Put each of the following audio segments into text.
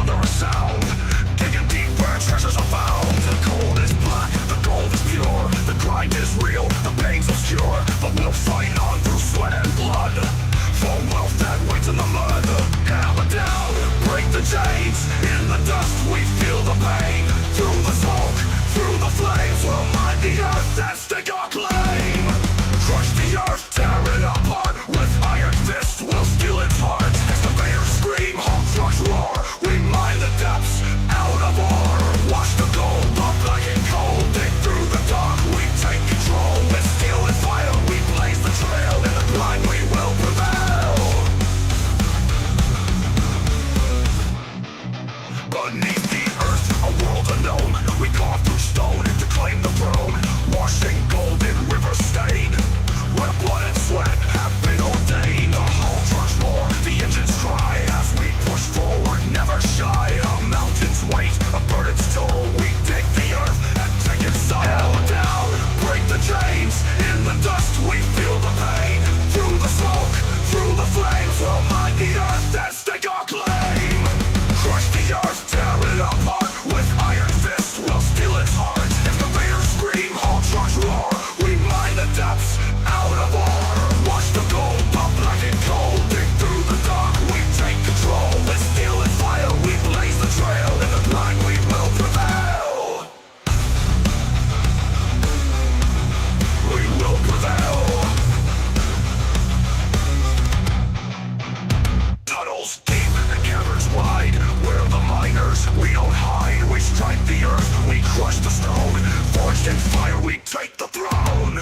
under a sound. Digging deep where treasures are found. The gold is black, the gold is pure. The grind is real, the pain's obscure. But we'll fight on through sweat and blood for wealth that waits in the mud. Hammer down, break the chains. In the dust we feel the pain. Through the smoke, through the flames, we'll mine the earth and stake our claim. Crush the earth, tear it apart. With iron fists we'll steal its heart. Excavators scream, hog trucks roar. We mine the depths out of ore. Wash the gold, the black and cold. Dig through the dark, we take control. With steel and fire we blaze the trail. In the grind we will prevail. Beneath the earth, a world unknown. We carve through stone to claim the throne. Washing gold in rivers stained, where blood and sweat have been ordained. The hull trucks roar, the engines cry as we push forward, never shy. A mountain's weight, a burden's toll. We dig the earth and take its soul. Hammer down, break the chains. In the dust we feel the pain. Through the smoke, through the flames, we'll mine the earth and stake our claim. Crush the earth, tear it apart. With iron fists we'll steal its heart. Excavators scream, haul trucks roar. We mine the depths out of ore. Watch the gold, the black and cold. Dig through the dark, we take control. With steel and fire we blaze the trail. In the grind we will prevail. We will prevail. Tunnels deep and caverns wide. We're the miners, we don't hide. We strike the earth, we crush the stone. Forged in fire, we take the throne.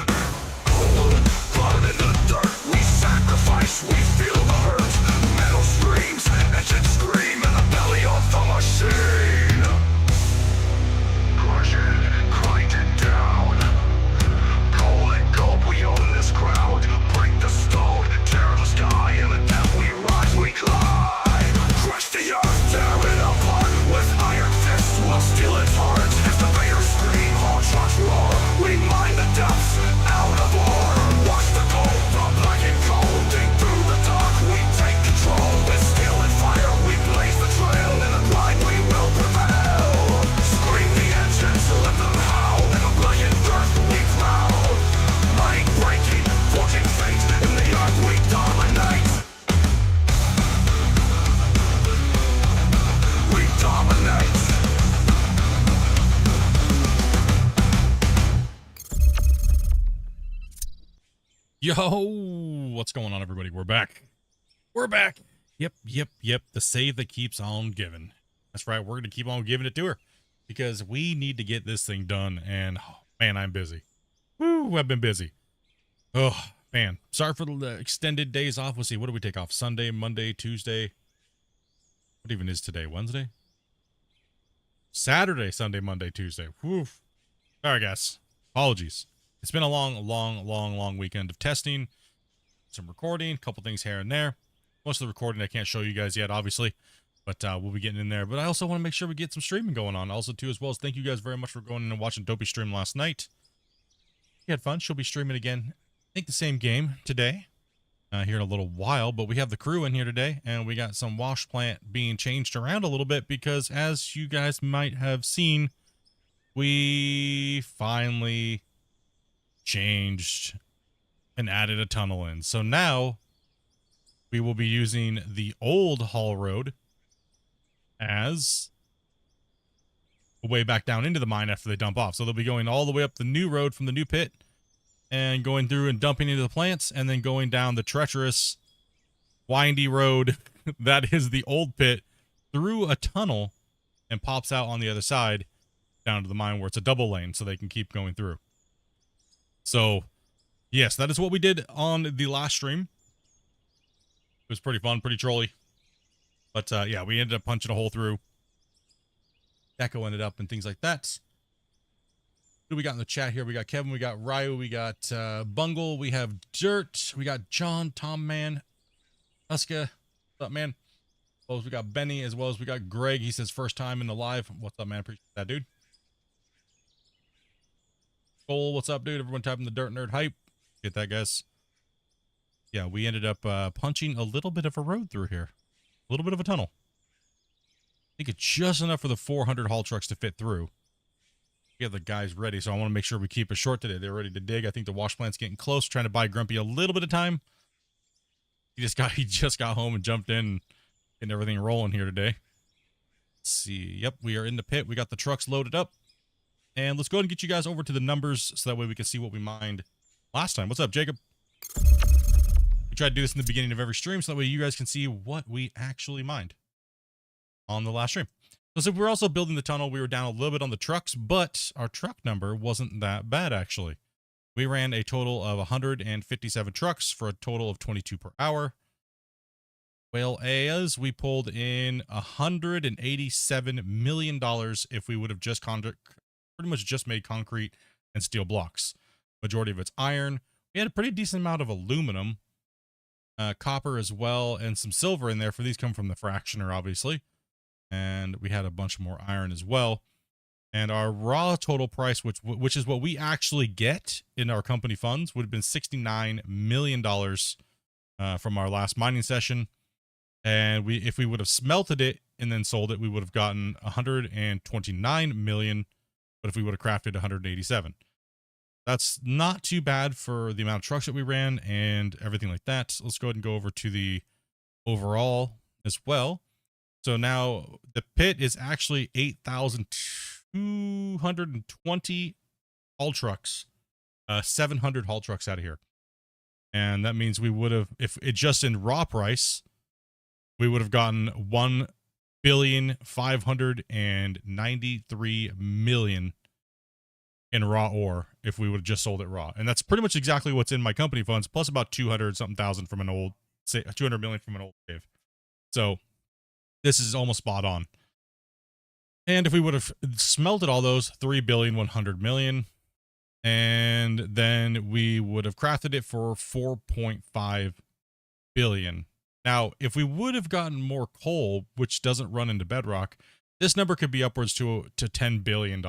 Cold, blood in the dirt, we sacrifice, we feel the hurt. Metal screams, engines scream in the belly of the machine. Crush it, grind it down. Coal and gold, we own this ground. Break the stone, tear the sky. In the depth we rise, we climb. Crush the earth, tear it apart. With iron fists we'll steal its heart. Excavators scream, haul trucks roar. We mine the depths out of ore. Watch the gold, the black and cold. Dig through the dark, we take control. With steel and fire we blaze the trail. In the grind we will prevail. Scream the engines, let them howl. In the black and dirt we prowl. Mining, breaking, forging fate. In the earth we dominate. We dominate. Yo, what's going on, everybody? We're back. We're back. Yep. The save that keeps on giving. That's right. We're going to keep on giving it to her because we need to get this thing done. And oh, man, I'm busy. Woo, I've been busy. Oh, man. Sorry for the extended days off. We'll see. What do we take off? Sunday, Monday, Tuesday. What even is today? Wednesday? Saturday, Sunday, Monday, Tuesday. Whew. Sorry, guys. Apologies. It's been a long weekend of testing, some recording, a couple things here and there. Most of the recording I can't show you guys yet, obviously, but we'll be getting in there. But I also want to make sure we get some streaming going on. Also, too, as well as thank you guys very much for going in and watching Dopey stream last night. He had fun. She'll be streaming again, I think the same game today, here in a little while. But we have the crew in here today, and we got some wash plant being changed around a little bit because, as you guys might have seen, we finally changed and added a tunnel in. So now we will be using the old haul road as a way back down into the mine after they dump off. So they'll be going all the way up the new road from the new pit and going through and dumping into the plants and then going down the treacherous, windy road that is the old pit through a tunnel and pops out on the other side down to the mine where it's a double lane so they can keep going through. So, yes, that is what we did on the last stream. It was pretty fun, pretty trolly. But, yeah, we ended up punching a hole through. Echo ended up and things like that. Who do we got in the chat here? We got Kevin, we got Ryu, we got Bungle, we have Dirt, we got John, Tom Man, Uska, what's up, man? As well as we got Benny, as well as we got Greg. He says first time in the live. What's up, man? Appreciate that, dude. Cole, what's up, dude? Everyone typing the Dirt Nerd hype. Get that, guys. Yeah, we ended up punching a little bit of a road through here. A little bit of a tunnel. think it's just enough for the 400 haul trucks to fit through. We have the guys ready, so I want to make sure we keep it short today. They're ready to dig. I think the wash plant's getting close. Trying to buy Grumpy a little bit of time. He just got home and jumped in, getting everything rolling here today. Let's see. Yep, we are in the pit. We got the trucks loaded up. And let's go ahead and get you guys over to the numbers so that way we can see what we mined last time. What's up, Jacob? We try to do this in the beginning of every stream so that way you guys can see what we actually mined on the last stream. So we're also building the tunnel. We were down a little bit on the trucks, but our truck number wasn't that bad, actually. We ran a total of 157 trucks for a total of 22 per hour. Well, as we pulled in $187 million if we would have just pretty much just made concrete and steel blocks. Majority of it's iron. We had a pretty decent amount of aluminum, copper as well, and some silver in there. For these come from the fractioner, obviously. And we had a bunch more iron as well. And our raw total price, which is what we actually get in our company funds, would have been $69 million from our last mining session. And if we would have smelted it and then sold it, we would have gotten 129 million. But if we would have crafted 187, that's not too bad for the amount of trucks that we ran and everything like that. So let's go ahead and go over to the overall as well. So now the pit is actually 8,220 haul trucks, 700 haul trucks out of here. And that means we would have, if it just in raw price, we would have gotten 1,593,000,000 in raw ore if we would have just sold it raw. And that's pretty much exactly what's in my company funds, plus about 200 something thousand from an old, say 200 million from an old save. So this is almost spot on. And if we would have smelted all those, 3,100,000,000, and then we would have crafted it for 4.5 billion. Now, if we would have gotten more coal, which doesn't run into bedrock, this number could be upwards to $10 billion.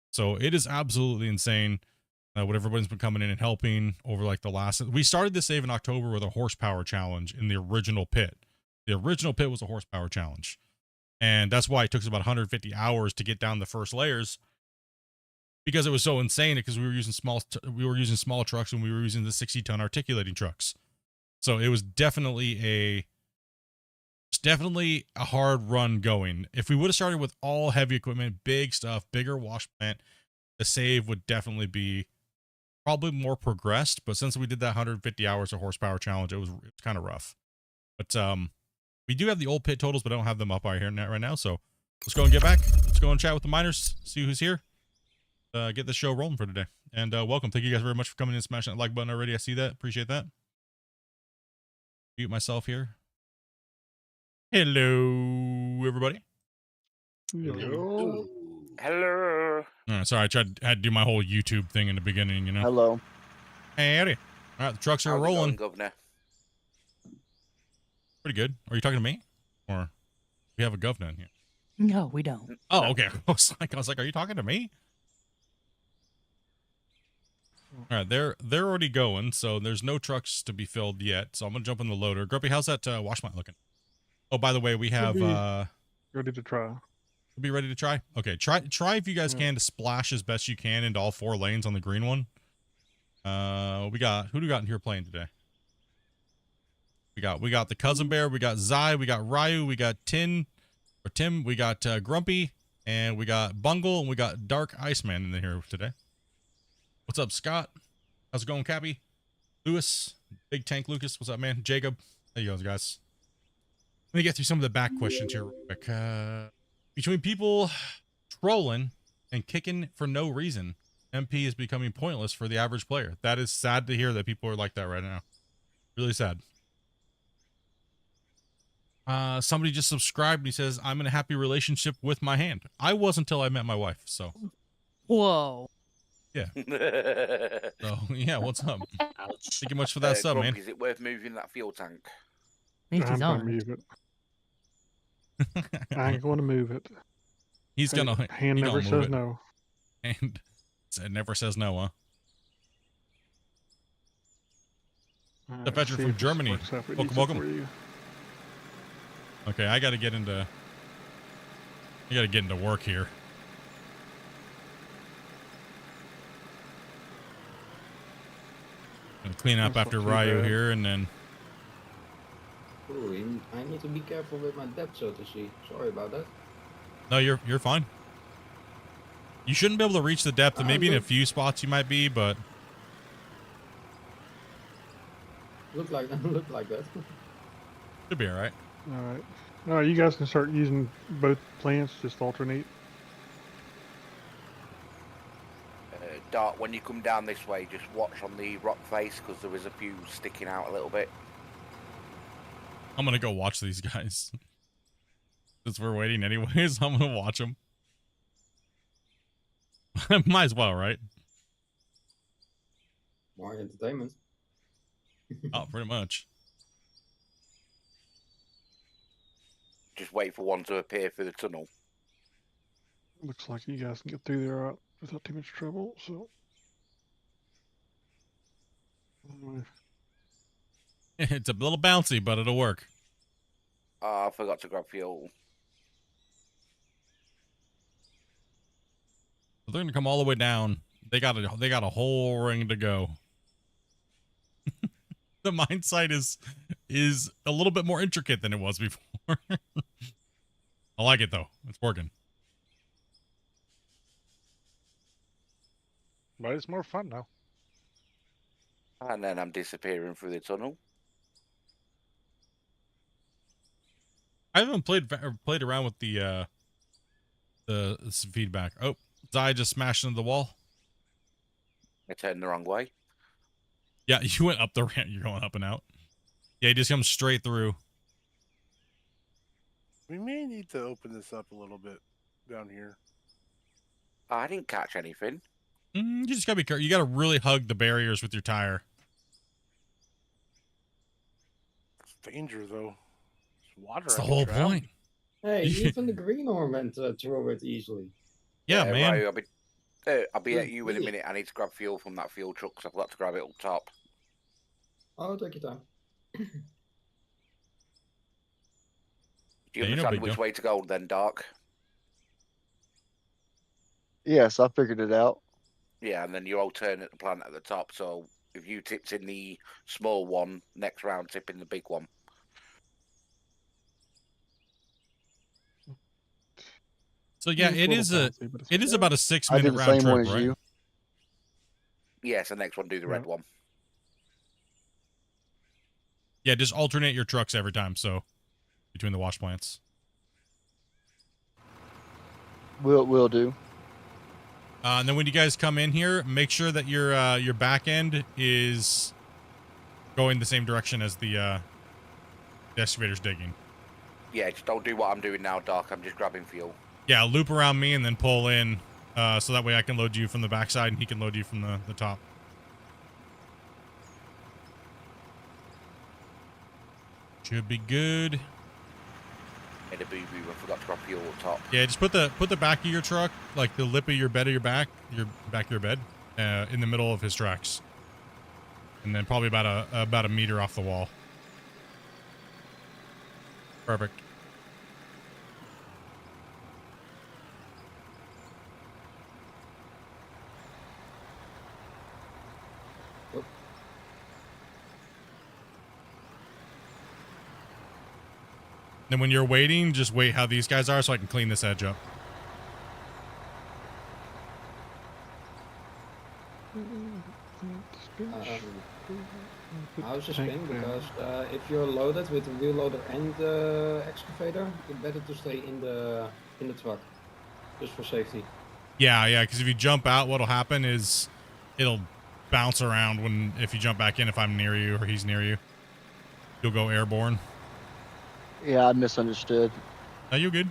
So it is absolutely insane what everybody's been coming in and helping over like the last. We started this save in October with a horsepower challenge in the original pit. The original pit was a horsepower challenge. And that's why it took us about 150 hours to get down the first layers, because it was so insane, because we were using small trucks and we were using the 60-ton articulating trucks. So it was definitely a hard run going. If we would have started with all heavy equipment, big stuff, bigger wash plant, the save would definitely be probably more progressed. But since we did that 150 hours of horsepower challenge, it was kind of rough. But we do have the old pit totals, but I don't have them up right now. So let's go and get back. Let's go and chat with the miners, see who's here. Get the show rolling for today. And welcome. Thank you guys very much for coming in and smashing that like button already. I see that. Appreciate that. Mute myself here. Hello, everybody. Hello. Hello. All right, sorry, I had to do my whole YouTube thing in the beginning, you know. Hello. Hey, howdy. All right, the trucks are How's it rolling. going, Governor? Pretty good. Are you talking to me, or we have a governor in here? No, we don't. Oh, okay. I was like, are you talking to me? All right, they're already going, so there's no trucks to be filled yet. So I'm gonna jump in the loader. Grumpy, how's that wash plant looking? Oh, by the way, we have Ready to try. be ready to try. Okay, try if you guys can to splash as best you can into all 4 lanes on the green one. Who do we got in here playing today? We got the cousin bear, we got Zai, we got Ryu, we got Tim, we got Grumpy, and we got Bungle, and we got Dark Iceman in here today. What's up, Scott? How's it going, Cappy? Lewis, Big Tank Lucas, what's up, man? Jacob, there you go, guys. Let me get through some of the back questions here real quick. Between people trolling and kicking for no reason, MP is becoming pointless for the average player. That is sad to hear that people are like that right now. Really sad. Somebody just subscribed and he says, I'm in a happy relationship with my hand. I was until I met my wife, so. Whoa. Yeah. So, yeah, what's up? Thank you much for that sub, man. Is it worth moving that fuel tank? Means I'm he's gonna on. move it. I ain't gonna move it. He's gonna. Hand he never gonna move says it. no. And it never says no, huh? The veteran See from if this Germany. works out for Welcome, decent welcome. for you. Okay, I got to get into I gotta get into work here. Gonna clean up That's after not too Ryu bad. here, and then Ooh, I need to be careful with my depth, so to see. Sorry about that. no, you're fine. You shouldn't be able to reach the depth. And maybe in a Look, few spots you might be, but look like look like that. should be all right. All right. All right, you guys can start using both plants, just alternate. Dart, when you come down this way, just watch on the rock face because there is a few sticking out a little bit. I'm gonna go watch these guys. Since we're waiting anyways, I'm gonna watch them. Might as well, right? More entertainment. Oh, pretty much. Just wait for one to appear through the tunnel. Looks like you guys can get through there without too much trouble. So. It's a little bouncy, but it'll work. I forgot to grab fuel. They're gonna come all the way down. They got a whole ring to go. The mine site is a little bit more intricate than it was before. I like it though. It's working. But it's more fun now. And then I'm disappearing through the tunnel. I haven't played around with the feedback. Oh, Zai just smashed into the wall. I turned the wrong way. Yeah, you went up the ramp. You're going up and out. Yeah, he just comes straight through. We may need to open this up a little bit down here. I didn't catch anything. You just gotta be careful. You gotta really hug the barriers with your tire. It's danger though. There's water. That's the I whole can drown. point. Hey, even the green ornament throw it easily. Yeah, man. Ryu, I'll be at you in a minute. I need to grab fuel from that fuel truck because I forgot to grab it up top. Oh, take your time. Do you Yeah, you know, understand big which deal. way to go then, Dark? Yes, I figured it out. Yeah, and then you alternate the plant at the top. So if you tipped in the small one, next round tip in the big one. So yeah, It's it little is bouncy, but it's it is okay. about a I 6-minute did the round same one trip, as right? you. Yes, the next one do the red one. Yeah, just alternate your trucks every time. So between the wash plants. Will do. And then when you guys come in here, make sure that your back end is going the same direction as the excavator's digging. Yeah, just don't do what I'm doing now, Dark. I'm just grabbing fuel. Yeah, loop around me and then pull in, so that way I can load you from the backside and he can load you from the top. Should be good. Made a boo-boo and forgot to grab fuel up top. Yeah, just put the back of your truck, like the lip of your bed of your back of your bed, in the middle of his tracks, and then probably about a meter off the wall. Perfect. Then when you're waiting, just wait how these guys are so I can clean this edge up. How's the Tank spin? down. Because if you're loaded with the wheel loader and the excavator, it's better to stay in the truck, just for safety. Yeah, because if you jump out, what'll happen is it'll bounce around if you jump back in. If I'm near you or he's near you, you'll go airborne. Yeah, I misunderstood. No, you're good.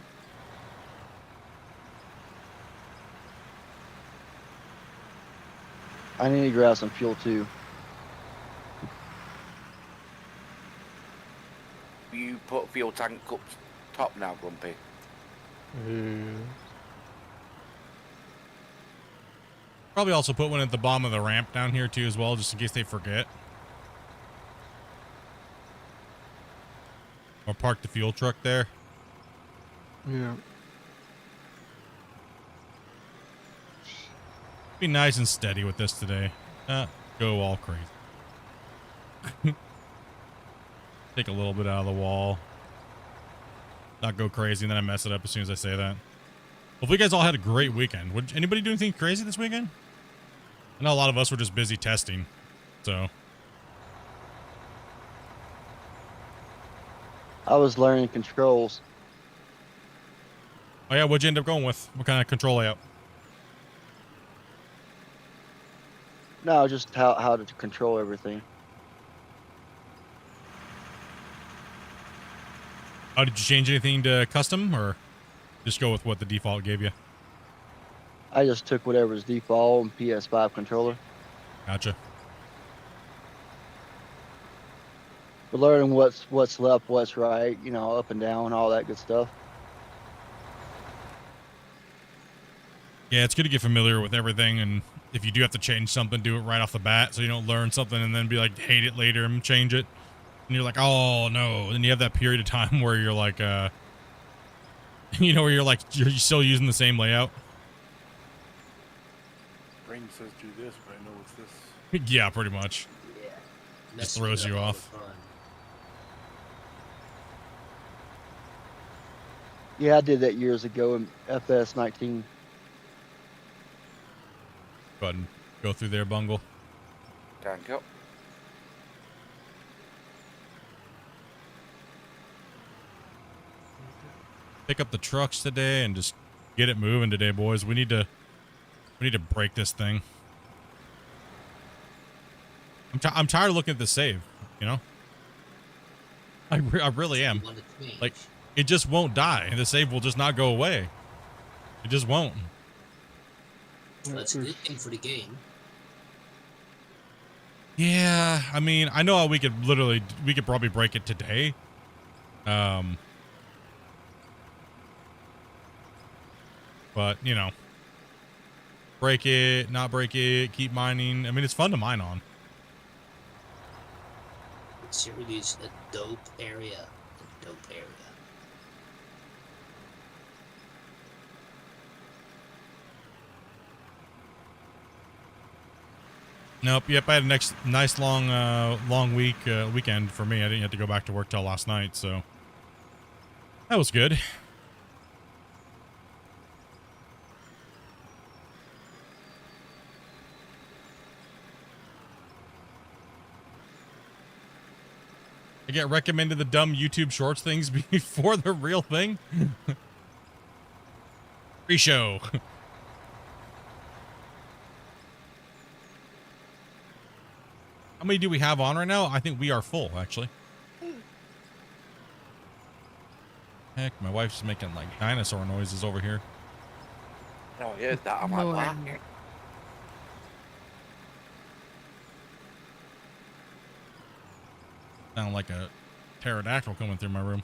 I need to grab some fuel too. You put fuel tank up top now, Grumpy. Yeah. Probably also put one at the bottom of the ramp down here too as well, just in case they forget. Or park the fuel truck there. Yeah. Be nice and steady with this today. Not go all crazy. Take a little bit out of the wall. Not go crazy, and then I mess it up as soon as I say that. Hopefully you guys all had a great weekend. Would anybody do anything crazy this weekend? I know a lot of us were just busy testing, so. I was learning controls. Oh yeah, what'd you end up going with? What kind of control layout? No, just how to control everything. Oh, did you change anything to custom, or just go with what the default gave you? I just took whatever's default and PS5 controller. Gotcha. But learning what's left, what's right, you know, up and down, all that good stuff. Yeah, it's good to get familiar with everything, and if you do have to change something, do it right off the bat so you don't learn something and then be like, hate it later and change it. And you're like, oh no. And you have that period of time where you're like, you know, where you're like, you're still using the same layout. Brain says do this, but I know it's this. Yeah, pretty much. Yeah. Just Messing throws it you up all off. the time. Yeah, I did that years ago in FS 19. Go ahead and go through there, Bungle. Tank up. Pick up the trucks today and just get it moving today, boys. We need to break this thing. I'm tired of looking at the save, you know? I really am. You want to change. Like, it just won't die. The save will just not go away. It just won't. Well, that's a good thing for the game. Yeah, I mean, I know we could probably break it today. But, you know, break it, not break it, keep mining. I mean, it's fun to mine on. It's really a dope area. A dope area. Nope. Yep. I had a nice long weekend for me. I didn't have to go back to work till last night, so that was good. I get recommended the dumb YouTube Shorts things before the real thing. Pre-show. How many do we have on right now? I think we are full, actually. Heck, my wife's making like dinosaur noises over here. Oh, yeah, that I'm No, like, I'm that. Sound like a pterodactyl coming through my room.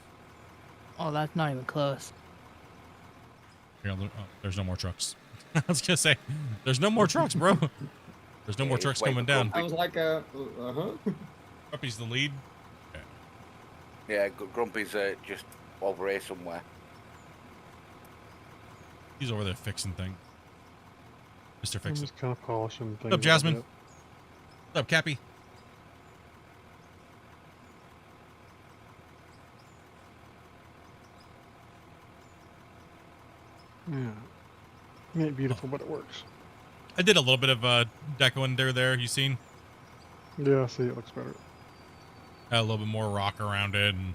Oh, that's not even close. Here, oh, there's no more trucks. I was gonna say, there's no more trucks, bro. There's no Yeah, more it's trucks way coming before down. I was like, Puppy's the lead. Yeah, Grumpy's just over here somewhere. He's over there fixing things. Mr. I'm Fix It. just kind of polishing things. What's up, a Jasmine? bit. What's up, Cappy? Yeah. It ain't beautiful, but it works. I did a little bit of deco under there. You seen? Yeah, I see it looks better. Had a little bit more rock around it, and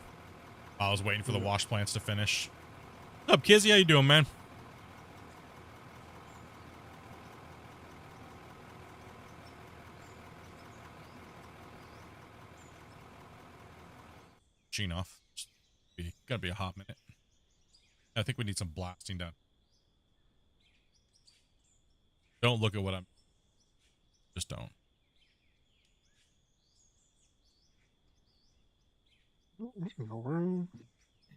I was waiting for the Yeah. wash plants to finish. What's up, Kizzy? How you doing, man? Machine off. Gotta be a hot minute. I think we need some blasting done. Don't look at what I'm. Just don't. There's no room.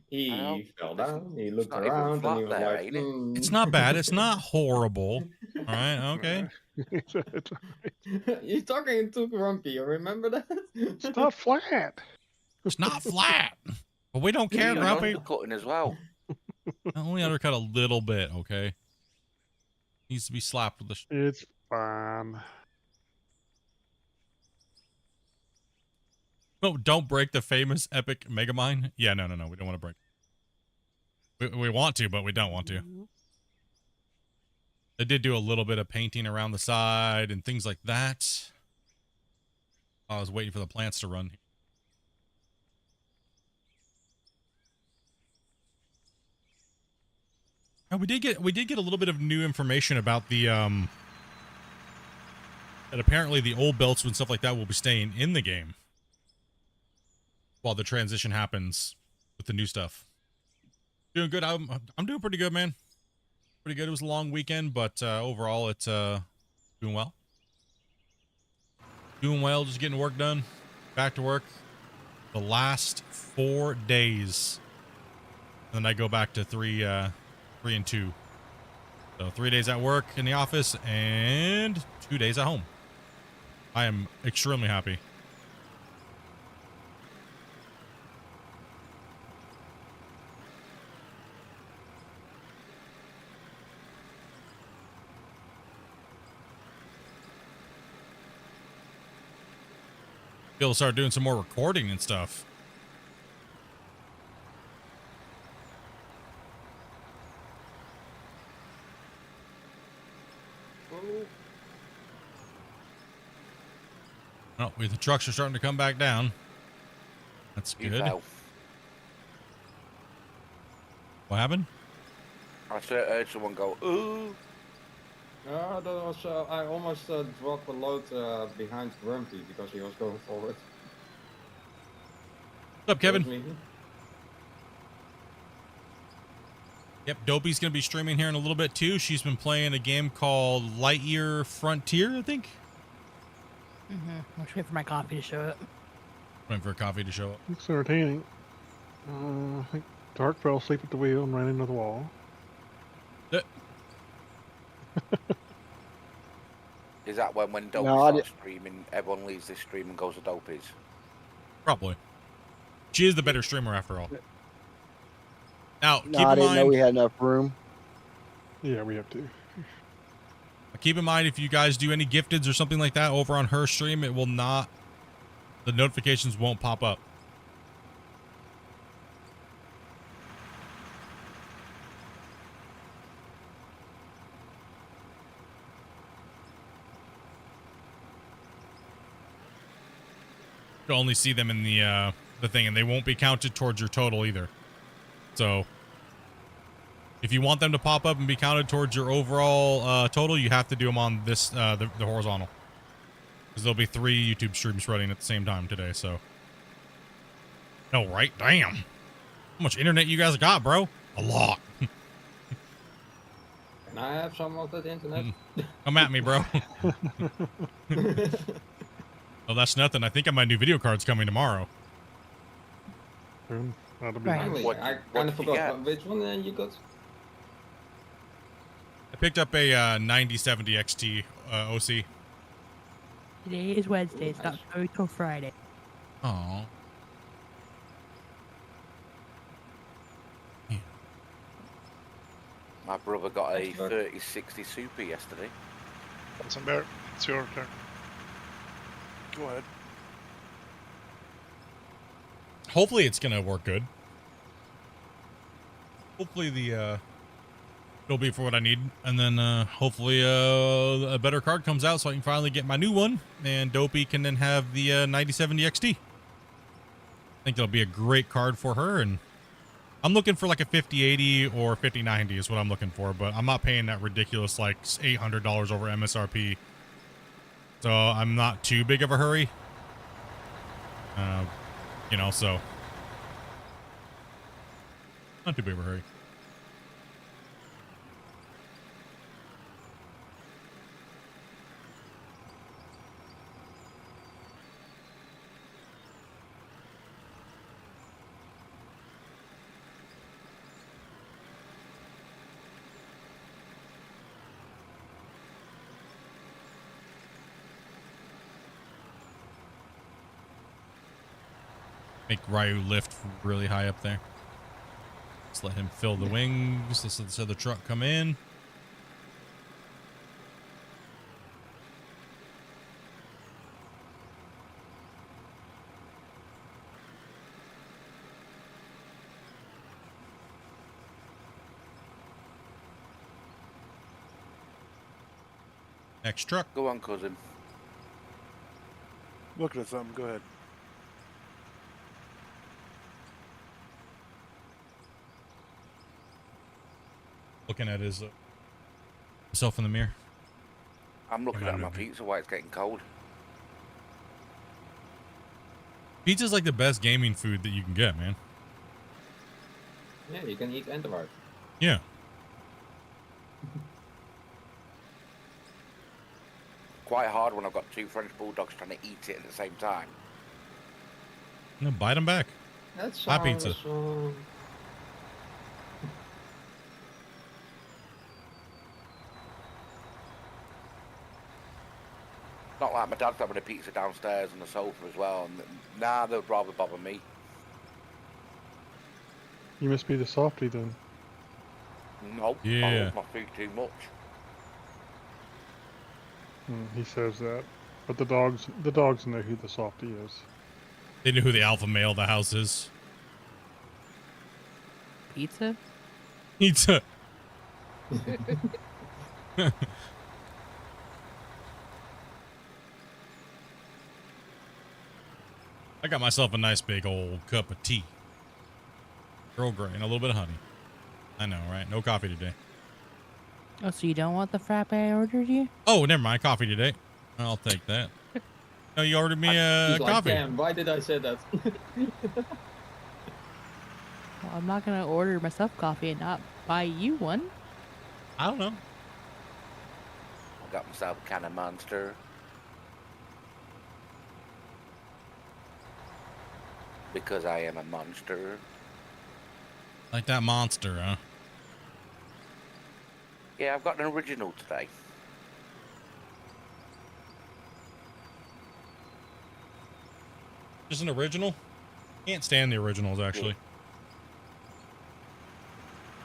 he Well, fell down, he looked not even around, and flat he was there, like, ain't it? It's not bad. It's not horrible. All right. Okay. It's You're talking to Grumpy, you remember that? it's not flat. It's not flat. But we don't care, Yeah, Grumpy. undercutting as well. I only undercut a little bit, okay? Needs to be slapped with the. It's fine. No, don't break the famous epic Megamind. Yeah, no. We don't want to break. We want to, but we don't want to. They did do a little bit of painting around the side and things like that. I was waiting for the plants to run. Oh, we did get a little bit of new information about the that apparently the old belts and stuff like that will be staying in the game while the transition happens with the new stuff. Doing good. I'm doing pretty good, man. Pretty good. It was a long weekend, but overall it's doing well. Doing well, just getting work done. Back to work. The last 4 days. And then I go back to 3 and 2. So 3 days at work in the office and 2 days at home. I am extremely happy. Be able to start doing some more recording and stuff. Oh, the trucks are starting to come back down. That's You good. fell. What happened? I heard someone go, ooh. That was, I almost dropped the load behind Grumpy because he was going forward. What's up, Kevin? That was me. Yep, Dopey's going to be streaming here in a little bit too. She's been playing a game called Lightyear Frontier, I think. I'm just waiting for my coffee to show up. Waiting for a coffee to show up. Looks entertaining. I think Dark fell asleep at the wheel and ran into the wall. Is that when Dope No, I starts streaming, everyone leaves this stream and goes to Dopey's? Probably. She is the better streamer after all. Now, No, keep I in didn't know mind, we had enough room. Yeah, we have to. keep in mind if you guys do any gifteds or something like that over on her stream, it will not, the notifications won't pop up. You'll only see them in the thing, and they won't be counted towards your total either. So if you want them to pop up and be counted towards your overall total, you have to do them on this the horizontal, because there'll be 3 YouTube streams running at the same time today. So no, right? Damn, how much internet you guys got, bro? A lot. Can I have some of that internet? Come at me, bro. Oh, that's nothing. I think my new video card's coming tomorrow. Soon. That'll be Right. nice. Finally, What- I what kind of did you forgot get? which one you got. I picked up a 9070 XT OC. Today is Wednesday. It's not Nice. going till Friday. Oh. My brother got a Thanks, bud. 3060 Super yesterday. Bear, it's your turn. Go ahead. Hopefully it's gonna work good. Hopefully the it'll be for what I need, and then hopefully a better card comes out so I can finally get my new one, and Dopey can then have the 9070 XT. I think it'll be a great card for her, and I'm looking for like a 5080 or 5090 is what I'm looking for, but I'm not paying that ridiculous like $800 over MSRP, so I'm not too big of a hurry. You know, so not too big of a hurry. Make Ryu lift really high up there. Let's let him fill the wings. Let's let this other truck come in. Next truck. Go on, cousin. Looking at something. Go ahead. Looking at his himself in the mirror. I'm looking Come on, at my baby. pizza while it's getting cold. Pizza's like the best gaming food that you can get, man. Yeah, you can eat and art. Yeah. Quite hard when I've got 2 French bulldogs trying to eat it at the same time. No, bite them back. That's Hot pizza. Not like my dad's having a pizza downstairs on the sofa as well. And nah, they'd rather bother me. You must be the softy then. Nope. I Yeah. love my food too much. He says that, but the dogs know who the softy is. They knew who the alpha male of the house is. Pizza? Pizza. I got myself a nice big old cup of tea. Earl Grey and a little bit of honey. I know, right? No coffee today. Oh, so you don't want the frappe I ordered you? Oh, never mind. Coffee today. I'll take that. No, you ordered me a He's like, coffee. damn, why did I say that? Well, I'm not gonna order myself coffee and not buy you one. I don't know. I got myself a can of Monster. Because I am a monster. Like that monster, huh? Yeah, I've got an original today. Just an original? Can't stand the originals, actually.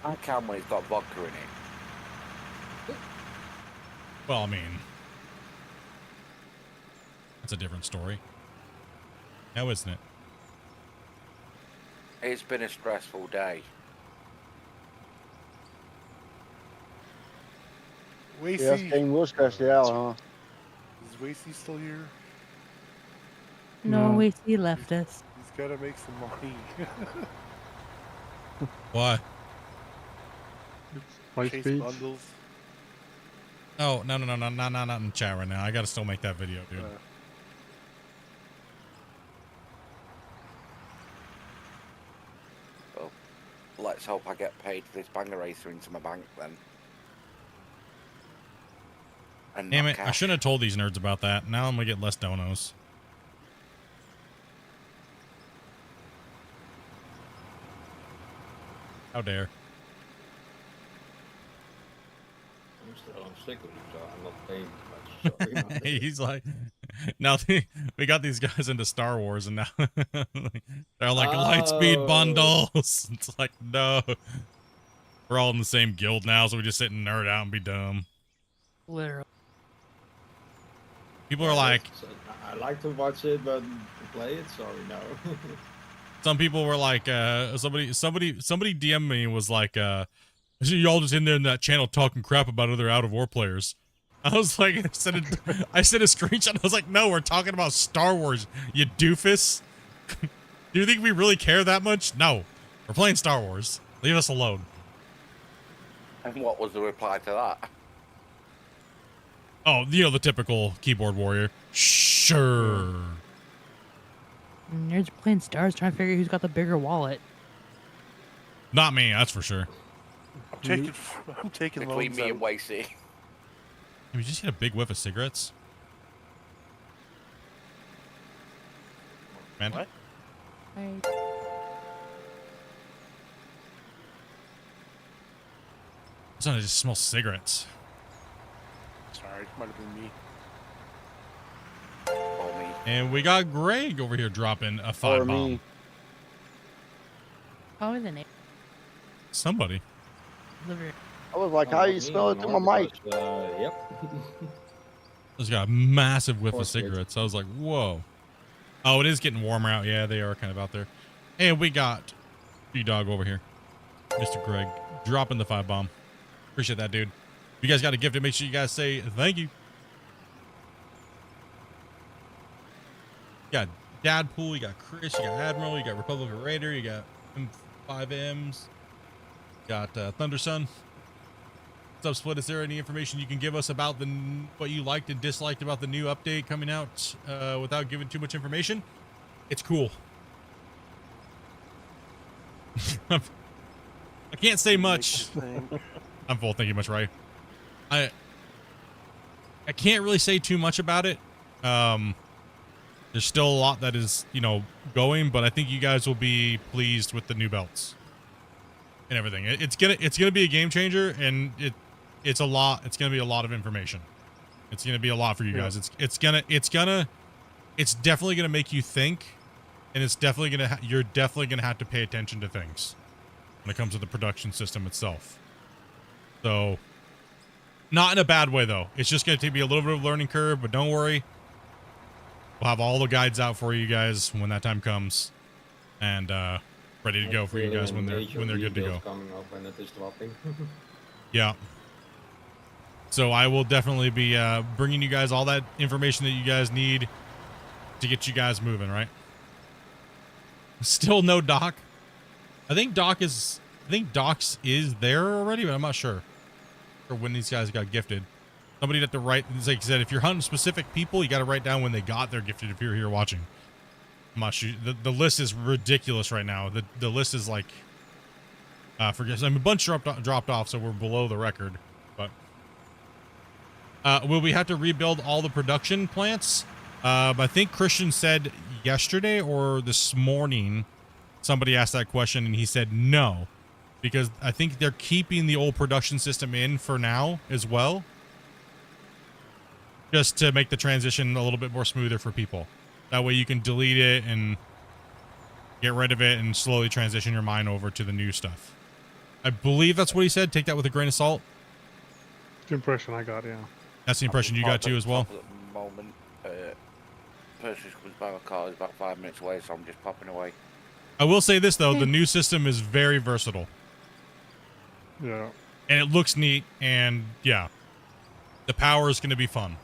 I can when it's got vodka in it. Well, I mean, that's a different story. Now, isn't it? It's been a stressful day. Wasey. Yeah, Stain will stress you out, huh? Is Wasey still here? No, No. wait, he left us. He's got to make some money. Why? Light Chase speeds. bundles. Oh, no, not in chat right now. I gotta still make that video, dude. Well, let's hope I get paid for this banger racer into my bank then. And Damn not it, I cash. shouldn't have told these nerds about that. Now I'm gonna get less donos. How dare. I'm still on sick leave, so I'm not paying much. Sorry about that. He's like, now we got these guys into Star Wars, and now they're like Lightspeed Oh. bundles. It's like, no, we're all in the same guild now, so we just sit and nerd out and be dumb. Literally. People are like, So, I like to watch it, but to play it, sorry, no. some people were like, somebody DM me and was like, y'all just in there in that channel talking crap about other Out of War players. I was like, I sent a screenshot. I was like, no, we're talking about Star Wars, you doofus. Do you think we really care that much? No, we're playing Star Wars. Leave us alone. And what was the reply to that? Oh, you know, the typical keyboard warrior. Sure. Nerds playing stars trying to figure who's got the bigger wallet. Not me, that's for sure. I'm taking Between loans me out. and Wasey. Have you just hit a big whiff of cigarettes? Man. What? I I just smell cigarettes. Sorry, might have been me. Or me. And we got Greg over here dropping a Or 5 bomb. me. Probably the name. Somebody. Liver. I was like, Oh, how not you me smell it through anymore my mic? because, yep. Just got a massive whiff of Course it is. cigarettes. I was like, whoa. Oh, it is getting warmer out. Yeah, they are kind of out there. And we got B-Dog over here. Mr. Greg dropping the 5 bomb. Appreciate that, dude. If you guys got a gift, make sure you guys say thank you. You got Dadpool, you got Chris, you got Admiral, you got Republican Raider, you got M5Ms, you got Thundersun. What's up, Split? Is there any information you can give us about what you liked and disliked about the new update coming out without giving too much information? It's cool. I can't say much. I'm full. Thank you much, Ray. I can't really say too much about it. There's still a lot that is, going, but I think you guys will be pleased with the new belts and everything. It's gonna be a game changer, and it's a lot. It's gonna be a lot of information. It's gonna be a lot for you guys. It's definitely gonna make you think, and it's definitely you're definitely gonna have to pay attention to things when it comes to the production system itself. So, not in a bad way though. It's just gonna take me a little bit of a learning curve, but don't worry. We'll have all the guides out for you guys when that time comes, and ready to go for you guys when they're good to go. Coming up when it is dropping. Yeah. So I will definitely be bringing you guys all that information that you guys need to get you guys moving, right? Still no Doc. I think Docs is there already, but I'm not sure. Or when these guys got gifted. Somebody'd have to write, like I said, if you're hunting specific people, you got to write down when they got their gifted if you're here watching. I'm not sure. The list is ridiculous right now. The list is like, a bunch dropped off, so we're below the record. But will we have to rebuild all the production plants? I think Christian said yesterday or this morning, somebody asked that question and he said no, because I think they're keeping the old production system in for now as well, just to make the transition a little bit more smoother for people. That way you can delete it and get rid of it and slowly transition your mind over to the new stuff. I believe that's what he said. Take that with a grain of salt. The impression I got, yeah. That's the impression you got too as well? At the moment, purchase comes by my car is about 5 minutes away, so I'm just popping away. I will say this though, the new system is very versatile. Yeah. And it looks neat, and yeah. The power is going to be fun.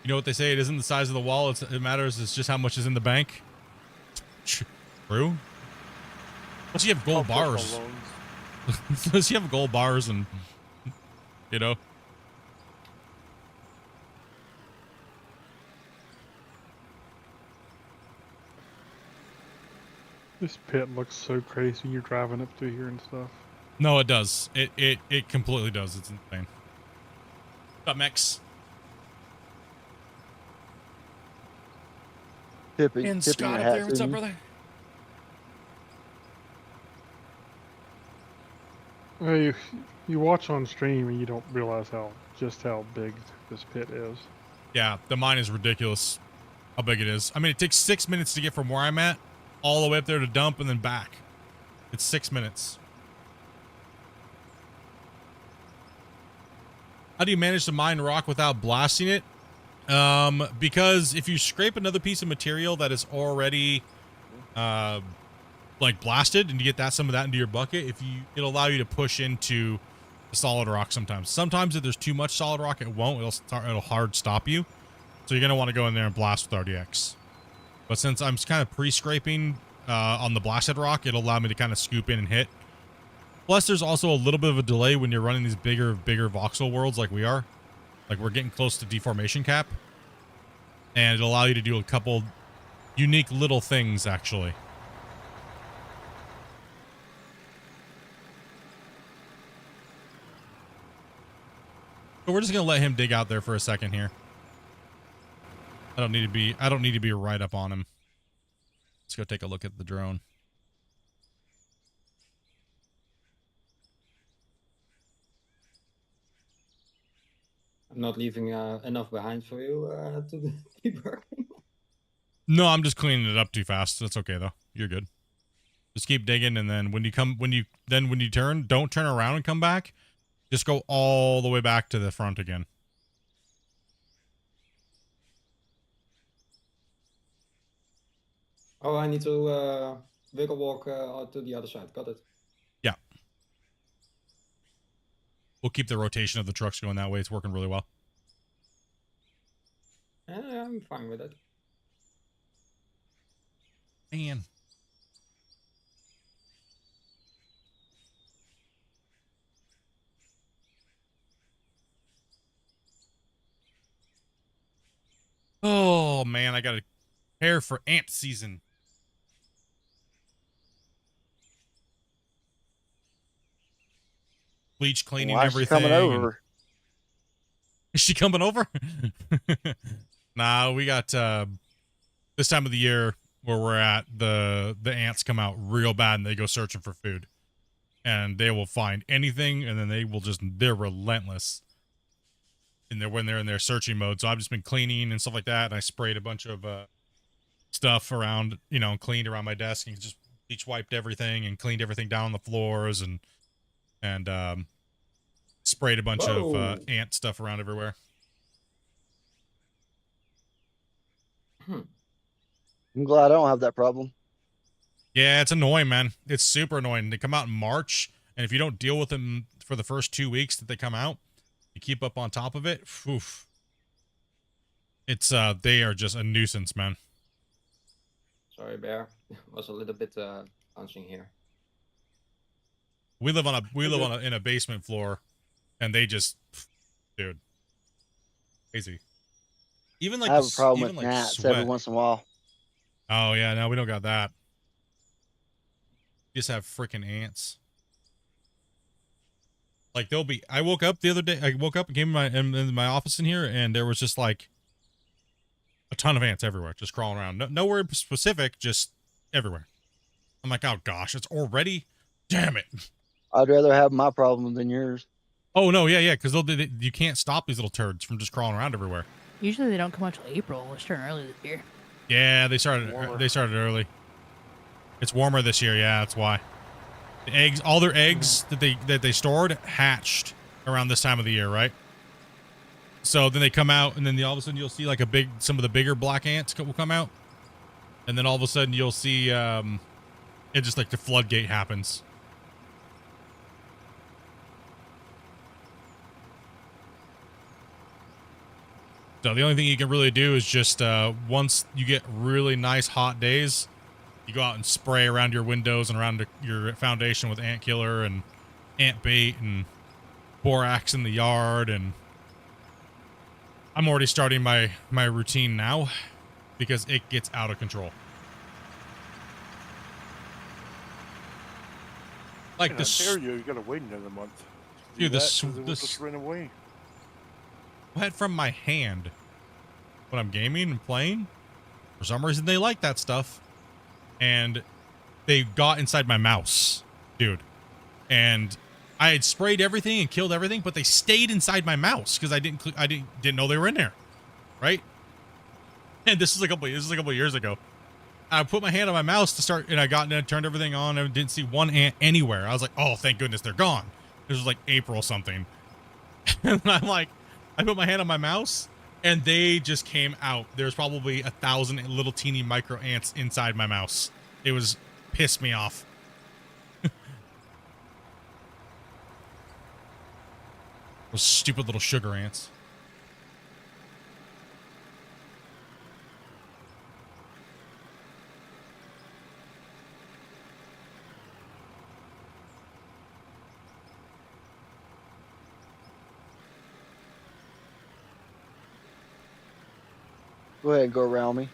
You know what they say? It isn't the size of the wall. It matters. It's just how much is in the bank. True. Plus, you have gold bars. Plus, you have gold bars, and This pit looks so crazy when you're driving up through here and stuff. No, it does. It completely does. It's insane. What's up, Mex? Tipping Scott your up hat there. What's to up, you. brother? Well, you watch on stream and you don't realize just how big this pit is. Yeah, the mine is ridiculous. How big it is. I mean, it takes 6 minutes to get from where I'm at all the way up there to dump and then back. It's 6 minutes. How do you manage to mine rock without blasting it? Because if you scrape another piece of material that is already like blasted and you get some of that into your bucket, it'll allow you to push into the solid rock sometimes. Sometimes if there's too much solid rock, it won't. It'll hard stop you. So you're gonna want to go in there and blast with RDX. But since I'm kind of pre-scraping on the blasted rock, it'll allow me to kind of scoop in and hit. Plus, there's also a little bit of a delay when you're running these bigger voxel worlds like we are. Like, we're getting close to deformation cap. And it'll allow you to do a couple unique little things, actually. So we're just going to let him dig out there for a second here. I don't need to be right up on him. Let's go take a look at the drone. I'm not leaving enough behind for you to keep working. No, I'm just cleaning it up too fast. That's okay though. You're good. Just keep digging, and then when you turn, don't turn around and come back. Just go all the way back to the front again. Oh, I need to wiggle walk to the other side. Got it. Yeah. we'll keep the rotation of the trucks going that way. It's working really well. I'm fine with it. Man. Oh man, I gotta prepare for ant season. Bleach cleaning Why is she everything. coming over? Is she coming over? Nah, we got this time of the year where we're at, the ants come out real bad and they go searching for food. And they will find anything, and then they're relentless when they're in their searching mode. So I've just been cleaning and stuff like that, and I sprayed a bunch of stuff around, cleaned around my desk, and just bleach wiped everything and cleaned everything down on the floors, and sprayed a bunch of ant stuff around everywhere. I'm glad I don't have that problem. Yeah, it's annoying, man. It's super annoying. They come out in March, and if you don't deal with them for the first 2 weeks that they come out, you keep up on top of it. Oof. It's they are just a nuisance, man. Sorry, Bear. Was a little bit bouncing here. We live in a basement floor, and they just, dude, crazy. Even like I have a problem even with like gnats sweat. every once in a while. Oh yeah, no, we don't got that. We just have freaking ants. Like I woke up the other day. I woke up and came in my office in here, and there was just like a ton of ants everywhere, just crawling around. Nowhere specific, just everywhere. I'm like, oh gosh, it's already. Damn it. I'd rather have my problem than yours. Oh no, yeah, because you can't stop these little turds from just crawling around everywhere. Usually they don't come out till April. It's starting early this year. Yeah, they started early. It's warmer this year, yeah, that's why. The eggs, all their eggs that they stored hatched around this time of the year, right? So then they come out, and then all of a sudden you'll see like some of the bigger black ants will come out, and then all of a sudden you'll see it just like the floodgate happens. So the only thing you can really do is just once you get really nice hot days, you go out and spray around your windows and around your foundation with ant killer and ant bait and borax in the yard. And I'm already starting my routine now because it gets out of control. Like In this, Ontario, you gotta wait another month. dude. This just ran away. sweat from my hand when I'm gaming and playing. For some reason, they like that stuff. And they got inside my mouse, dude. And I had sprayed everything and killed everything, but they stayed inside my mouse because I didn't know they were in there, right? And this is a couple years ago. I put my hand on my mouse to start, and I got in and turned everything on, and didn't see one ant anywhere. I was like, oh, thank goodness they're gone. This was like April something, and I'm like, I put my hand on my mouse, and they just came out. There's probably 1,000 little teeny micro ants inside my mouse. It was pissed me off. Those stupid little sugar ants. Go ahead and go around me.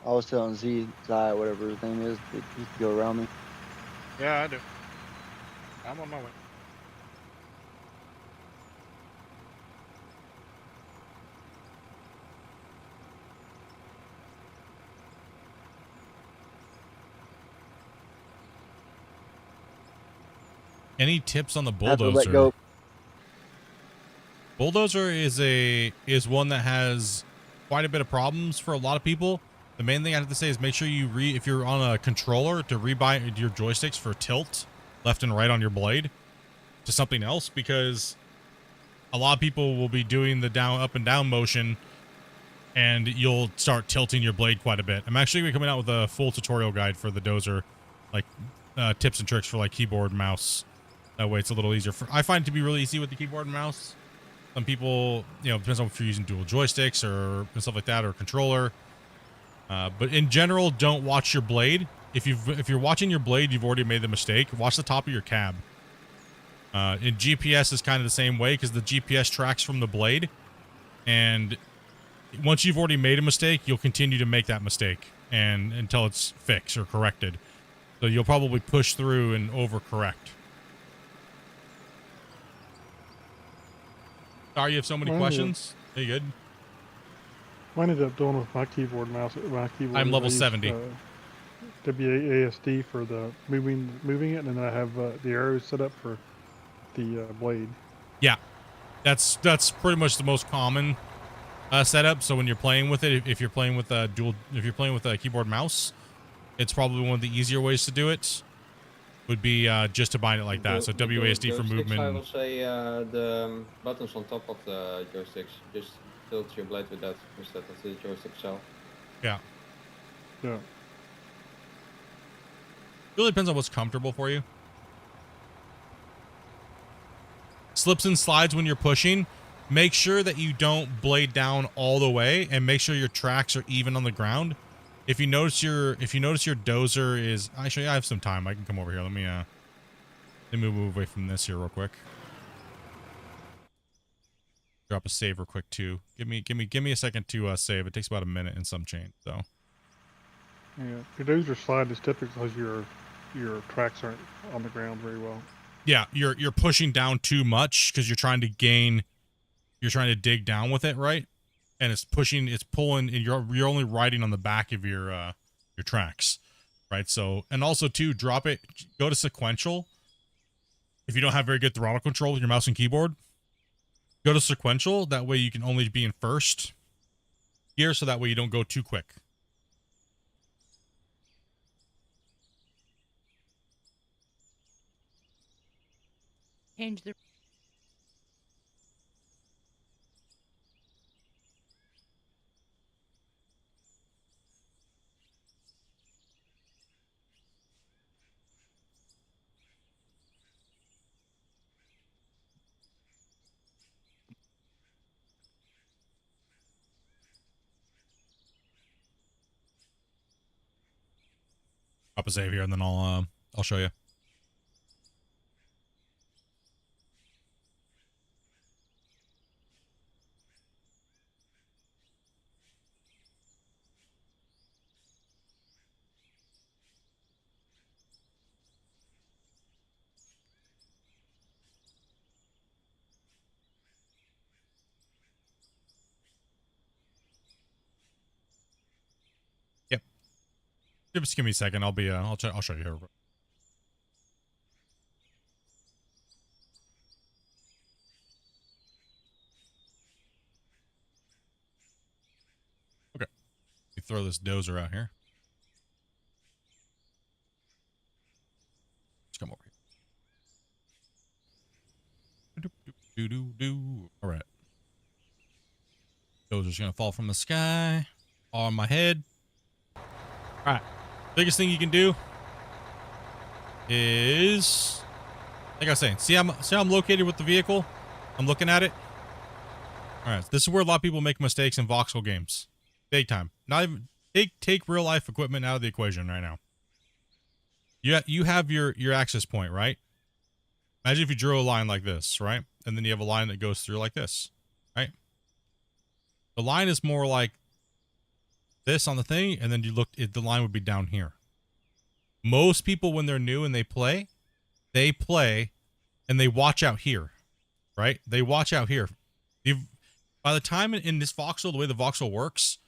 I was telling Zai, whatever his name is, that he could go around me. Yeah, I do. I'm on my way. Any tips on the I have to let bulldozer? go. Bulldozer is one that has quite a bit of problems for a lot of people. The main thing I have to say is make sure you if you're on a controller, to rebind your joysticks for tilt left and right on your blade to something else, because a lot of people will be doing the up and down motion and you'll start tilting your blade quite a bit. I'm actually going to be coming out with a full tutorial guide for the Dozer, like tips and tricks for like keyboard and mouse. That way it's a little easier. I find it to be really easy with the keyboard and mouse. Some people, you know, depends on if you're using dual joysticks or stuff like that, or a controller. But in general, don't watch your blade. If you're watching your blade, you've already made the mistake. Watch the top of your cab. In GPS is kind of the same way, because the GPS tracks from the blade, and once you've already made a mistake, you'll continue to make that mistake and until it's fixed or corrected. So you'll probably push through and overcorrect. Sorry, you have so many questions. Are you good? I ended up doing with my keyboard and mouse. My keyboard. I'm level I used, 70. WASD for the moving it, and then I have the arrows set up for the blade. Yeah, that's pretty much the most common setup. So when you're playing with it, if you're playing with a keyboard and mouse, it's probably one of the easier ways to do it. Would be just to bind it like that. So WASD for movement. I will say the buttons on top of the joysticks. Just tilt your blade with that instead of the joystick itself. Yeah. Yeah. Really depends on what's comfortable for you. Slips and slides when you're pushing. Make sure that you don't blade down all the way, and make sure your tracks are even on the ground. If you notice your Dozer is actually, I have some time. I can come over here. Let me move away from this here real quick. Drop a save real quick too. Give me a second to save. It takes about a minute and some change. So. Yeah. Your Dozer slide is typically because your tracks aren't on the ground very well. Yeah, you're pushing down too much because you're trying to dig down with it, right? And it's pulling, and you're only riding on the back of your tracks, right? So, and also too, drop it, go to sequential. If you don't have very good throttle control with your mouse and keyboard, go to sequential. That way you can only be in first gear, so that way you don't go too quick. Change the. Drop a save here, and then I'll show you. Yep. Just give me a second. I'll show you here. Okay. You throw this Dozer out here. Let's come over here. All right. Dozer's gonna fall from the sky on my head. All right. Biggest thing you can do is, like I was saying, see how I'm located with the vehicle? I'm looking at it. All right. This is where a lot of people make mistakes in voxel games. Big time. Not even take real life equipment out of the equation right now. You have your access point, right? Imagine if you drew a line like this, right? And then you have a line that goes through like this, right? The line is more like this on the thing, and then the line would be down here. Most people, when they're new and they play and they watch out here, right? They watch out here. By the time in this voxel, the way the voxel works,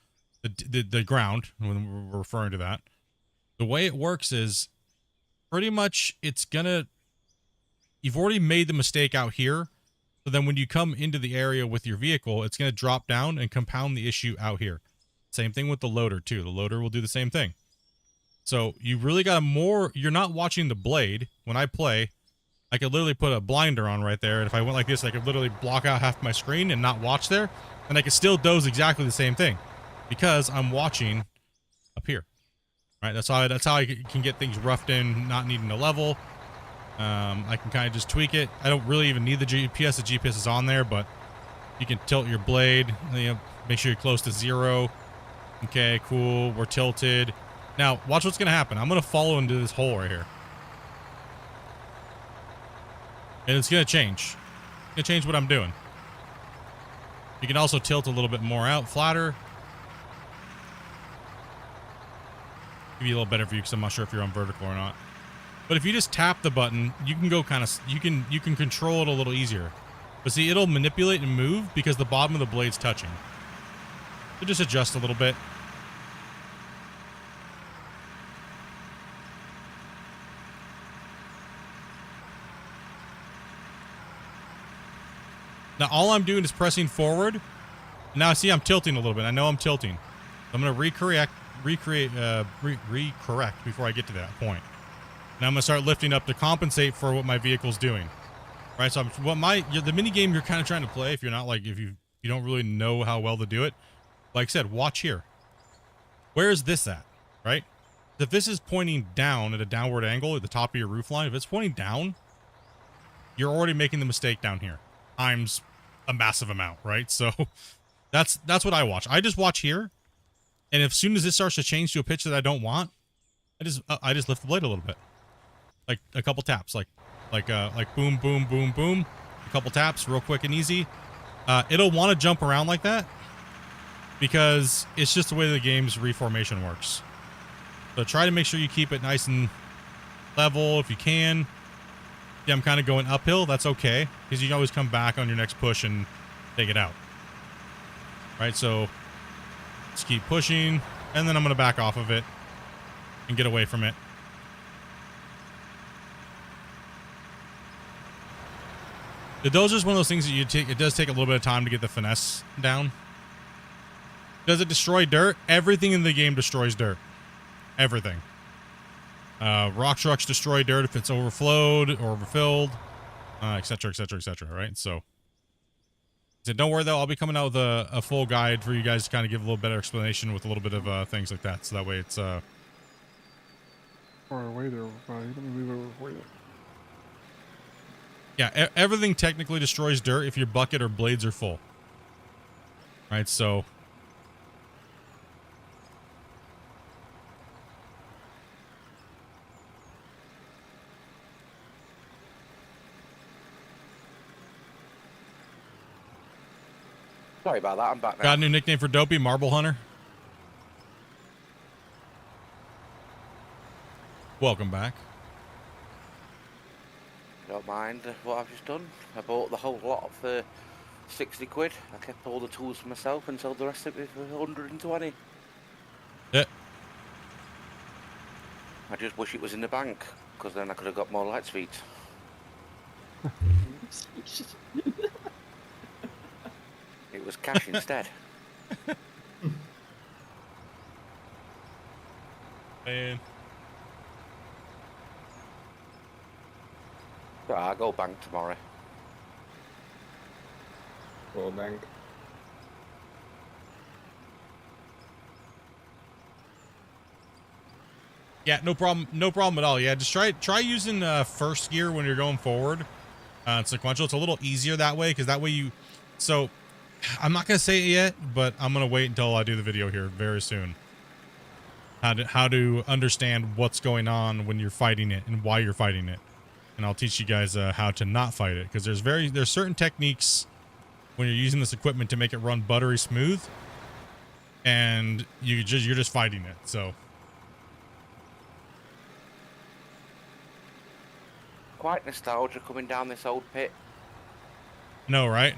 the ground, when we're referring to that, the way it works is pretty much you've already made the mistake out here. So then when you come into the area with your vehicle, it's going to drop down and compound the issue out here. Same thing with the loader too. The loader will do the same thing. So you really got you're not watching the blade. When I play, I could literally put a blinder on right there. And if I went like this, I could literally block out half my screen and not watch there. And I could still doze exactly the same thing. because I'm watching up here. Right, that's how I can get things roughed in, not needing to level. I can kind of just tweak it. I don't really even need the GPS. The GPS is on there, but you can tilt your blade. You know, make sure you're close to 0. Okay, cool. We're tilted. Now, watch what's gonna happen. I'm gonna follow into this hole right here, and it's gonna change. It's gonna change what I'm doing. You can also tilt a little bit more out, flatter. Give you a little better view because I'm not sure if you're on vertical or not. But if you just tap the button, you can go kind of, you can control it a little easier. But see, it'll manipulate and move because the bottom of the blade's touching. So just adjust a little bit. Now all I'm doing is pressing forward. Now see, I'm tilting a little bit. I know I'm tilting. I'm gonna recorrect before I get to that point. Now I'm gonna start lifting up to compensate for what my vehicle's doing. Right, so the mini game you're kind of trying to play, if you're not like, if you don't really know how well to do it, like I said, watch here. Where is this at? Right, if this is pointing down at a downward angle at the top of your roof line, if it's pointing down, you're already making the mistake down here times a massive amount, right? So that's what I watch. I just watch here. And as soon as it starts to change to a pitch that I don't want, I just lift the blade a little bit, like a couple taps, like boom, boom, boom, boom, a couple taps, real quick and easy. It'll want to jump around like that because it's just the way the game's reformation works. So try to make sure you keep it nice and level if you can. Yeah, I'm kind of going uphill. That's okay because you can always come back on your next push and take it out. Right, so. Just keep pushing, and then I'm going to back off of it and get away from it. The Dozer is one of those things that it does take a little bit of time to get the finesse down. Does it destroy dirt? Everything in the game destroys dirt. Everything. Rock trucks destroy dirt if it's overflowed or overfilled, etc., etc., etc., right? So don't worry, though. I'll be coming out with a full guide for you guys to kind of give a little better explanation with a little bit of things like that. So that way it's... Far away there, buddy. Let me move over for you. Yeah, everything technically destroys dirt if your bucket or blades are full. Right, so... Sorry about that, I'm back now. Got a new nickname for Dopey, Marble Hunter. Welcome back. Don't mind what I've just done. I bought the whole lot for 60 quid. I kept all the tools for myself and sold the rest of it for 120. Yeah. I just wish it was in the bank, because then I could have got more light speeds. It was cash instead. Man. I'll go bank tomorrow. Go bank. Yeah, no problem. No problem at all. Yeah, just try using first gear when you're going forward. Sequential. It's a little easier that way because that way you. So, I'm not gonna say it yet, but I'm gonna wait until I do the video here very soon. How to understand what's going on when you're fighting it and why you're fighting it, and I'll teach you guys how to not fight it because there's certain techniques when you're using this equipment to make it run buttery smooth, and you're just fighting it. So. Quite nostalgia coming down this old pit. No, right?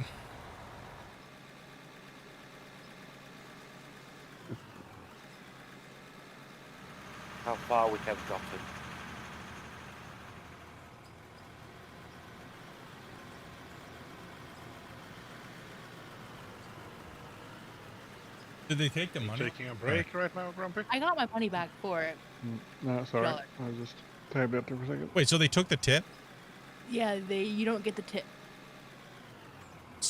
How far we have gotten. Did they take the money? Taking a break right now, Grumpy? I got my money back for it. No, it's all right. $1. I was just tabbed out there for a second. Wait, so they took the tip? Yeah, you don't get the tip.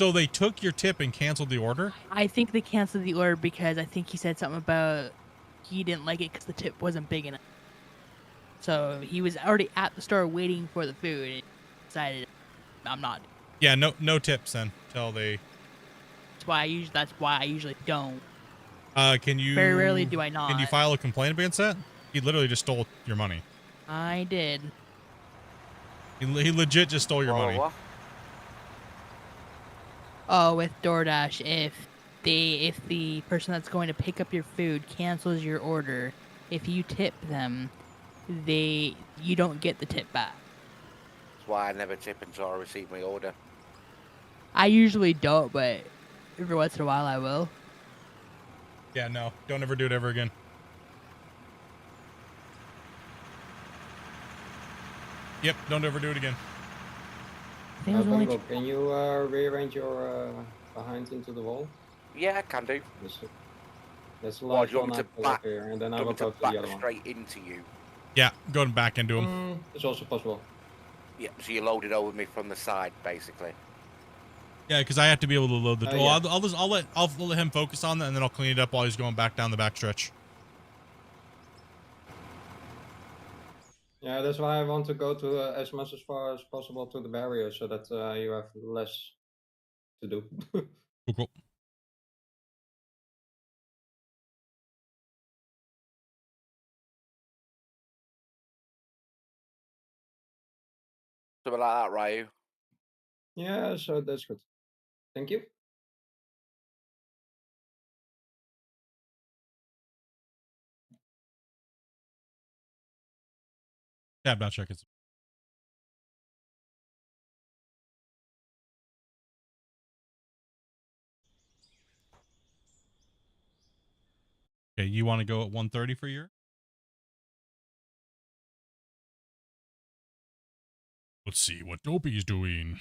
So they took your tip and canceled the order? I think they canceled the order because I think he said something about he didn't like it because the tip wasn't big enough. So he was already at the store waiting for the food and decided I'm not. Yeah, no tips then till they. That's why I usually don't. Can you? Very rarely do I not. Can you file a complaint against that? He literally just stole your money. I did. He legit just stole your money. What? Oh, with DoorDash, if the person that's going to pick up your food cancels your order, if you tip them, you don't get the tip back. That's why I never tip until I receive my order. I usually don't, but every once in a while I will. Yeah, no, don't ever do it ever again. Yep, don't ever do it again. I think it was only Bungo, can you rearrange your behind into the wall? Yeah, I can do. That's the Well, last do you want one me I to pull back? up here, and then Do I you will want go me to to the back other one. straight into you? Yeah, going back into him. It's also possible. Yeah, so you load it over me from the side, basically. Yeah, because I have to be able to load the. Yeah. I'll let him focus on that, and then I'll clean it up while he's going back down the back stretch. Yeah, that's why I want to go to as much as far as possible to the barrier, so that you have less to do. Cool. Something like that, Ryu. Yeah, so that's good. Thank you. Yeah, I'm not checking. Okay, you want to go at 130 for your? Let's see what Dopey's doing.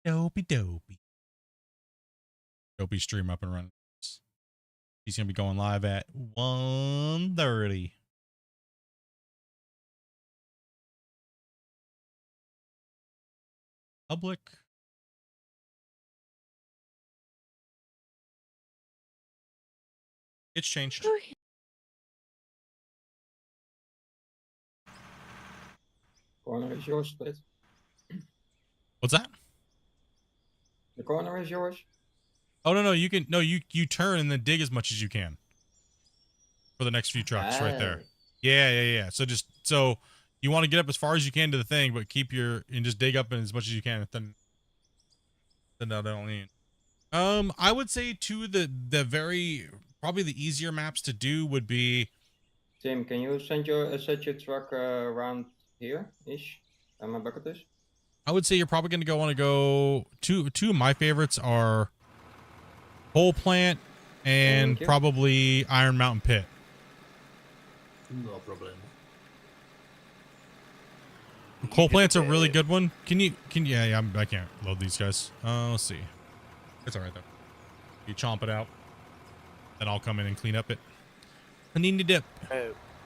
Dopey. Dopey stream up and running. He's gonna be going live at 1:30. Public. It's changed. Corner is yours, Split. What's that? The corner is yours. Oh no, you turn and then dig as much as you can for the next few trucks right there. Yeah. So you want to get up as far as you can to the thing, but and just dig up as much as you can. Then I don't need. I would say the probably the easier maps to do would be. Tim, can you set your truck around here ish? My bucket is. I would say you're probably going to want to go. Two of my favorites are Coal Plant and probably Iron Mountain Pit. No problem. Coal Plant's a really good one. I can't load these guys. Let's see. It's all right though. You chomp it out, then I'll come in and clean up it. Panini dip.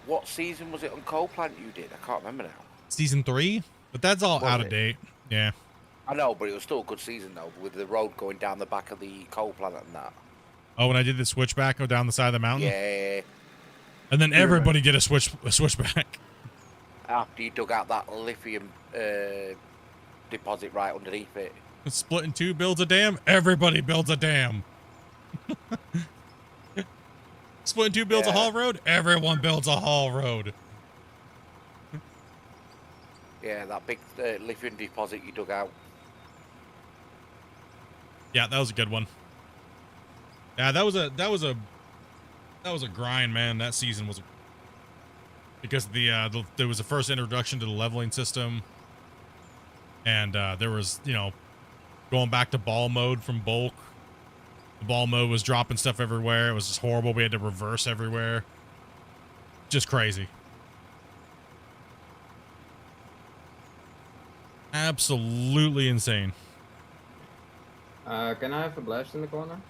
What season was it on Coal Plant you did? I can't remember now. Season 3, but that's all out of date. Yeah. I know, but it was still a good season though, with the road going down the back of the coal plant and that. Oh, when I did the switchback go down the side of the mountain. Yeah. And then everybody get a switchback. After you dug out that lithium deposit right underneath it. Split in two builds a dam. Everybody builds a dam. Split in two builds a haul road. Everyone builds a haul road. Yeah, that big lithium deposit you dug out. Yeah, that was a good one. Yeah, that was a grind, man. That season was because there was the first introduction to the leveling system, and there was going back to ball mode from bulk. The ball mode was dropping stuff everywhere. It was just horrible. We had to reverse everywhere. Just crazy. Absolutely insane. Can I have a blast in the corner?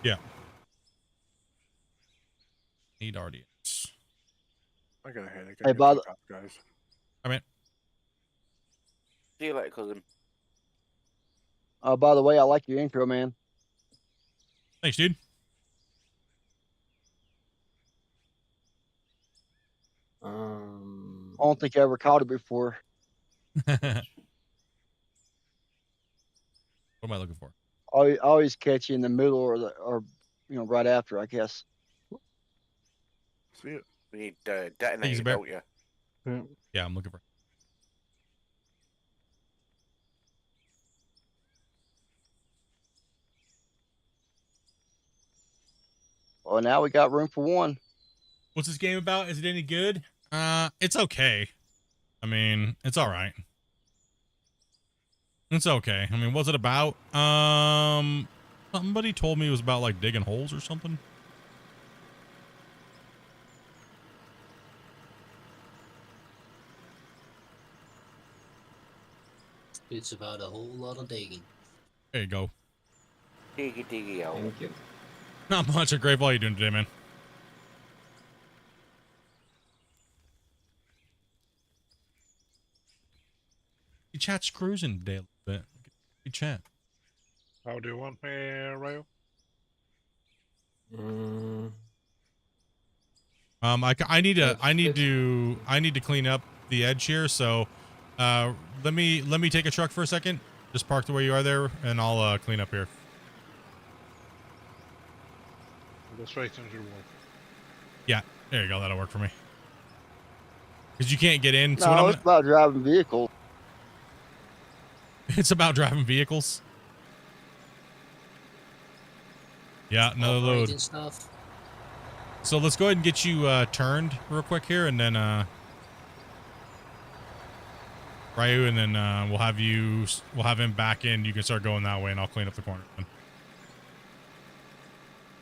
Yeah. Need RDX. I got a headache. Hey, I by got the, top guys. I mean, See you later, cousin. by the way, I like your intro, man. thanks, dude. I don't think I ever caught it before. What am I looking for? I always catch you in the middle or right after, I guess. See it. We need Thanks, detonator, Bear. don't you? Yeah. Yeah, I'm looking for. Well, now we got room for one. What's this game about? Is it any good? It's okay. I mean, it's all right. It's okay. I mean, what's it about? Somebody told me it was about like digging holes or something. It's about a whole lot of digging. There you go. Diggy diggy out. Thank you. Not much. A great. How you doing today, man? Your chat's cruising today a little bit. Good chat. How do you want me, Rayo? I need to clean up the edge here. So, let me take a truck for a second. Just park the way you are there, and I'll clean up here. Go straight into the wall. Yeah, there you go. That'll work for me. Because you can't get in. So No, what it's about driving vehicles. it's about driving vehicles. Yeah, another load. Operating stuff. So let's go ahead and get you turned real quick here, and then Ryu, and then we'll have him back in. You can start going that way, and I'll clean up the corner.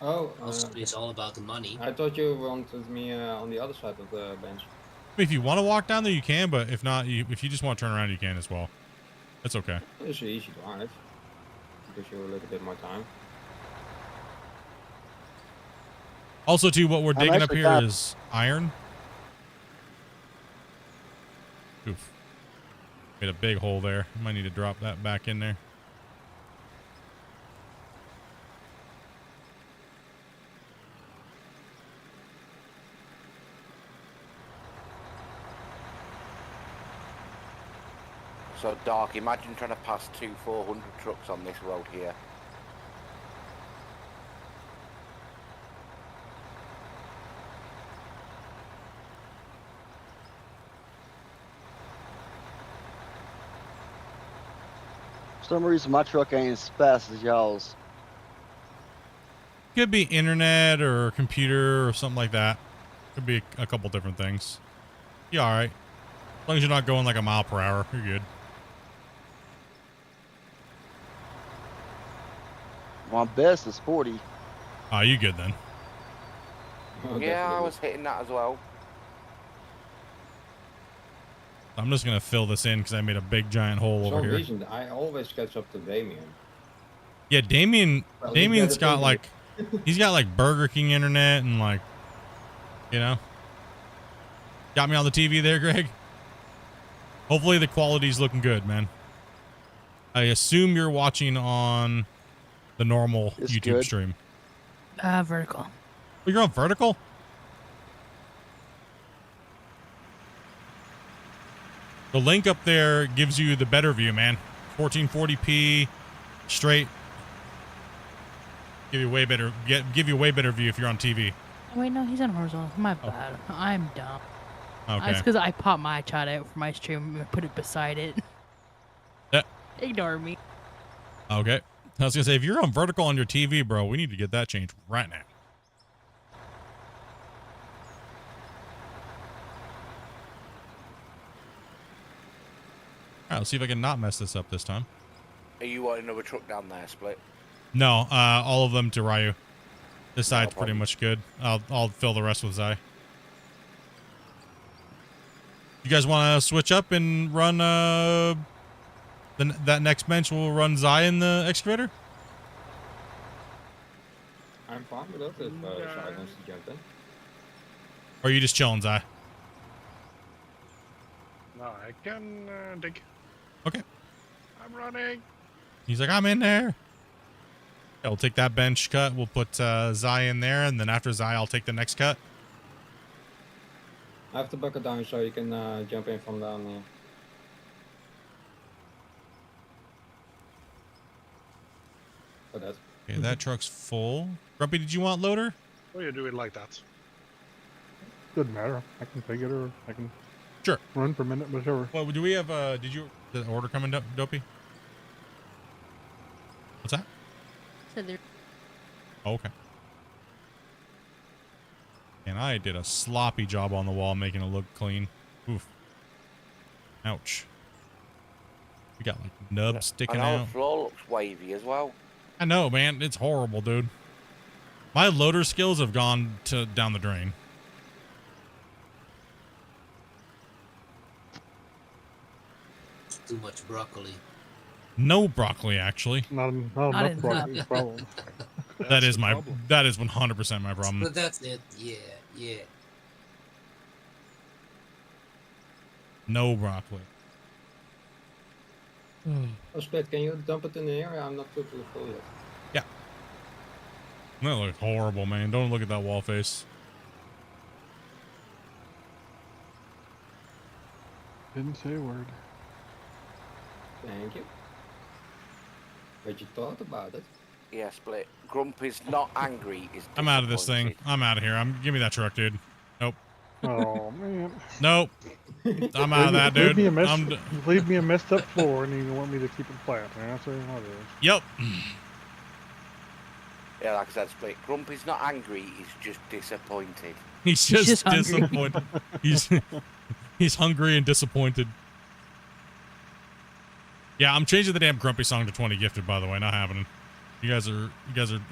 Oh, It's all about the money. I thought you wanted me on the other side of the bench. If you want to walk down there, you can, but if not, if you just want to turn around, you can as well. That's okay. It's easy to drive. Gives you a little bit more time. Also, too, what we're I'm digging up actually here got- is iron. Oof. Made a big hole there. Might need to drop that back in there. So dark. Imagine trying to pass 400 trucks on this road here. For some reason, my truck ain't as fast as y'all's. Could be internet or computer or something like that. Could be a couple different things. You all right? As long as you're not going like a mile per hour, you're good. My best is 40. You good then? Oh, Yeah, I definitely. was hitting that as well. I'm just gonna fill this in because I made a big giant hole For over some here. reason, I always catch up to Damien. Yeah, Damien's better got than like, he's got like Burger King internet and like, you know. Got me on the TV there, Greg. Hopefully the quality's looking good, man. I assume you're watching on the normal It's YouTube good. stream. Vertical. Oh, you're on vertical? The link up there gives you the better view, man. 1440p, straight. Give you way better. Give you a way better view if you're on TV. Oh, wait, no, he's on horizontal. My bad. I'm dumb. Okay. That's because I popped my chat out for my stream and put it beside it. Ignore me. Okay. I was gonna say, if you're on vertical on your TV, bro, we need to get that changed right now. All right, let's see if I can not mess this up this time. Are you wanting another truck down there, Split? No, all of them to Ryu. This side's pretty problem. much good. I'll fill the rest with Zai. You guys want to switch up and run Then that next bench will run Zai in the excavator? I'm fine with that if Shai wants to jump in. Or are you just chilling, Zai? No, I can dig. Okay. I'm running. He's like, I'm in there. Yeah, we'll take that bench cut. We'll put Zai in there, and then after Zai, I'll take the next cut. I have to bucket down so you can jump in from down here. For that. Okay, that truck's full. Grumpy, did you want loader? Oh, you do it like that. Doesn't matter. I can take it or I can Sure. run for a minute, whichever. Well, do we have, did the order coming, Dopey? What's that? So there. Oh, okay. And I did a sloppy job on the wall making it look clean. Oof. Ouch. We got like nubs sticking and our out. floor looks wavy as well. I know, man. It's horrible, dude. My loader skills have gone down the drain. Too much broccoli. No broccoli, actually. Not Not enough enough. broccoli problem. That is the my problem. that is 100% my problem. But that's it. Yeah, yeah. No broccoli. Oh, Split, can you dump it in the area? I'm not totally full yet. Yeah. That looks horrible, man. Don't look at that wall face. Didn't say a word. Thank you. But you thought about it. Yeah, Split. Grumpy's not angry. He's I'm out of this thing. disappointed. I'm out of here. Give me that truck, dude. Nope. Oh man. Nope. I'm out of that, Leave dude. me a mess, I'm leave me a messed up floor, and you want me to keep it flat. That's what it is. Yep. Yeah, like I said, Split. Grumpy's not angry. He's just disappointed. He's just hungry. disappointed. He's hungry and disappointed. Yeah, I'm changing the damn Grumpy song to 20 gifted, by the way. Not happening. You guys are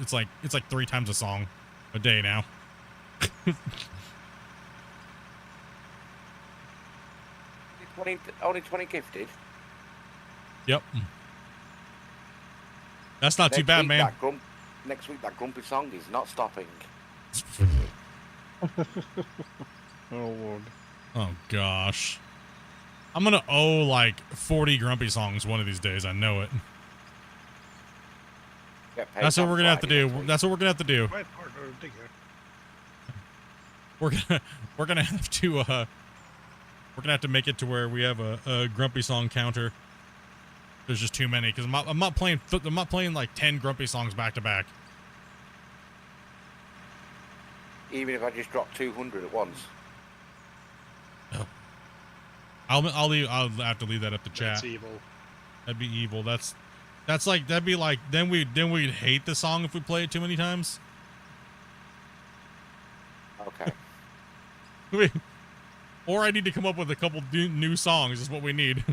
it's like 3 times a song a day now. Only 20 gifted. Yep. That's not too bad, man. Next week, that Grumpy song is not stopping. Oh lord. Oh gosh. I'm gonna owe like 40 Grumpy songs one of these days. I know it. Get paid That's what on we're gonna have to Friday do. next week. That's what we're gonna have to do. Quite hard to dig here. We're gonna have to make it to where we have a Grumpy song counter. There's just too many because I'm not playing like 10 Grumpy songs back to back. Even if I just drop 200 at once. I'll have to leave that up to chat. That's evil. That'd be evil. That'd be like then we'd hate the song if we play it too many times. Okay. Or I need to come up with a couple new songs is what we need.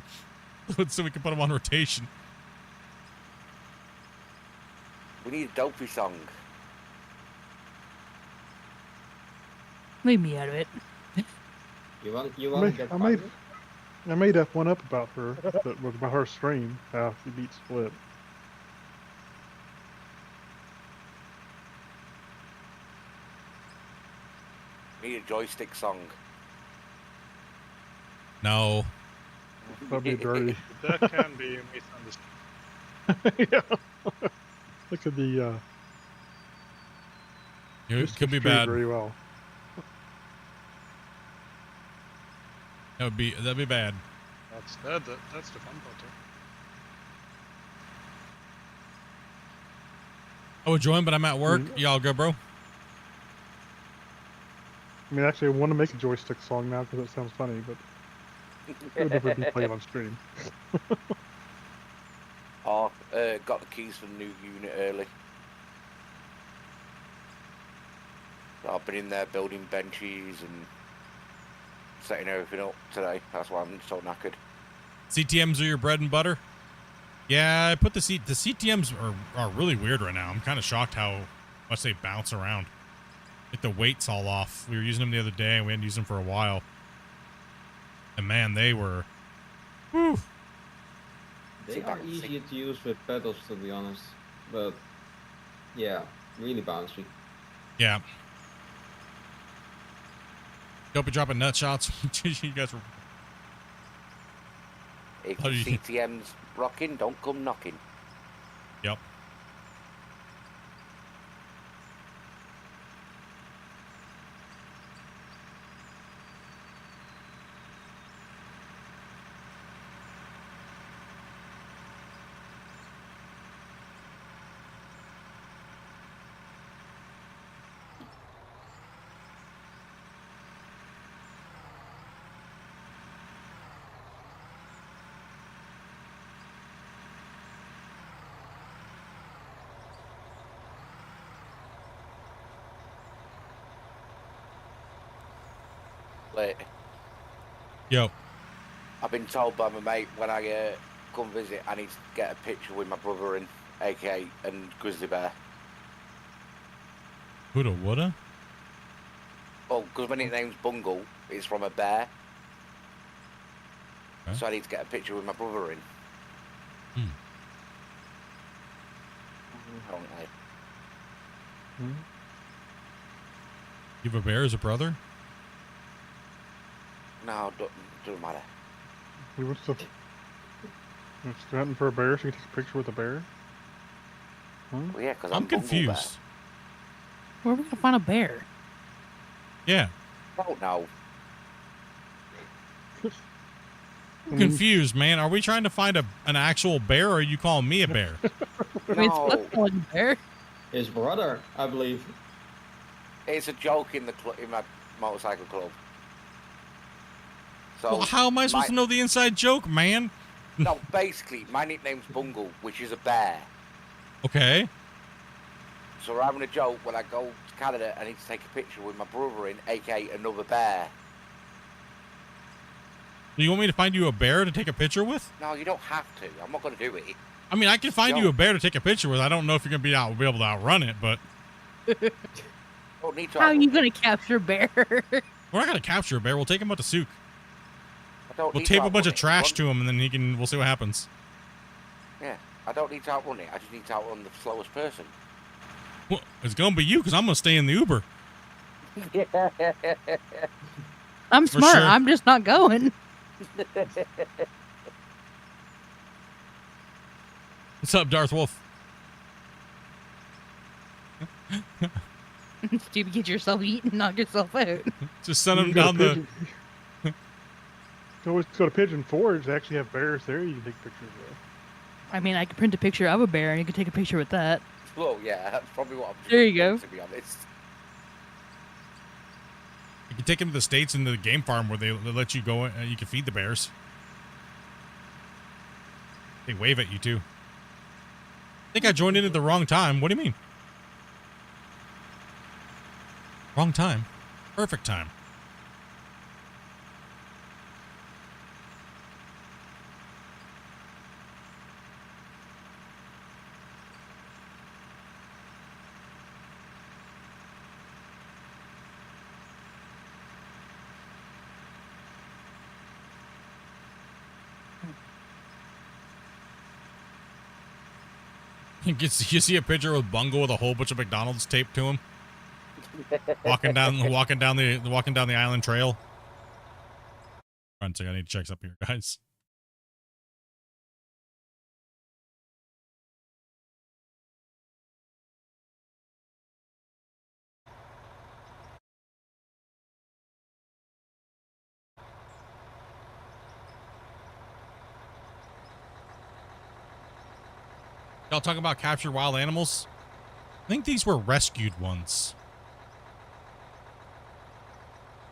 So we can put them on rotation. We need a dopey song. Leave me out of it. You want to get fired? I made that one up about her. That was about her stream. How she beat Split. We need a joystick song. No. Probably dirty. That can be misunderstood. Yeah. Look at the. It could be misconstrued bad. Very well. That'd be bad. That's the fun part. I would join, but I'm at work. Mm. Y'all go, bro. I mean, actually, I want to make a joystick song now because it sounds funny, but it would never be played on stream. Oh, got the keys for the new unit early. So I've been in there building benches and setting everything up today. That's why I'm so knackered. CTMs are your bread and butter? Yeah, I put the CTMs are really weird right now. I'm kind of shocked how much they bounce around. Like the weight's all off. We were using them the other day and we hadn't used them for a while. And man, they were... Whew. They See, are that- easier to use with pedals, to be honest. But yeah, really bouncy. Yeah. Don't be dropping nut shots. You guys were. If How the do you- CTM's rocking, don't come knocking. Yep. Like, Yo. I've been told by my mate when I come visit, I need to get a picture with my brother and AK and Grizzly Bear. Woulda, woulda? Oh, because my nickname's Bungle, it's from a bear. Okay. So I need to get a picture with my brother in. Hmm. Don't I? Hmm? You have a bear as a brother? No, doesn't matter. He wants to. It's hunting for a bear, so he takes a picture with a bear. Huh? Well, yeah, because I'm Bungle confused. Where are we gonna find a bear? Yeah. Bear. Oh, no. I'm confused, man. Are we trying to find an actual bear, or are you calling me a bear? It's No, like a bear. His brother, I believe. it's a joke in my motorcycle club. So Well, how am I supposed to know the inside joke, man? No, basically, my nickname's Bungle, which is a bear. Okay. So we're having a joke when I go to Canada. I need to take a picture with my brother in, aka another bear. Do you want me to find you a bear to take a picture with? No, you don't have to. I'm not going to do it. I mean, I can find No. you a bear to take a picture with. I don't know if you're gonna be able to outrun it, but Don't need to. How are you gonna capture a bear? we're not gonna capture a bear. We'll take him out to Souk. I don't We'll need tape to a bunch outrun of it. trash to him, and then we'll see what happens. Yeah, I don't need to outrun it. I just need to outrun the slowest person. Well, it's gonna be you, because I'm gonna stay in the Uber. I'm For smart. sure. I'm just not going. What's up, Darth Wolf? Stupid, get yourself eaten, knock yourself out. Just send him You got down a the. pigeon- You always go to Pigeon Forge. They actually have bears there you can take pictures of. I mean, I could print a picture of a bear and you could take a picture with that. Well, yeah, that's probably what I'm There you go. to be honest. You can take him to the States into the game farm where they let you go. You can feed the bears. They wave at you too. I think I joined in at the wrong time. What do you mean? Wrong time. Perfect time. You see a picture of Bungle with a whole bunch of McDonald's taped to him, walking down the island trail. One second, I need to check something here, guys. Y'all talking about captured wild animals? I think these were rescued ones.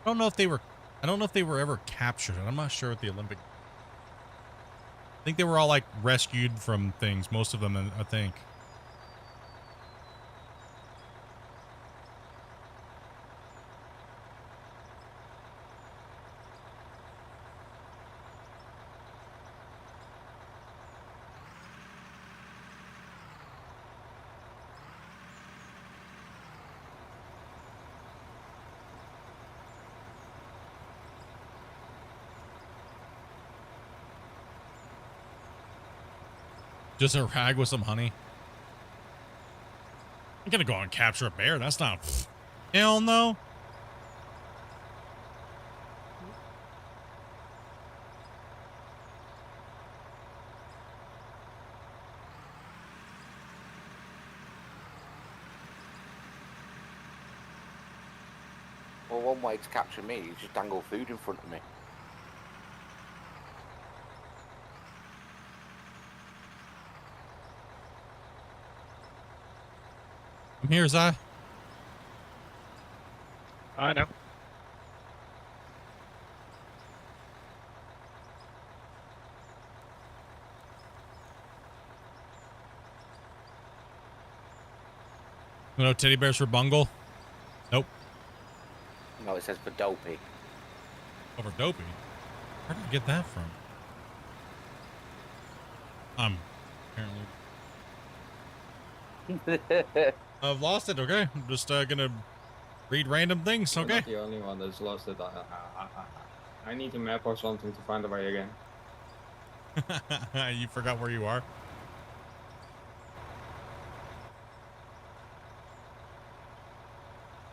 I don't know if they were ever captured. I'm not sure what the Olympic. I think they were all like rescued from things. Most of them, I think. Just a rag with some honey. I'm gonna go and capture a bear. That's not. Hell no. Well, one way to capture me is just dangle food in front of me. I'm here, Zai. I know. No teddy bears for Bungle? Nope. No, it says for Dopey. Over Dopey? Where did I get that from? Apparently. I've lost it, okay? I'm just gonna read random things, You're okay? not the only one that's lost it. I need a map or something to find a way again. You forgot where you are?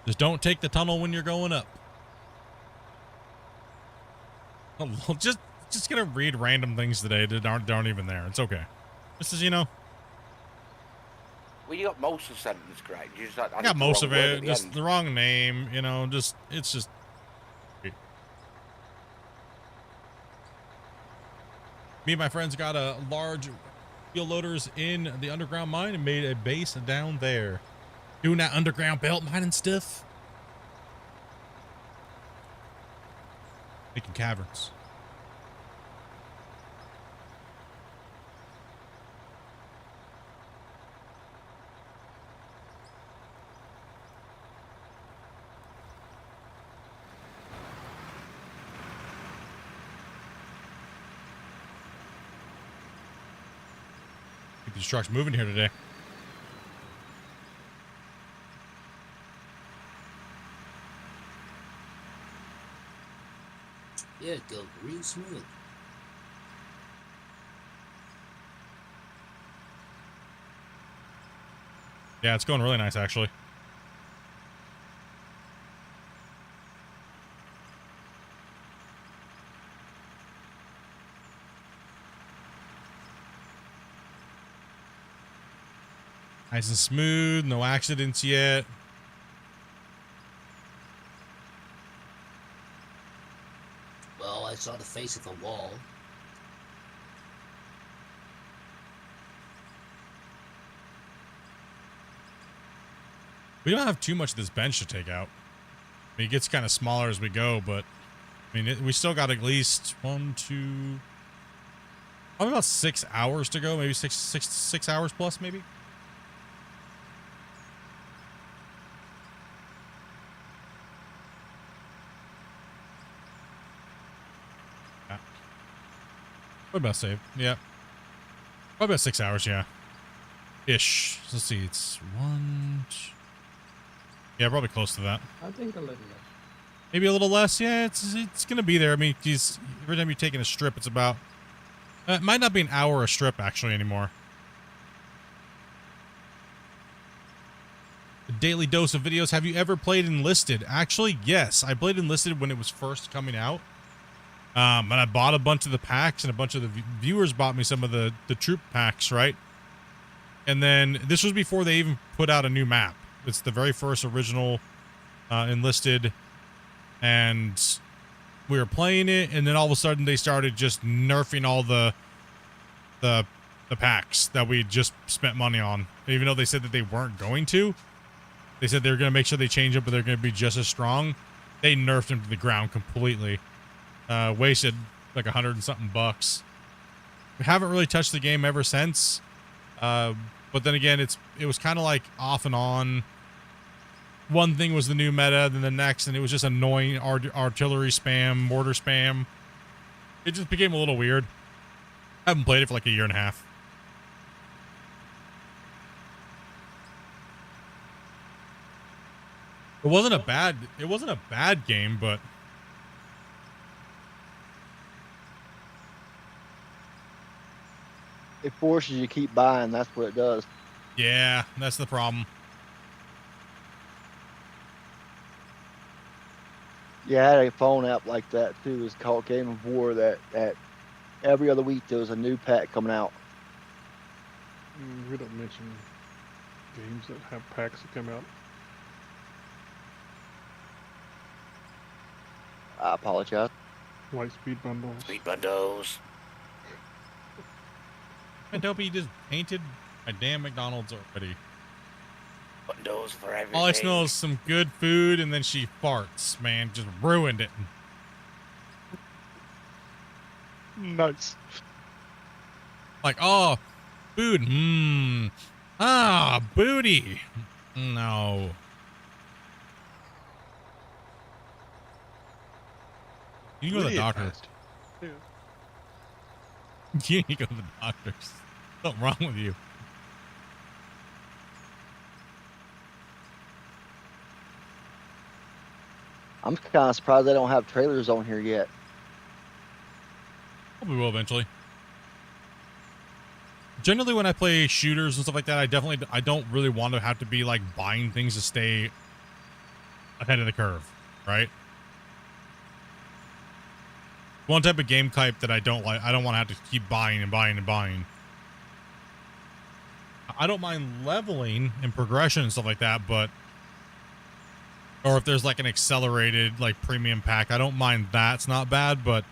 Just don't take the tunnel when you're going up. Oh, well, just gonna read random things today that aren't even there. It's okay. This is, you know. Well, you got most of the sentence correct. You just I got most of it. Just the wrong name, you know. It's just. Me and my friends got a large wheel loaders in the underground mine and made a base down there. Doing that underground belt mining stuff. Making caverns. Keep these trucks moving here today. Yeah, go real smooth. Yeah, it's going really nice, actually. Nice and smooth, no accidents yet. Well, I saw the face of a wall. We don't have too much of this bench to take out. I mean, it gets kind of smaller as we go, but I mean, we still got at least 1, 2, probably about 6 hours to go. Maybe six hours plus, maybe. Yeah. What about save? Yeah. Probably about 6 hours, yeah. Ish. Let's see. It's 1, 2. Yeah, probably close to that. I think a little less. Maybe a little less. Yeah, it's gonna be there. I mean, every time you're taking a strip, it's about. It might not be an hour a strip actually anymore. A daily dose of videos. Have you ever played Enlisted? Actually, yes. I played Enlisted when it was first coming out. And I bought a bunch of the packs, and a bunch of the viewers bought me some of the troop packs, right? And then this was before they even put out a new map. It's the very first original Enlisted, and we were playing it, and then all of a sudden they started just nerfing all the packs that we just spent money on. Even though they said that they weren't going to, they said they were going to make sure they change it, but they're going to be just as strong. They nerfed them to the ground completely. Wasted like $100 and something bucks. We haven't really touched the game ever since. But then again, it was kind of like off and on. One thing was the new meta, then the next, and it was just annoying artillery spam, mortar spam. It just became a little weird. I haven't played it for like a year and a half. It wasn't a bad game, but it forces you to keep buying. That's what it does. Yeah, that's the problem. Yeah, I had a phone app like that too. It's called Game of War. That every other week there was a new pack coming out. We don't mention games that have packs that come out. I apologize. Like speed bundles. Speed bundles. And Dopey just painted my damn McDonald's already. Bundles for everything. All I smell is some good food, and then she farts. Man, just ruined it. Nice. Like, oh, food. Mmm. Ah, booty. No. You can go to the doctor. Yeah. You need to go to the doctor. Something wrong with you. I'm kind of surprised they don't have trailers on here yet. Probably will eventually. Generally, when I play shooters and stuff like that, I don't really want to have to be like buying things to stay ahead of the curve, right? One type of game type that I don't like. I don't want to have to keep buying and buying and buying. I don't mind leveling and progression and stuff like that, but or if there's like an accelerated like premium pack, I don't mind that. It's not bad, but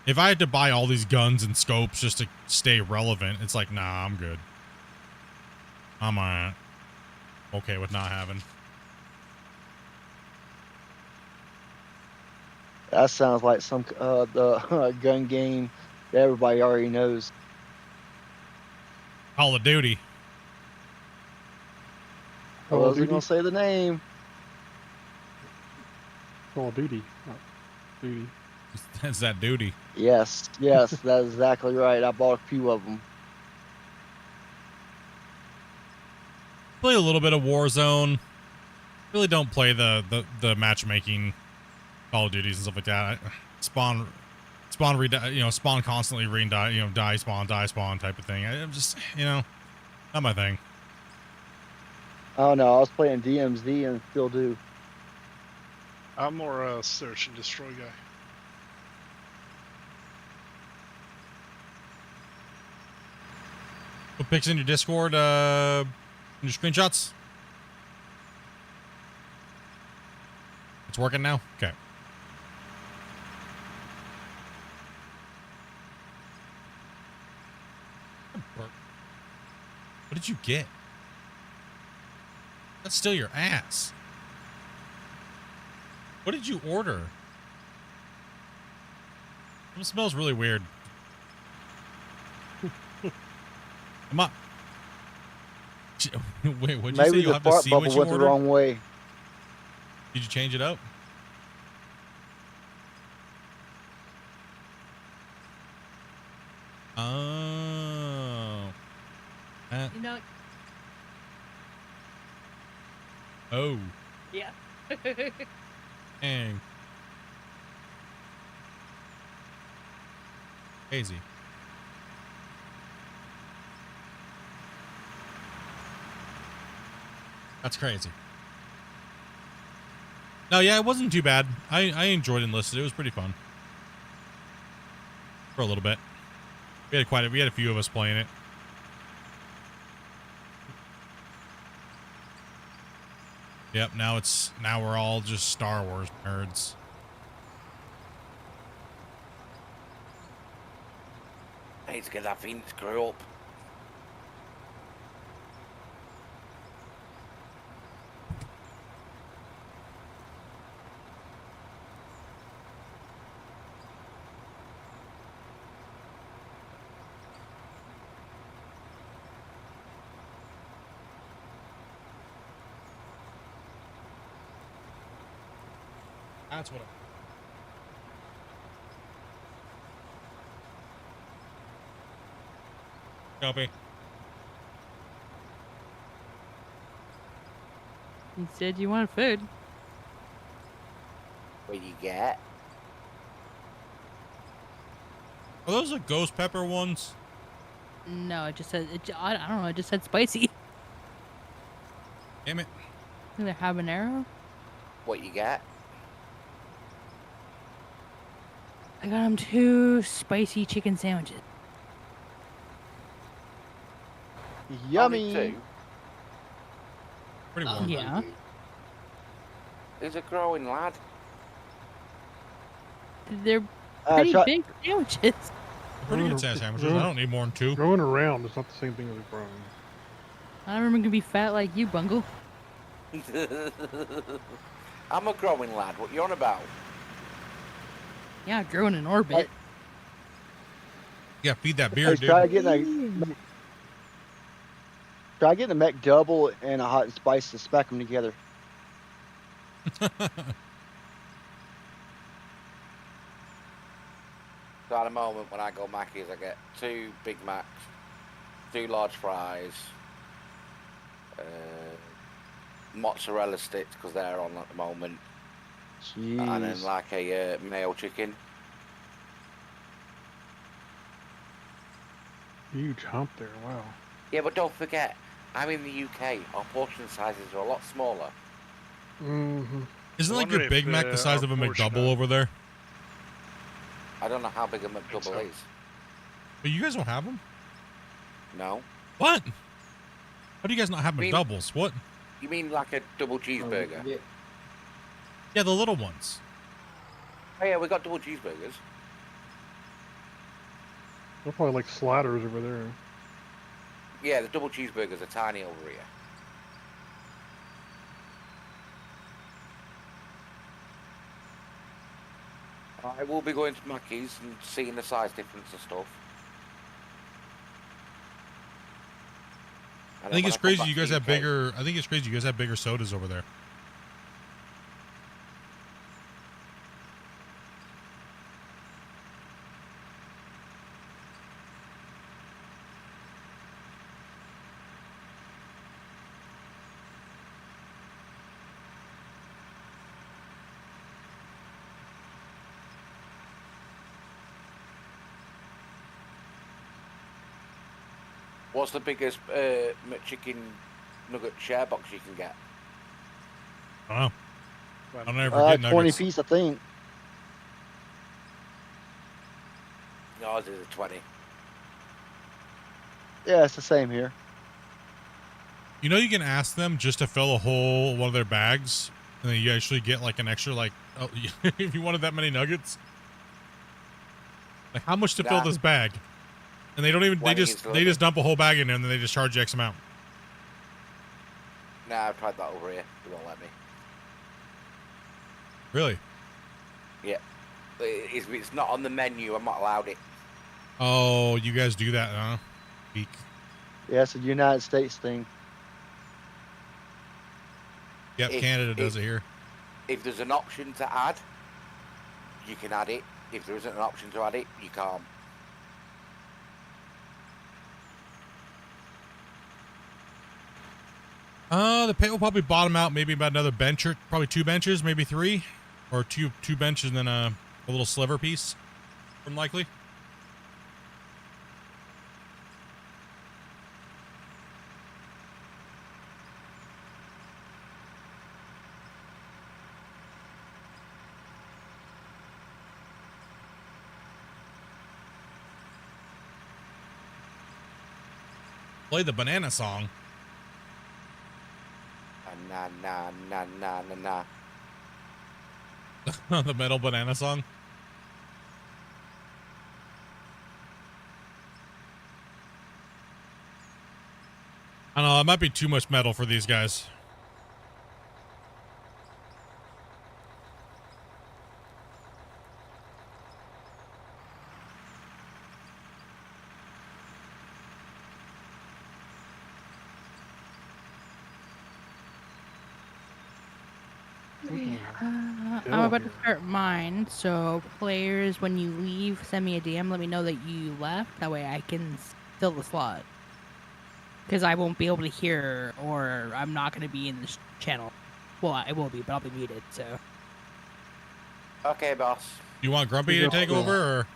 if I had to buy all these guns and scopes just to stay relevant, it's like, nah, I'm good. I'm okay with not having. That sounds like some the gun game that everybody already knows. Call of Duty. I wasn't gonna say the name. Call of Duty. Duty. That's that duty. Yes, that's exactly right. I bought a few of them. Play a little bit of Warzone. Really don't play the matchmaking Call of Duties and stuff like that. Spawn, spawn constantly, die, die, spawn type of thing. I'm just, not my thing. Oh no, I was playing DMZ and still do. I'm more a search and destroy guy. Put pics in your Discord, in your screenshots. It's working now? Okay. What did you get? That's still your ass. What did you order? It smells really weird. Come on. Wait, what'd you say? Maybe You'll the have to fart see what bubble you went the ordered? wrong way. Did you change it up? Oh. Oh. Yeah. Dang. Crazy. That's crazy. No, yeah, it wasn't too bad. I enjoyed Enlisted. It was pretty fun. For a little bit. We had a few of us playing it. Yep, now we're all just Star Wars nerds. I need to get that thing to grow up. That's what Copy. You said you wanted food. What do you get? Are those the ghost pepper ones? No, it just said I don't know. It just said spicy. Damn it. Either habanero. What you get? I got him 2 spicy chicken sandwiches. Yummy. Only 2? Pretty I'm warm. Yeah. hungry. He's a growing lad. They're pretty try- big sandwiches. Pretty good size sandwiches. I don't need more than 2. Growing around is not the same thing as growing. I don't remember gonna be fat like you, Bungle. I'm a growing lad. What you on about? Yeah, growing in orbit. Yeah, feed that Hey, beard, dude. try getting a McDouble and a hot and spice to smack them together. So at the moment, when I go Mackey's, I get 2 Big Macs, 2 large fries, mozzarella sticks because they're on at the moment, and then Jeez. like a mayo chicken. Huge hump there. Wow. Yeah, but don't forget, I'm in the UK. Our portion sizes are a lot smaller. Mm-hmm. Isn't I like your wonder Big if, Mac the size our of a portion McDouble over there? I don't know how big a McDouble so. is. But you guys don't have them? No. What? How do you guys not have I mean- McDoubles? What? You mean like a double cheeseburger? Yeah. Yeah, the little ones. Oh yeah, we got double cheeseburgers. They're probably like sliders over there. Yeah, the double cheeseburgers are tiny over here. I will be going to Mackey's and seeing the size difference and stuff. I think it's crazy you guys have bigger. I think it's crazy you guys have bigger sodas over there. What's the biggest McChicken nugget share box you can get? I don't know. Well, I'll never get 20 nuggets. piece, I think. Ours is a 20. Yeah, it's the same here. You know, you can ask them just to fill a whole one of their bags, and then you actually get like an extra, like, oh, if you wanted that many nuggets, like how much to fill Nah. this bag? And they don't even. They 20 is just good. dump a whole bag in there, and then they just charge you X amount. Nah, I've tried that over here. They won't let me. Really? If it's not on the menu, I'm not allowed it. Oh, you guys do that, huh? Geek. Yeah, it's a United States thing. Yep, If- Canada does if- it here. If there's an option to add, you can add it. If there isn't an option to add it, you can't. The pit will probably bottom out maybe about another bench or probably 2 benches, maybe 3, or two benches and then a little sliver piece, unlikely. Play the banana song. Nah, nah, nah, nah, nah, nah. The metal banana song. I don't know, it might be too much metal for these guys. I'm about to start mine, so players, when you leave, send me a DM. Let me know that you left. That way I can fill the slot. Because I won't be able to hear, or I'm not going to be in this channel. Well, I will be, but I'll be muted, so. Okay, boss. You want Grumpy to take over, or?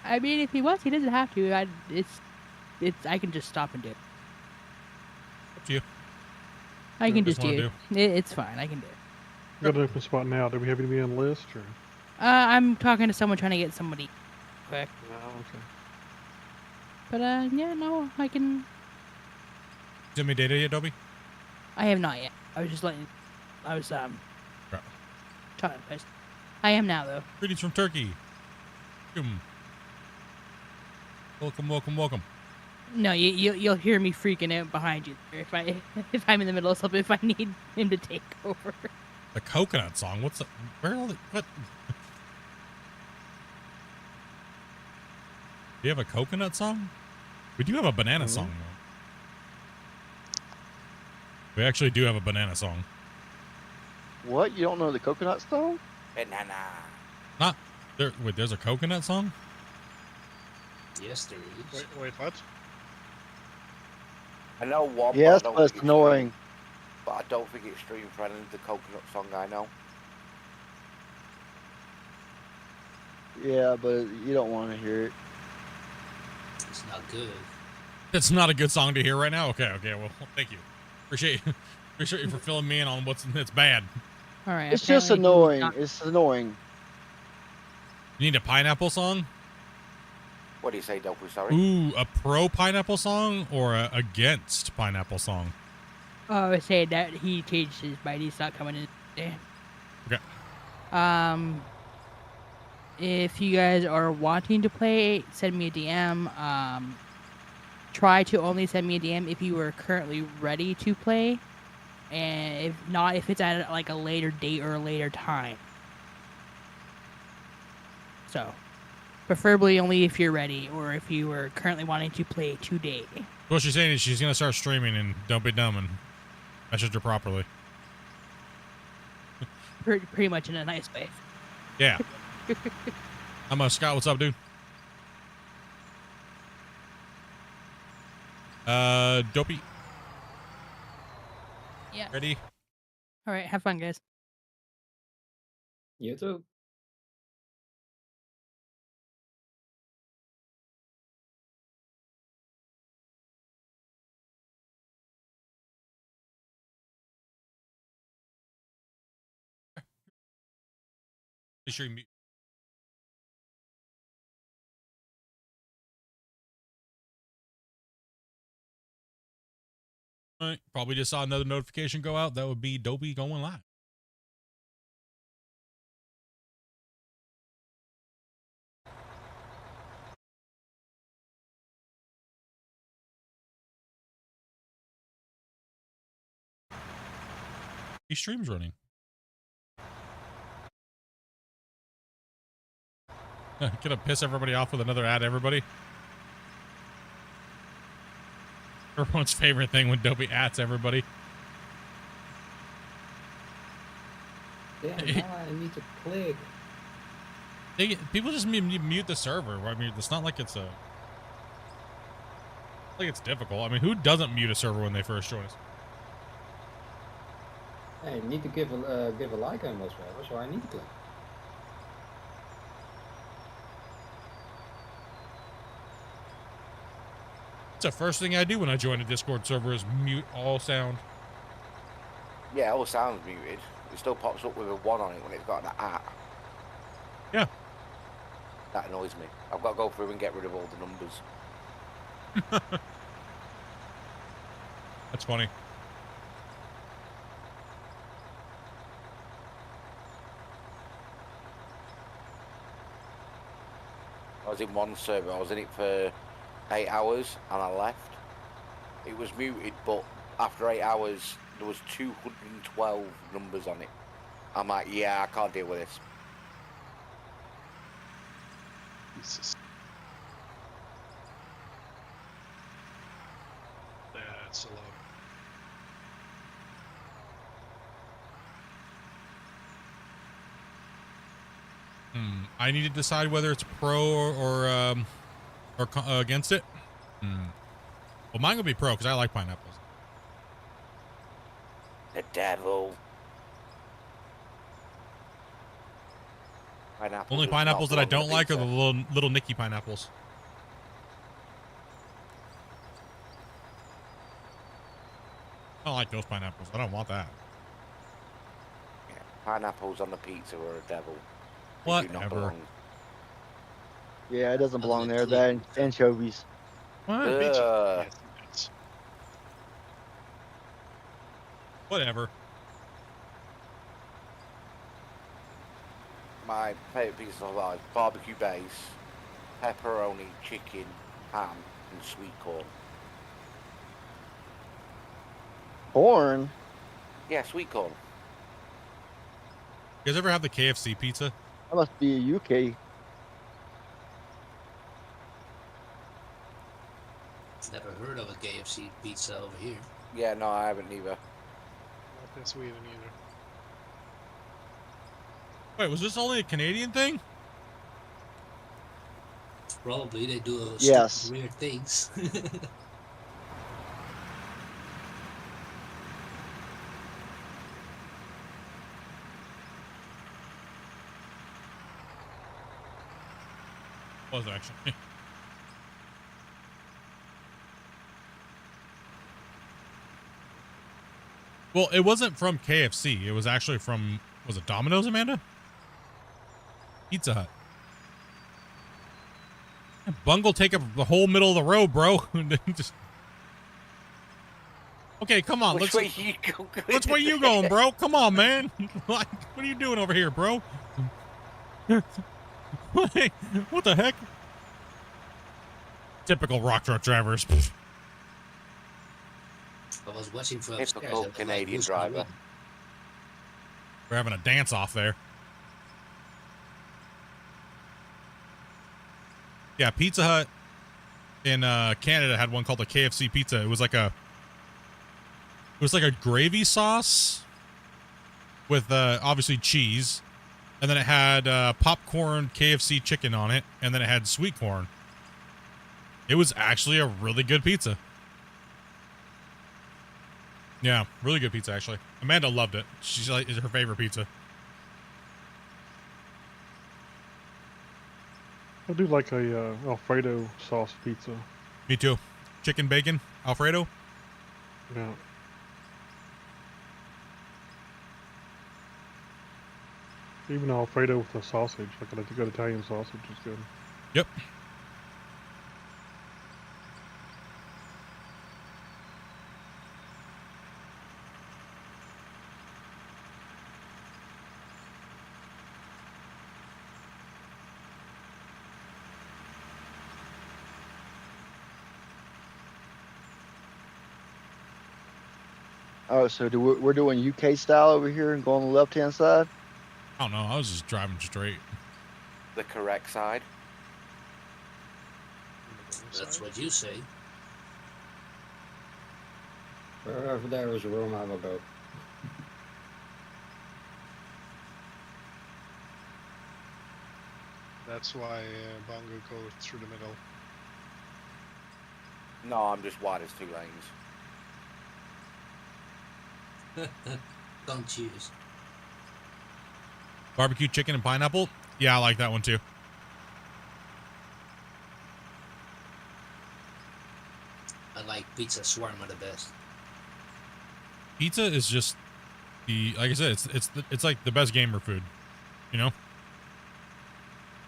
I mean, if he wants, he doesn't have to. It's I can just stop and do it. Up to you. I can Just just wanna do it. It's fine. I can do it. We got an open spot now. Do we have anybody on the list or? I'm talking to someone trying to get somebody quick. No. Okay. But yeah, no, I can. Send me data yet, Dobie? I have not yet. I was just letting. I was Right. talking. I am now though. Greetings from Turkey. Welcome, welcome, welcome. No, you'll hear me freaking out behind you if I'm in the middle of something. If I need him to take over. The coconut song. What's the? Where are all the? What? Do you have a coconut song? We do have a banana song. Though. We actually do have a banana song. What? You don't know the coconut song? Banana. Not there. Wait, there's a coconut song. Yes, there is. Wait, what? I know one. Yes, but I don't but it's think annoying. But I don't think it's stream friendly. The coconut song I know. Yeah, but you don't want to hear it. It's not good. It's not a good song to hear right now. Okay, okay. Well, thank you. Appreciate you for filling me in on what's it's bad. All right. It's just annoying. It's annoying. You need a pineapple song? What do you say, Dopey? Sorry. Ooh, a pro pineapple song or a against pineapple song? Oh, I was saying that he changed his mind. He's not coming in today. Okay. If you guys are wanting to play, send me a DM. Try to only send me a DM if you are currently ready to play, and if not, if it's at like a later date or a later time. So, preferably only if you're ready or if you are currently wanting to play today. What she's saying is she's gonna start streaming and don't be dumb and message her properly. Pretty much in a nice way. Yeah. I'm Scott. What's up, dude? Dopey. Yeah. Ready? All right. Have fun, guys. You too. Make sure you mute. All right. Probably just saw another notification go out. That would be Dopey going live. These streams running. Gonna piss everybody off with another ad, everybody. Everyone's favorite thing when Dopey ats everybody. Yeah, now I need to click. People just mute the server. I mean, it's not like it's a... like it's difficult. I mean, who doesn't mute a server when they first join us? Hey, you need to give a like on those servers, so I need to click. It's the first thing I do when I join a Discord server is mute all sound. Yeah, all sounds muted. It still pops up with a 1 on it when it's got an at. Yeah. That annoys me. I've got to go through and get rid of all the numbers. That's funny. I was in one server, I was in it for 8 hours and I left. It was muted, but after 8 hours there was 212 numbers on it. I'm like, yeah, I can't deal with this. Jesus. That's a lot. I need to decide whether it's pro or against it. Well, mine will be pro because I like pineapples. The devil. Only pineapples that I don't like are the little Nicky pineapples. don't like those pineapples. I don't want that. Yeah, pineapples on the pizza are a devil. They do not Whatever. belong. Yeah, it doesn't belong there. Other That than and anchovies. What? Ugh. Yes, it's Whatever. My favourite pieces of life: barbecue base, pepperoni, chicken, ham, and sweet corn. Corn. Yeah, sweet corn. You guys ever have the KFC pizza? That must be a UK. Never heard of a KFC pizza over here. Yeah, no, I haven't either. not in Sweden either. Wait, was this only a Canadian thing? Probably they do Yes. stupid weird things. Was it actually? Well, it wasn't from KFC. It was actually from, was it Domino's, Amanda? Pizza Hut. Bungle take up the whole middle of the road, bro. Just... Okay, come on. Which way you go? Which way you going, bro? Come on, man. Like, what are you doing over here, bro? What the heck? Typical rock truck drivers. I was watching from upstairs. Typical and Canadian who's driver. coming? We're having a dance off there. Yeah, Pizza Hut in Canada had one called the KFC pizza. It was like a gravy sauce with obviously cheese, and then it had popcorn KFC chicken on it, and then it had sweet corn. It was actually a really good pizza. Yeah, really good pizza actually. Amanda loved it. She's like, it's her favorite pizza. I do like a Alfredo sauce pizza. Me too. Chicken bacon Alfredo. Yeah. Even Alfredo with a sausage, like a good Italian sausage, is good. Yep. Oh, so we're doing UK style over here and going on the left hand side? I don't know. I was just driving straight. The correct side. That's what you say. Wherever there is room, I will go. That's why Bongo goes through the middle. No, I'm just wide as 2 lanes. Don't choose. Barbecue chicken and pineapple. Yeah, I like that one too. I like pizza shawarma the best. Pizza is just the, like I said, it's like the best gamer food, you know.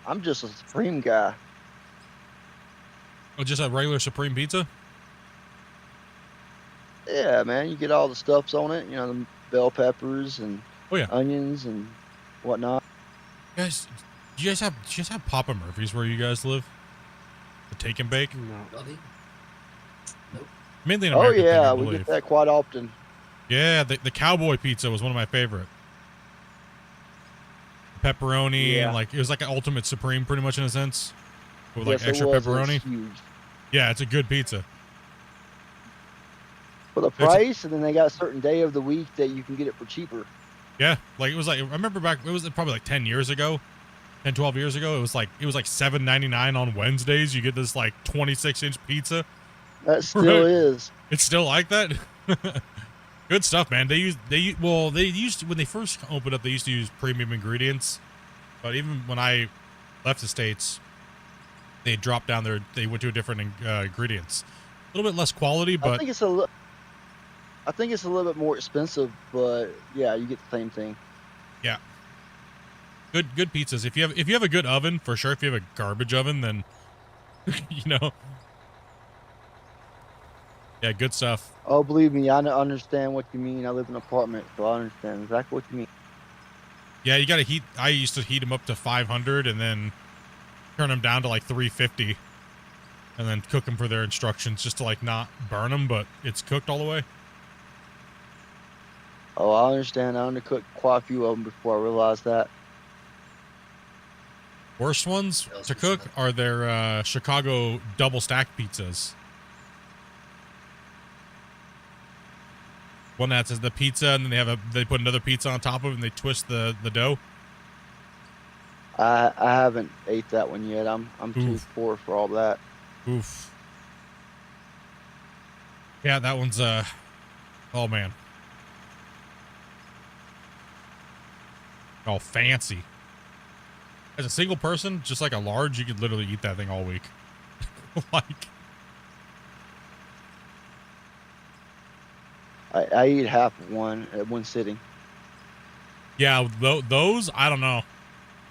I'm just a Supreme guy. Oh, just a regular Supreme pizza. Yeah, man, you get all the stuffs on it. You know, the bell peppers and Oh yeah, onions and whatnot. guys. Do you guys have Papa Murphy's where you guys live? The take and bake. No. Really? Mainly an Oh American thing, yeah, I we believe. get that quite often. Yeah, the cowboy pizza was one of my favorite. Pepperoni, Yeah. and like it was like an ultimate supreme, pretty much in a sense, with like Yes, it extra was. It was pepperoni. huge. Yeah, it's a good pizza. For the It's a- price, and then they got a certain day of the week that you can get it for cheaper. Yeah, like it was like I remember back. It was probably like 10 years ago, 10, 12 years ago. It was like $7.99 on Wednesdays. You get this like 26-inch pizza. That still Right. is. It's still like that. Good stuff, man. They used when they first opened up, they used to use premium ingredients, but even when I left the States, they dropped down there. They went to a different ingredients, a little bit less quality, I but think I think it's a little bit more expensive, but yeah, you get the same thing. Yeah. Good pizzas. If you have a good oven, for sure. If you have a garbage oven, then you know. Yeah, good stuff. Oh, believe me, I understand what you mean. I live in an apartment, so I understand exactly what you mean. Yeah, you gotta heat. I used to heat them up to 500 and then turn them down to like 350, and then cook them for their instructions, just to like not burn them, but it's cooked all the way. Oh, I understand. I undercooked quite a few of them before I realized that. Worst ones to cook are their Chicago double stack pizzas. One that says the pizza, and then they put another pizza on top of it, and they twist the dough. I haven't ate that one yet. I'm too Oof. poor for all that. Oof. Yeah, that one's oh man. All fancy. As a single person, just like a large, you could literally eat that thing all week. Like, I eat half of one at one sitting. yeah, those I don't know.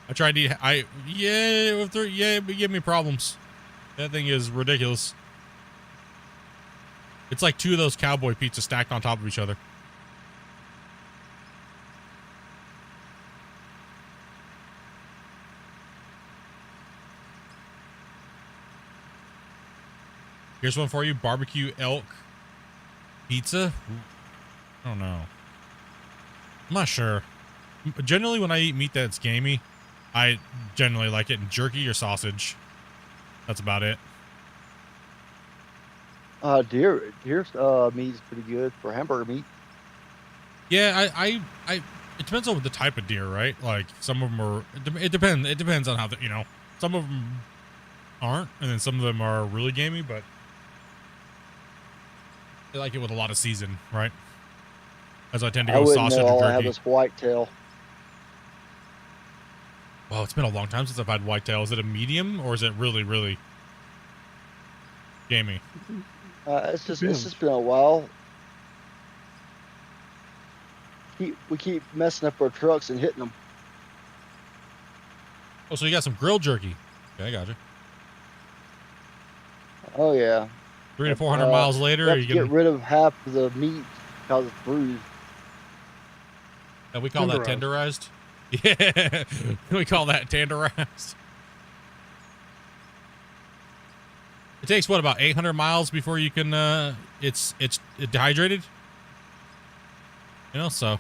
I tried to eat. It gave me problems. That thing is ridiculous. It's like 2 of those cowboy pizzas stacked on top of each other. Here's one for you. Barbecue elk pizza. I don't know. I'm not sure. Generally, when I eat meat that's gamey, I generally like it in jerky or sausage. That's about it. Deer meat is pretty good for hamburger meat. Yeah, it depends on the type of deer, right? Like some of them are. It depends on how you know. Some of them aren't, and then some of them are really gamey, but I like it with a lot of season, right? As I tend to go with sausage or all I have jerky. is whitetail. Well, it's been a long time since I've had whitetail. Is it a medium or is it really, really gamey? It's just been a while. We keep messing up our trucks and hitting them. Oh, so you got some grilled jerky. Okay, I got you. Oh yeah. 300 to 400 miles later, You have you to can. get rid of half of the meat because it's bruised. Yeah, we call that tenderized. Yeah, we call that tenderized. It takes what, about 800 miles before you can it's dehydrated. You know, so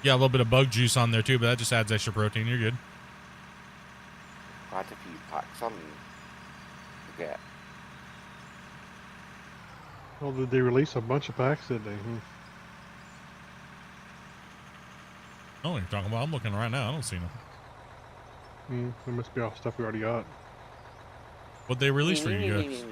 yeah, a little bit of bug juice on there too, but that just adds extra protein. You're good. Quite a few packs on. Yeah. Well, did they release a bunch of packs, did they? I don't know what you're talking about. I'm looking right now. I don't see them. There must be all stuff we already got. What they released for you guys?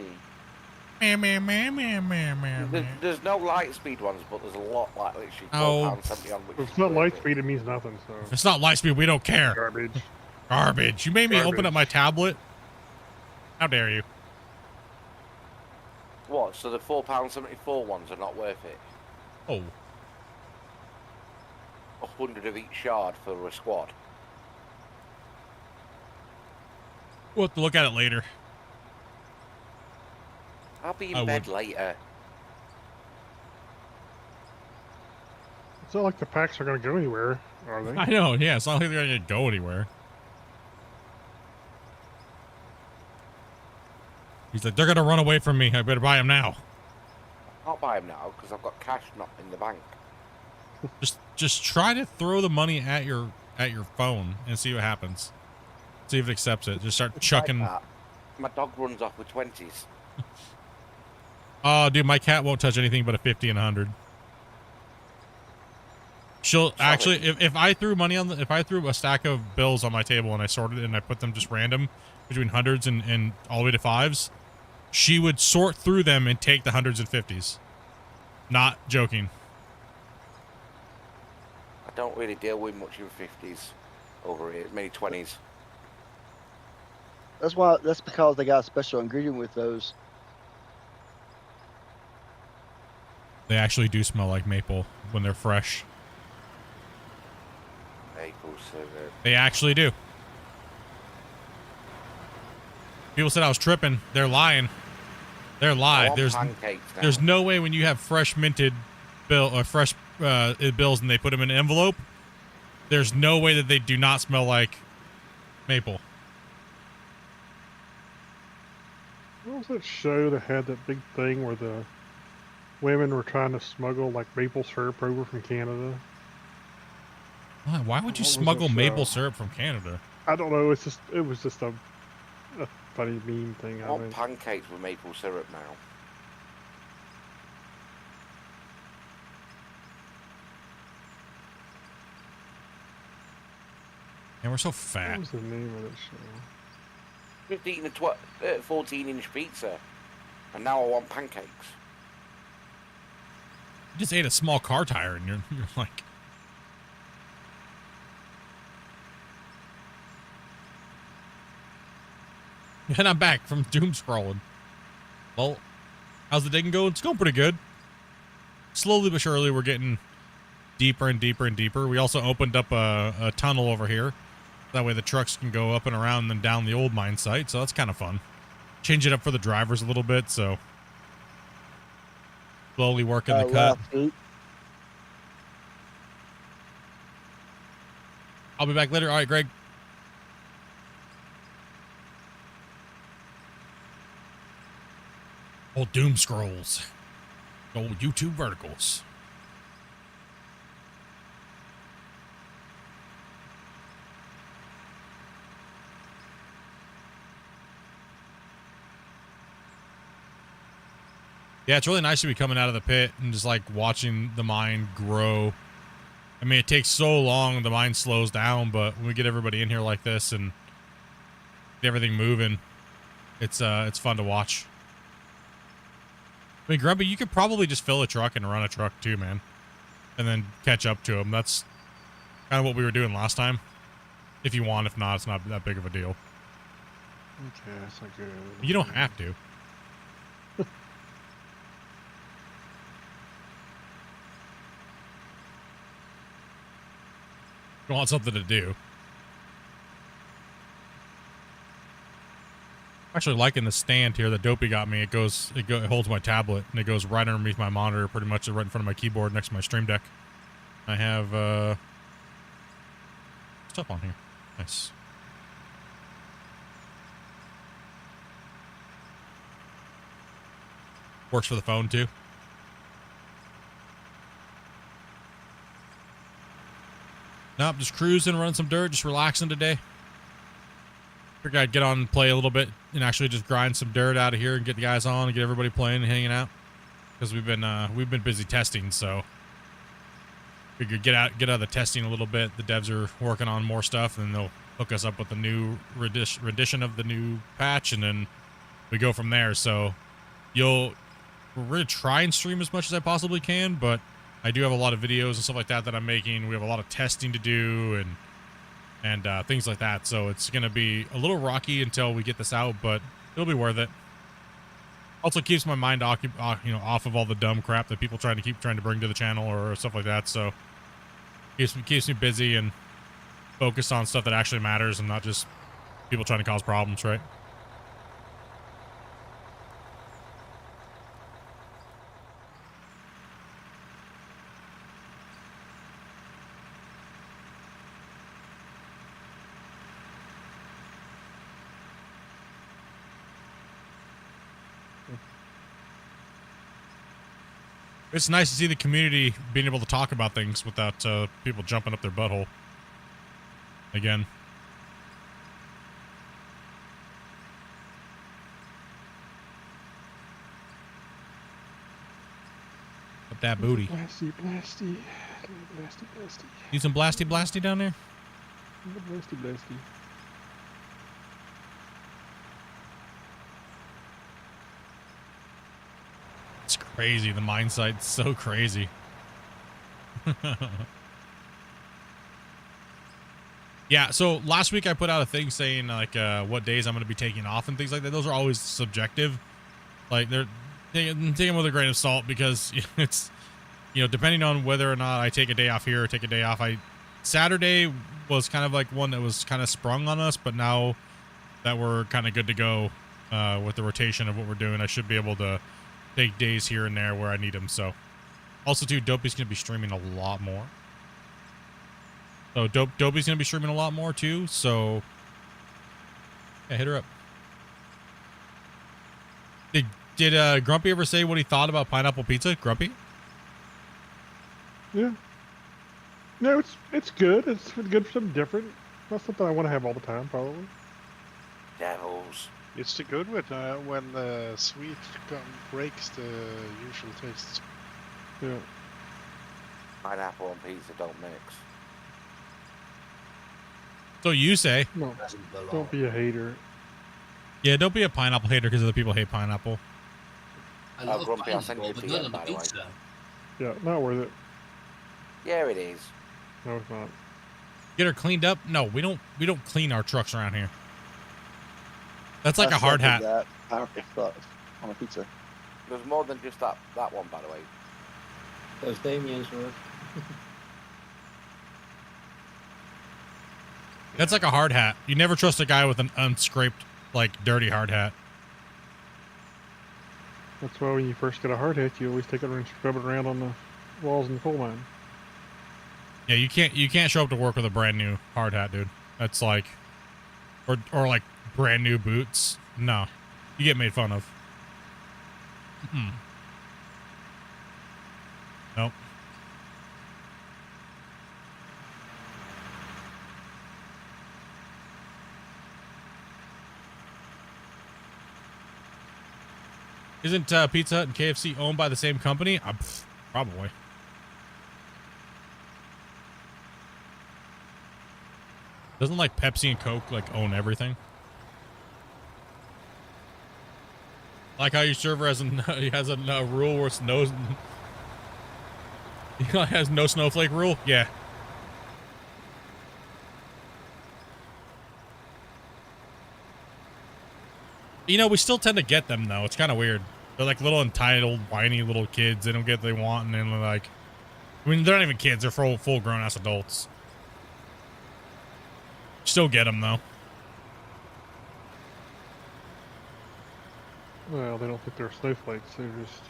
There's no light speed ones, but there's a lot like literally £12.70 on. If it's not light speed, it means nothing. So If it's not light speed, we don't care. garbage. Garbage. You made me open up my tablet. How dare you? What? So the £4.74 ones are not worth it? Oh. 100 of each shard for a squad. We'll have to look at it later. I'll be in bed later. It's not like the packs are going to go anywhere, are they? I know, yeah. It's not like they're going to go anywhere. He's like, they're going to run away from me. I better buy them now. I can't buy them now because I've got cash not in the bank. Just try to throw the money at your phone and see what happens. See if it accepts it. Just start chucking. Like my dog runs off with 20s. Oh, dude, my cat won't touch anything but a 50 and 100. She'll actually, if I threw money on if I threw a stack of bills on my table and I sorted it and I put them just random between hundreds and all the way to fives, she would sort through them and take the hundreds and 50s. Not joking. I don't really deal with much in 50s over here, many 20s. That's because they got a special ingredient with those. They actually do smell like maple when they're fresh. Maple syrup. They actually do. People said I was tripping. They're lying. They're I lying. want pancakes now. There's no way when you have fresh minted bill or fresh bills and they put them in an envelope, there's no way that they do not smell like maple. What was that show that had that big thing where the women were trying to smuggle like maple syrup over from Canada? Why would you What was that smuggle maple show? syrup from Canada? I don't know. It was just a funny meme thing. I I want think. pancakes with maple syrup now. And we're so What fat. was the name of that show? Just eating a 14-inch pizza, and now I want pancakes. You just ate a small car tire and you're like... And I'm back from doom scrolling. Well, how's the digging going? It's going pretty good. Slowly but surely, we're getting deeper and deeper and deeper. We also opened up a tunnel over here. That way the trucks can go up and around and then down the old mine site. So that's kind of fun. Change it up for the drivers a little bit. So slowly working the cut. Left feet. I'll be back later. All right, Greg. Old doom scrolls. Old YouTube verticals. Yeah, it's really nice to be coming out of the pit and just like watching the mine grow. I mean, it takes so long, the mine slows down, but when we get everybody in here like this and get everything moving, it's fun to watch. I mean, Grumpy, you could probably just fill a truck and run a truck too, man. And then catch up to them. That's kind of what we were doing last time. If you want, if not, it's not that big of a deal. Okay, that's not good. You don't have to. You want something to do. I'm actually liking the stand here that Dopey got me. It holds my tablet and it goes right underneath my monitor, pretty much right in front of my keyboard next to my stream deck. I have stuff on here. Nice. Works for the phone too. Nope, just cruising, running some dirt, just relaxing today. Figured I'd get on and play a little bit and actually just grind some dirt out of here and get the guys on and get everybody playing and hanging out. Because we've been busy testing, so figured get out of the testing a little bit. The devs are working on more stuff, and then they'll hook us up with the new rendition of the new patch, and then we go from there. So we're gonna try and stream as much as I possibly can, but I do have a lot of videos and stuff like that I'm making. We have a lot of testing to do and things like that. So it's going to be a little rocky until we get this out, but it'll be worth it. Also keeps my mind off of all the dumb crap that people trying to bring to the channel or stuff like that. So keeps me busy and focused on stuff that actually matters and not just people trying to cause problems, right? It's nice to see the community being able to talk about things without people jumping up their butthole. Again. Up that booty. Blasty. Need some blasty down there? Blasty. It's crazy. The mine site's so crazy. Yeah, so last week I put out a thing saying like what days I'm going to be taking off and things like that. Those are always subjective. Like they're take them with a grain of salt because you know, depending on whether or not I take a day off here or take a day off, Saturday was kind of like one that was kind of sprung on us, but now that we're kind of good to go with the rotation of what we're doing, I should be able to take days here and there where I need them. So also too, Dopey's going to be streaming a lot more. So Dopey's going to be streaming a lot more too. So yeah, hit her up. Did Grumpy ever say what he thought about pineapple pizza? Grumpy? Yeah. No, it's good. It's good for something different. Not something I want to have all the time, probably. Devils. It's the good with when the sweet breaks the usual tastes. Yeah. Pineapple and pizza don't mix. So you say. No, Doesn't belong. don't be a hater. Yeah, don't be a pineapple hater because other people hate pineapple. I love Grumpy, I'll send you a pineapple, but DM, not on the by the way. pizza. Yeah, not worth it. Yeah, it is. No, it's not. Get her cleaned up? No, we don't clean our trucks around here. That's like a That's hard something hat. That apparently sucks on a pizza. There's more than just that one, by the way. Those Damien's work. That's like a hard hat. You never trust a guy with an unscraped, like, dirty hard hat. That's why when you first get a hard hat, you always take it and scrub it around on the walls in the coal mine. Yeah, you can't show up to work with a brand new hard hat, dude. That's like, or like brand new boots. No, you get made fun of. Nope. Isn't Pizza Hut and KFC owned by the same company? Probably. Doesn't like Pepsi and Coke like own everything? Like how your server has a rule where it's no, has no snowflake rule? Yeah. You know, we still tend to get them though. It's kind of weird. They're like little entitled, whiny little kids. They don't get what they want, and then they're like, I mean, they're not even kids. They're full grown ass adults. Still get them though. Well, they don't think they're snowflakes. They're just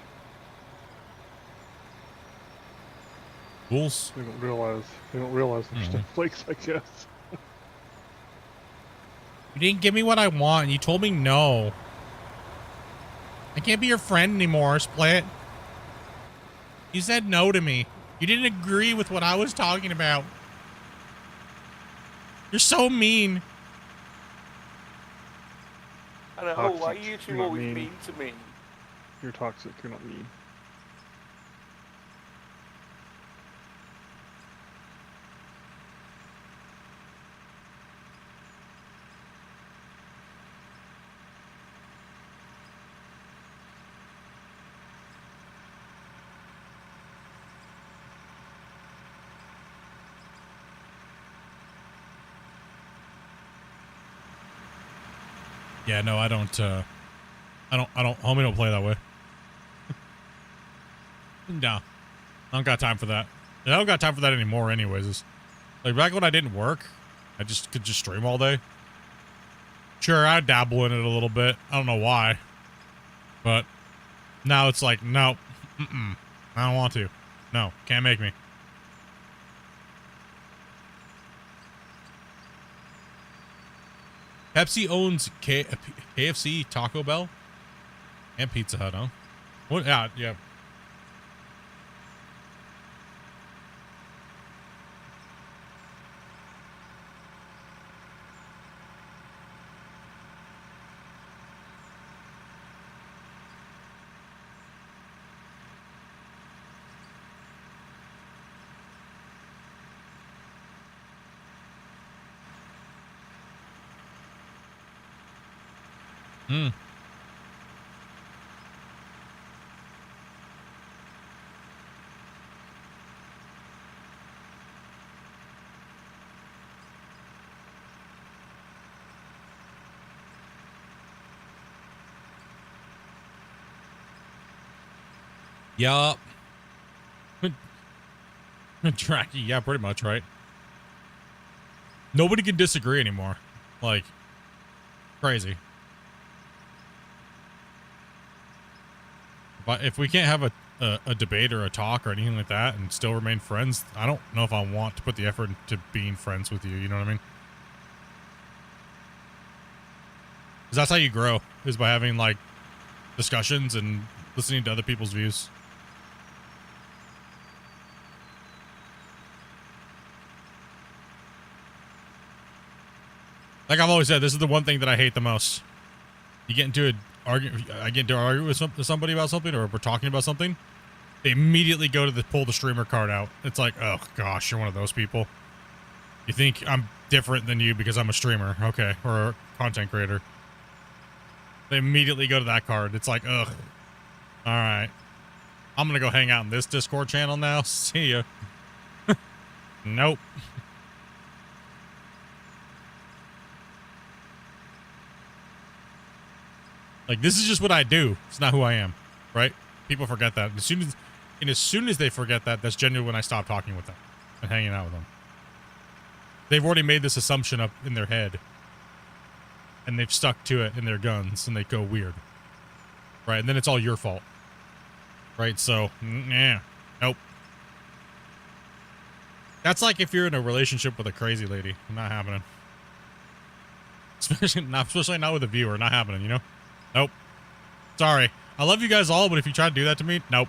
Fools. they don't realize they're snowflakes. I guess. You didn't give me what I want, and you told me no. I can't be your friend anymore, Split. You said no to me. You didn't agree with what I was talking about. You're so mean. I know, Toxic. why are you two You're not always mean. mean to me? You're toxic. You're not mean. Yeah, no, I don't, homie don't play that way. No. I don't got time for that. And I don't got time for that anymore anyways. It's, like, back when I didn't work, I could just stream all day. Sure, I dabble in it a little bit. I don't know why. But now it's like, no, I don't want to. No, can't make me. Pepsi owns KFC, Taco Bell, and Pizza Hut, huh? What? Yeah. Hmm. Yup. Tracky, yeah, pretty much, right? Nobody can disagree anymore. Like, crazy. But if we can't have a debate or a talk or anything like that and still remain friends, I don't know if I want to put the effort into being friends with you, you know what I mean? Because that's how you grow, is by having, like, discussions and listening to other people's views. Like I've always said, this is the one thing that I hate the most. You get into I get into an argument with somebody about something, or we're talking about something, they immediately go to pull the streamer card out. It's like, oh gosh, you're one of those people. You think I'm different than you because I'm a streamer, okay, or a content creator. They immediately go to that card. It's like, ugh. All right, I'm gonna go hang out in this Discord channel now. See ya. Nope. Like, this is just what I do. It's not who I am, right? People forget that. As soon as they forget that, that's generally when I stop talking with them and hanging out with them. They've already made this assumption up in their head, and they've stuck to it in their guns, and they go weird, right? And then it's all your fault, right? So, yeah, nope. That's like if you're in a relationship with a crazy lady. Not happening. Especially not with a viewer. Not happening, you know? Nope. Sorry. I love you guys all, but if you try to do that to me, nope.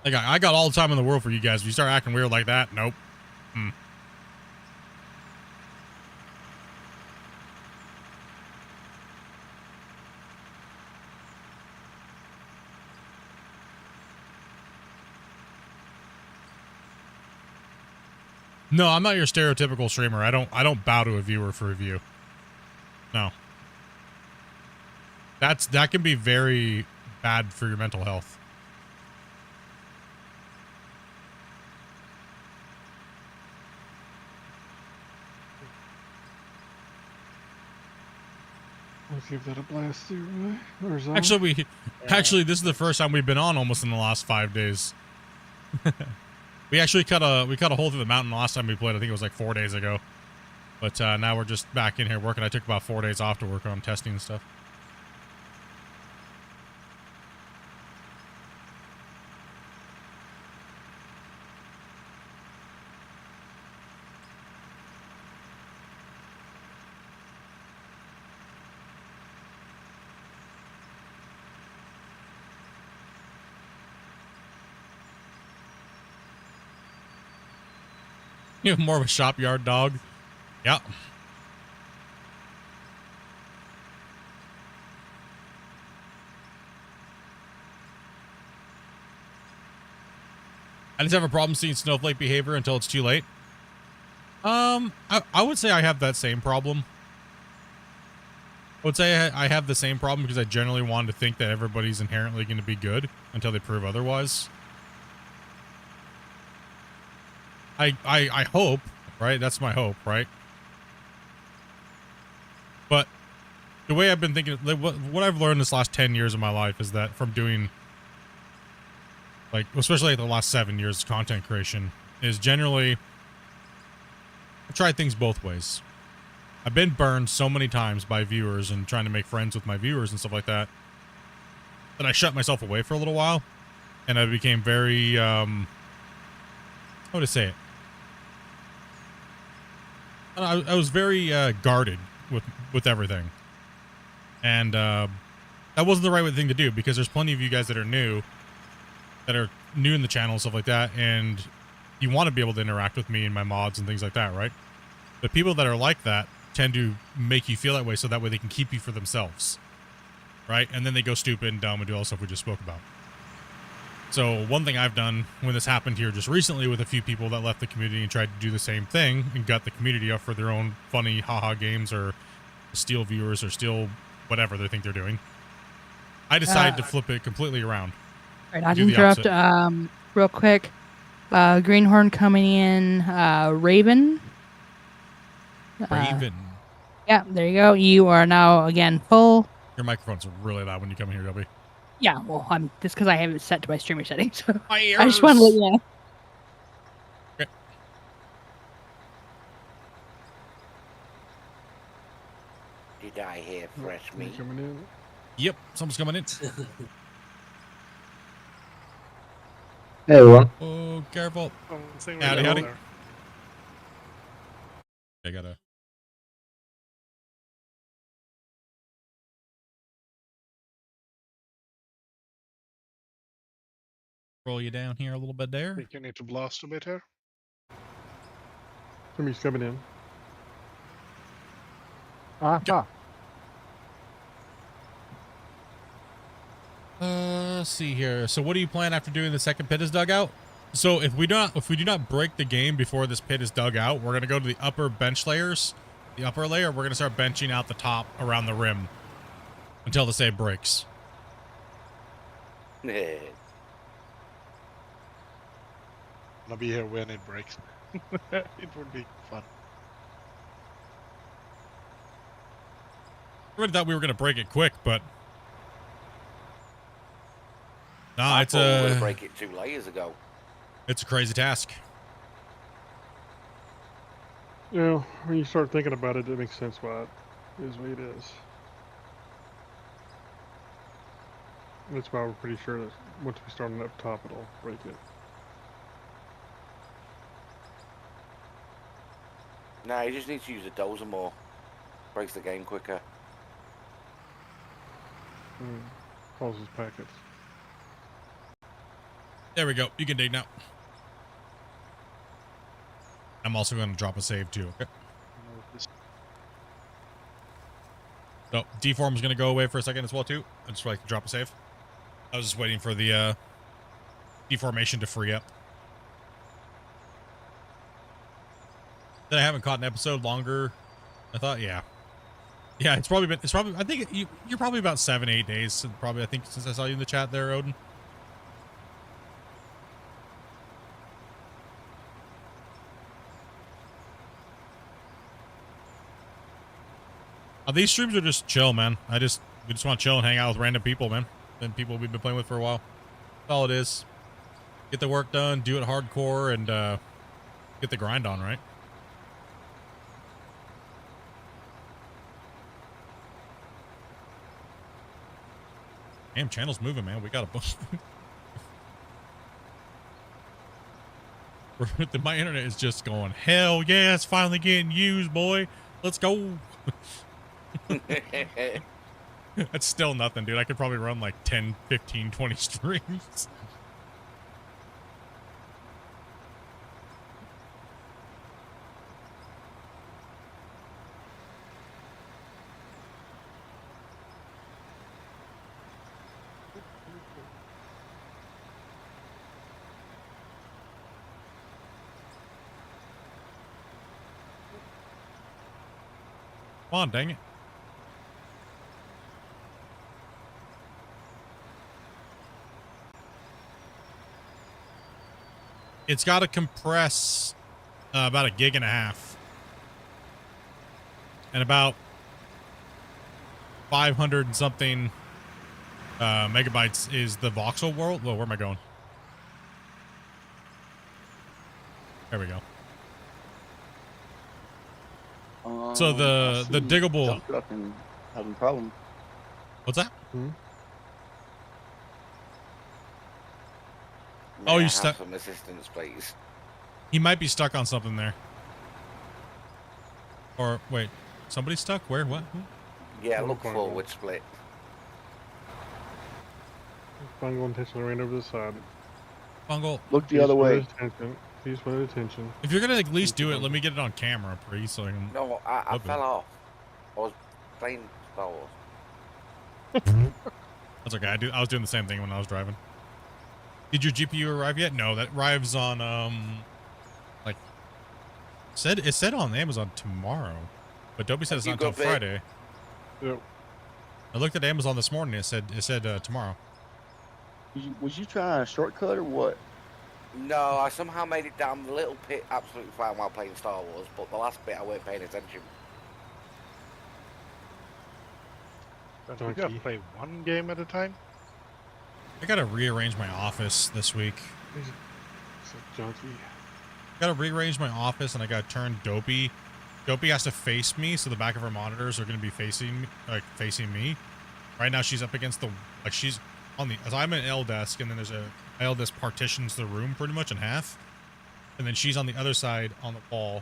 Like, I got all the time in the world for you guys. If you start acting weird like that, nope. No, I'm not your stereotypical streamer. I don't bow to a viewer for a view. No. That can be very bad for your mental health. Let's give that a blast through, or zone. Actually, this is the first time we've been on almost in the last 5 days. We actually cut a hole through the mountain last time we played. I think it was like 4 days ago. But now we're just back in here working. I took about 4 days off to work on testing and stuff. You have more of a shop yard dog. Yeah. I just have a problem seeing snowflake behavior until it's too late. I would say I have that same problem. I would say I have the same problem because I generally want to think that everybody's inherently going to be good until they prove otherwise. I hope, right? That's my hope, right? But the way I've been thinking, what I've learned this last 10 years of my life is that from doing, like, especially the last 7 years of content creation, is generally, I try things both ways. I've been burned so many times by viewers and trying to make friends with my viewers and stuff like that, that I shut myself away for a little while, and I became very, how would I say it? I was very guarded with everything, and that wasn't the right thing to do, because there's plenty of you guys that are new in the channel and stuff like that, and you want to be able to interact with me and my mods and things like that, right? But people that are like that tend to make you feel that way, so that way they can keep you for themselves, right? And then they go stupid and dumb and do all the stuff we just spoke about. So one thing I've done when this happened here just recently with a few people that left the community and tried to do the same thing and got the community up for their own funny haha games, or steal viewers, or steal whatever they think they're doing, I decided to flip it completely around. All right, I'll interrupt real quick. Greenhorn coming in, Raven Raven. Yeah, there you go. You are now again full. Your microphone's really loud when you come in here, Dobby. Yeah, well, I'm just because I have it set to my streamer settings. So My ears. I just want to let you know. Okay. Did I hear fresh You meat? coming in? Yep, someone's coming in. Hey everyone. Oh, careful. Something Howdy, right howdy. there. I gotta. Roll you down here a little bit there. Think you need to blast a bit here. Somebody's coming in. Aha. Let's see here. So what do you plan after doing the second pit is dug out? So if we do not break the game before this pit is dug out, we're gonna go to the upper bench layers. The upper layer, we're gonna start benching out the top around the rim until the save breaks. I'll be here when it breaks. It would be fun. I really thought we were gonna break it quick, but nah, I it's thought we were a gonna break it 2 layers ago. it's a crazy task. You know, when you start thinking about it, it makes sense why it is what it is. That's why we're pretty sure that once we start on up top, it'll break it. Nah, you just need to use a Dozer more. Breaks the game quicker. Causes packets. There we go. You can dig now. I'm also going to drop a save too. Okay. So deform is going to go away for a second as well too. I just like to drop a save. I was just waiting for the deformation to free up. Then I haven't caught an episode longer. I thought, yeah, it's probably I think you're probably about 7-8 days. Probably I think since I saw you in the chat there, Odin. These streams are just chill, man. We just want to chill and hang out with random people, man. And people we've been playing with for a while. That's all it is. Get the work done, do it hardcore, and get the grind on, right? Damn, channel's moving, man. We got a bunch. My internet is just going, hell yeah, it's finally getting used, boy. Let's go. That's still nothing, dude. I could probably run like 10, 15, 20 streams. Come on, dang it. It's got to compress about 1.5 gigs and about 500 and something megabytes is the voxel world. Whoa, where am I going? There we go. So the diggable. Having problem. What's that? May Oh, I you have stuck. some assistance, please. He might be stuck on something there. Or wait, somebody stuck? Where? What? Who? Yeah, look forward split. Bungle intentionally ran over the side. Bungle. Look the other way. Please wanted attention. If you're gonna at least do it, let me get it on camera, please, so I can. No, I fell off. I was playing Star Wars. That's okay. I was doing the same thing when I was driving. Did your GPU arrive yet? No, that arrives on like it said on Amazon tomorrow, but Dobby said it's not until Friday. Yep. I looked at Amazon this morning. It said tomorrow. Was you trying a shortcut or what? No, I somehow made it down the little pit absolutely fine while playing Star Wars, but the last bit I weren't paying attention. But we gotta play one game at a time. I gotta rearrange my office this week. He's a junkie. Gotta rearrange my office, and I gotta turn Dopey. Dopey has to face me, so the back of her monitors are gonna be facing me. Right now, she's up against the she's on the. So I'm an L desk, and then there's a L desk partitions the room pretty much in half, and then she's on the other side on the wall,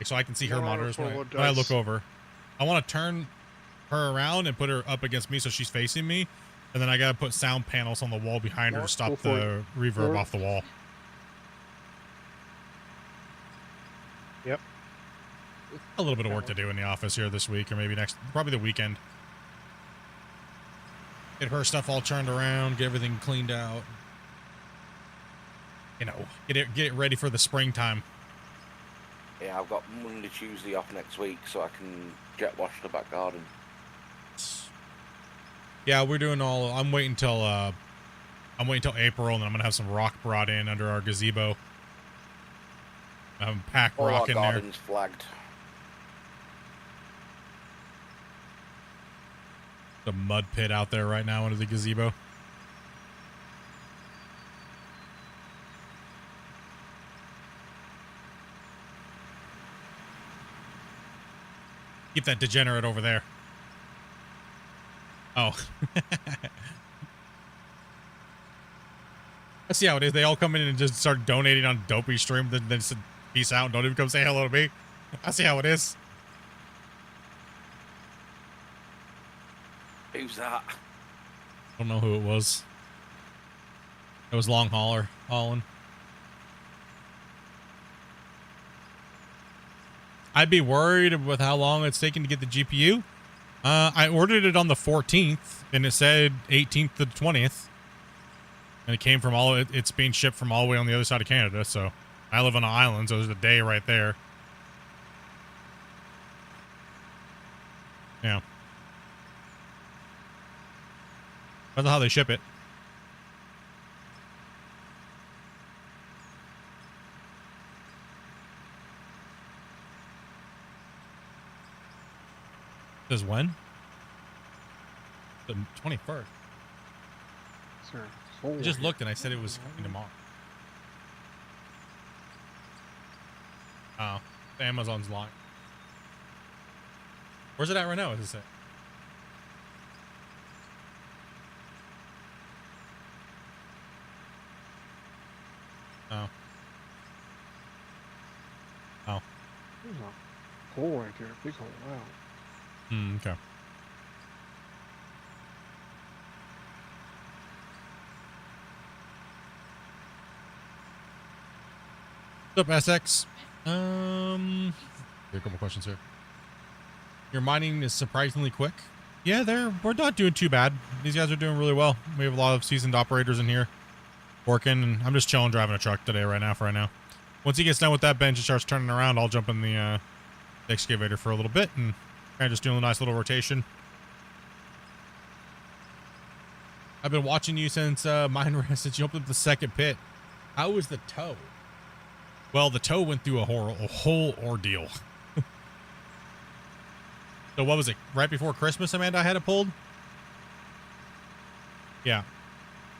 so I can see her monitors when I look over. I want to turn her around and put her up against me so she's facing me, and then I gotta put sound panels on the wall behind her to stop the reverb off the wall. Yep. A little bit of work to do in the office here this week, or maybe probably the weekend. Get her stuff all turned around, get everything cleaned out. You know, get it ready for the springtime. Yeah, I've got Monday, Tuesday off next week, so I can jet wash the back garden. Yeah, we're doing all. I'm waiting till April, and then I'm gonna have some rock brought in under our gazebo. Pack all rock our in there. gardens flagged. The mud pit out there right now under the gazebo. Keep that degenerate over there. Oh. I see how it is. They all come in and just start donating on Dopey stream, then say peace out and don't even come say hello to me. I see how it is. Who's that? I don't know who it was. It was Long Hauler hauling. I'd be worried with how long it's taking to get the GPU. I ordered it on the 14th, and it said 18th to the 20th. And it came from it's being shipped from all the way on the other side of Canada, so I live on an island, so there's a day right there. Yeah. Depends on how they ship it. Says when? The 21st. I just looked and I said it was coming tomorrow. Oh, Amazon's lying. Where's it at right now? What does it say? Oh. Oh. There's a hole right there. Big hole. Wow. Okay. What's up, SX? A couple questions here. Your mining is surprisingly quick. Yeah, we're not doing too bad. These guys are doing really well. We have a lot of seasoned operators in here working, and I'm just chilling driving a truck today right now. Once he gets done with that bench and starts turning around, I'll jump in the excavator for a little bit and kind of just doing a nice little rotation. I've been watching you since since you opened up the second pit. How was the tow? Well, the tow went through a whole ordeal. So what was it? Right before Christmas, Amanda, I had it pulled? Yeah.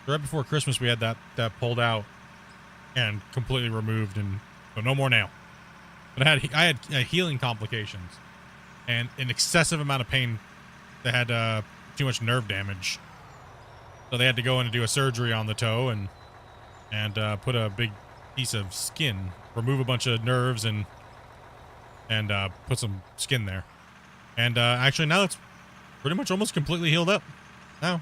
Right before Christmas, we had that pulled out and completely removed, and so no more nail. But I had healing complications and an excessive amount of pain that had too much nerve damage. So they had to go in and do a surgery on the toe and put a big piece of skin, remove a bunch of nerves and put some skin there. And actually now it's pretty much almost completely healed up now.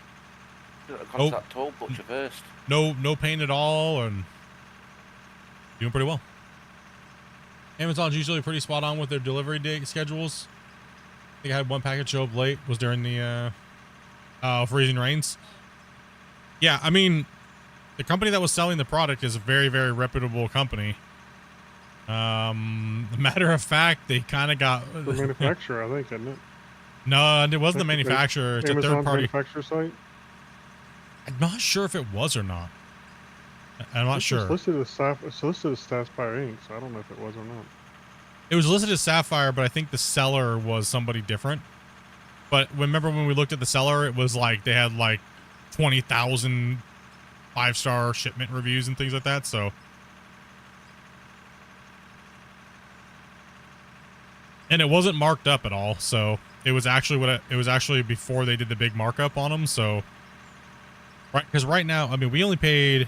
Contact toe, butcher first. No pain at all, and doing pretty well. Amazon's usually pretty spot on with their delivery date schedules. I think I had one package show up late. Was during the freezing rains. Yeah, I mean, the company that was selling the product is a very, very reputable company. Matter of fact, they kind of got the manufacturer, I think, isn't it? No, it wasn't the manufacturer. It's a third party manufacturer site. I'm not sure if it was or not. I'm not It's sure. listed as Sapphire Inc., so I don't know if it was or not. It was listed as Sapphire, but I think the seller was somebody different. But remember when we looked at the seller, it was like they had like 20,000 5-star shipment reviews and things like that. So, and it wasn't marked up at all. So it was actually it was actually before they did the big markup on them. So, right, because right now, I mean, we only paid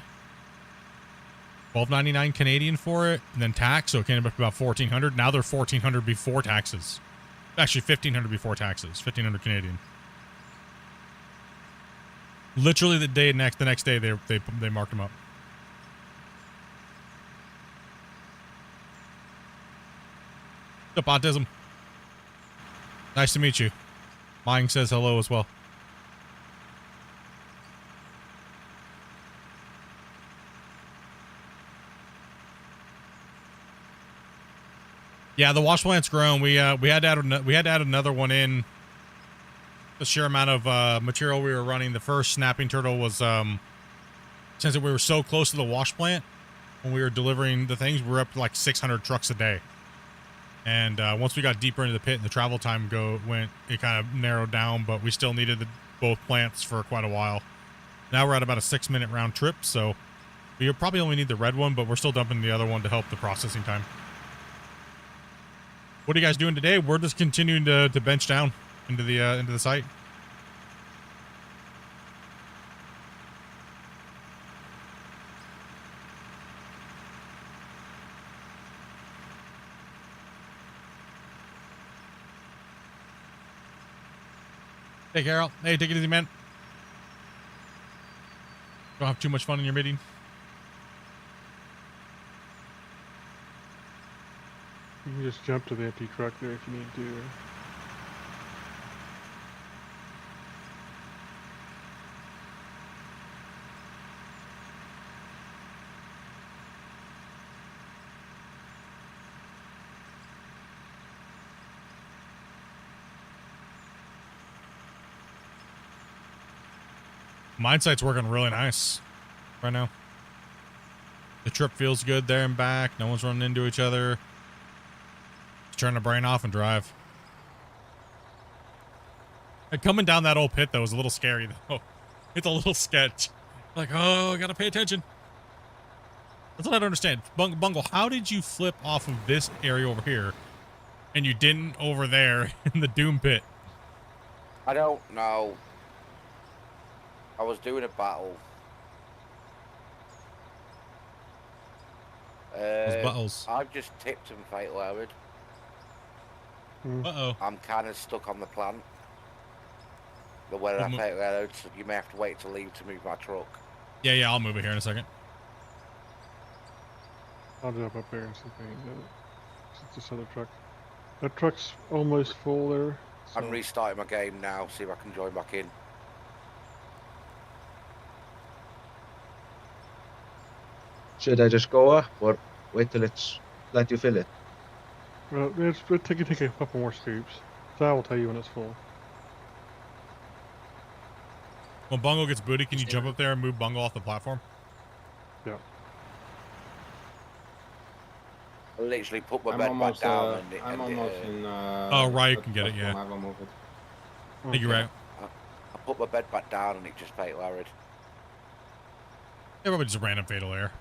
$12.99 Canadian for it, and then tax, so it came up to about $1,400. Now they're $1,400 before taxes. Actually, $1,500 before taxes. $1,500 Canadian. Literally the next day they marked them up. What's up, Autism? Nice to meet you. Mine says hello as well. Yeah, the wash plant's grown. We had to add another one in. The sheer amount of material we were running. The first snapping turtle was since we were so close to the wash plant when we were delivering the things, we were up to like 600 trucks a day. And once we got deeper into the pit and the travel time it kind of narrowed down, but we still needed both plants for quite a while. Now we're at about a 6-minute round trip, so we probably only need the red one, but we're still dumping the other one to help the processing time. What are you guys doing today? We're just continuing to bench down into the site. Hey, Carol. Hey, take it easy, man. Don't have too much fun in your meeting. You can just jump to the empty truck there if you need to. Mine site's working really nice right now. The trip feels good there and back. No one's running into each other. Just turn the brain off and drive. And coming down that old pit, though, was a little scary, though. It's a little sketch. Like, oh, I gotta pay attention. That's what I don't understand. Bungle, how did you flip off of this area over here and you didn't over there in the Doom pit? I don't know. I was doing a battle. Those battles. I've just tipped and fatal errored. Uh-oh. I'm kind of stuck on the plant. The way I fatal errored, so you may have to wait to leave to move my truck. Yeah, I'll move it here in a second. I'll jump up there and see if I can get it. It's this other truck. That truck's almost full there. So. I'm restarting my game now, see if I can join back in. Should I just go up or wait till it's let you fill it? Well, it'll take a couple more scoops. So I will tell you when it's full. When Bungle gets booty, can you jump up there and move Bungle off the platform? Yeah. I literally put my bed back down I'm almost in. Oh, right, you can get it, yeah. I will move it. I think you're right. I put my bed back down and it just fatal errored. Yeah, probably just a random fatal error.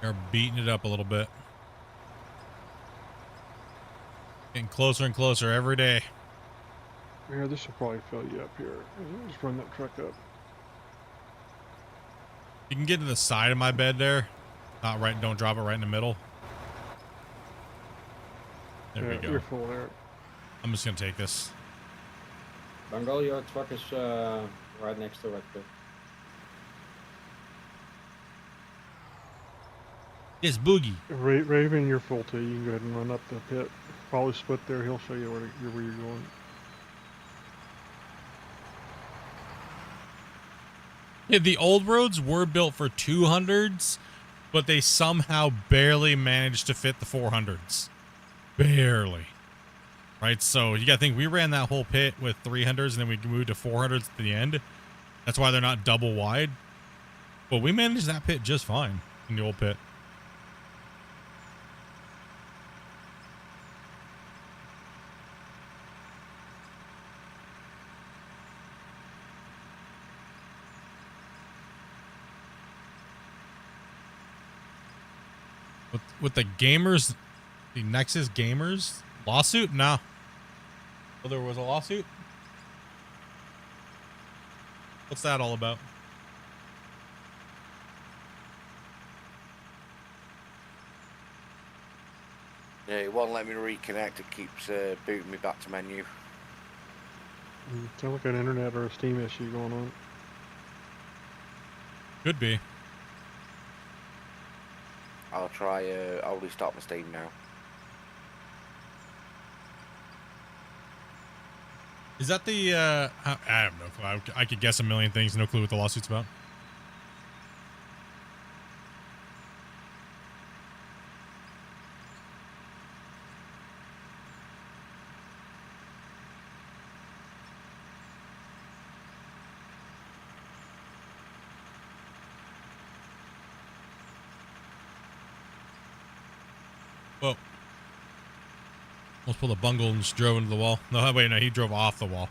They're beating it up a little bit. Getting closer and closer every day. Yeah, this will probably fill you up here. Just run that truck up. You can get to the side of my bed there. Not right, don't drop it right in the middle. There we go. You're full there. I'm just gonna take this. Bungle, your truck is right next to Red Pit. Yes, Boogie. Raven, you're full too. You can go ahead and run up the pit. Probably split there. He'll show you where you're going. Yeah, the old roads were built for 200s, but they somehow barely managed to fit the 400s. Barely. right? So you got to think we ran that whole pit with 300s and then we moved to 400s at the end. That's why they're not double wide. But we managed that pit just fine in the old pit. With the gamers, the Nexus gamers lawsuit? No. Oh, there was a lawsuit? What's that all about? Yeah, it won't let me reconnect. It keeps booting me back to menu. Sounds like an internet or a Steam issue going on. Could be. I'll try. I'll restart my Steam now. Is that the, I have no clue. I could guess a million things. No clue what the lawsuit's about. Whoa. Almost pulled a bungle and just drove into the wall. No, wait, no, he drove off the wall.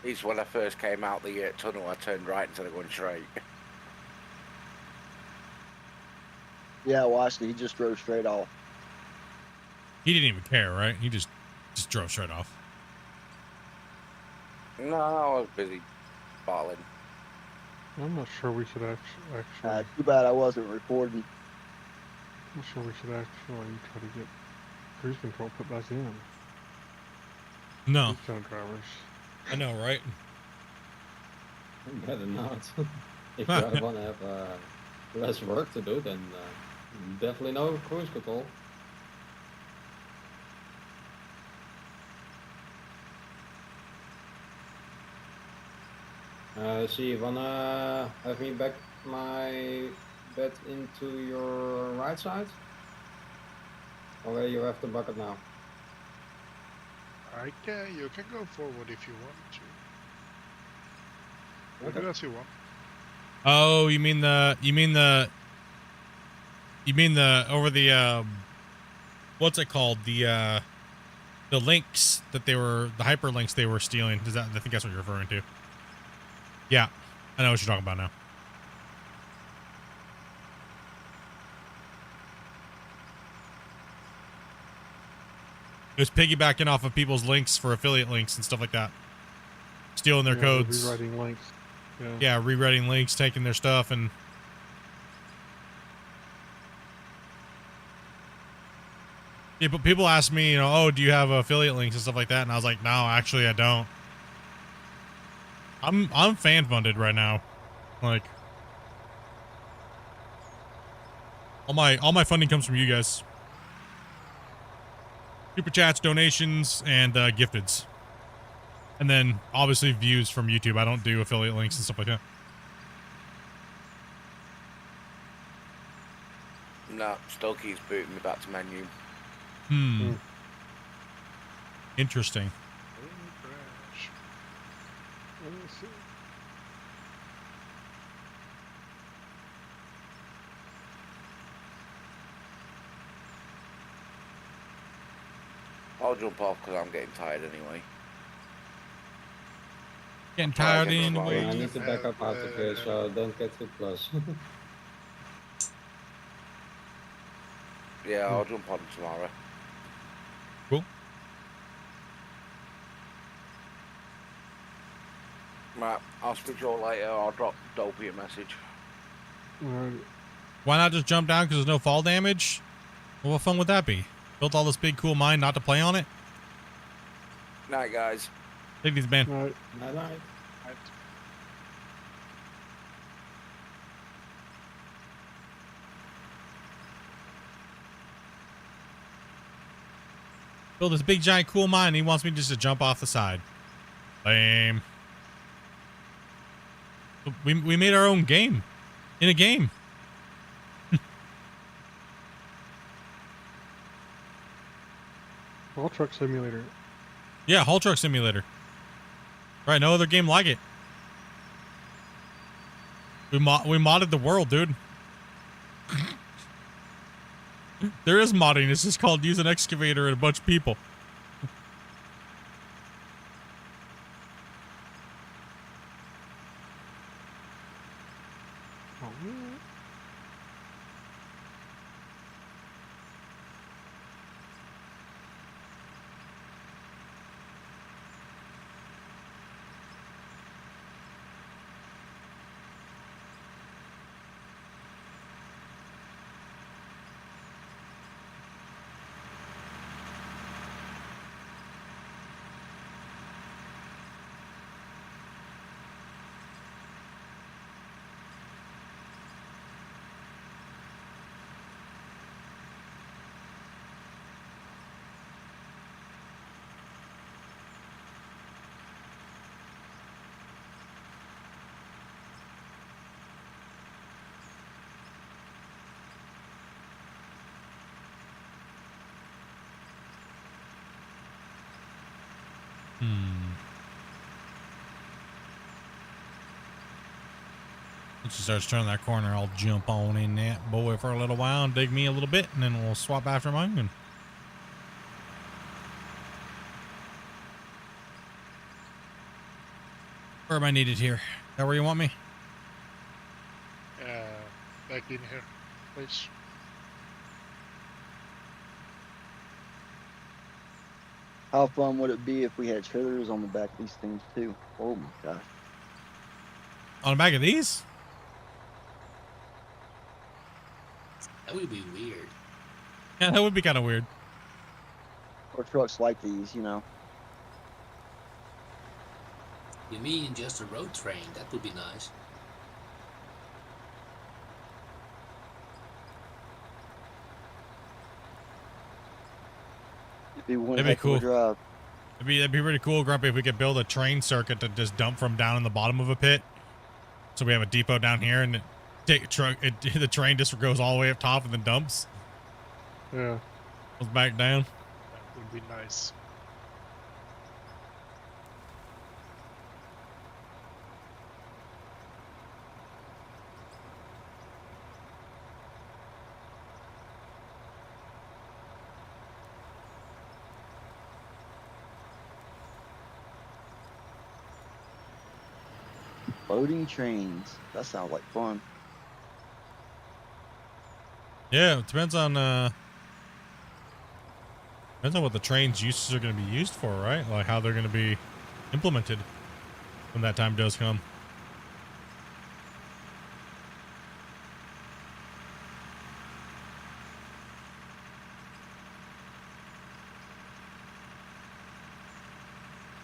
At least when I first came out the tunnel, I turned right instead of going straight. Yeah, I watched it. He just drove straight off. He didn't even care, right? He just drove straight off. No, I was busy battling. I'm not sure we should actually. Too bad I wasn't recording. I'm not sure we should actually try to get cruise control put back in. No. These kind of drivers. I know, right? Better not. If you want to have less work to do, then definitely no cruise control. So you wanna have me back my bed into your right side? Or you have the bucket now? You can go forward if you want to. Okay. Do as you want. Oh, you mean the over the what's it called? The links that the hyperlinks they were stealing. I think that's what you're referring to. Yeah, I know what you're talking about now. It was piggybacking off of people's links for affiliate links and stuff like that. Stealing their codes. Rewriting links. Yeah, rewriting links, taking their stuff, and yeah, but people ask me, oh, do you have affiliate links and stuff like that? And I was like, no, actually, I don't. I'm fan funded right now, like all my funding comes from you guys. Super chats, donations, and gifteds. And then, obviously, views from YouTube. I don't do affiliate links and stuff like that. No, still keeps booting me back to menu. Interesting. Let me see. I'll jump off because I'm getting tired anyway. Getting tired getting anyway. I need to back up out of here, so don't get too close. Yeah, I'll jump on tomorrow. Cool. Right, I'll speak to you all later. I'll drop Dopey a message. Alright. Why not just jump down because there's no fall damage? Well, what fun would that be? Built all this big cool mine not to play on it? Night, guys. Take these, man. Alright. Night night. Build this big giant cool mine and he wants me just to jump off the side. Lame. We made our own game. in a game. Haul Truck Simulator. Yeah, Haul Truck Simulator. Right, no other game like it. We modded the world, dude. There is modding. It's just called use an excavator and a bunch of people. Oh, yeah. Once she starts turning that corner, I'll jump on in that boy for a little while and dig me a little bit, and then we'll swap after mine. And where am I needed here? Is that where you want me? Back in here, please. How fun would it be if we had trailers on the back of these things too? Oh my gosh. On the back of these? That would be weird. Yeah, that would be kind of weird. Or trucks like these, you know. You mean just a road train? That would be nice. It'd be one That'd be heck of a cool. drive. That'd be pretty cool, Grumpy, if we could build a train circuit to just dump from down in the bottom of a pit. So we have a depot down here, and the train just goes all the way up top and then dumps. Yeah. Goes back down. That would be nice. Loading trains. That sounds like fun. Yeah, it depends on what the train's uses are going to be used for, right? Like how they're going to be implemented when that time does come.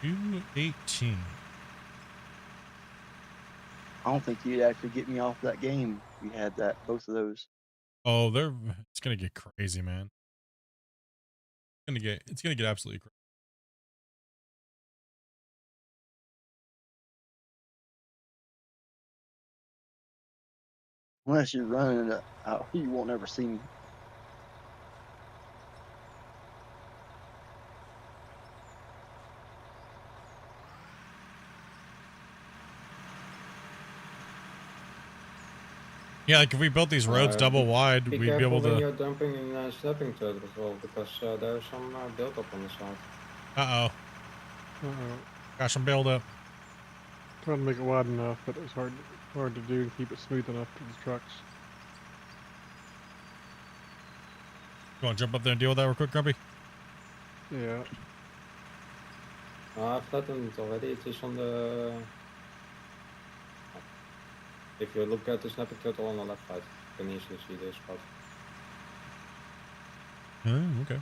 $2.18. I don't think you'd actually get me off that game if you had that, both of those. Oh, it's gonna get crazy, man. It's gonna get absolutely crazy. Unless you're running it out, you won't ever see me. Yeah, like if we built these roads double wide, Be we'd be careful able when to. you're dumping in stepping turtle as well, because there's some build-up on the side. Got some build up. Trying to make it wide enough, but it's hard to do and keep it smooth enough for the trucks. You want to jump up there and deal with that real quick, Grumpy? Yeah. I've flattened it already. It is on the. If you look at the snapping turtle on the left side, you can easily see this spot. Oh, okay.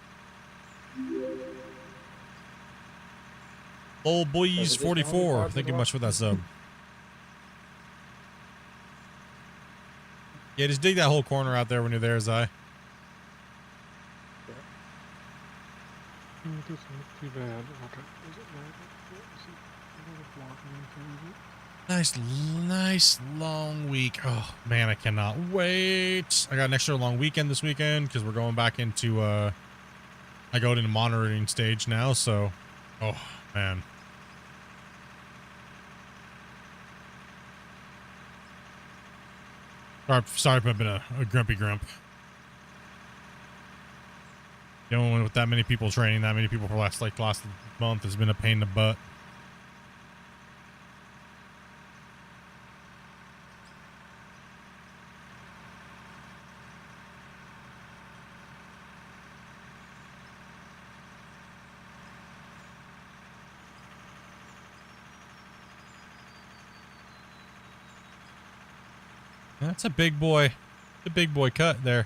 Old boys 44. Thank you much for that sub. Yeah, just dig that whole corner out there when you're there, Zai. It doesn't look too bad. Okay. Does it matter? Is it a little blocking anything? Nice long week. Oh man, I cannot wait. I got an extra long weekend this weekend because we're going back into I go into monitoring stage now, so oh man. Sorry if I've been a grumpy grump. Dealing with that many people training, that many people for last month has been a pain in the butt. That's a big boy cut there.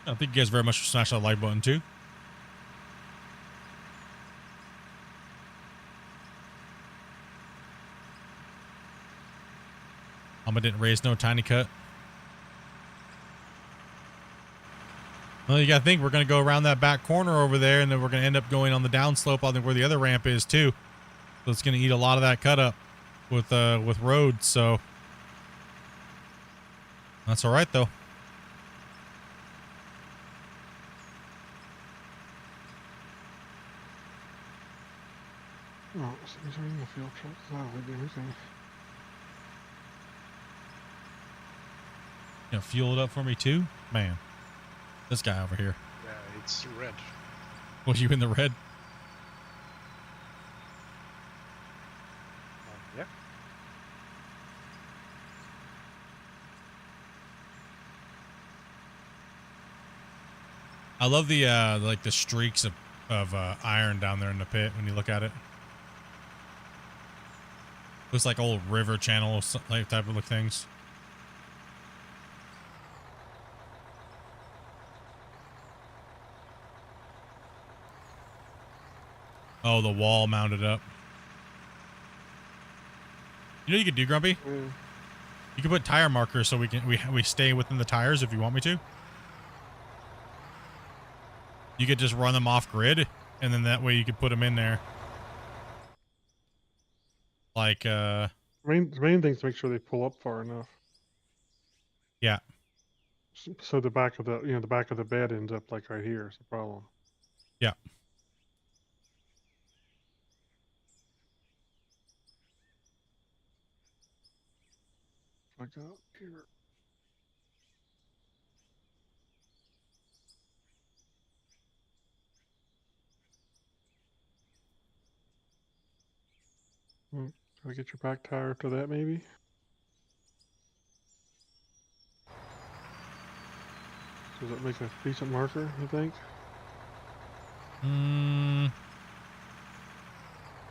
Thank you guys very much for smashing that like button too. I didn't raise no tiny cut. Well, you gotta think we're gonna go around that back corner over there, and then we're gonna end up going on the downslope on where the other ramp is too. So it's gonna eat a lot of that cut up with roads. So that's all right though. Oh, so these are in the field trucks. That'll do everything. You know, fuel it up for me too, man. This guy over here. Yeah, it's red. Was you in the red? Yeah. I love the like the streaks of iron down there in the pit when you look at it. Looks like old river channel like type of look things. Oh, the wall mounted up. You know what you could do, Grumpy? Mm. You could put tire markers so we stay within the tires if you want me to. You could just run them off grid, and then that way you could put them in there. Like The main thing is to make sure they pull up far enough. Yeah. So the back of the the back of the bed ends up like right here is the problem. Yeah. Like up here. Can I get your back tire to that maybe? Does that make a decent marker, you think?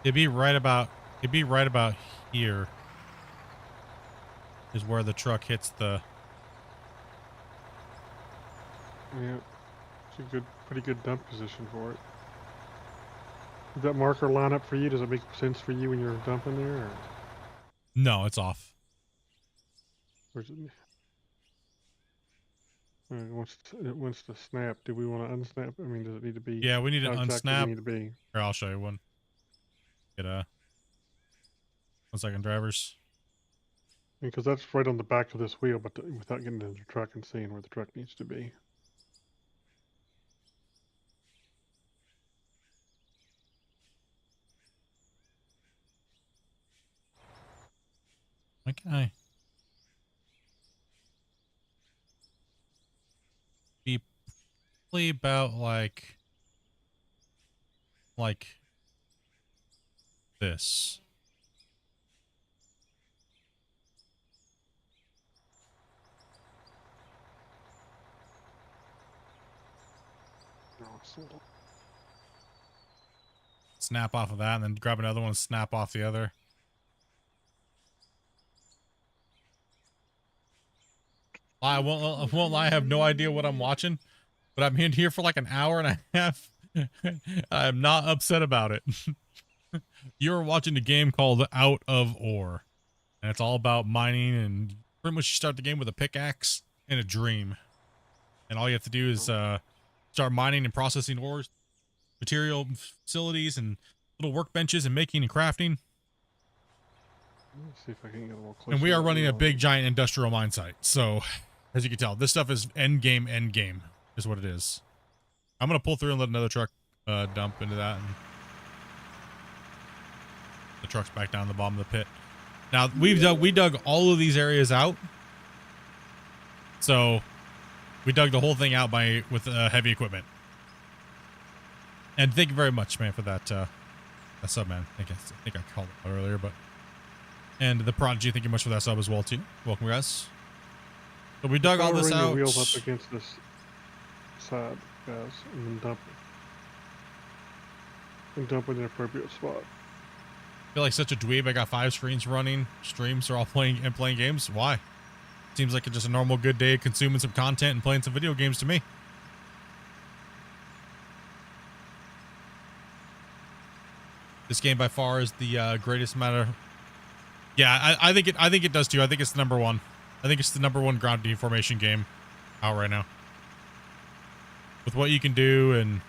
It'd be right about here is where the truck hits the. Yeah, it's a pretty good dump position for it. Does that marker line up for you? Does it make sense for you when you're dumping there? Or? No, it's off. Where's it? It wants to snap. Do we want to unsnap? I mean, does it need to be? Yeah, we need to how exact does it unsnap. need to be? Here, I'll show you one. Get 1 second, drivers. Because that's right on the back of this wheel, but without getting into the truck and seeing where the truck needs to be. Okay. Be probably about like this. Snap off of that, and then grab another one, snap off the other. I won't lie. I have no idea what I'm watching, but I'm in here for like an hour and a half. I'm not upset about it. You're watching a game called Out of Ore, and it's all about mining, and pretty much you start the game with a pickaxe and a dream, and all you have to do is start mining and processing ores, material facilities, and little workbenches, and making and crafting. Let's see if I can get a little closer. And we are to that running a wheel. big giant industrial mine site, so as you can tell, this stuff is end game is what it is. I'm gonna pull through and let another truck dump into that, and the truck's back down the bottom of the pit. Now we dug all of these areas out, so we dug the whole thing out with heavy equipment. And thank you very much, man, for that sub, man. I think I called it out earlier, but and the Prodigy, thank you much for that sub as well too. Welcome, guys. So we dug all this Powering out. the wheels up against this side, guys, and then dump it. And dump it in an appropriate spot. I feel like such a dweeb. I got 5 screens running. Streams are all playing games. Why? Seems like just a normal good day consuming some content and playing some video games to me. This game by far is the greatest matter. Yeah, I think it does too. I think it's the number one. I think it's the number one ground deformation game out right now. With what you can do and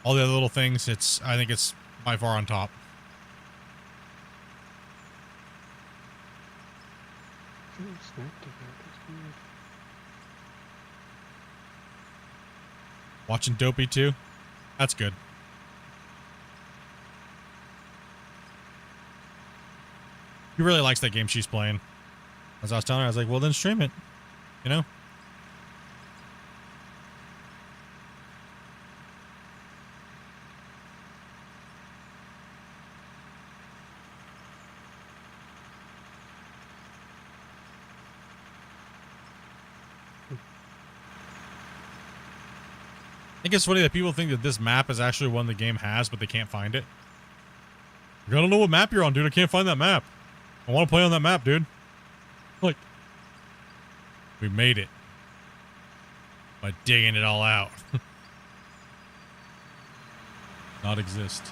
all the other little things, I think it's by far on top. Watching Dopey too? That's good. He really likes that game she's playing. As I was telling her, I was like, well, then stream it. You know? I think it's funny that people think that this map is actually one the game has, but they can't find it. I don't know what map you're on, dude. I can't find that map. I want to play on that map, dude. Like, we made it by digging it all out. Not exist.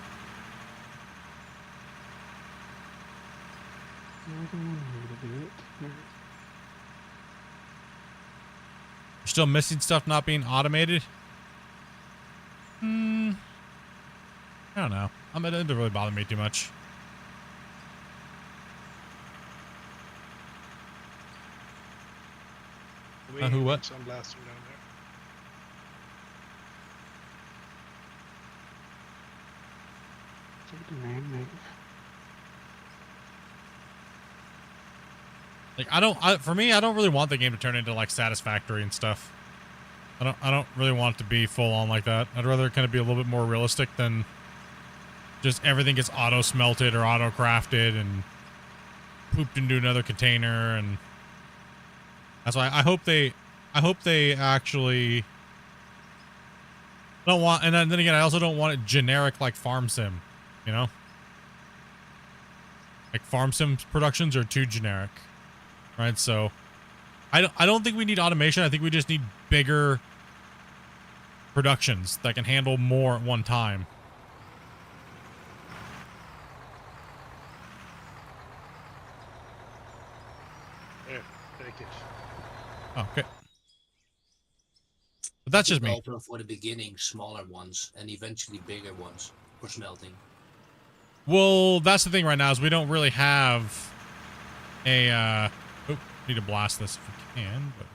You're still missing stuff not being automated? I don't know. It doesn't really bother me too much. Who what? Some blaster down there. Like for me, I don't really want the game to turn into like Satisfactory and stuff. I don't really want it to be full on like that. I'd rather it kind of be a little bit more realistic than just everything gets auto smelted or auto crafted and pooped into another container, and that's why I hope they actually don't want. And then again, I also don't want it generic like farm sim, you know. Like farm sim productions are too generic, right? So I don't think we need automation. I think we just need bigger productions that can handle more at one time. There, take it. Oh, okay. But that's just me. Open for the beginning, smaller ones, and eventually bigger ones for smelting. Well, that's the thing right now is we don't really have a. Need to blast this if we can. But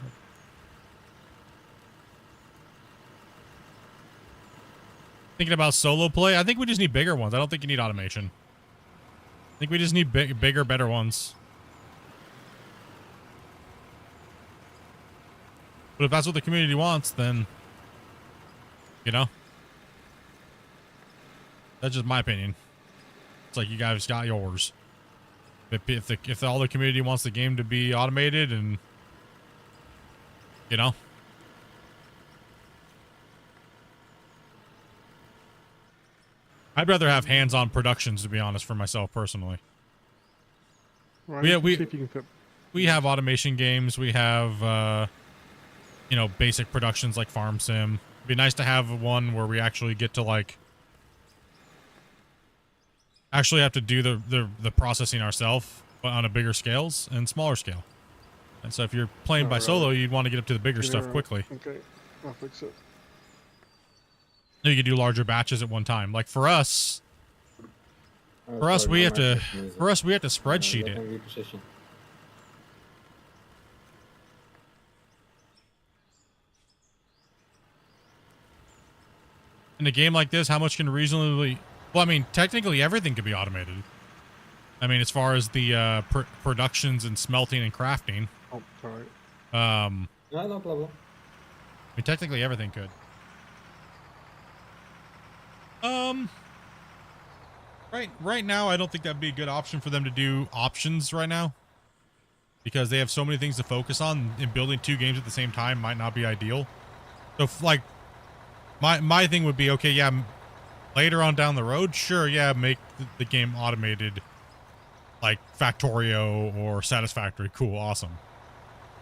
thinking about solo play, I think we just need bigger ones. I don't think you need automation. I think we just need bigger, better ones. But if that's what the community wants, then, you know, that's just my opinion. It's like you guys got yours. If all the community wants the game to be automated and, you know. I'd rather have hands-on productions, to be honest, for myself personally. Right, see if you can fit we have automation games. We have, you know, basic productions like Farm Sim. It'd be nice to have one where we actually get to like actually have to do the processing ourselves, but on a bigger scales and smaller scale. And so if you're playing by Alright. solo, you'd want to get up to the bigger stuff Yeah, quickly. Okay, I'll fix it. You can do larger batches at one time. Like for us, we have to spreadsheet it. Reposition. In a game like this, how much can reasonably... Well, I mean, technically everything could be automated. I mean, as far as the productions and smelting and crafting. Oh, sorry. No, no problem. I mean, technically everything could. Right now, I don't think that'd be a good option for them to do options right now. Because they have so many things to focus on, and building 2 games at the same time might not be ideal. So, like, my thing would be, okay, yeah, later on down the road, sure, yeah, make the game automated, like Factorio or Satisfactory. Cool, awesome.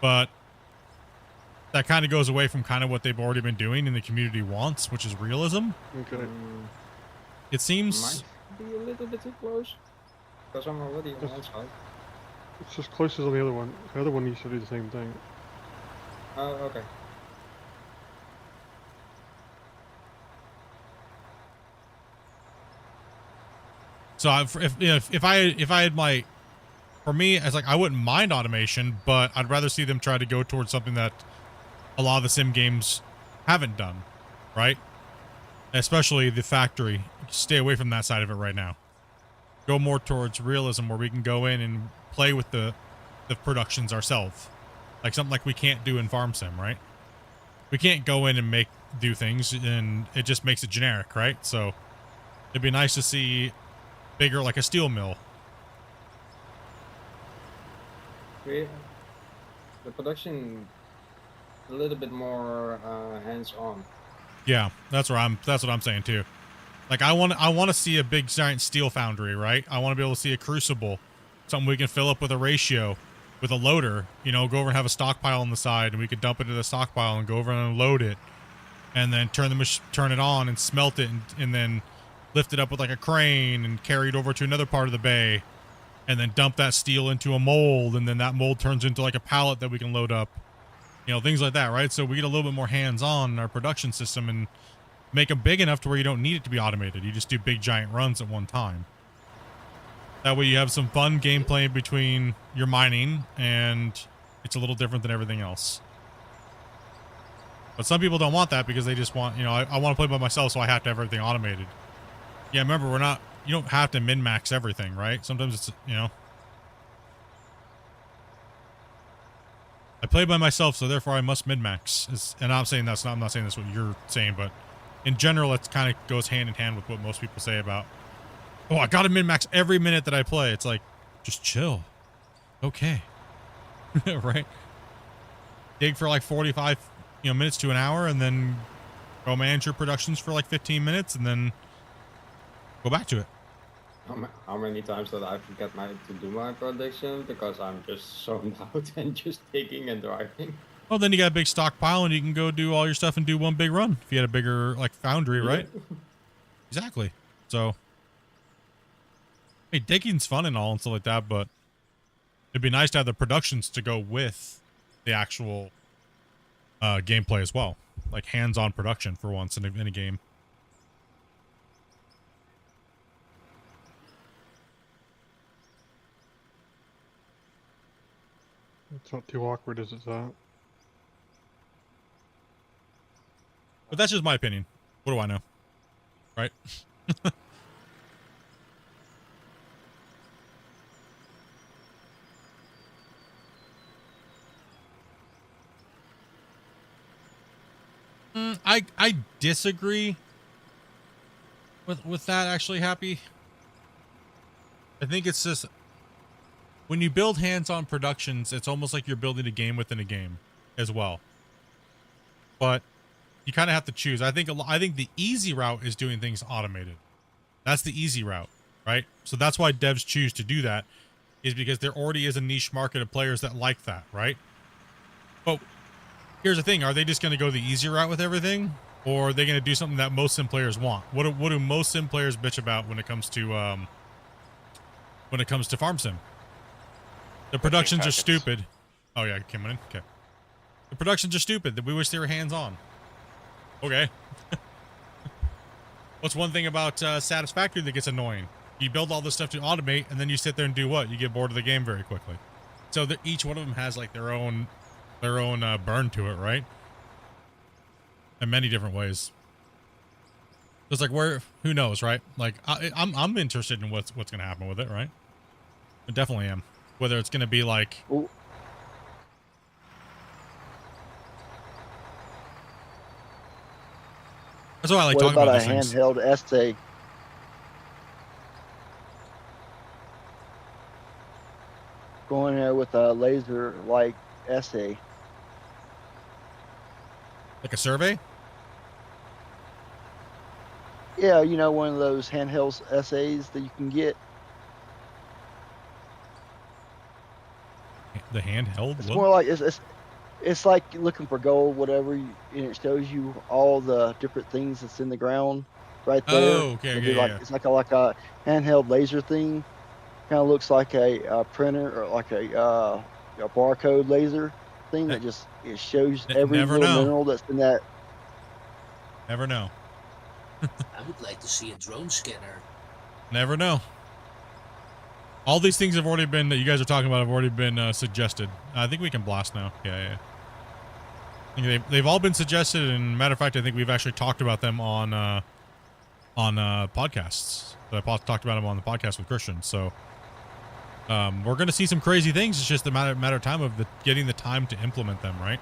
But that kind of goes away from kind of what they've already been doing and the community wants, which is realism. Okay. It seems... Might be a little bit too close. Because I'm already on one side. It's just closest on the other one. The other one needs to do the same thing. Oh, okay. So if I had my... For me, it's like I wouldn't mind automation, but I'd rather see them try to go towards something that a lot of the sim games haven't done, right? Especially the factory. Stay away from that side of it right now. Go more towards realism where we can go in and play with the productions ourselves. Like something like we can't do in Farm Sim, right? We can't go in and do things and it just makes it generic, right? So it'd be nice to see bigger, like a steel mill. The production a little bit more hands-on. Yeah, that's what I'm saying too. Like I want to see a big giant steel foundry, right? I want to be able to see a crucible, something we can fill up with a ratio, with a loader. You know, go over and have a stockpile on the side, and we could dump it into the stockpile and go over and unload it, and then turn it on and smelt it, and then lift it up with like a crane and carry it over to another part of the bay, and then dump that steel into a mold, and then that mold turns into like a pallet that we can load up. You know, things like that, right? So we get a little bit more hands-on in our production system and make them big enough to where you don't need it to be automated. You just do big giant runs at one time. That way you have some fun gameplay between your mining, and it's a little different than everything else. But some people don't want that because they just want, you know, I want to play by myself, so I have to have everything automated. Yeah, remember, you don't have to min-max everything, right? Sometimes it's, you know. I play by myself, so therefore I must min-max. And I'm not saying that's what you're saying, but in general, it kind of goes hand in hand with what most people say about, oh, I gotta min-max every minute that I play. It's like, just chill. Okay. Right? Dig for like 45, minutes to an hour, and then go manage your productions for like 15 minutes, and then go back to it. How many times did I forget to do my production because I'm just zoned out and just digging and driving? Well, then you got a big stockpile, and you can go do all your stuff and do one big run. If you had a bigger like foundry, right? Exactly. So, hey, digging's fun and all and stuff like that, but it'd be nice to have the productions to go with the actual gameplay as well, like hands-on production for once in a game. It's not too awkward as it's out. But that's just my opinion. What do I know? Right? I disagree with that, actually, Happy. I think it's just when you build hands-on productions, it's almost like you're building a game within a game as well. But you kind of have to choose. I think the easy route is doing things automated. That's the easy route, right? So that's why devs choose to do that. is because there already is a niche market of players that like that, right? But here's the thing: are they just going to go the easy route with everything, or are they going to do something that most sim players want? What do most sim players bitch about when it comes to farm sim? The productions are stupid. Oh yeah, came in. Okay. The productions are stupid. That we wish they were hands on. Okay. What's one thing about Satisfactory that gets annoying? You build all this stuff to automate, and then you sit there and do what? You get bored of the game very quickly. So each one of them has like their own burn to it, right? In many different ways. It's like who knows, right? Like I'm interested in what's gonna happen with it, right? I definitely am. Whether it's gonna be like. Ooh. That's why I like What talking about about a these things. handheld essay? Going there with a laser like essay. Like a survey? Yeah, you know, one of those handheld essays that you can get. The handheld? It's What? more like it's like looking for gold, whatever, and it shows you all the different things that's in the ground right there. Oh, okay, It'd yeah, be like, yeah. it's like a handheld laser thing. Kind of looks like a printer or like a barcode laser thing that just it shows every Never little know. mineral that's in that. Never know. I would like to see a drone scanner. Never know. All these things have already been that you guys are talking about have already been suggested. I think we can blast now. Yeah. I think they've all been suggested, and matter of fact, I think we've actually talked about them on podcasts. I talked about them on the podcast with Christian. So we're gonna see some crazy things. It's just a matter of time of getting the time to implement them, right?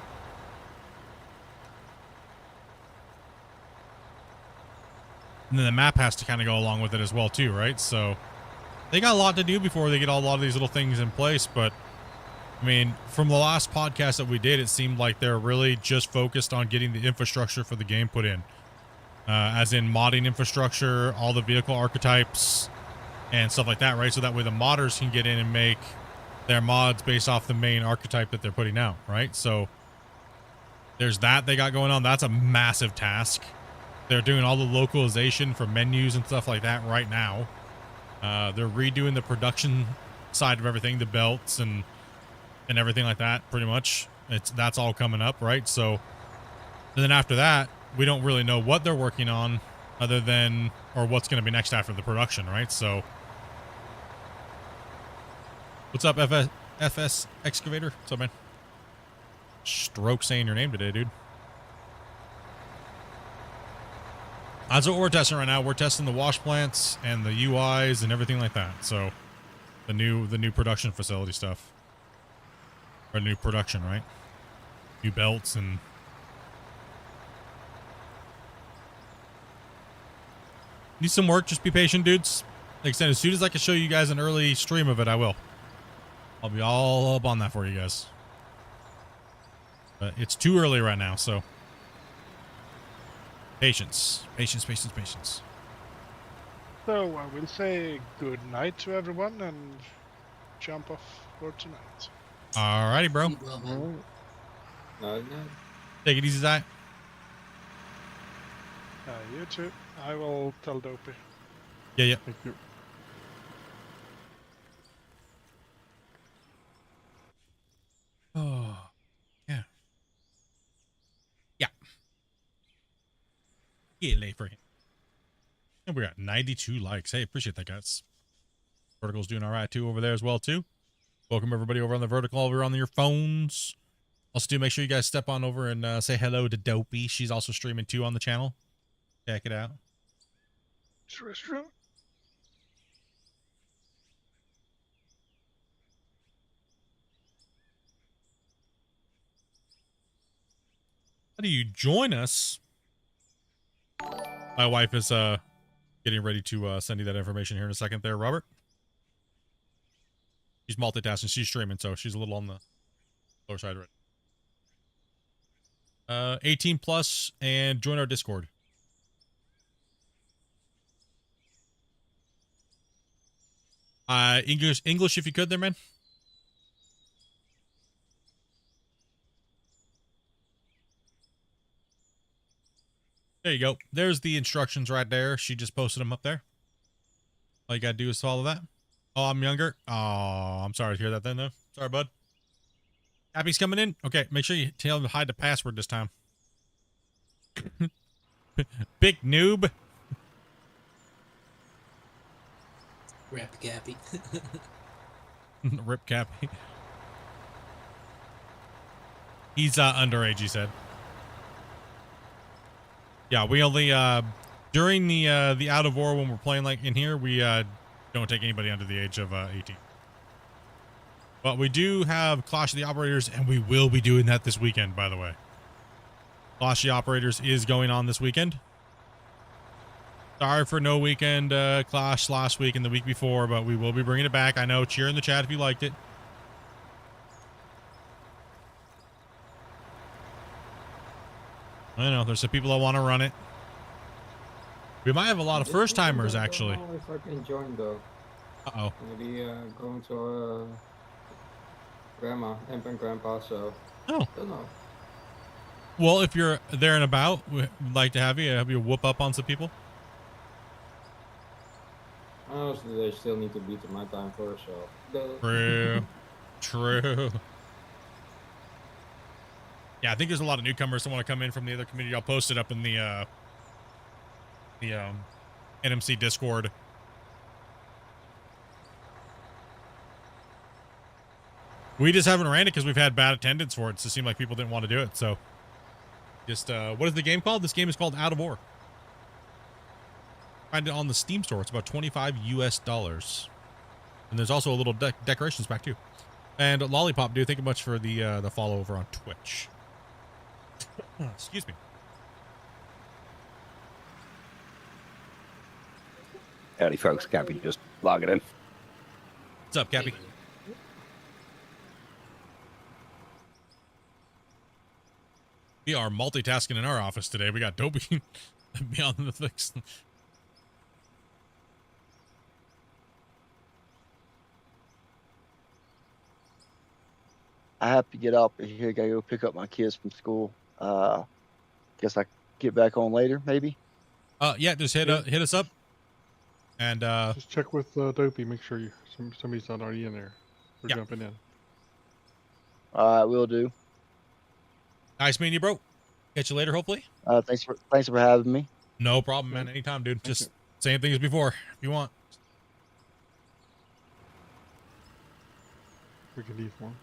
And then the map has to kind of go along with it as well, too, right? So they got a lot to do before they get a lot of these little things in place. But I mean, from the last podcast that we did, it seemed like they're really just focused on getting the infrastructure for the game put in, as in modding infrastructure, all the vehicle archetypes, and stuff like that, right? So that way the modders can get in and make their mods based off the main archetype that they're putting out, right? So there's that they got going on. That's a massive task. They're doing all the localization for menus and stuff like that right now. They're redoing the production side of everything, the belts and everything like that, pretty much. That's all coming up, right? So, and then after that, we don't really know what they're working on other than, or what's going to be next after the production, right? So, what's up, FS Excavator? What's up, man? Stroke saying your name today, dude. That's what we're testing right now. We're testing the wash plants and the UIs and everything like that. So the new production facility stuff. Or new production, right? New belts and need some work. Just be patient, dudes. Like I said, as soon as I can show you guys an early stream of it, I will. I'll be all up on that for you guys. But it's too early right now, so patience. So I will say good night to everyone and jump off for tonight. Alrighty, bro. Well, man. No. Take it easy, Zai. You too. I will tell Dopey. Yeah. Thank you. Oh, yeah. Yeah, late for him. And we got 92 likes. Hey, appreciate that, guys. Vertical's doing all right, too, over there as well, too. Welcome, everybody, over on the Vertical, over on your phones. Also, do make sure you guys step on over and say hello to Dopey. She's also streaming, too, on the channel. Check it out. True. How do you join us? My wife is getting ready to send you that information here in a second there, Robert. She's multitasking. She's streaming, so she's a little on the lower side right. 18 plus and join our Discord. English if you could there, man. There you go. There's the instructions right there. She just posted them up there. All you gotta do is follow that. Oh, I'm younger. Oh, I'm sorry to hear that then, though. Sorry, bud. Happy's coming in? Okay, make sure you tell him to hide the password this time. Big noob. Rap Cappy. Rip Cappy. He's underage, he said. Yeah, we only during the out of ore when we're playing like in here, we don't take anybody under the age of 18. But we do have Clash of the Operators, and we will be doing that this weekend, by the way. Clash of the Operators is going on this weekend. Sorry for no weekend Clash last week and the week before, but we will be bringing it back. I know, cheer in the chat if you liked it. I know, there's some people that want to run it. We might have a lot of first-timers, actually. I don't know if I can join, though. Uh-oh. Maybe going to grandma, Aunt and grandpa, so... Oh. I don't know. Well, if you're there and about, we'd like to have you whoop up on some people. Honestly, they still need to beat my time first, so... True. True. Yeah, I think there's a lot of newcomers that want to come in from the other community. I'll post it up in the NMC Discord. We just haven't ran it because we've had bad attendance for it. So it seemed like people didn't want to do it. So just, what is the game called? This game is called Out of Ore. Find it on the Steam store. It's about $25 US. And there's also a little decorations pack too. And Lollipop, dude, thank you much for the follow over on Twitch. Excuse me. Howdy, folks. Cappy just logging in. What's up, Cappy? We are multitasking in our office today. We got Dopey beyond the fix. I have to get up here. Gotta go pick up my kids from school. Guess I get back on later, maybe. Yeah, just hit us up, and just check with Dopey. Make sure somebody's not already in there. We're jumping in. All right, will do. Nice meeting you, bro. Catch you later, hopefully. Thanks for having me. No problem, man. Anytime, dude. Just same thing as before, if you want. We can leave one.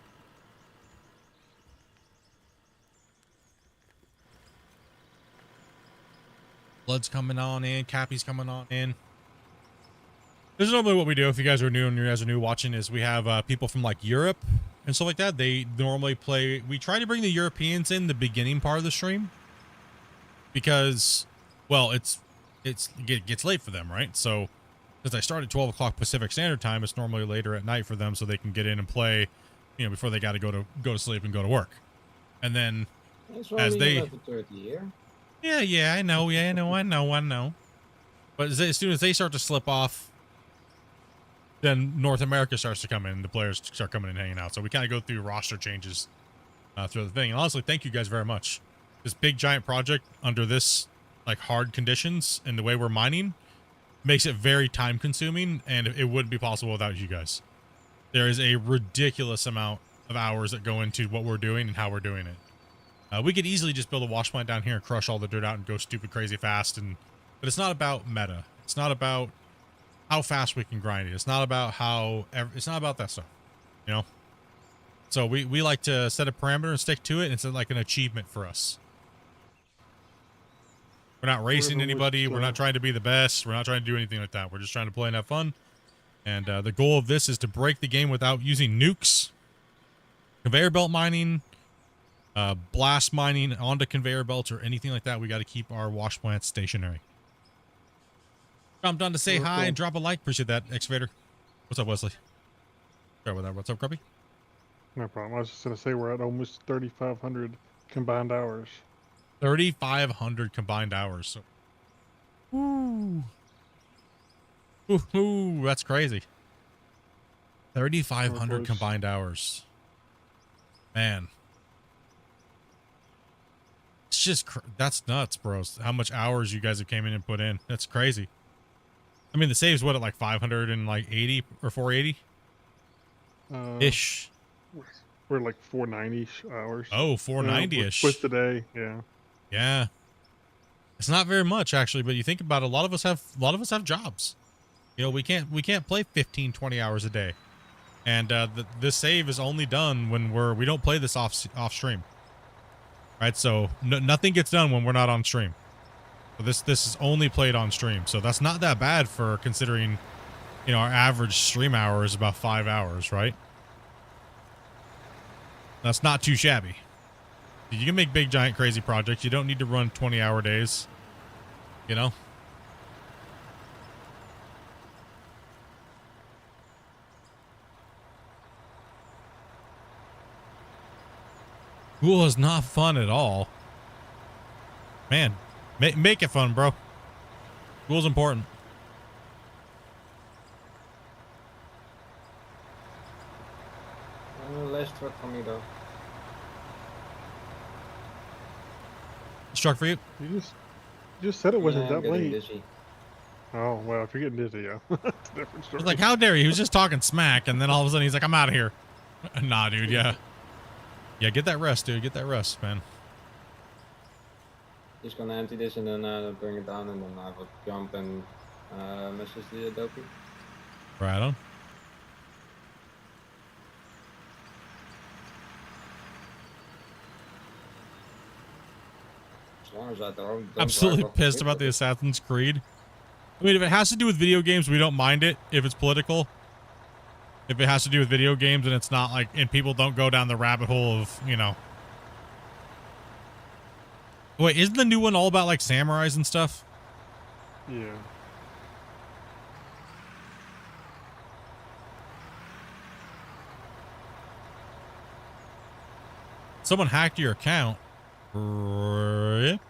Blood's coming on in. Cappy's coming on in. This is normally what we do if you guys are new and you guys are new watching is we have people from like Europe and stuff like that. They normally play. We try to bring the Europeans in the beginning part of the stream because, well, it gets late for them, right? So because I start at 12 o'clock Pacific Standard Time, it's normally later at night for them so they can get in and play, you know, before they got to go to sleep and go to work. And then as they... the 30th year. Yeah, I know. Yeah, I know. But as soon as they start to slip off, then North America starts to come in. The players start coming in and hanging out. So we kind of go through roster changes through the thing. And honestly, thank you guys very much. This big giant project under this like hard conditions and the way we're mining makes it very time consuming, and it wouldn't be possible without you guys. There is a ridiculous amount of hours that go into what we're doing and how we're doing it. We could easily just build a wash plant down here and crush all the dirt out and go stupid crazy fast. But it's not about meta. It's not about how fast we can grind it. It's not about it's not about that stuff, you know? So we like to set a parameter and stick to it. It's like an achievement for us. We're not racing anybody. We're not trying to be the best. We're not trying to do anything like that. We're just trying to play and have fun. And the goal of this is to break the game without using nukes, conveyor belt mining, blast mining onto conveyor belts or anything like that. We got to keep our wash plants stationary. Jumped on to say hi and drop a like. Appreciate that, Excavator. What's up, Wesley? Sorry about that. What's up, Grumpy? No problem. I was just going to say we're at almost 3,500 combined hours. 3,500 combined hours. So. Ooh, that's crazy. 3,500 close. combined hours. Man. It's just, that's nuts, bros. How much hours you guys have came in and put in. That's crazy. I mean, the save's what, at like 580 or 480? Ish. We're like 490 hours. Oh, 490-ish. With today, yeah. Yeah. It's not very much actually, but you think about it, a lot of us have jobs. You know, we can't play 15, 20 hours a day. And this save is only done when we don't play this off stream. Right? So nothing gets done when we're not on stream. So this is only played on stream. So that's not that bad for considering, you know, our average stream hour is about 5 hours, right? That's not too shabby. You can make big, giant, crazy projects. You don't need to run 20-hour days, you know? Pool is not fun at all. Man, make it fun, bro. Pool's important. Less truck for me though. Struck for you? You just said it wasn't I'm that getting late. dizzy. Oh, well, if you're getting dizzy, yeah. That's a different I story. was like, how dare you? He was just talking smack, and then all of a sudden he's like, I'm out of here. Nah, dude, yeah. Yeah, get that rest, dude. Get that rest, man. He's gonna empty this and then bring it down, and then I will jump and message the dopey. Right on. As long as I don't Absolutely drive off pissed the about the cliff. Assassin's Creed. I mean, if it has to do with video games, we don't mind it if it's political. If it has to do with video games and it's not like, and people don't go down the rabbit hole of, you know. Wait, isn't the new one all about like samurais and stuff? Yeah. Someone hacked your account. Rip.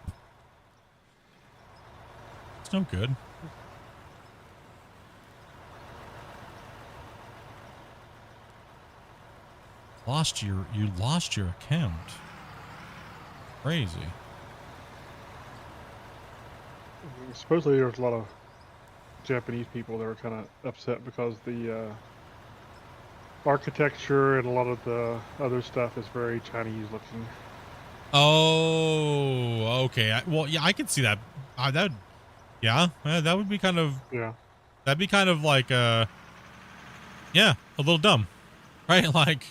It's no good. You lost your account. Crazy. Supposedly there's a lot of Japanese people that are kind of upset because the architecture and a lot of the other stuff is very Chinese looking. Oh, okay. Well, yeah, I can see that. Yeah, that would be kind of. Yeah. That'd be kind of like, yeah, a little dumb, right? Like,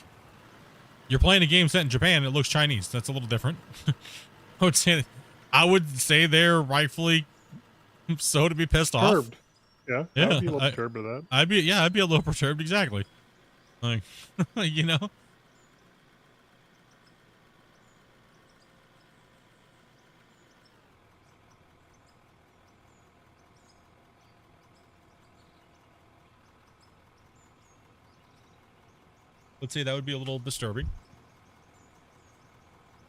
you're playing a game set in Japan. It looks Chinese. That's a little different. I would say they're rightfully so to be pissed off. Yeah, Yeah, I'd be a little perturbed with that. I'd be a little perturbed. Exactly. Like, you know. Let's say that would be a little disturbing.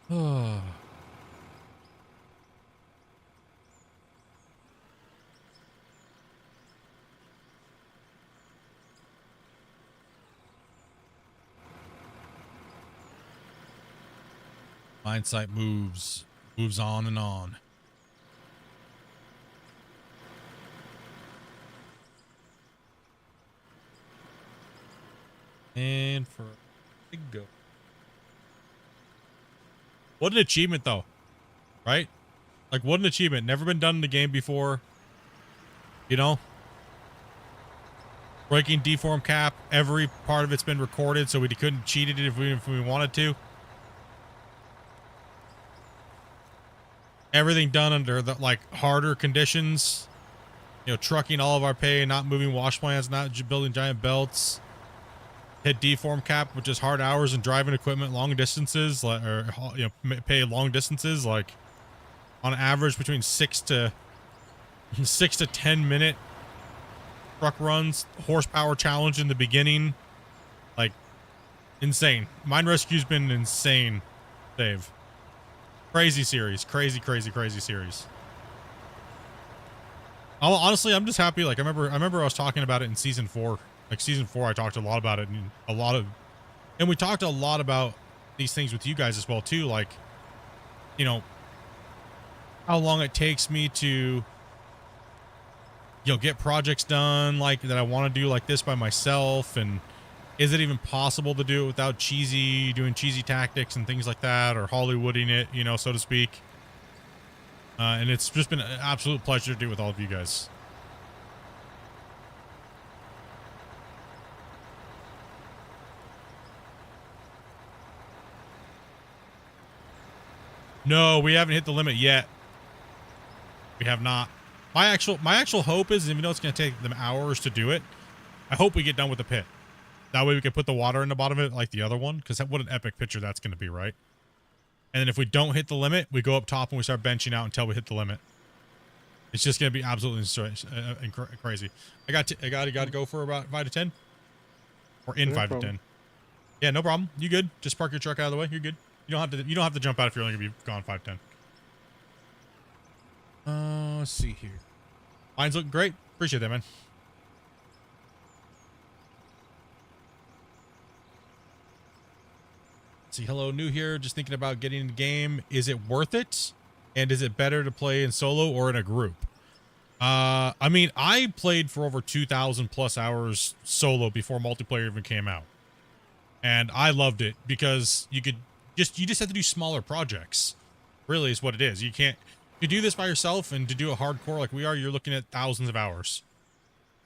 Oh. Mindsight moves on and on. And for big go. What an achievement though. Right? Like what an achievement. Never been done in the game before. You know? Breaking deform cap. Every part of it's been recorded so we couldn't cheat it if we wanted to. Everything done under the like harder conditions. You know, trucking all of our pay, not moving wash plants, not building giant belts. Hit deform cap, which is hard hours and driving equipment long distances, like, or you know, pay long distances, like on average between 6 to 10 minute truck runs. Horsepower challenge in the beginning, like insane. Mine Rescue's been an insane save. Crazy series, crazy series. Honestly, I'm just happy. Like I remember I was talking about it in season 4 like season 4, I talked a lot about it, and we talked a lot about these things with you guys as well too. Like, you know, how long it takes me to, you know, get projects done like that I want to do like this by myself, and is it even possible to do it without doing cheesy tactics and things like that, or Hollywooding it, you know, so to speak. And it's just been an absolute pleasure to do with all of you guys. No, we haven't hit the limit yet. We have not. My actual hope is, even though it's going to take them hours to do it, I hope we get done with the pit. That way we can put the water in the bottom of it like the other one, because what an epic picture that's going to be, right? And then if we don't hit the limit, we go up top and we start benching out until we hit the limit. It's just going to be absolutely crazy. I got to go for about 5 to 10, or in 5 to 10. Yeah, no problem. You good? Just park your truck out of the way. You're good. You don't have to jump out if you're only going to be gone 5 to 10. Let's see here. Mine's looking great. Appreciate that, man. Let's see, hello, new here. Just thinking about getting in the game. Is it worth it? And is it better to play in solo or in a group? I mean, I played for over 2,000 plus hours solo before multiplayer even came out. And I loved it because you just have to do smaller projects. Really is what it is. You do this by yourself, and to do it hardcore like we are, you're looking at thousands of hours.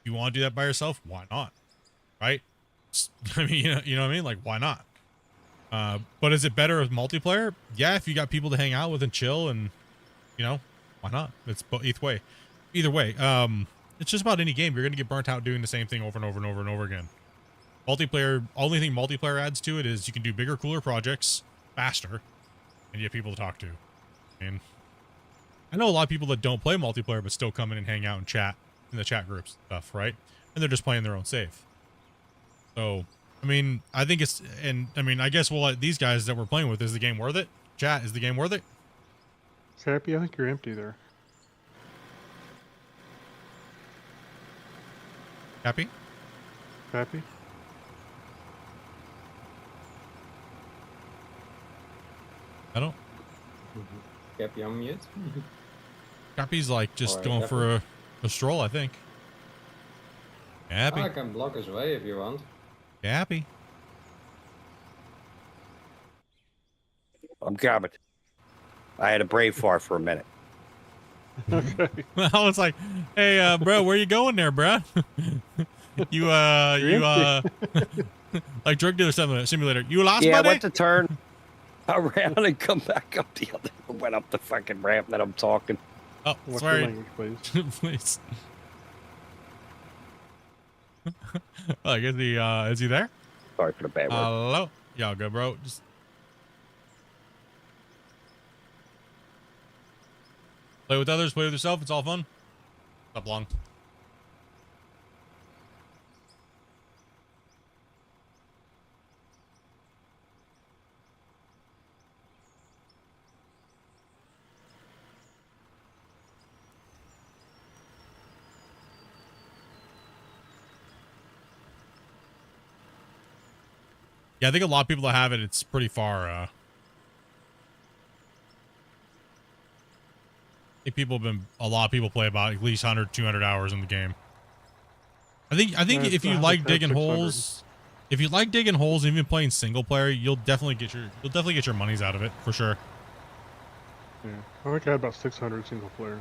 You want to do that by yourself? Why not? Right? I mean, you know what I mean? Like, why not? But is it better with multiplayer? Yeah, if you got people to hang out with and chill, and you know, why not? It's either way. It's just about any game. You're gonna get burnt out doing the same thing over and over and over and over again. Multiplayer, only thing multiplayer adds to it is you can do bigger, cooler projects faster, and you have people to talk to. And I know a lot of people that don't play multiplayer but still come in and hang out and chat in the chat groups and stuff, right? And they're just playing their own save. So, I mean, I think it's, and I mean, I guess we'll let these guys that we're playing with, is the game worth it? Chat, is the game worth it? Happy, I think you're empty there. Happy? Happy? I don't. Cappy on mute. Cappy's like just Alright, going Cappy. for a stroll, I think. Cappy. I can block his way if you want. Cappy. I'm coming. I had a brave fart for a minute. Okay. I was like, hey, bro, where you going there, bro? you like drug dealer simulator. You lost, Yeah, I buddy? went to turn around and come back up the other. Went up the fucking ramp that I'm talking. Oh, What's sorry. your language, please? Please. Like, is he there? Sorry for the bad word. Hello? Y'all good, bro? Just play with others, play with yourself. It's all fun. Stop long. Yeah, I think a lot of people that have it, it's pretty far. I think a lot of people play about at least 100, 200 hours in the game. I think Yeah, if you I like think digging 600. holes, if you like digging holes, even playing single player, you'll definitely get your monies out of it for sure. Yeah, I think I had about 600 single player.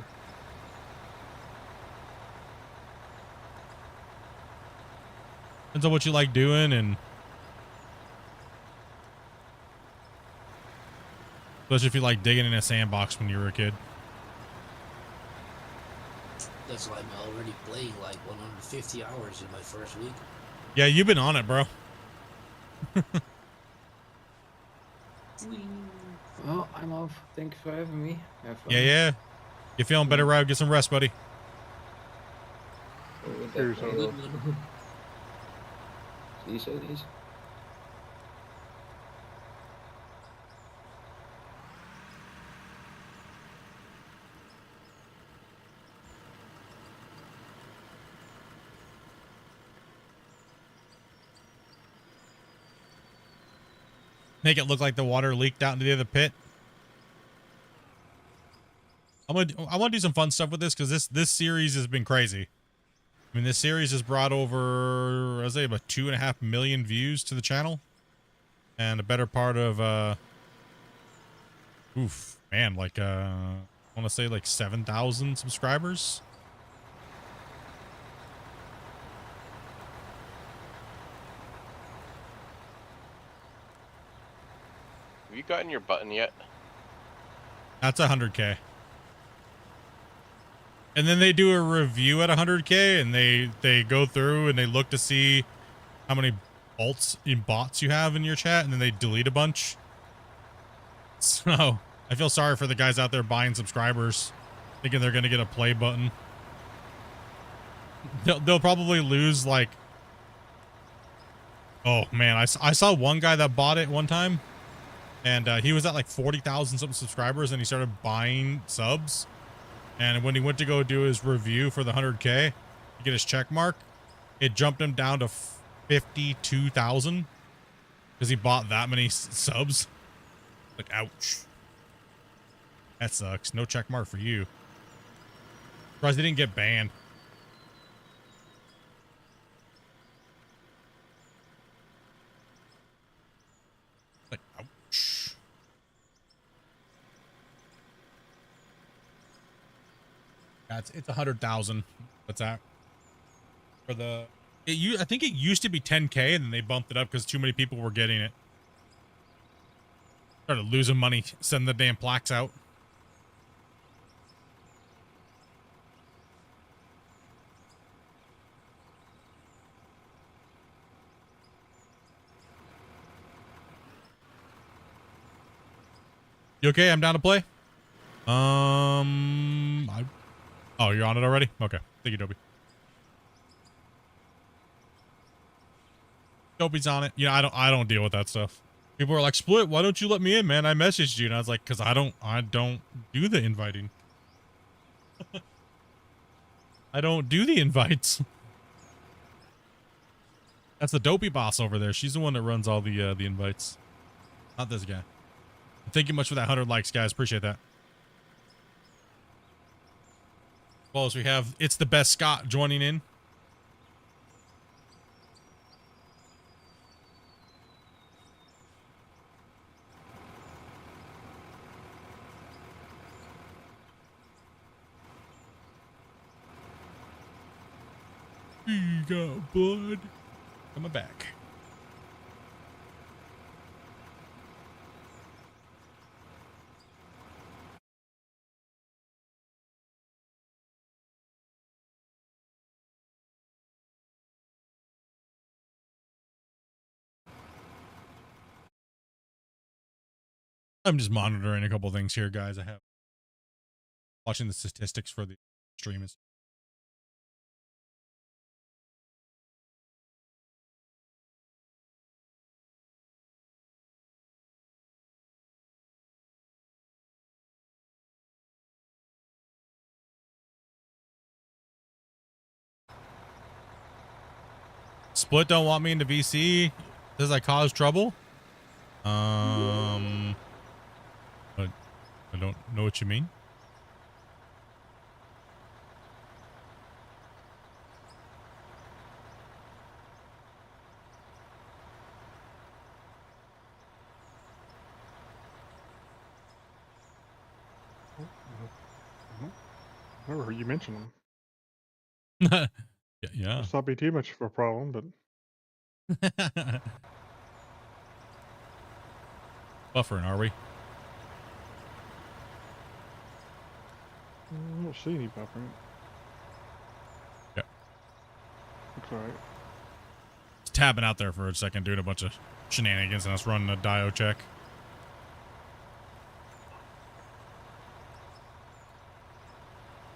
Depends on what you like doing, and especially if you like digging in a sandbox when you were a kid. That's why I'm already playing like 150 hours in my first week. Yeah, you've been on it, bro. Well, I'm off. Thank you for having me. Have fun. Yeah. You feeling better, Rob? Get some rest, buddy. Here's Definitely how- will. These are these. Make it look like the water leaked out into the other pit. I want to do some fun stuff with this because this series has been crazy. I mean, this series has brought over, I'd say, about 2.5 million views to the channel, and a better part of like I want to say like 7,000 subscribers. Have you gotten your button yet? That's 100K. And then they do a review at 100K, and they go through and they look to see how many bots you have in your chat, and then they delete a bunch. So I feel sorry for the guys out there buying subscribers, thinking they're gonna get a play button. They'll probably lose like, oh man, I saw one guy that bought it one time, and he was at like 40,000 something subscribers, and he started buying subs. And when he went to go do his review for the 100K to get his check mark, it jumped him down to 52,000 because he bought that many subs. Like, ouch. That sucks. No check mark for you. Surprised he didn't get banned. Like, ouch. Yeah, it's 100,000. What's that? For the I think it used to be 10K, and then they bumped it up because too many people were getting it. Started losing money, sending the damn plaques out. You okay? I'm down to play. Oh, you're on it already? Okay. Thank you, Dobie. Dobie's on it. Yeah, I don't deal with that stuff. People are like, Split, why don't you let me in, man? I messaged you. And I was like, because I don't do the inviting. I don't do the invites. That's the Dopey boss over there. She's the one that runs all the invites. Not this guy. Thank you much for that 100 likes, guys. Appreciate that. Well, as we have It's the Best Scott joining in. We got blood. Coming back. I'm just monitoring a couple things here, guys. I have watching the statistics for the stream. Split don't want me into VC. Does I cause trouble? I don't know what you mean. Never heard you mention them. Yeah. It's not be too much of a problem, but Buffering, are we? I don't see any buffering. Yeah. Looks alright. Just tabbing out there for a second, doing a bunch of shenanigans, and us running a dio check.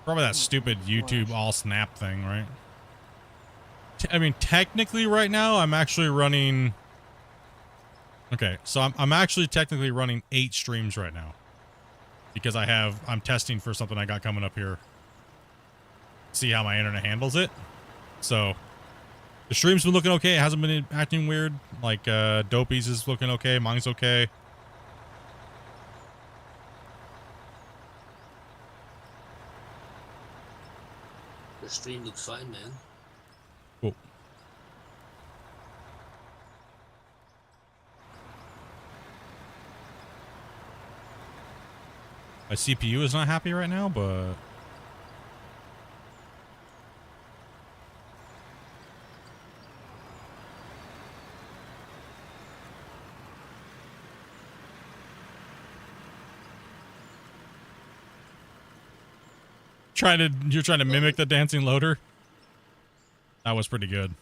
Probably that stupid YouTube all snap thing, right? I mean, technically right now, I'm actually running... Okay, so I'm actually technically running 8 streams right now. Because I'm testing for something I got coming up here. See how my internet handles it. So, The stream's been looking okay. It hasn't been acting weird. Like, Dopey's is looking okay. Mine's okay. The stream looks fine, man. Cool. My CPU is not happy right now, but... You're trying to mimic the dancing loader? That was pretty good.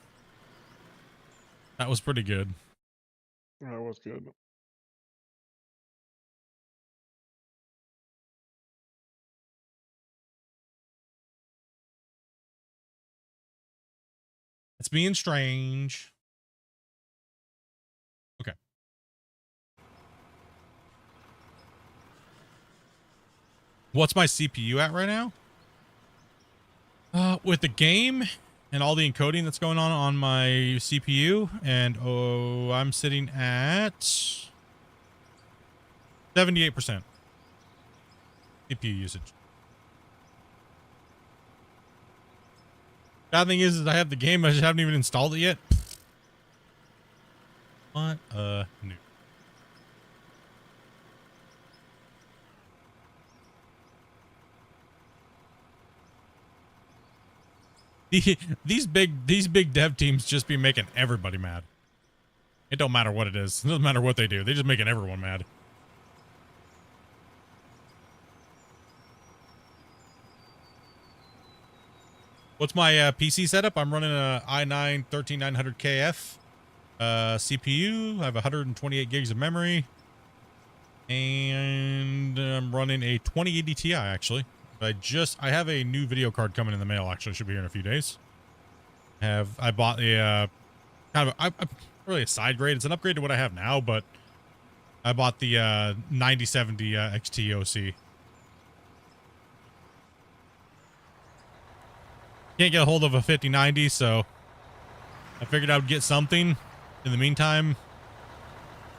That was pretty good. That was good. It's being strange. Okay. What's my CPU at right now? With the game and all the encoding that's going on my CPU, and I'm sitting at 78% CPU usage. Bad thing is I have the game, I just haven't even installed it yet. What a noob. These big dev teams just be making everybody mad. It don't matter what it is. It doesn't matter what they do. They're just making everyone mad. What's my PC setup? I'm running a i9 13900KF CPU. I have 128 gigs of memory. And I'm running a 2080 Ti actually. I have a new video card coming in the mail. Actually, should be here in a few days. I bought a kind of really a side grade. It's an upgrade to what I have now, but I bought the 9070 XT-OC. Can't get a hold of a 5090, so I figured I would get something in the meantime.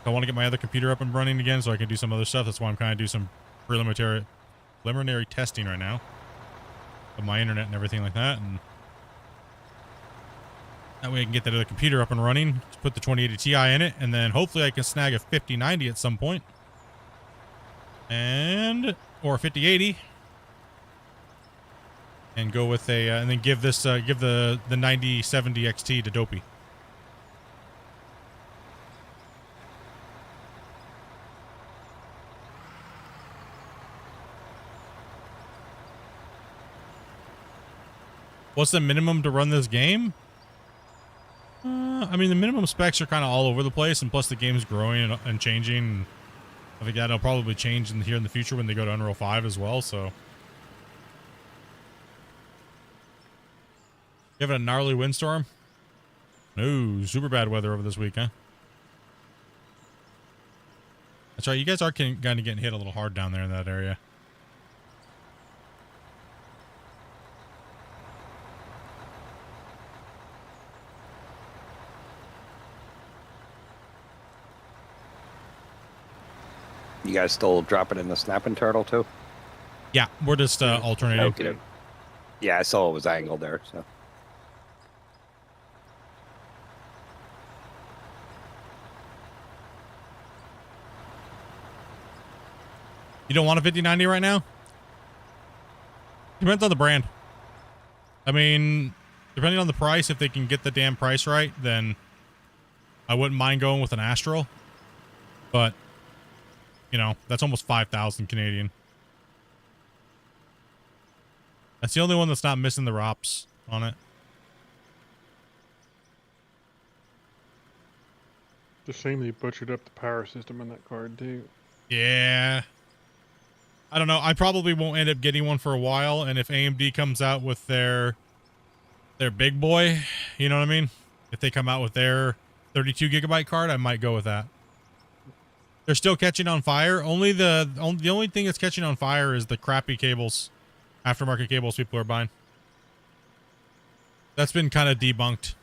I want to get my other computer up and running again so I can do some other stuff. That's why I'm kind of doing some preliminary testing right now of my internet and everything like that, and that way I can get that other computer up and running. Just put the 2080 Ti in it, and then hopefully I can snag a 5090 at some point, or a 5080, and go with a and then give the 9070 XT to Dopey. What's the minimum to run this game? I mean, the minimum specs are kind of all over the place, and plus the game's growing and changing. I think that'll probably change here in the future when they go to Unreal 5 as well, so. You having a gnarly windstorm? No, super bad weather over this week, huh? That's right, you guys are kind of getting hit a little hard down there in that area. You guys still dropping in the snapping turtle too? Yeah, we're just alternating. Okay. Yeah, I saw it was angled there, so. You don't want a 5090 right now? Depends on the brand. I mean, depending on the price, if they can get the damn price right, then I wouldn't mind going with an Astral. But, you know, that's almost 5,000 Canadian. That's the only one that's not missing the ROPS on it. It's a shame they butchered up the power system in that card too. Yeah. I don't know. I probably won't end up getting one for a while, and if AMD comes out with their big boy, you know what I mean? If they come out with their 32 gigabyte card, I might go with that. They're still catching on fire. The only thing that's catching on fire is the crappy cables, aftermarket cables people are buying. That's been kind of debunked.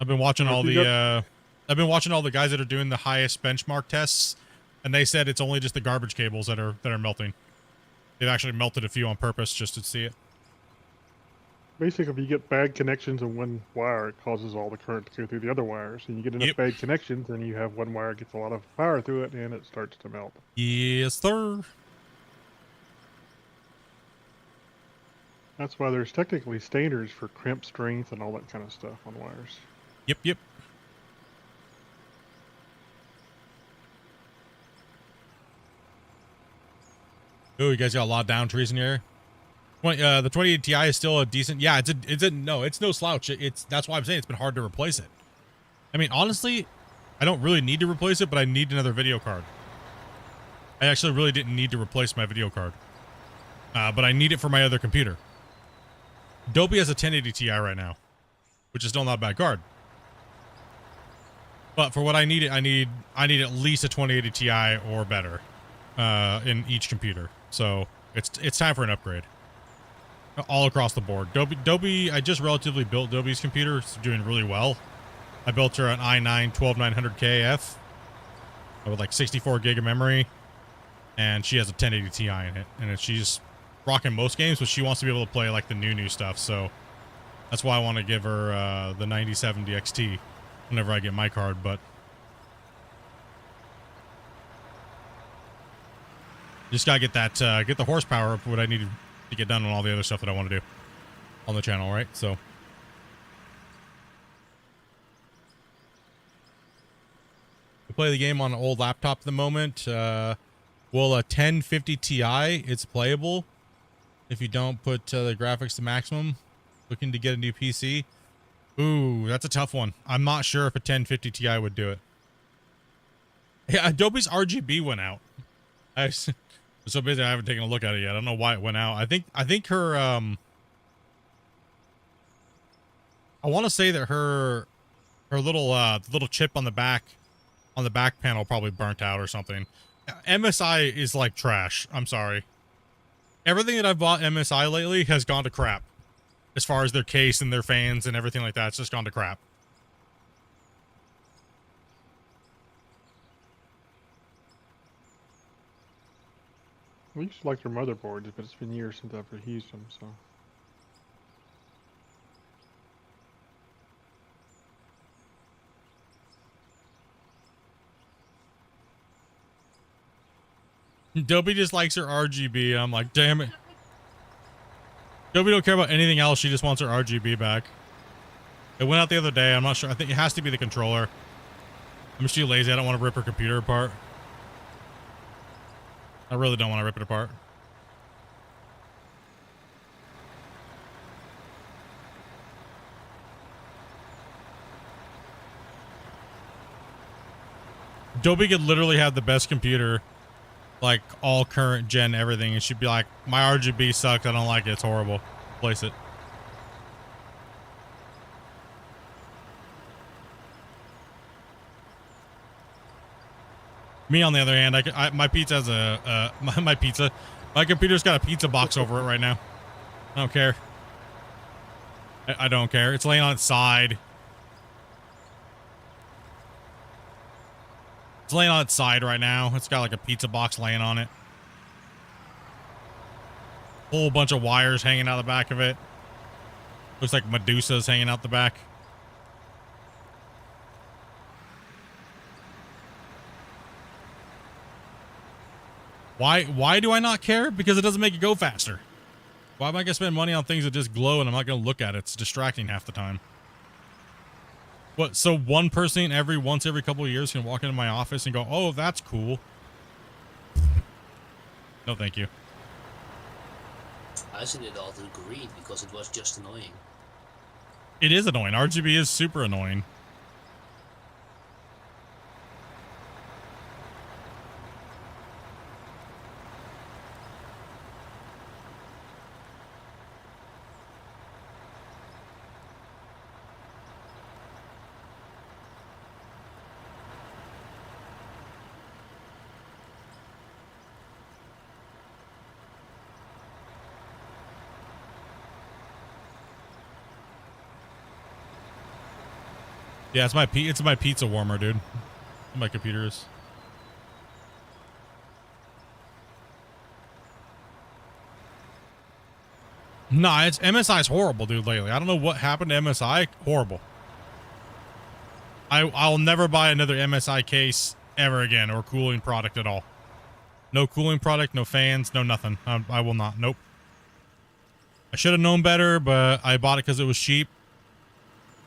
I've been watching If all you the guys that are doing the highest benchmark tests, and they said it's only just the garbage cables that are melting. They've actually melted a few on purpose just to see it. Basically, if you get bad connections in one wire, it causes all the current to go through the other wires. And you get enough bad connections, and you have one wire gets a lot of power through it, and it starts to melt. Yes, sir. That's why there's technically standards for crimp strength and all that kind of stuff on wires. Yep. Oh, you guys got a lot of down trees in here. The 2080 Ti is still a decent. Yeah, it's no slouch. That's why I'm saying it's been hard to replace it. I mean, honestly, I don't really need to replace it, but I need another video card. I actually really didn't need to replace my video card, but I need it for my other computer. Adobe has a 1080 Ti right now, which is still not a bad card. But for what I need at least a 2080 Ti or better in each computer. So it's time for an upgrade. All across the board. Adobe, I just relatively built Adobe's computer. It's doing really well. I built her an i9 12900KF with like 64 gig of memory, and she has a 1080 Ti in it. And she's rocking most games, but she wants to be able to play like the new stuff. So that's why I want to give her the 9070 XT whenever I get my card. But just gotta get that get the horsepower up what I need to get done on all the other stuff that I want to do on the channel, right? So we play the game on an old laptop at the moment. Will a 1050 Ti, it's playable if you don't put the graphics to maximum. Looking to get a new PC. Ooh, that's a tough one. I'm not sure if a 1050 Ti would do it. Yeah, Adobe's RGB went out. So basically, I haven't taken a look at it yet. I don't know why it went out. I think her I want to say that her little chip on the back panel probably burnt out or something. MSI is like trash. I'm sorry. Everything that I've bought MSI lately has gone to crap. As far as their case and their fans and everything like that, it's just gone to crap. We used to like their motherboards, but it's been years since I've used them, so. Adobe just likes her RGB. I'm like, damn it. Adobe don't care about anything else. She just wants her RGB back. It went out the other day. I'm not sure. I think it has to be the controller. I'm just too lazy. I don't want to rip her computer apart. I really don't want to rip it apart. Adobe could literally have the best computer, like all current gen everything, and she'd be like, my RGB sucks, I don't like it, it's horrible. Replace it. Me, on the other hand, my pizza has a my computer's got a pizza box over it right now. I don't care. I don't care. It's laying on its side. It's laying on its side right now. It's got like a pizza box laying on it. Whole bunch of wires hanging out the back of it. Looks like Medusa's hanging out the back. Why do I not care? Because it doesn't make it go faster. Why am I gonna spend money on things that just glow and I'm not gonna look at it? It's distracting half the time. What, so one person once every couple of years can walk into my office and go, oh, that's cool. No, thank you. I said it all to green because it was just annoying. It is annoying. RGB is super annoying. Yeah, it's my pizza warmer, dude. My computer is. Nah, it's MSI's horrible, dude. Lately, I don't know what happened to MSI. Horrible. I'll never buy another MSI case ever again, or cooling product at all. No cooling product, no fans, no nothing. I will not. Nope. I should have known better, but I bought it because it was cheap.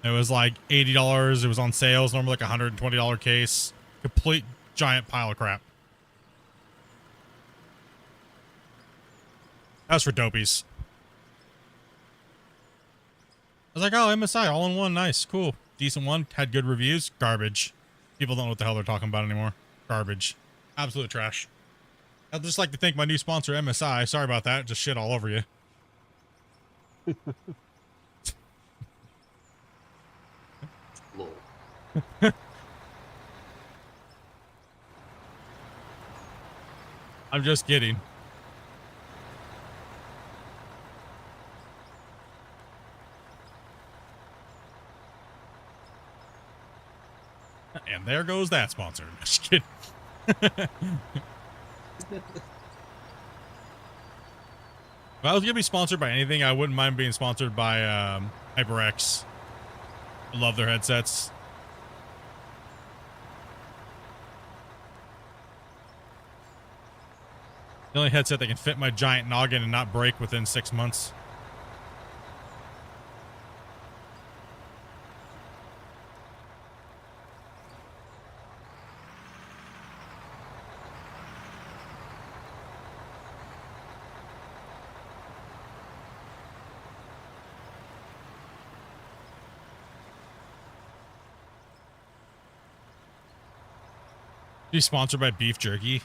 It was like $80. It was on sale. It's normally like $120 case. Complete giant pile of crap. That's for dopies. I was like, oh, MSI, all in one. Nice. Cool. Decent one. Had good reviews. Garbage. People don't know what the hell they're talking about anymore. Garbage. Absolute trash. I'd just like to thank my new sponsor, MSI. Sorry about that. Just shit all over you. I'm just kidding. And there goes that sponsor. Just kidding. If I was gonna be sponsored by anything, I wouldn't mind being sponsored by HyperX. I love their headsets. The only headset that can fit my giant noggin and not break within 6 months. Be sponsored by beef jerky.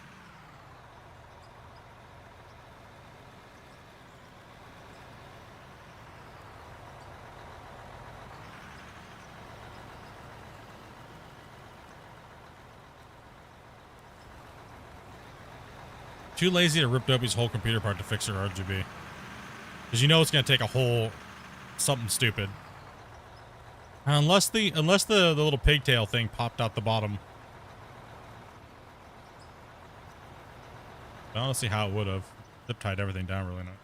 Too lazy to rip Dopey's whole computer apart to fix her RGB. Because you know it's going to take a whole something stupid. Unless the little pigtail thing popped out the bottom. I don't see how it would have. Zip tied everything down really nice.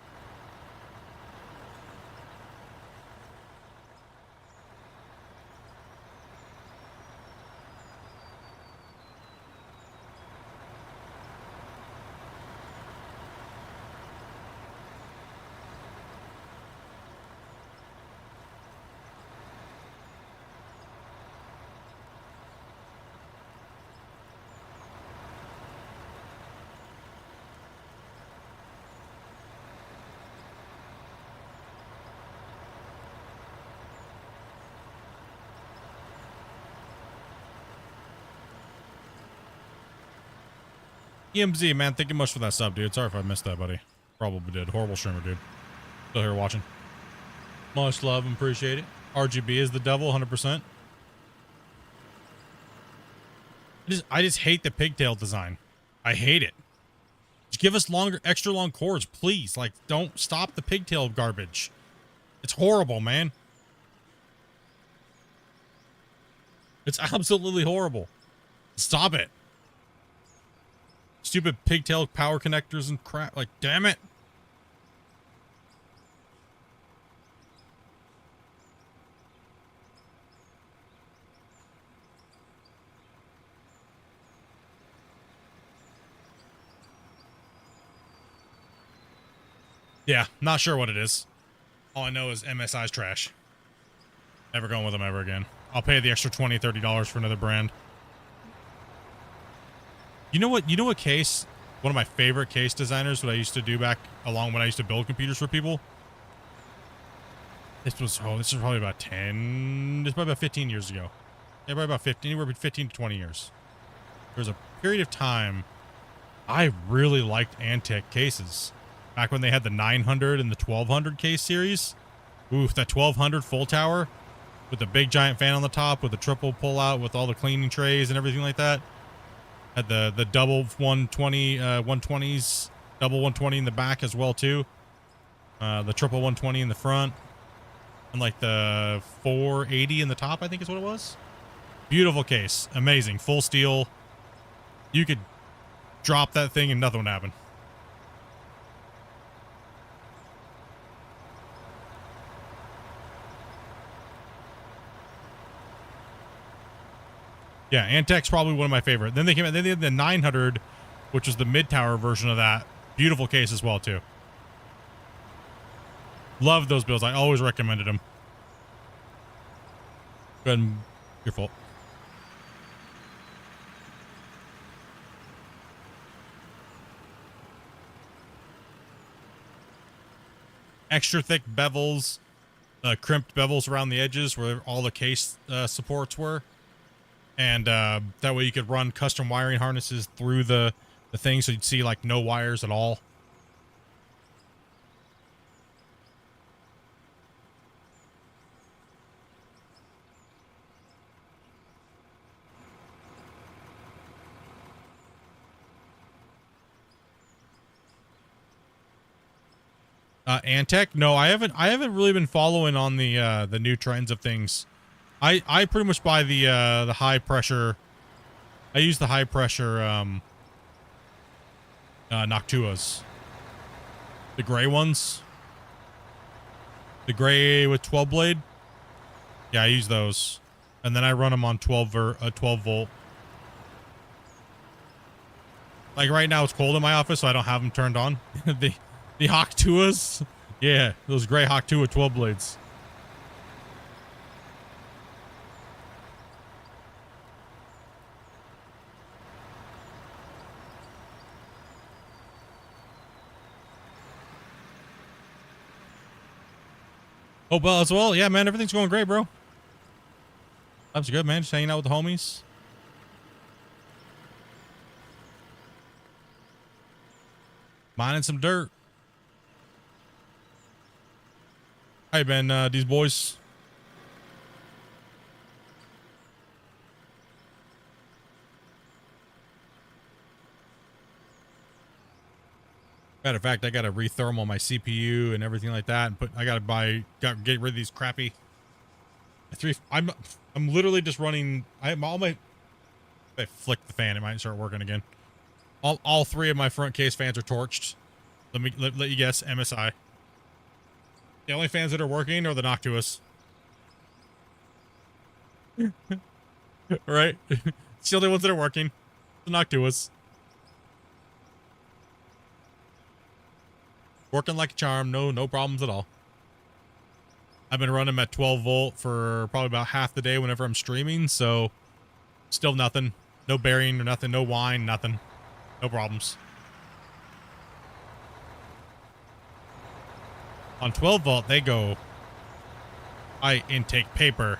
EMZ, man, thank you much for that sub, dude. Sorry if I missed that, buddy. Probably did. Horrible streamer, dude. Still here watching. Much love and appreciate it. RGB is the devil, 100%. I just hate the pigtail design. I hate it. Just give us longer, extra long cords, please. Like, don't stop the pigtail garbage. It's horrible, man. It's absolutely horrible. Stop it. Stupid pigtail power connectors and crap. Like, damn it. Yeah, not sure what it is. All I know is MSI's trash. Never going with them ever again. I'll pay the extra $20, $30 for another brand. You know what case, one of my favorite case designers, what I used to do back along when I used to build computers for people? This was probably about 15 years ago. Yeah, probably about 15, anywhere between 15 to 20 years. There was a period of time I really liked Antec cases. Back when they had the 900 and the 1200 case series. Oof, that 1200 full tower with the big giant fan on the top with the triple pull out with all the cleaning trays and everything like that. Had the double 120, 120s, double 120 in the back as well too. The triple 120 in the front. And like the 480 in the top, I think is what it was. Beautiful case. Amazing. Full steel. You could drop that thing and nothing would happen. Yeah, Antec's probably one of my favorite. Then they came out, then they did the 900, which was the mid-tower version of that. Beautiful case as well, too. Loved those builds. I always recommended them. Go ahead and, your fault. Extra thick bevels, crimped bevels around the edges where all the case supports were. And that way you could run custom wiring harnesses through the thing so you'd see like no wires at all. Antec? No, I haven't really been following on the new trends of things. I pretty much buy the high pressure. I use the high pressure Noctuas. The gray ones. The gray with 12 blade. Yeah, I use those. And then I run them on 12 volt. Like right now it's cold in my office, so I don't have them turned on. The Hawk Tuas. Yeah, those gray Hawk Tua 12 blades. Oh, well, as well. Yeah, man, everything's going great, bro. That's good, man. Just hanging out with the homies. Mining some dirt. Hey, man, these boys. Matter of fact, I got to rethermal my CPU and everything like that, and I got to get rid of these crappy. I'm literally just running. If I flick the fan, it might start working again. All three of my front case fans are torched. Let you guess, MSI. The only fans that are working are the Noctuas. Right? It's the only ones that are working. The Noctuas. Working like a charm. No problems at all. I've been running them at 12 volt for probably about half the day whenever I'm streaming, so still nothing. No bearing or nothing. No whine, nothing. No problems. On 12 volt, they go high intake paper.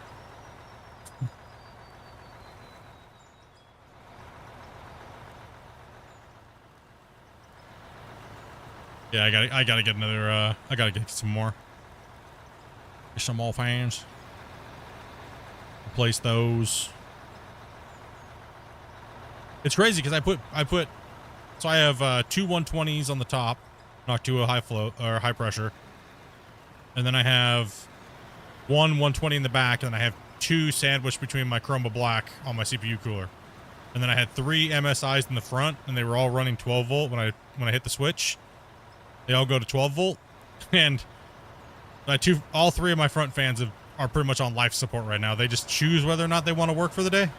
Yeah, I gotta get another, I gotta get some more. Get some more fans. Replace those. It's crazy because so I have two 120s on the top, not two high flow or high pressure. And then I have one 120 in the back, and then I have two sandwiched between my Chroma Black on my CPU cooler. And then I had three MSIs in the front, and they were all running 12 volt when I hit the switch. They all go to 12 volt, and all three of my front fans are pretty much on life support right now. They just choose whether or not they want to work for the day.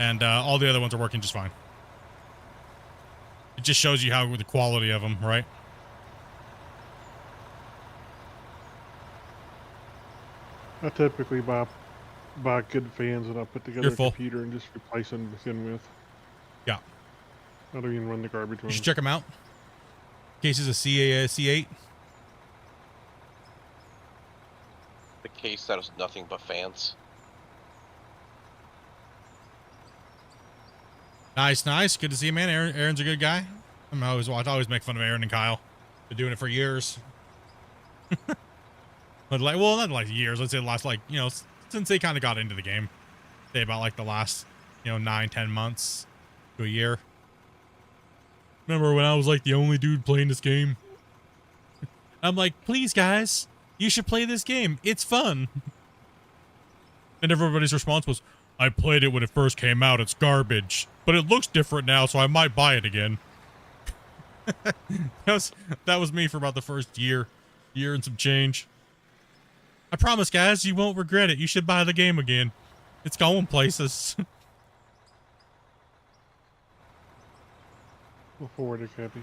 And all the other ones are working just fine. It just shows you how the quality of them, right? I typically buy good fans and I put together a computer and just replace them to begin with. Yeah. I don't even run the garbage ones. You should check them out. Cases of C8. The case that has nothing but fans. Nice. Good to see you, man. Aaron's a good guy. I always make fun of Aaron and Kyle. Been doing it for years. But not like years. Let's say the last, since they kind of got into the game. Say about like the last, 9-10 months to a year. Remember when I was like the only dude playing this game? I'm like, please guys, you should play this game. It's fun. And everybody's response was, I played it when it first came out. It's garbage. But it looks different now, so I might buy it again. that was me for about the first year and some change. I promise, guys, you won't regret it. You should buy the game again. It's going places. We'll forward a copy.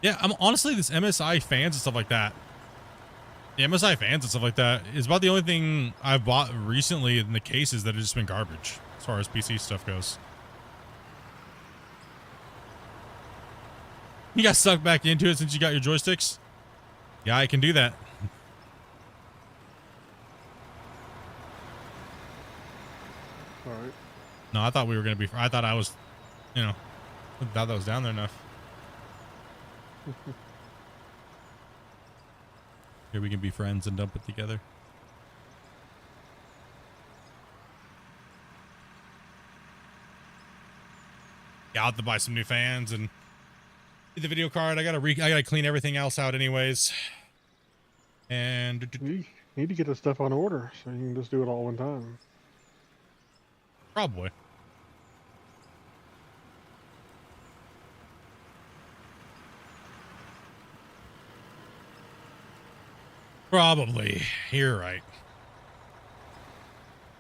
Yeah, I'm honestly, this MSI fans and stuff like that. The MSI fans and stuff like that is about the only thing I've bought recently in the cases that have just been garbage as far as PC stuff goes. You got sucked back into it since you got your joysticks? Yeah, I can do that. All right. No, I thought we were going to be... I thought I was... You know... I thought that was down there enough. Here we can be friends and dump it together. Yeah, I'll have to buy some new fans and get the video card. I gotta clean everything else out anyways. And you need to get the stuff on order so you can just do it all one time. Probably. Probably. You're right.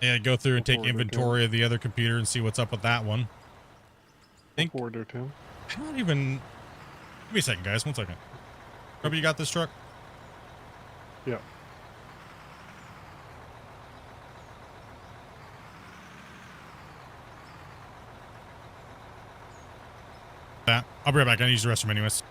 Yeah, go through and take inventory of the other computer and see what's up with that one. Think forward there, Tim. I'm not even... Give me a second, guys. 1 second. Remember you got this truck? Yeah. I'll be right back. I need to use the restroom anyways.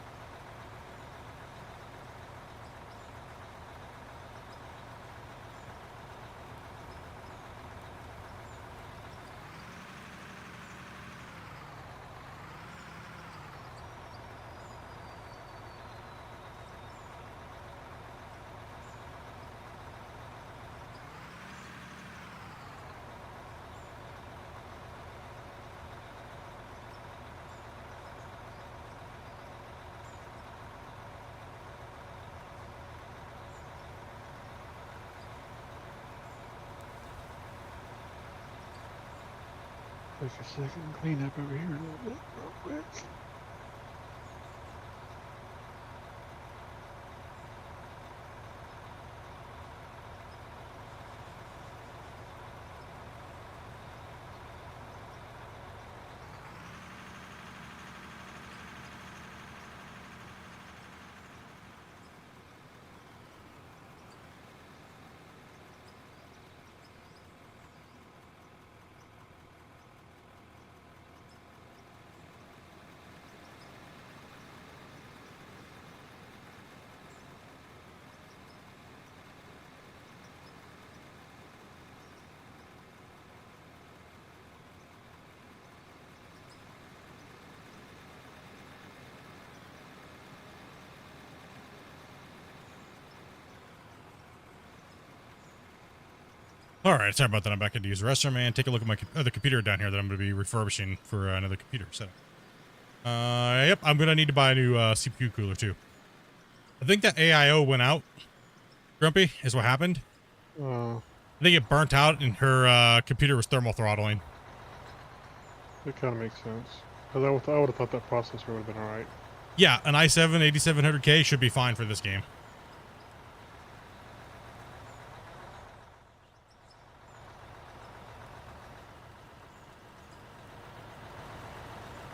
Take a second and clean up over here a little bit real quick. All right, sorry about that. I'm back into use the restroom and take a look at my other computer down here that I'm going to be refurbishing for another computer setup. Yep, I'm going to need to buy a new CPU cooler too. I think that AIO went out. Grumpy is what happened. I think it burnt out and her computer was thermal throttling. It kind of makes sense. Because I would have thought that processor would have been alright. Yeah, an i7 8700K should be fine for this game.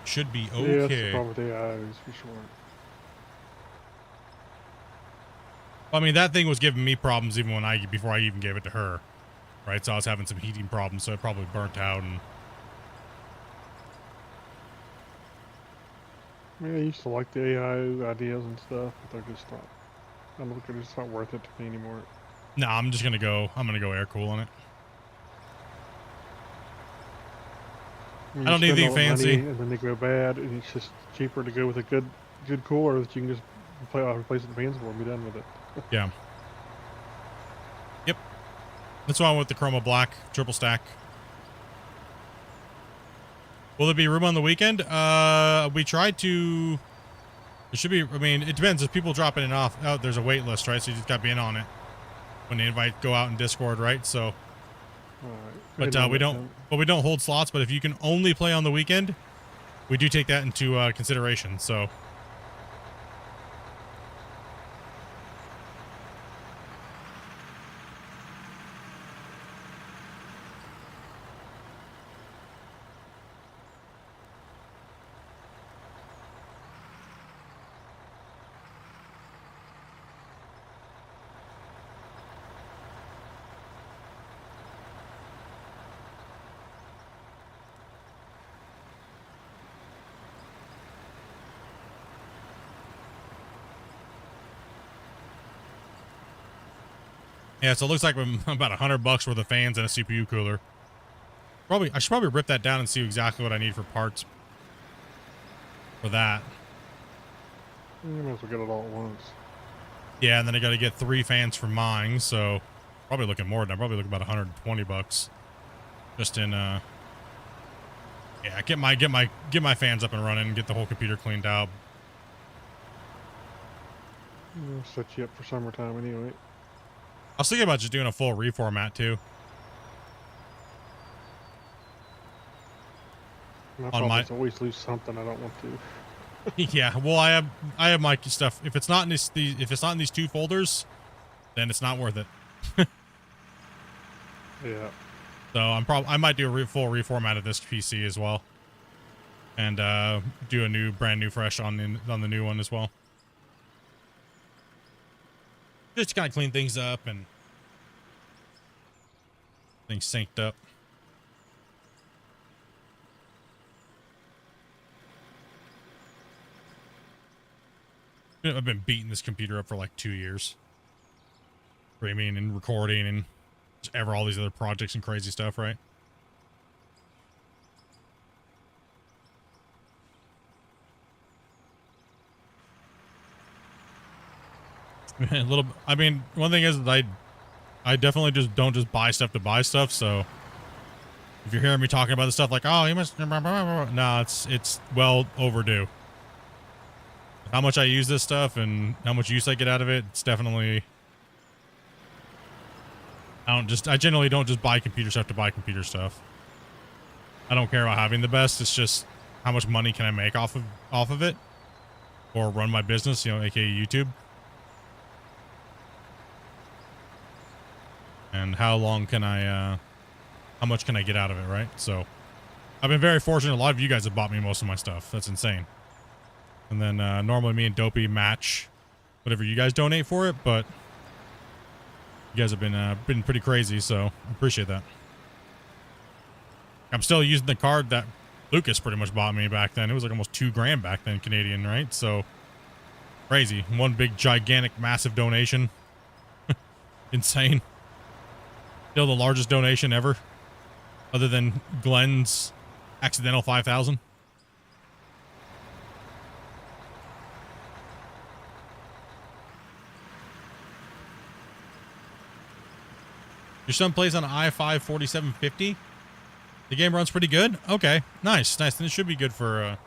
Should be okay. Yeah, that's the problem with AIs for sure. I mean, that thing was giving me problems even before I even gave it to her, right? So I was having some heating problems, so it probably burnt out. And I mean, I used to like the AI ideas and stuff, but they're just not. I don't think they're just not worth it to me anymore. no, I'm gonna go air cool on it. I don't need anything fancy. And then they go bad, and it's just cheaper to go with a good cooler that you can just replace the fans for and be done with it. Yeah. Yep. That's why I went with the Chroma Black triple stack. Will there be room on the weekend? We tried to. There should be. I mean, it depends. If people dropping it off, oh, there's a wait list, right? So you just got to be in on it when the invite go out in Discord, right? So, All right. but we don't. But we don't hold slots. But if you can only play on the weekend, we do take that into consideration. So. Yeah, so it looks like I'm about $100 worth of fans and a CPU cooler. I should probably rip that down and see exactly what I need for parts for that. You might as well get it all at once. Yeah, and then I got to get 3 fans for mine, so probably looking more than that. Probably looking about $120 just in yeah, get my fans up and running and get the whole computer cleaned out. I'll set you up for summertime anyway. I was thinking about just doing a full reformat too. On my always lose something I don't want to. Yeah, well, I have my stuff. If it's not in these 2 folders, then it's not worth it. Yeah. So I might do a full reformat of this PC as well, and do a brand new fresh on the new one as well. Just to kind of clean things up and things synced up. I've been beating this computer up for like 2 years. Streaming and recording and just all these other projects and crazy stuff, right? A little. I mean, one thing is that I definitely just don't just buy stuff to buy stuff. So if you're hearing me talking about the stuff like, oh, you must, no, it's well overdue. How much I use this stuff and how much use I get out of it, it's definitely. I generally don't just buy computer stuff to buy computer stuff. I don't care about having the best. It's just how much money can I make off of it, or run my business, aka YouTube. And how much can I get out of it, right? So I've been very fortunate. A lot of you guys have bought me most of my stuff. That's insane. And then normally me and Dopey match whatever you guys donate for it, but you guys have been pretty crazy, so I appreciate that. I'm still using the card that Lucas pretty much bought me back then. It was like almost $2,000 back then, Canadian, right? So crazy. One big, gigantic, massive donation. Insane. Still the largest donation ever, other than Glenn's accidental 5,000. Your son plays on an i5 4750. The game runs pretty good. Okay, nice. Then it should be good for.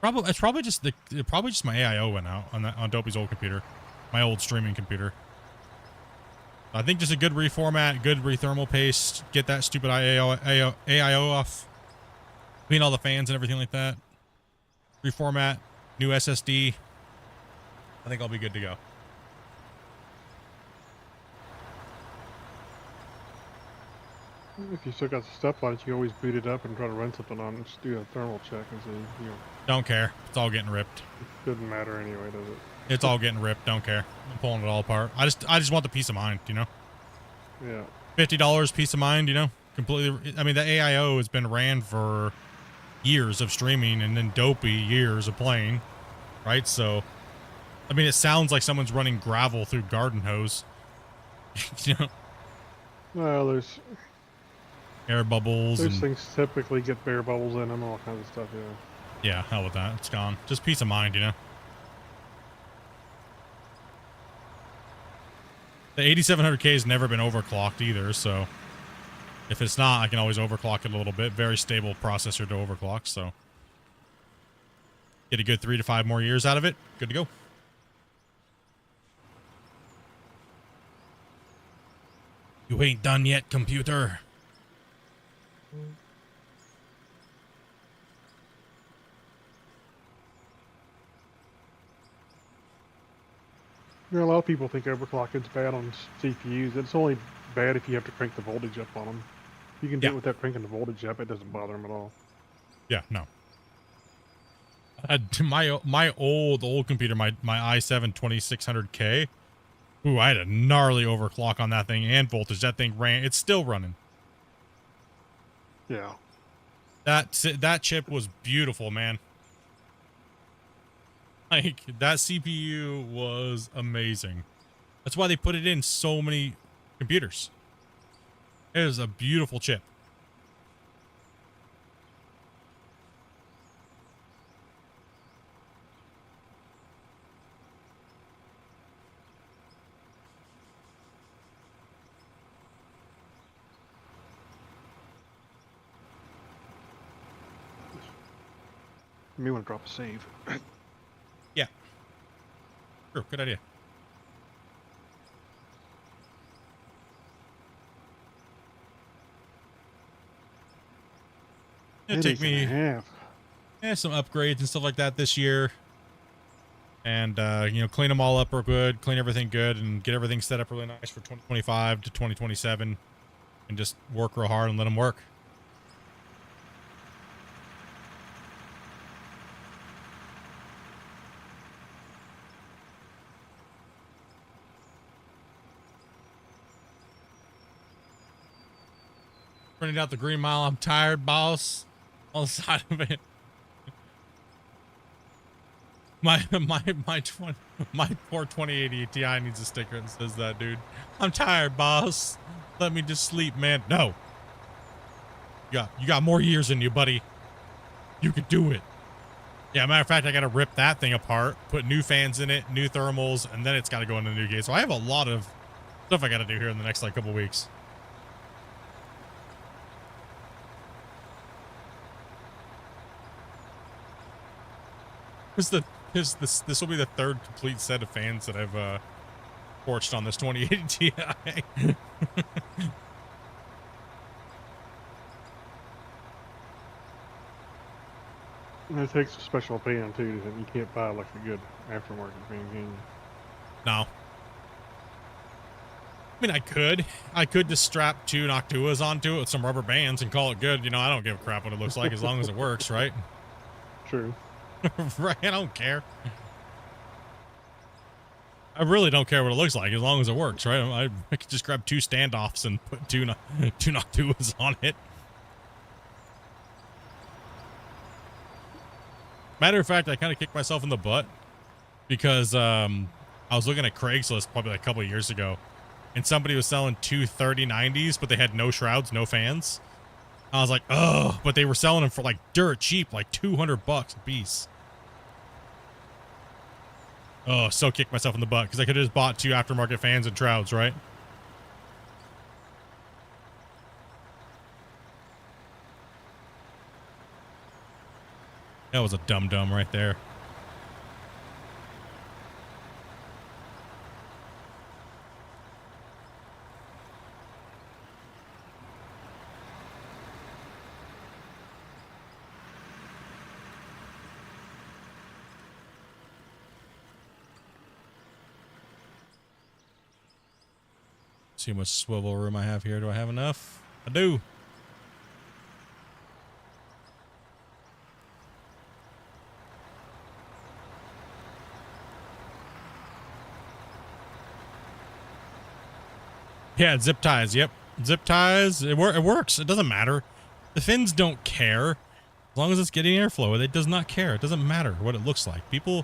It's probably just my AIO went out on Dopey's old computer, my old streaming computer. I think just a good reformat, good rethermal paste, get that stupid AIO off, clean all the fans and everything like that. Reformat, new SSD. I think I'll be good to go. If you still got the stuff on it, you can always boot it up and try to run something on it. Just do a thermal check and see. Don't care. It's all getting ripped. It doesn't matter anyway, does it? It's all getting ripped. Don't care. I'm pulling it all apart. I just want the peace of mind, Yeah. $50 peace of mind, completely. I mean, the AIO has been ran for years of streaming, and then Dopey years of playing, right? So, I mean, it sounds like someone's running gravel through garden hose. Well, there's air bubbles. Those things typically get bare bubbles in them, all kinds of stuff. Yeah, hell with that. It's gone. Just peace of mind, The 8700K has never been overclocked either, so If it's not, I can always overclock it a little bit. Very stable processor to overclock, so get a good 3 to 5 more years out of it. Good to go. You ain't done yet, computer. You know, a lot of people think overclocking's bad on CPUs. It's only bad if you have to crank the voltage up on them. You can do it without cranking the voltage up. It doesn't bother them at all. Yeah, no. My old computer, my i7 2600K. Ooh, I had a gnarly overclock on that thing and voltage. That thing ran. It's still running. Yeah. That chip was beautiful, man. Like, that CPU was amazing. That's why they put it in so many computers. It is a beautiful chip. You may want to drop a save. Yeah. Sure, good idea. It'll take me some upgrades and stuff like that this year. And, you know, clean them all up real good, clean everything good, and get everything set up really nice for 2025 to 2027. And just work real hard and let them work. Printed out the Green Mile. I'm tired, boss. On the side of it. My poor 2080 Ti needs a sticker that says that, dude. I'm tired, boss. Let me just sleep, man. No. You got more years in you, buddy. You could do it. Yeah, matter of fact, I gotta rip that thing apart, put new fans in it, new thermals, and then it's gotta go into the new gate. So I have a lot of stuff I gotta do here in the next like couple weeks. This will be the third complete set of fans that I've torched on this 2080 Ti. And it takes a special pan too. You can't buy like a good aftermarket pan, can you? No. I mean, I could just strap 2 Noctuas onto it with some rubber bands and call it good. You know, I don't give a crap what it looks like as long as it works, right? True. Right, I don't care. I really don't care what it looks like as long as it works, right? I could just grab 2 standoffs and put 2 Noctuas on it. Matter of fact, I kind of kicked myself in the butt because I was looking at Craigslist probably like a couple of years ago, and somebody was selling 2 3090s, but they had no shrouds, no fans. I was like, oh, but they were selling them for like dirt cheap, like $200 a piece. Oh, so kicked myself in the butt because I could have just bought 2 aftermarket fans and shrouds, right? That was a dum-dum right there. See how much swivel room I have here. Do I have enough? I do. Yeah, zip ties. Yep. Zip ties. It works. It doesn't matter. The fins don't care. As long as it's getting airflow, it does not care. It doesn't matter what it looks like. People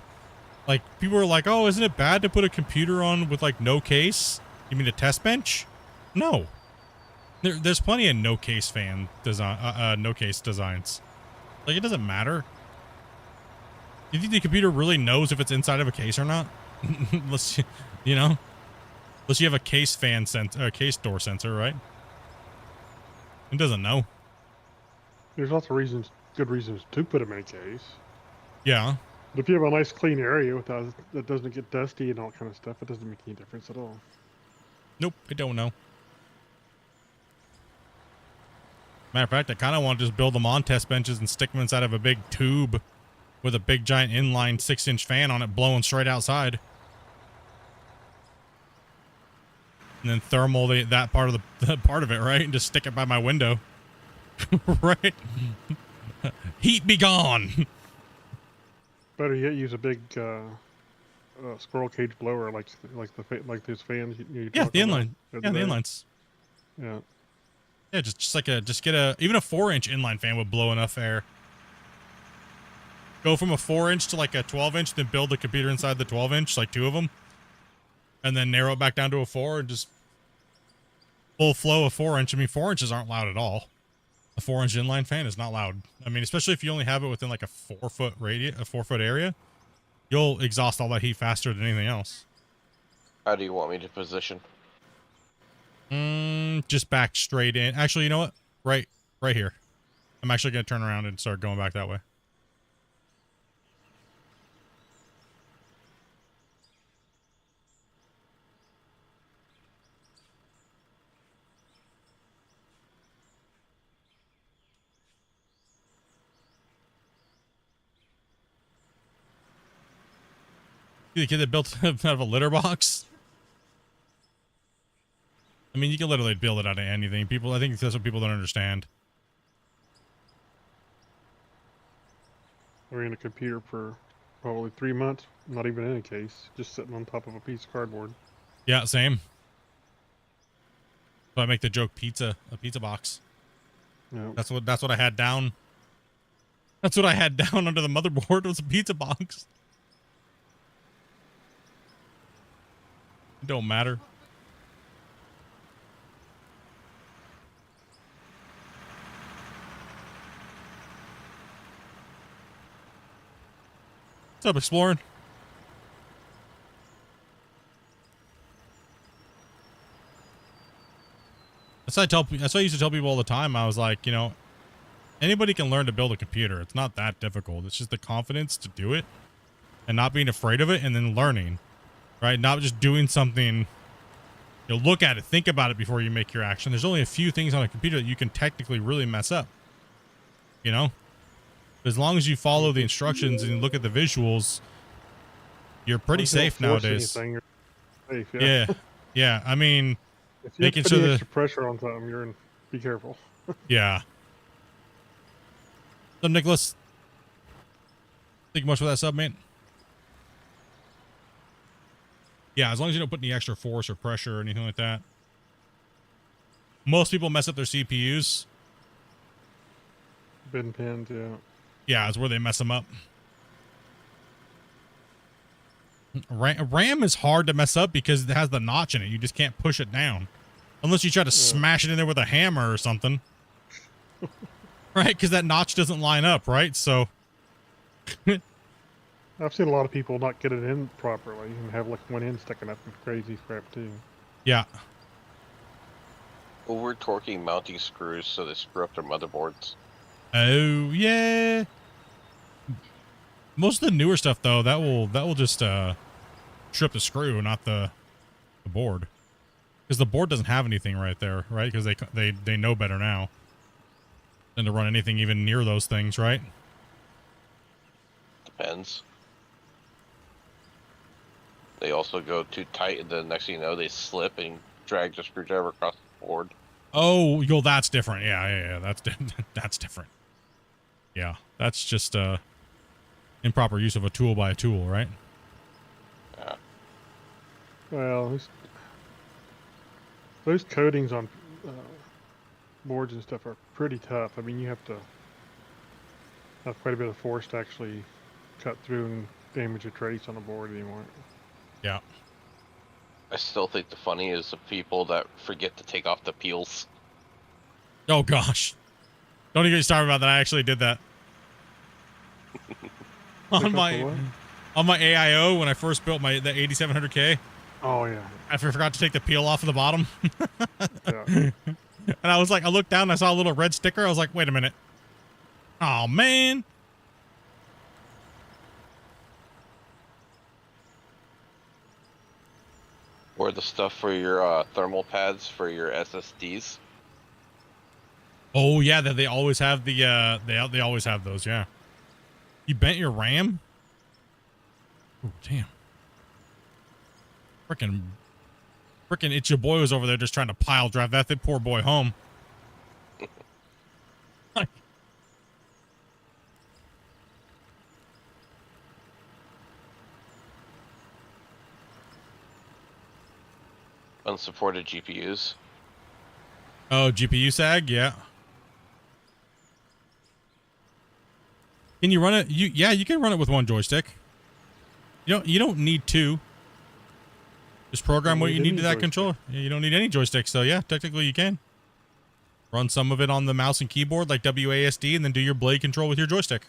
are like, oh, isn't it bad to put a computer on with like no case? You mean a test bench? No. There's plenty of no case fan design, no case designs. Like, it doesn't matter. You think the computer really knows if it's inside of a case or not? Unless you know, unless you have a case fan sensor, case door sensor, right? It doesn't know. There's lots of reasons, good reasons to put them in a case. Yeah. But if you have a nice clean area without that doesn't get dusty and all kind of stuff, it doesn't make any difference at all. Nope, it don't know. Matter of fact, I kind of want to just build them on test benches and stick them inside of a big tube with a big giant inline 6-inch fan on it blowing straight outside. And then thermal that part of the it, right? And just stick it by my window. Right? Heat be gone. Better yet, use a big squirrel cage blower like those fans. You Yeah, talked the about inline. the Yeah, other the day. inlines. Yeah. Yeah, just get a even a 4-inch inline fan would blow enough air. Go from a 4-inch to like a 12-inch, then build the computer inside the 12-inch, like 2 of them, and then narrow it back down to a 4 and just full flow of 4-inch. I mean, 4 inches aren't loud at all. A 4-inch inline fan is not loud. I mean, especially if you only have it within like a 4-foot radius, a 4-foot area, you'll exhaust all that heat faster than anything else. How do you want me to position? Just back straight in. Actually, you know what? Right here. I'm actually gonna turn around and start going back that way. The kid that built out of a litter box. I mean, you can literally build it out of anything. I think that's what people don't understand. I ran a computer for probably 3 months, not even in a case, just sitting on top of a piece of cardboard. Yeah, same. So I make the joke a pizza box. Yeah. That's what I had down. That's what I had down under the motherboard was a pizza box. It don't matter. What's up, exploring? That's what I used to tell people all the time. I was like, you know, anybody can learn to build a computer. It's not that difficult. It's just the confidence to do it and not being afraid of it and then learning, right? Not just doing something. You know, look at it, think about it before you make your action. There's only a few things on a computer that you can technically really mess up, you know? As long as you follow the instructions and look at the visuals, you're pretty safe nowadays. Anything, you're safe, Yeah. Yeah. I mean, if you making put sure any that extra pressure on something, you're in. Be careful. yeah. So, Nicholas, think much for that sub, mate? Yeah, as long as you don't put any extra force or pressure or anything like that. Most people mess up their CPUs. Bin pins, yeah. Yeah, it's where they mess them up. RAM is hard to mess up because it has the notch in it. You just can't push it down. Unless you try to smash it in there with a hammer or something. Right? Because that notch doesn't line up, right? So... I've seen a lot of people not get it in properly and have like one end sticking up and crazy crap too. Yeah. Over torquing mounting screws so they screw up their motherboards. Oh yeah. Most of the newer stuff though, that will just trip the screw, not the board, because the board doesn't have anything right there, right? Because they know better now than to run anything even near those things, right? Depends. They also go too tight, and then next thing you know, they slip and drag the screwdriver across the board. Oh, yo, that's different. Yeah. That's different. Yeah, that's just improper use of a tool by a tool, right? Yeah. Well, those coatings on boards and stuff are pretty tough. I mean, you have to have quite a bit of force to actually cut through and damage a trace on a board anymore. Yeah. I still think the funny is the people that forget to take off the peels. Oh gosh, don't even get started about that. I actually did that on my AIO when I first built the 8700K. Oh yeah. I forgot to take the peel off of the bottom. Yeah. And I was like, I looked down and I saw a little red sticker. I was like, wait a minute. Oh, man. Or the stuff for your thermal pads for your SSDs. Oh, yeah, they always have the, they always have those, yeah. You bent your RAM? Oh, damn. Frickin', it's your boy was over there just trying to pile drive that poor boy home. Unsupported GPUs. Oh, GPU sag? Yeah. Can you run it? Yeah, you can run it with one joystick. You don't need two. Just program what you need to that controller. Yeah, you don't need any joysticks, so yeah, technically you can. Run some of it on the mouse and keyboard like WASD and then do your blade control with your joystick.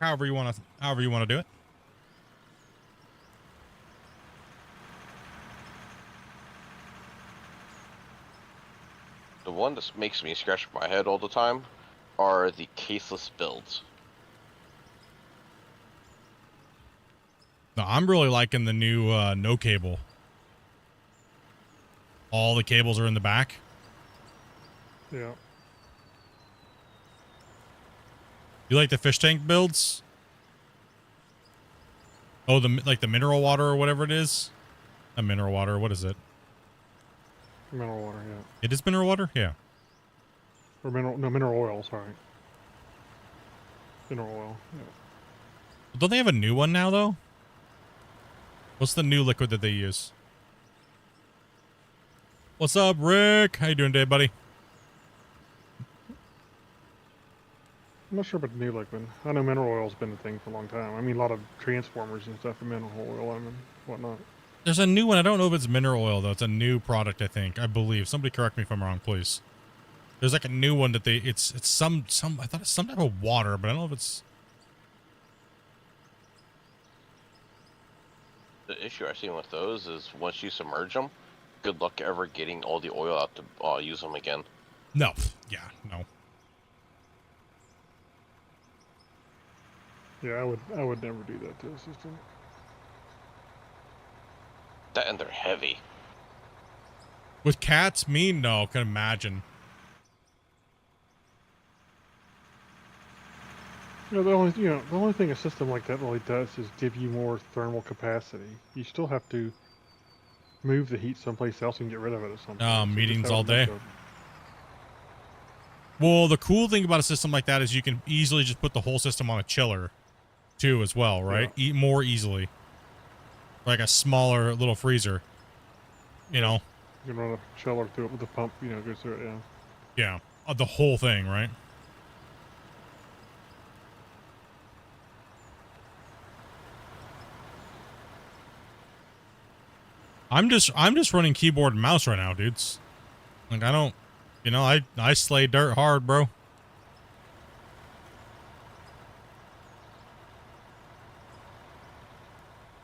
However you want to do it. The one that makes me scratch my head all the time are the caseless builds. No, I'm really liking the new no cable. All the cables are in the back. Yeah. You like the fish tank builds? Oh, like the mineral water or whatever it is? A mineral water, what is it? Mineral water, yeah. It is mineral water? Yeah. Or mineral oil, sorry. Mineral oil, yeah. Don't they have a new one now, though? What's the new liquid that they use? What's up, Rick? How you doing today, buddy? I'm not sure about the new liquid. I know mineral oil's been a thing for a long time. I mean, a lot of transformers and stuff in mineral oil and whatnot. There's a new one. I don't know if it's mineral oil, though. It's a new product, I think. I believe. Somebody correct me if I'm wrong, please. There's like a new one that it's some, I thought it's some type of water, but I don't know if it's... The issue I've seen with those is once you submerge them, good luck ever getting all the oil out to use them again. No. Yeah, no. Yeah, I would never do that to a system. That and they're heavy. With cats, me, no. Can imagine. The only thing a system like that really does is give you more thermal capacity. You still have to move the heat someplace else and get rid of it at some point. Meetings all day. Well, the cool thing about a system like that is you can easily just put the whole system on a chiller, too, as well, right? Yeah. Eat more easily. Like a smaller little freezer. You know? You can run a chiller through it with a pump, goes through it, yeah. Yeah. The whole thing, right? I'm just running keyboard and mouse right now, dudes. Like I don't, I slay dirt hard, bro.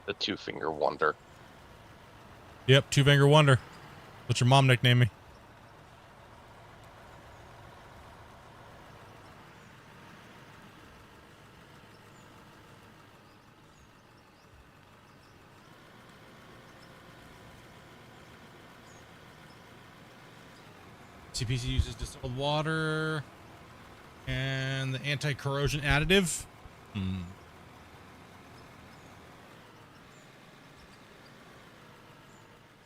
The two-finger wonder. Yep, two-finger wonder. What's your mom nickname me? CPC uses distilled water and the anti-corrosion additive.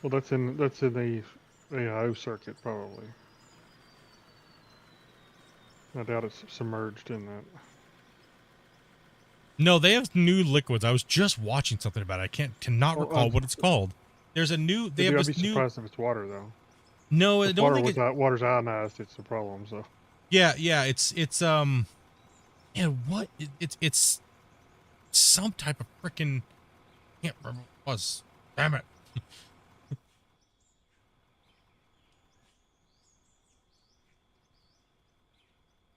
Well, that's in the AIO circuit probably. I doubt it's submerged in that. No, they have new liquids. I was just watching something about it. I cannot recall what it's called. There's a new. They have I'd this be new. surprised if it's water though. No, I don't think water's ionized. It's a problem. So. Yeah, it's yeah. What it's some type of freaking. Can't remember what it was. Damn it.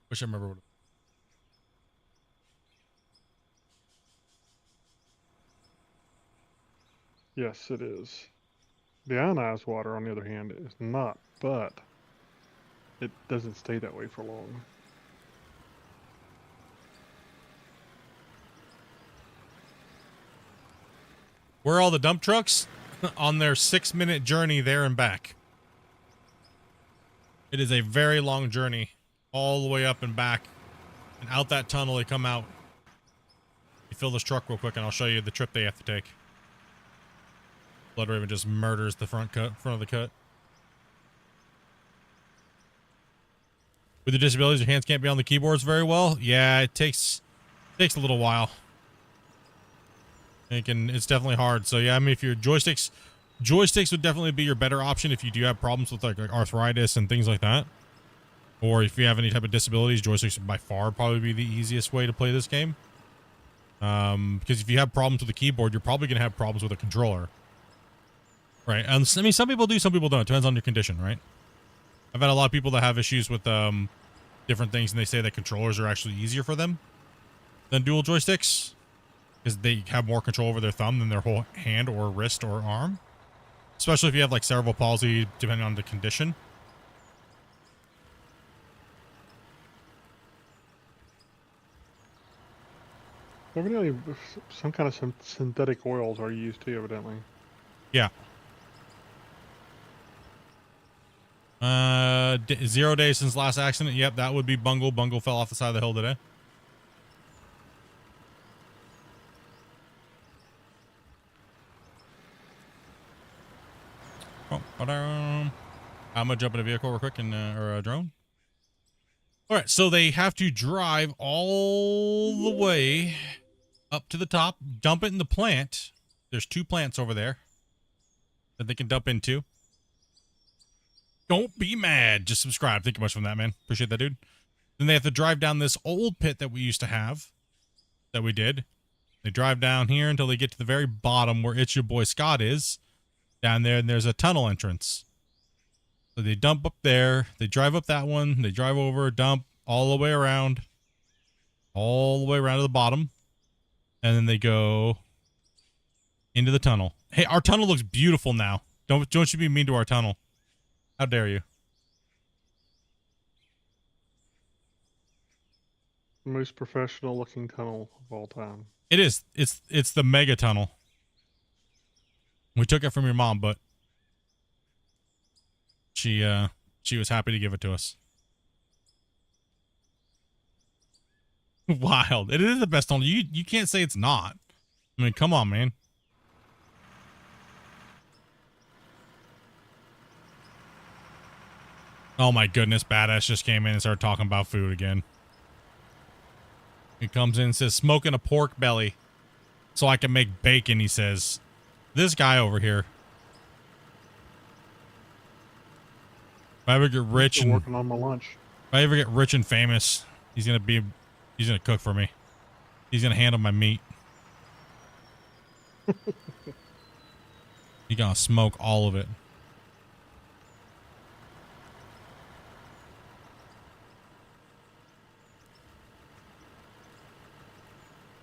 Wish I remember what. Yes, it is. The ionized water, on the other hand, is not, but it doesn't stay that way for long. Where are all the dump trucks? On their 6-minute journey there and back. It is a very long journey, all the way up and back, and out that tunnel they come out. You fill this truck real quick, and I'll show you the trip they have to take. Blood Raven just murders the front of the cut. With your disabilities, your hands can't be on the keyboards very well. Yeah, it takes a little while. It's definitely hard. So yeah, I mean, if your joysticks would definitely be your better option if you do have problems with like arthritis and things like that. Or if you have any type of disabilities, joysticks would by far probably be the easiest way to play this game. Because if you have problems with the keyboard, you're probably going to have problems with a controller. Right. I mean, some people do, some people don't. It depends on your condition, right? I've had a lot of people that have issues with different things, and they say that controllers are actually easier for them than dual joysticks because they have more control over their thumb than their whole hand or wrist or arm. Especially if you have like cerebral palsy, depending on the condition. Evidently, some kind of synthetic oils are used too, evidently. Yeah. 0 days since last accident. Yep, that would be Bungle. Bungle fell off the side of the hill today. Oh, I'm gonna jump in a vehicle real quick and or a drone. All right, so they have to drive all the way up to the top, dump it in the plant. There's 2 plants over there that they can dump into. Don't be mad. Just subscribe. Thank you much from that, man. Appreciate that, dude. Then they have to drive down this old pit that we used to have. That we did. They drive down here until they get to the very bottom where It's Your Boy Scott is. Down there, and there's a tunnel entrance. So they dump up there. They drive up that one. They drive over, dump all the way around. All the way around to the bottom. And then they go into the tunnel. Hey, our tunnel looks beautiful now. Don't you be mean to our tunnel. How dare you? Most professional looking tunnel of all time. It is. It's the mega tunnel. We took it from your mom, but she was happy to give it to us. Wild. It is the best tunnel. You can't say it's not. I mean, come on, man. Oh my goodness, Badass just came in and started talking about food again. He comes in and says, smoking a pork belly so I can make bacon, he says. This guy over here. If I ever get rich and working on my lunch. If I ever get rich and famous, he's gonna cook for me. He's gonna handle my meat. He's gonna smoke all of it.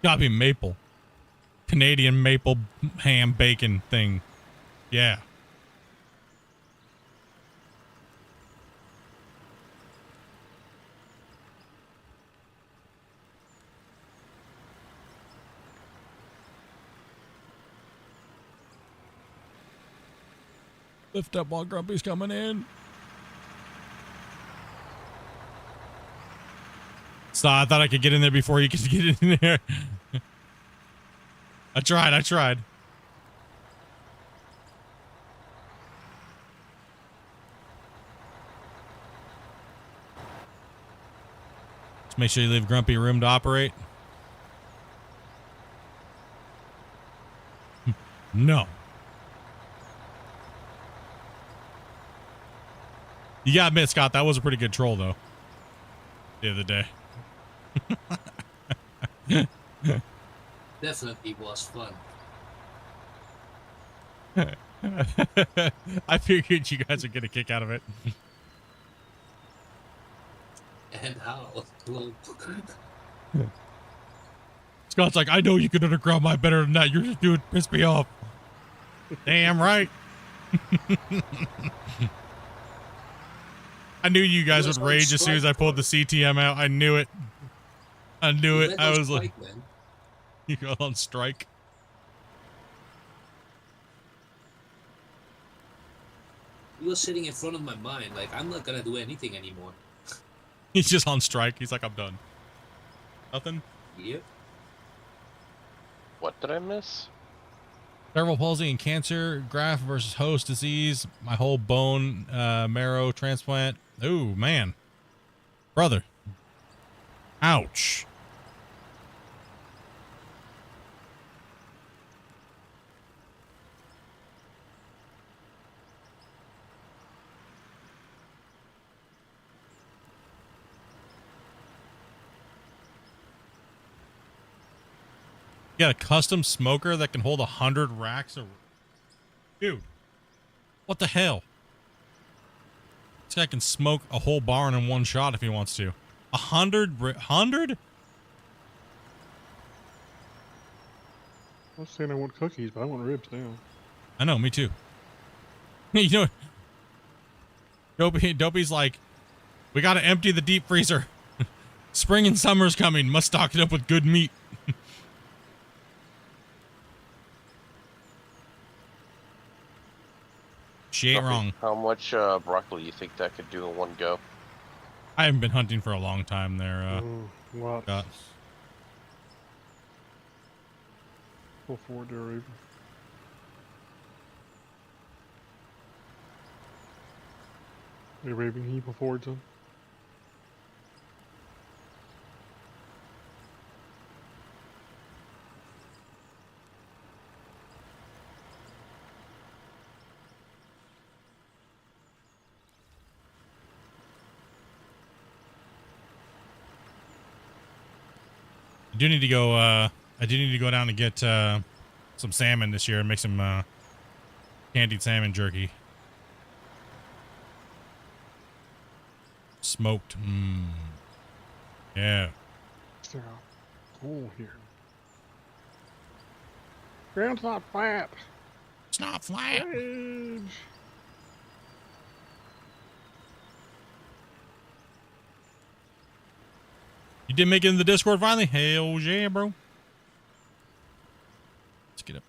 Gotta be maple. Canadian maple ham bacon thing. Yeah. Lift up while Grumpy's coming in. So I thought I could get in there before you could get in there. I tried. Just make sure you leave Grumpy room to operate. No. You gotta admit, Scott, that was a pretty good troll, though. The other day. Definitely was fun. I figured you guys would get a kick out of it. And how? Well, Scott's like, I know you could underground mine better than that. You're just doing piss me off. Damn right. I knew you guys was would on rage as soon as I strike pulled the for CTM out. I knew it. I knew You it. went I on was like, strike, man. you go on strike. You were sitting in front of my mind, like I'm not gonna do anything anymore. He's just on strike. He's like, I'm done. Nothing. Yep. What did I miss? Cerebral palsy and cancer, graft versus host disease, my whole bone marrow transplant. Ooh, man. Brother. Ouch. You got a custom smoker that can hold 100 racks of... Dude. What the hell? This guy can smoke a whole barn in one shot if he wants to. 100? I was saying I want cookies, but I want ribs now. I know, me too. You know, Dopey's like, we gotta empty the deep freezer. Spring and summer's coming. Must stock it up with good meat. She ain't wrong. How much broccoli you think that could do in one go? I haven't been hunting for a long time there. Lots. Got- Pull forward there, Raven. Hey, Raven, can you pull forward some? I do need to go. I do need to go down and get some salmon this year and make some candied salmon jerky. Smoked. Yeah. Is there a hole here? Ground's not flat. It's not flat. Rage. You did make it in the Discord finally? Hell yeah, bro. Let's get up.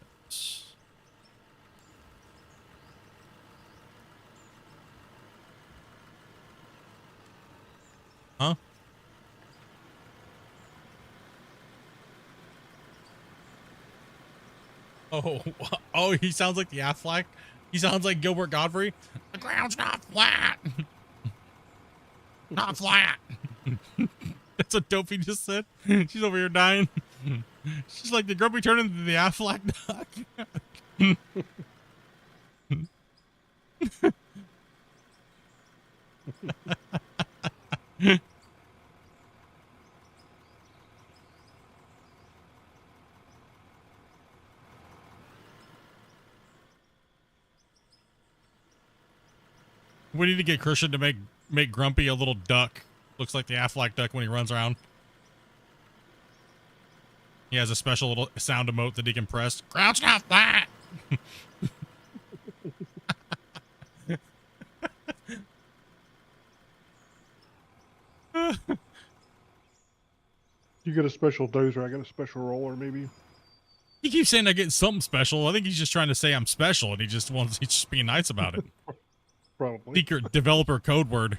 Huh? Oh, he sounds like the Affleck. He sounds like Gilbert Godfrey. The ground's not flat. Not flat. That's what Dopey just said. She's over here dying. She's like, the grumpy turned into the Affleck duck. We need to get Christian to make Grumpy a little duck. Looks like the Affleck duck when he runs around. He has a special little sound emote that he can press. Ground's not flat. You get a special dozer, I got a special roller, maybe. He keeps saying I get something special. I think he's just trying to say I'm special, and he's just being nice about it. Probably. Secret developer code word.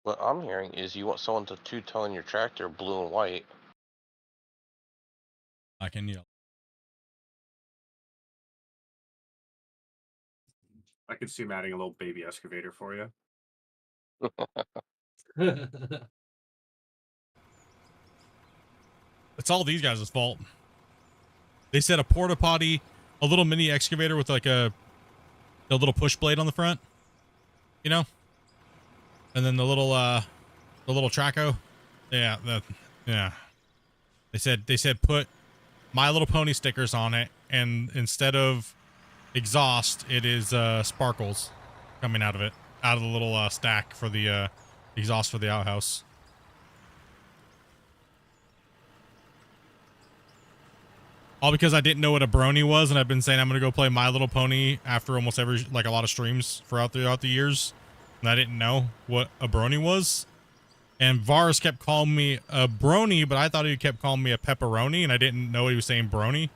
What I'm hearing is you want someone to two-tone your tractor blue and white. I can yell. I could see him adding a little baby excavator for you. It's all these guys' fault. They said a porta potty, a little mini excavator with like a little push blade on the front, you know, and then the little traco. Yeah, yeah. They said put My Little Pony stickers on it, and instead of exhaust, it is sparkles coming out of it, out of the little stack for the exhaust for the outhouse. All because I didn't know what a brony was, and I've been saying I'm gonna go play My Little Pony after almost every, like, a lot of streams throughout the years, and I didn't know what a brony was. And Vars kept calling me a brony, but I thought he kept calling me a pepperoni, and I didn't know he was saying brony.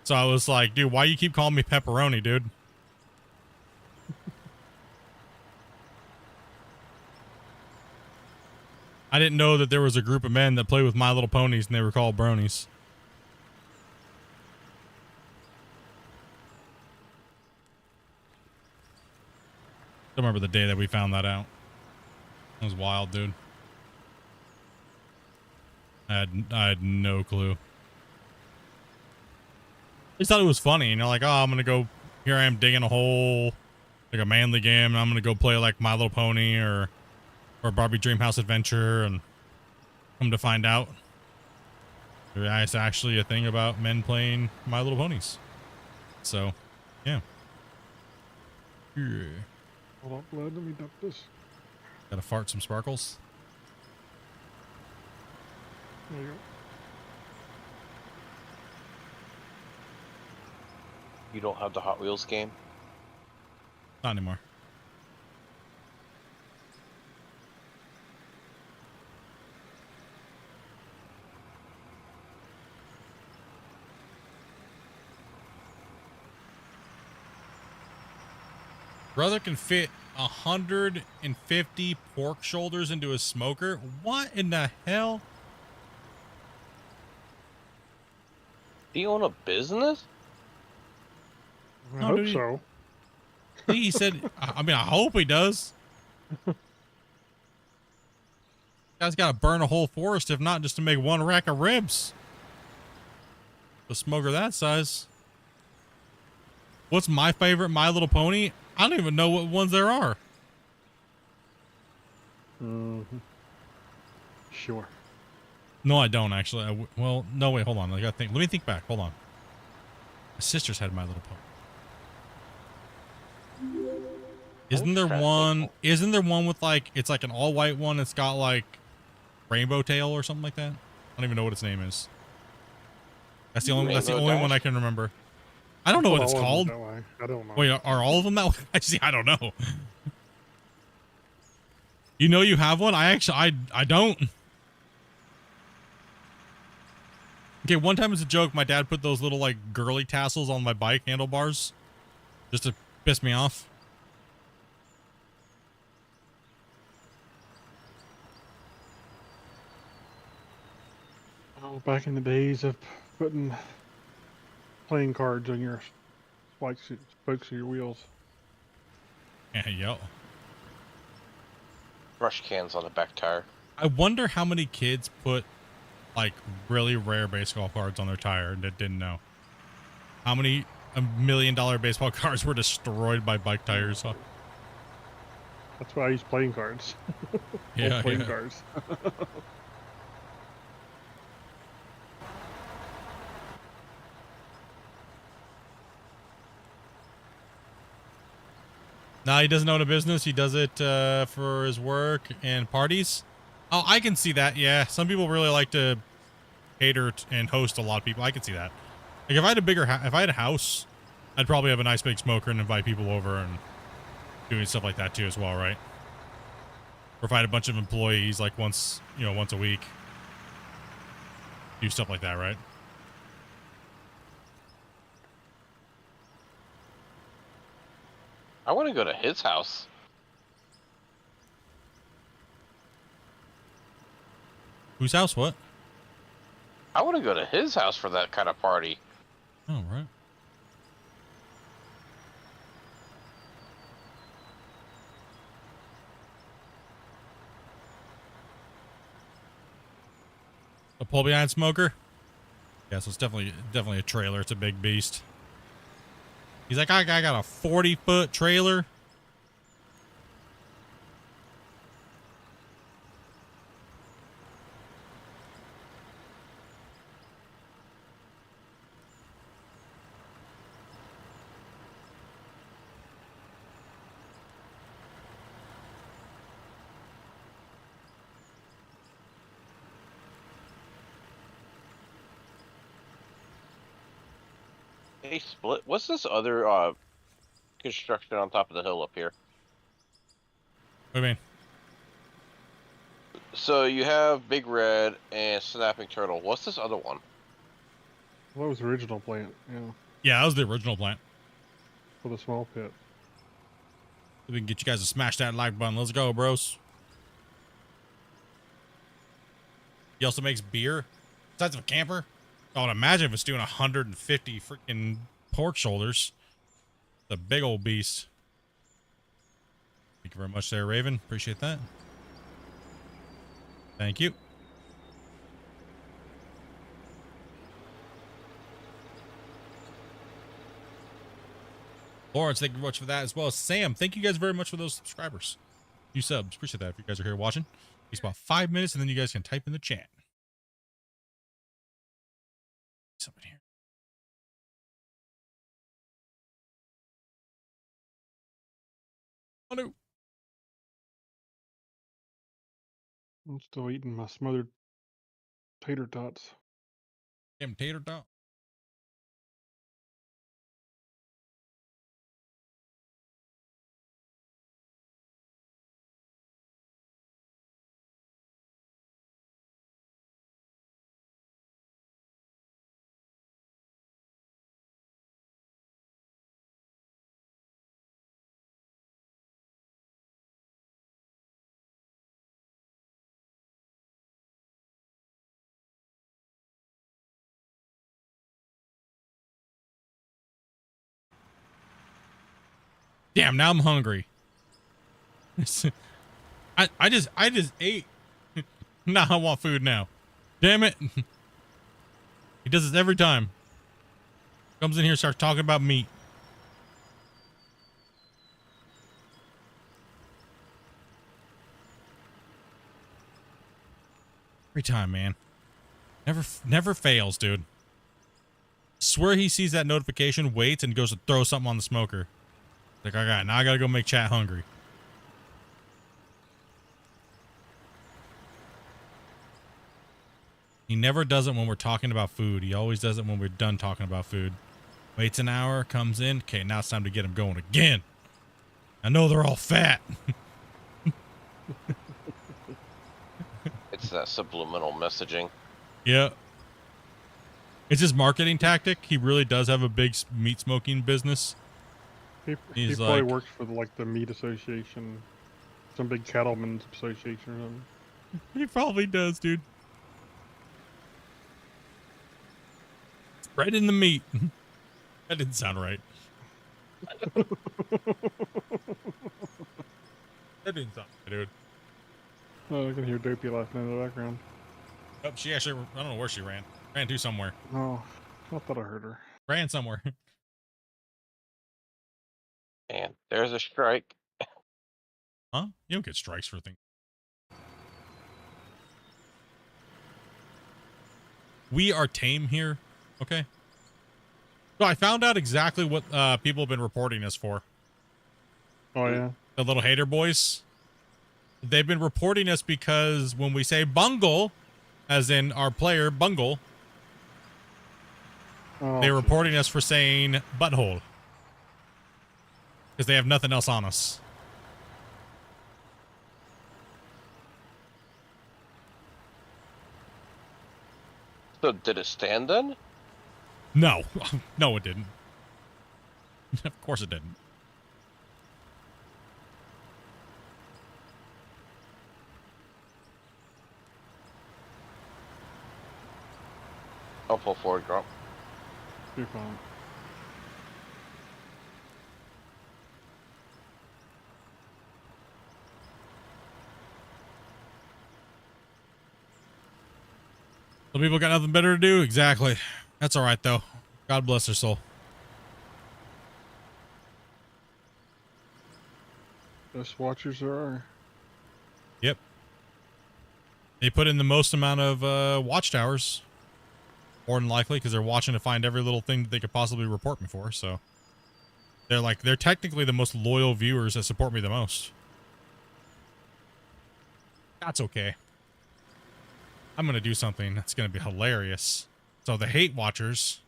So I was like, dude, why you keep calling me pepperoni, dude? I didn't know that there was a group of men that play with My Little Ponies, and they were called bronies. Don't remember the day that we found that out. It was wild, dude. I had no clue. I just thought it was funny, you know, like, oh, I'm gonna go, here I am digging a hole, like a manly game, and I'm gonna go play like My Little Pony or Barbie Dreamhouse Adventure, and come to find out, it's actually a thing about men playing My Little Ponies. So, yeah. Hold on, let me dump this. Gotta fart some sparkles. There you go. You don't have the Hot Wheels game? Not anymore. Brother can fit 150 pork shoulders into a smoker. What in the hell? Do you own a business? I No, hope dude, so. He said, I mean, I hope he does. Guy's got to burn a whole forest, if not just to make one rack of ribs. A smoker that size. What's my favorite My Little Pony? I don't even know what ones there are. Mm-hmm. Sure. No, I don't actually. Well, no, wait, hold on. I gotta think. Let me think back. Hold on. My sister's had My Little Pony. Isn't there one? Isn't there one with like, it's like an all white one? It's got like rainbow tail or something like that. I don't even know what its name is. That's the only. That's the only one I can remember. I don't know what it's called. I don't know. Wait, are all of them that way? I don't know. You know you have one? I don't. Okay, one time as a joke, my dad put those little like girly tassels on my bike handlebars just to piss me off. Oh, back in the days of putting playing cards on your spokes of your wheels. Yeah, yo. Brush cans on the back tire. I wonder how many kids put like really rare baseball cards on their tire that didn't know. How many $1 million baseball cards were destroyed by bike tires? Huh? That's why I use playing cards. Yeah, Old playing yeah. cards. No, he doesn't own a business. He does it for his work and parties. Oh, I can see that. Yeah, some people really like to cater and host a lot of people. I can see that. Like if I had a bigger, if I had a house, I'd probably have a nice big smoker and invite people over and doing stuff like that too as well, right? Or if I had a bunch of employees, like once a week, do stuff like that, right? I want to go to his house. Whose house? What? I want to go to his house for that kind of party. Oh, right. A pull behind smoker? Yeah, so it's definitely a trailer. It's a big beast. He's like, I got a 40-foot trailer. Hey, Split. What's this other construction on top of the hill up here? What do you mean? So you have Big Red and Snapping Turtle. What's this other one? Well, that was the original plant, yeah, Yeah, that was the original plant. for the small pit. We can get you guys to smash that like button. Let's go, bros. He also makes beer. Besides of a camper. I would imagine if it's doing 150 freaking pork shoulders. The big old beast. Thank you very much there, Raven. Appreciate that. Thank you. Lawrence, thank you very much for that, as well as Sam. Thank you guys very much for those subscribers. You subs. Appreciate that if you guys are here watching. It's about 5 minutes, and then you guys can type in the chat. Something here. Oh, no. I'm still eating my smothered tater tots. Damn tater tot. Damn, now I'm hungry. I just ate. Now I want food now. Damn it. He does this every time. Comes in here, starts talking about meat. Every time, man. Never fails, dude. Swear he sees that notification, waits, and goes to throw something on the smoker. Like, all right, now I gotta go make chat hungry. He never does it when we're talking about food. He always does it when we're done talking about food. Waits an hour, comes in. Okay, now it's time to get him going again. I know they're all fat. It's that subliminal messaging. Yeah. It's his marketing tactic. He really does have a big meat smoking business. He He's probably like- works for the meat association, some big cattlemen's association or something. He probably does, dude. Spreading the meat. That didn't sound right. That didn't sound right, dude. Oh, I can hear Dopey laughing in the background. Oh, she actually, I don't know where she ran. Ran to somewhere. Oh, I thought I heard her. Ran somewhere. And there's a strike. Huh? You don't get strikes for things. We are tame here. Okay. So I found out exactly what people have been reporting us for. Oh, yeah? The little hater boys. They've been reporting us because when we say bungle, as in our player bungle, they're reporting us for saying butthole. Because they have nothing else on us. So did it stand then? No. No, it didn't. Of course it didn't. I'll pull forward, Grump. You're fine. Some people got nothing better to do? Exactly. That's all right, though. God bless their soul. Best watchers there are. Yep. They put in the most amount of watchtowers. More than likely, because they're watching to find every little thing that they could possibly report me for, so. They're technically the most loyal viewers that support me the most. That's okay. I'm going to do something that's going to be hilarious. So the hate watchers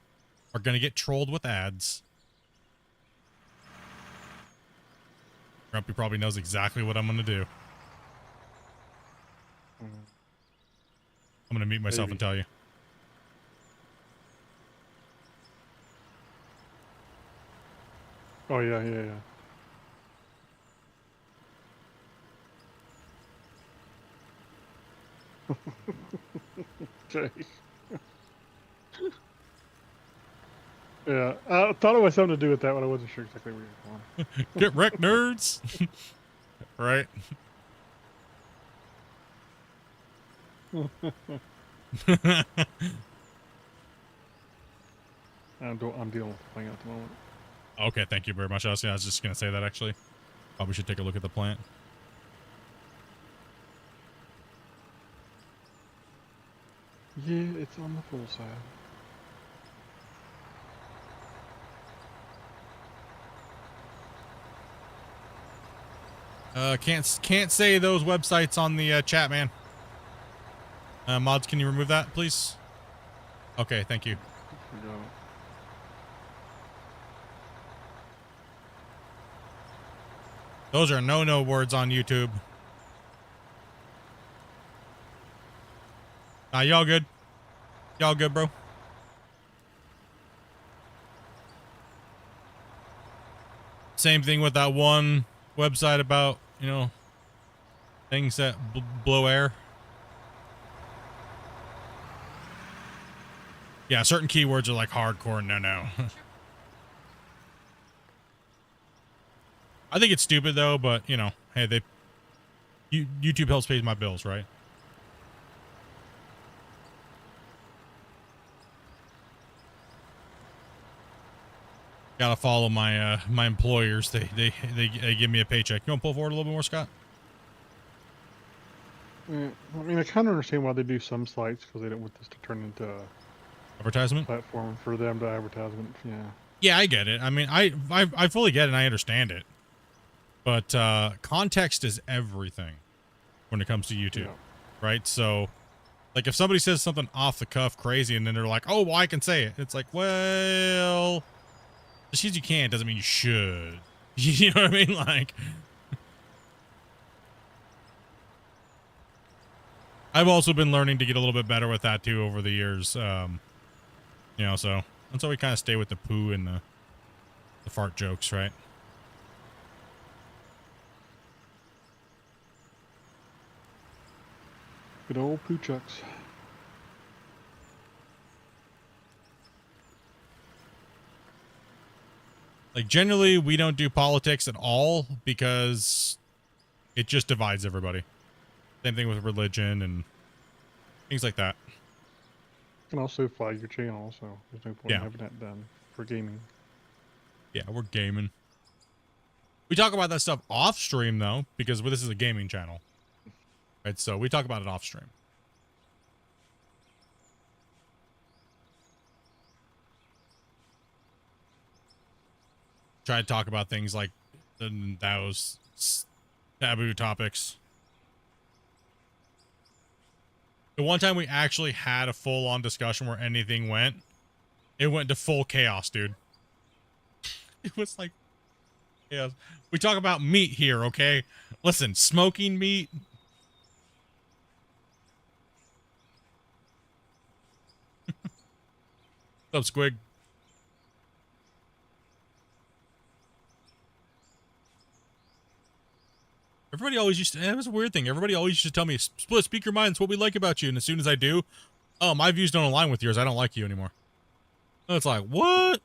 are going to get trolled with ads. Grumpy probably knows exactly what I'm going to do. I'm going to mute myself and tell you. Oh, yeah. Okay. Yeah, I thought it was something to do with that, but I wasn't sure exactly where you were going. Get wrecked, nerds! Right? I'm dealing with the thing at the moment. Okay, thank you very much. I was just going to say that, actually. Probably should take a look at the plant. Yeah, it's on the full side. Can't say those websites on the chat, man. Mods, can you remove that, please? Okay, thank you. Those are no words on YouTube. Y'all good? Y'all good, bro? Same thing with that one website about, you know, things that blow air. Yeah, certain keywords are like hardcore. No. I think it's stupid though, but you know, hey, YouTube helps pay my bills, right? Gotta follow my my employers. They give me a paycheck. You want to pull forward a little bit more, Scott? I mean, I kind of understand why they do some sites because they don't want this to turn into advertisement platform for them to advertisement. Yeah. Yeah, I get it. I mean, I fully get it and I understand it. But context is everything when it comes to YouTube, right? So, like, if somebody says something off the cuff crazy and then they're like, "Oh, well, I can say it," it's like, well, just because you can doesn't mean you should. You know what I mean? Like, I've also been learning to get a little bit better with that too over the years. You know, so that's why we kind of stay with the poo and the fart jokes, right? Good old poo chucks. Like, generally, we don't do politics at all because it just divides everybody. Same thing with religion and things like that. You can also flag your channel, so there's no point in having that done for gaming. Yeah, we're gaming. We talk about that stuff off stream, though, because this is a gaming channel. Right, so we talk about it off stream. Try to talk about things like those taboo topics. The one time we actually had a full-on discussion where anything went, it went to full chaos, dude. It was like chaos. We talk about meat here, okay? Listen, smoking meat. What's up, Squig? Everybody always used to, it was a weird thing. Everybody always used to tell me, Split, speak your mind. It's what we like about you. And as soon as I do, oh, my views don't align with yours. I don't like you anymore. And it's like, what?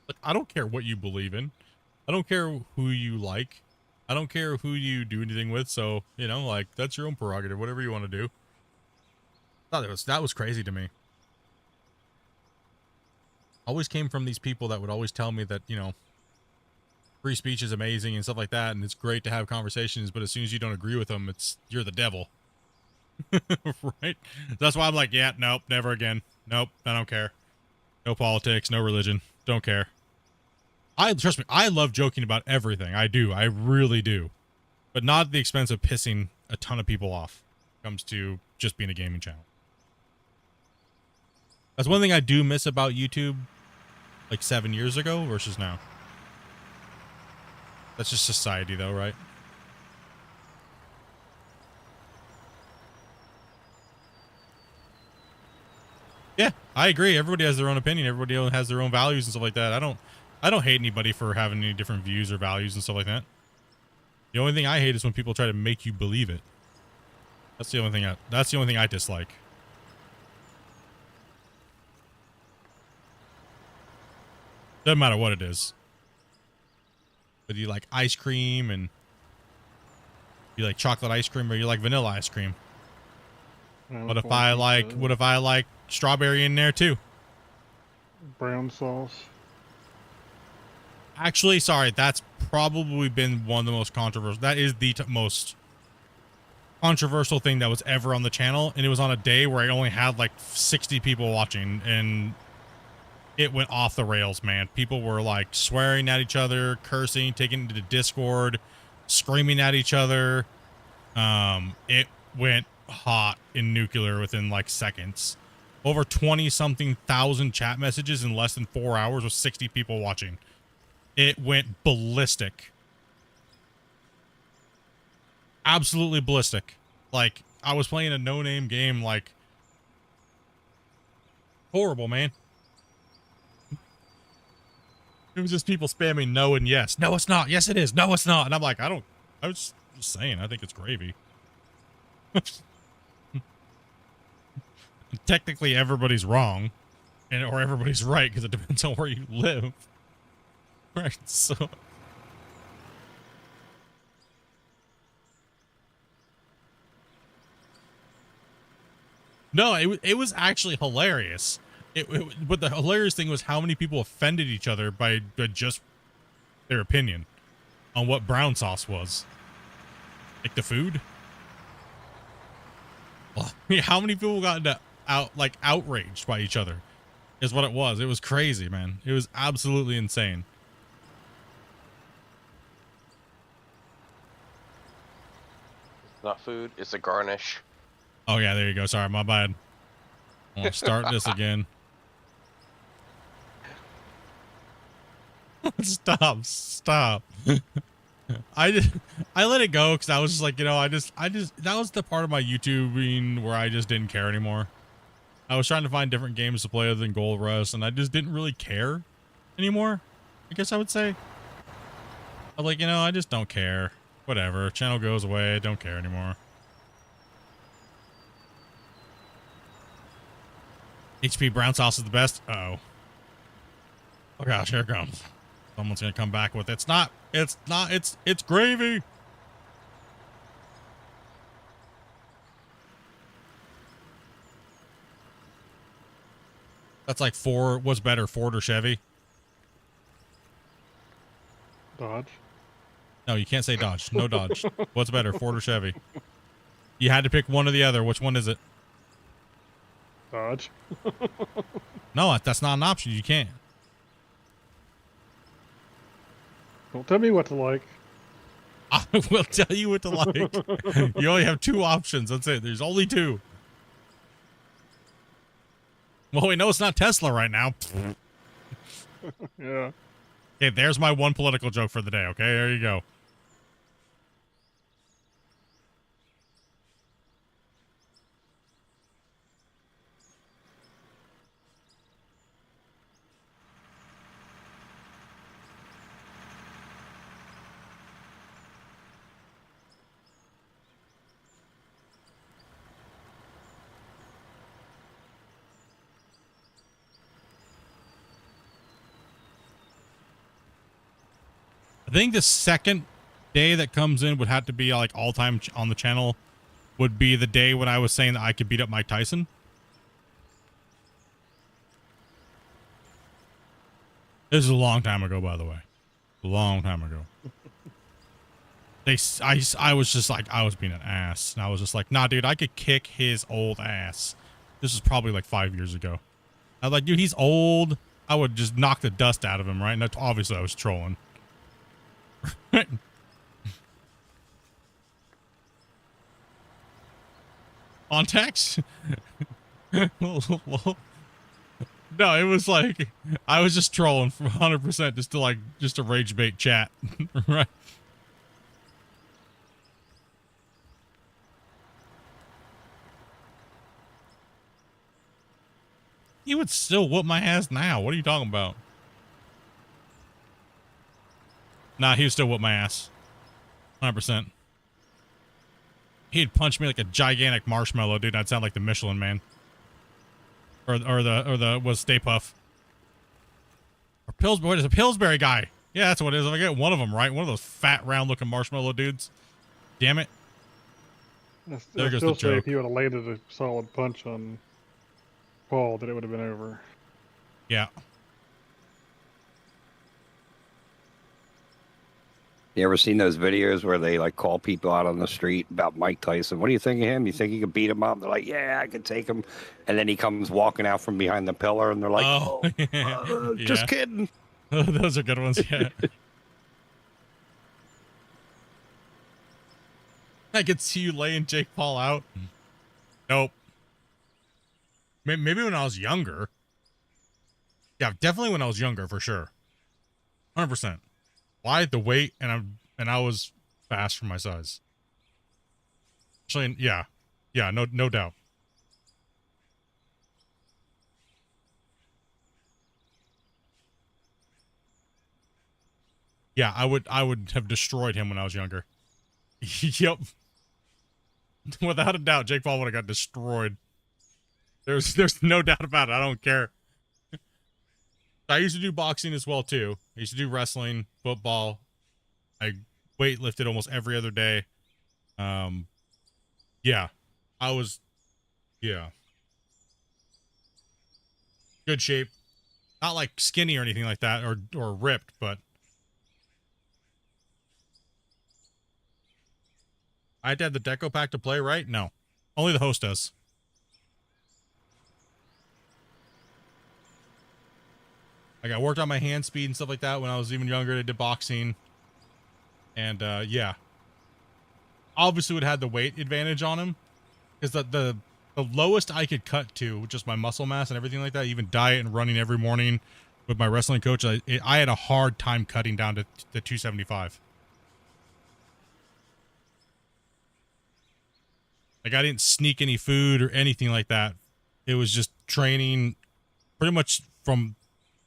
Like, I don't care what you believe in. I don't care who you like. I don't care who you do anything with. So, you know, like, that's your own prerogative. Whatever you want to do. That was crazy to me. Always came from these people that would always tell me that, you know, free speech is amazing and stuff like that, and it's great to have conversations, but as soon as you don't agree with them, you're the devil. Right? That's why I'm like, yeah, nope, never again. Nope, I don't care. No politics, no religion. Don't care. Trust me, I love joking about everything. I do. I really do. But not at the expense of pissing a ton of people off. comes to just being a gaming channel. That's one thing I do miss about YouTube, like 7 years ago versus now. That's just society, though, right? Yeah, I agree. Everybody has their own opinion. Everybody has their own values and stuff like that. I don't hate anybody for having any different views or values and stuff like that. The only thing I hate is when people try to make you believe it. That's the only thing I dislike. Doesn't matter what it is. Whether you like ice cream and you like chocolate ice cream or you like vanilla ice cream. What if I like strawberry in there too? Brown sauce. Actually, sorry, that's probably been one of the most controversial. That is the most controversial thing that was ever on the channel, and it was on a day where I only had like 60 people watching, and it went off the rails, man. People were like swearing at each other, cursing, taking it to Discord, screaming at each other. It went hot in nuclear within like seconds. Over 20-something thousand chat messages in less than 4 hours with 60 people watching. It went ballistic. Absolutely ballistic. Like, I was playing a no-name game, like, horrible, man. It was just people spamming no and yes. No, it's not. Yes, it is. No, it's not. And I'm like, I was just saying, I think it's gravy. Technically, everybody's wrong. Or everybody's right, because it depends on where you live. Right, so... No, it was actually hilarious. But the hilarious thing was how many people offended each other by just their opinion on what brown sauce was. Like the food. Well, I mean, how many people got outraged by each other is what it was. It was crazy, man. It was absolutely insane. It's not food, it's a garnish. Oh, yeah, there you go. Sorry, my bad. I'll start this again. Stop. I let it go because I was just like, you know, that was the part of my YouTubing where I just didn't care anymore. I was trying to find different games to play other than Gold Rush, and I just didn't really care anymore, I guess I would say. I was like, you know, I just don't care. Whatever. Channel goes away. I don't care anymore. HP brown sauce is the best. Uh-oh. Oh gosh, here it comes. Someone's gonna come back with it's gravy. That's like what's better, Ford or Chevy? Dodge. No, you can't say Dodge. No Dodge. What's better, Ford or Chevy? You had to pick one or the other. Which one is it? Dodge. No, that's not an option. You can't. Don't tell me what to like. I will tell you what to like. You only have two options. That's it. There's only two. Well, we know it's not Tesla right now. Yeah. Okay, there's my one political joke for the day. Okay, there you go. I think the second day that comes in would have to be like all time on the channel would be the day when I was saying that I could beat up Mike Tyson. This is a long time ago, by the way. A long time ago. I was just like, I was being an ass. And I was just like, nah, dude, I could kick his old ass. This is probably like 5 years ago. I was like, dude, he's old. I would just knock the dust out of him, right? And obviously I was trolling. On text? No, it was like I was just trolling for 100% just to rage bait chat. Right. He would still whoop my ass now. What are you talking about? Nah, he would still whoop my ass. 100%. He'd punch me like a gigantic marshmallow, dude. I'd sound like the Michelin Man. Or the was Stay Puff. Or Pillsbury. What is a Pillsbury guy? Yeah, that's what it is. If I get one of them right, one of those fat, round-looking marshmallow dudes. Damn it. There goes the still say joke. if he would have landed a solid punch on Paul, that it would have been over. Yeah. You ever seen those videos where they like call people out on the street about Mike Tyson? What do you think of him? You think you could beat him up? They're like, yeah, I could take him. And then he comes walking out from behind the pillar and they're like, just Yeah. kidding. Those are good ones, yeah. I could see you laying Jake Paul out. Nope. Maybe when I was younger. Yeah, definitely when I was younger, for sure. 100%. Why? The weight, and I was fast for my size. Actually, yeah. Yeah, no doubt. Yeah, I would have destroyed him when I was younger. Yep. Without a doubt, Jake Paul would have got destroyed. There's no doubt about it. I don't care. I used to do boxing as well too. I used to do wrestling, football. I weightlifted almost every other day. Yeah. Good shape. Not like skinny or anything like that or ripped, but I had to have the deco pack to play, right? No. Only the host does. Like, I worked on my hand speed and stuff like that when I was even younger. I did boxing. And, yeah. Obviously would have had the weight advantage on him. Because the lowest I could cut to, just my muscle mass and everything like that, even diet and running every morning with my wrestling coach, I had a hard time cutting down to 275. Like, I didn't sneak any food or anything like that. It was just training pretty much from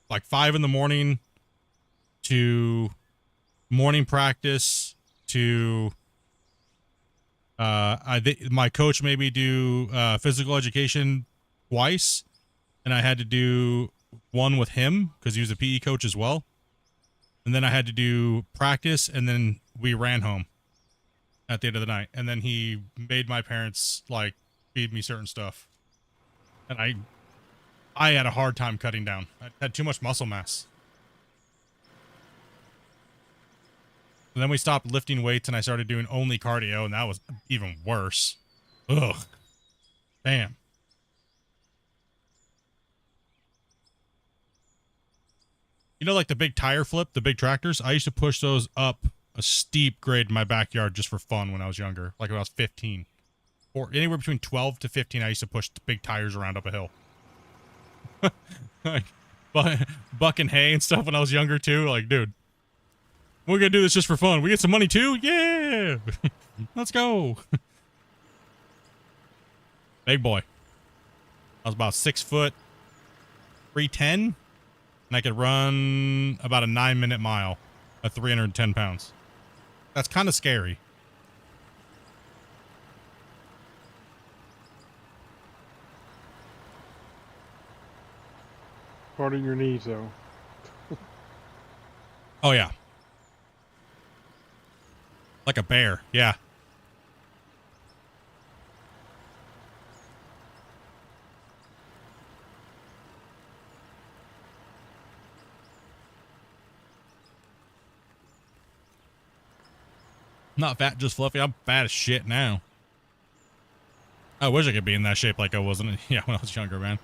like 5 in the morning to morning practice to my coach made me do physical education twice, and I had to do one with him because he was a PE coach as well. And then I had to do practice, and then we ran home at the end of the night. And then he made my parents like feed me certain stuff, and I had a hard time cutting down. I had too much muscle mass. And then we stopped lifting weights and I started doing only cardio, and that was even worse. Ugh. Damn. You know, like the big tire flip, the big tractors? I used to push those up a steep grade in my backyard just for fun when I was younger, like when I was 15. Or anywhere between 12 to 15, I used to push the big tires around up a hill. Like, bucking hay and stuff when I was younger too. Like, dude, we're gonna do this just for fun. We get some money too? Yeah! Let's go. Big boy. I was about 6 foot, 310, and I could run about a 9-minute mile at 310 pounds. That's kind of scary. Hard on your knees, though. Oh, yeah. Like a bear, yeah. Not fat, just fluffy. I'm fat as shit now. I wish I could be in that shape like I wasn't, yeah, when I was younger, man.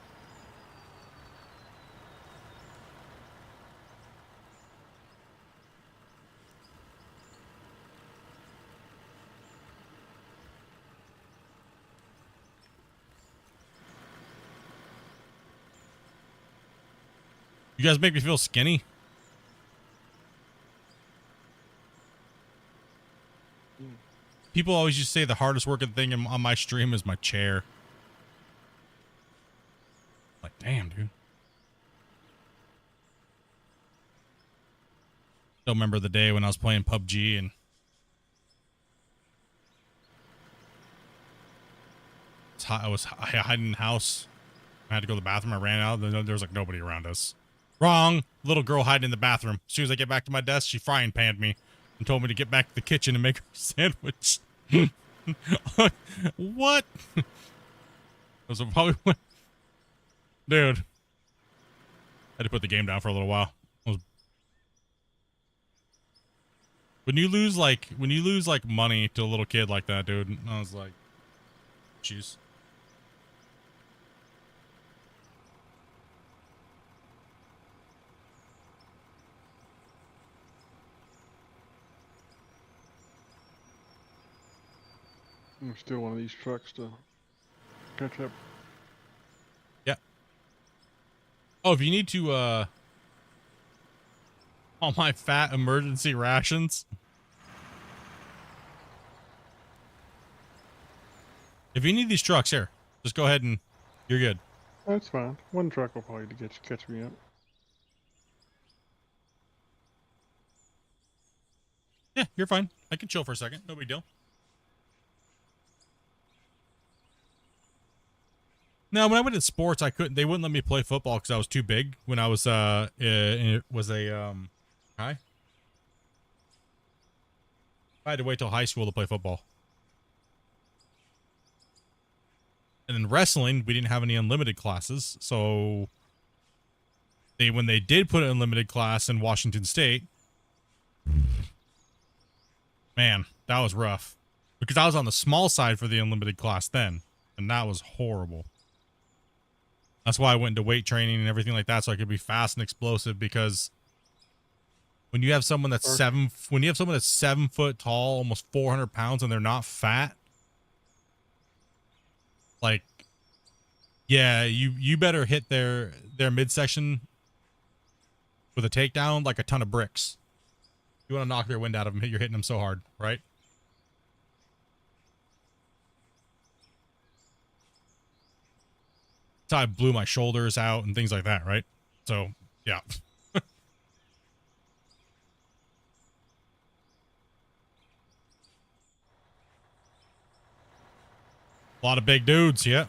You guys make me feel skinny. People always used to say the hardest working thing on my stream is my chair. Like, damn, dude. Still remember the day when I was playing PUBG and I was hiding in the house. I had to go to the bathroom. I ran out. There was like nobody around us. Wrong. Little girl hiding in the bathroom. As soon as I get back to my desk, she frying panned me and told me to get back to the kitchen and make her a sandwich. What? Those are probably what. Dude. I had to put the game down for a little while. When you lose like money to a little kid like that, dude, I was like, jeez. There's still one of these trucks to catch up. Yeah. Oh, if you need to, all my fat emergency rations. If you need these trucks, here, just go ahead and you're good. That's fine. One truck will probably catch me up. Yeah, you're fine. I can chill for a second. No big deal. No, when I went to sports, they wouldn't let me play football because I was too big when I was, it was a, hi? I had to wait till high school to play football. And in wrestling, we didn't have any unlimited classes, so when they did put an unlimited class in Washington State, man, that was rough. Because I was on the small side for the unlimited class then, and that was horrible. That's why I went into weight training and everything like that, so I could be fast and explosive. Because when you have someone that's 7 foot tall, almost 400 pounds, and they're not fat, like, yeah, you better hit their midsection with a takedown like a ton of bricks. You want to knock their wind out of them, you're hitting them so hard, right? That's how I blew my shoulders out and things like that, right? So, yeah. A lot of big dudes, yeah.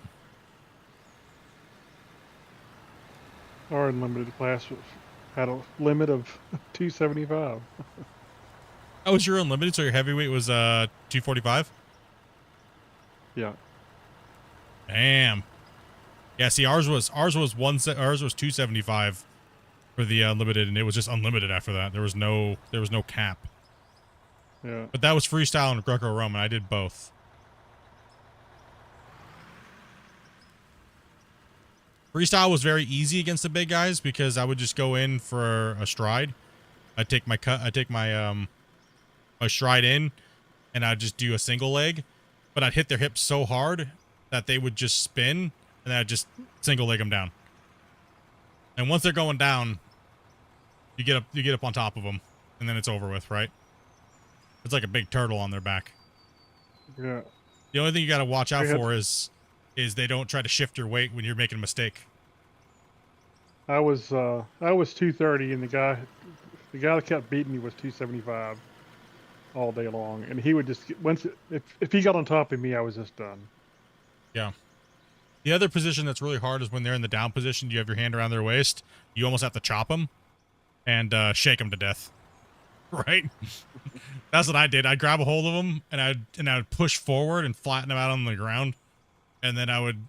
Our unlimited class had a limit of 275. Oh, was your unlimited? So your heavyweight was 245? Yeah. Damn. Yeah, see, ours was 275 for the unlimited, and it was just unlimited after that. There was no cap. Yeah. But that was freestyle and Greco-Roman. I did both. Freestyle was very easy against the big guys because I would just go in for a stride. I'd take my stride in, and I'd just do a single leg, but I'd hit their hips so hard that they would just spin, and I'd just single leg them down. And once they're going down, you get up on top of them, and then it's over with, right? It's like a big turtle on their back. Yeah. The only thing you got to watch out for is they don't try to shift your weight when you're making a mistake. I was 230, and the guy that kept beating me was 275 all day long, and he would just if he got on top of me, I was just done. Yeah. The other position that's really hard is when they're in the down position. You have your hand around their waist. You almost have to chop them and shake them to death. Right? That's what I did. I'd grab a hold of them and I'd push forward and flatten them out on the ground, and then I would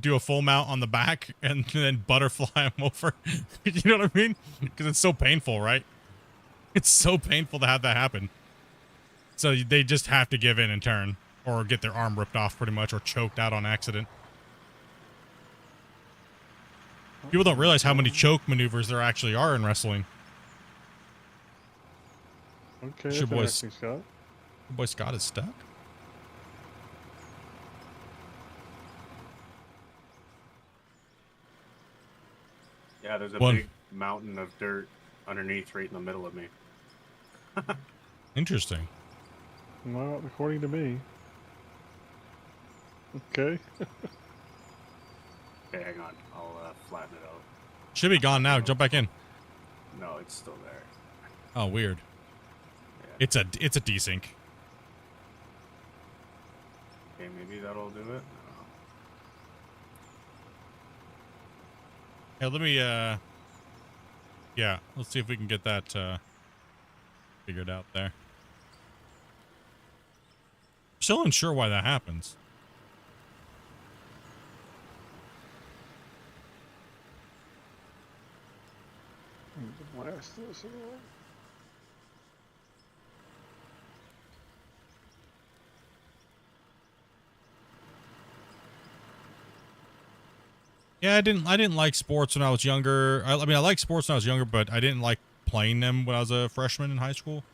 do a full mount on the back and then butterfly them over. You know what I mean? Because it's so painful, right? It's so painful to have that happen. So they just have to give in and turn, or get their arm ripped off pretty much, or choked out on accident. People don't realize how many choke maneuvers there actually are in wrestling. Okay, Your boy Scott. Your boy Scott is stuck. Yeah, there's a One. big mountain of dirt underneath, right in the middle of me. Interesting. Well, according to me. Okay. Okay, hang on. I'll flatten it out. Should be gone now. Jump back in. No, it's still there. Oh, weird. Yeah. It's a desync. Okay, maybe that'll do it. Hey, let me yeah, let's see if we can get that figured out there. Still unsure why that happens. Blast this here. Yeah, I didn't like sports when I was younger. I mean, I liked sports when I was younger, but I didn't like playing them when I was a freshman in high school.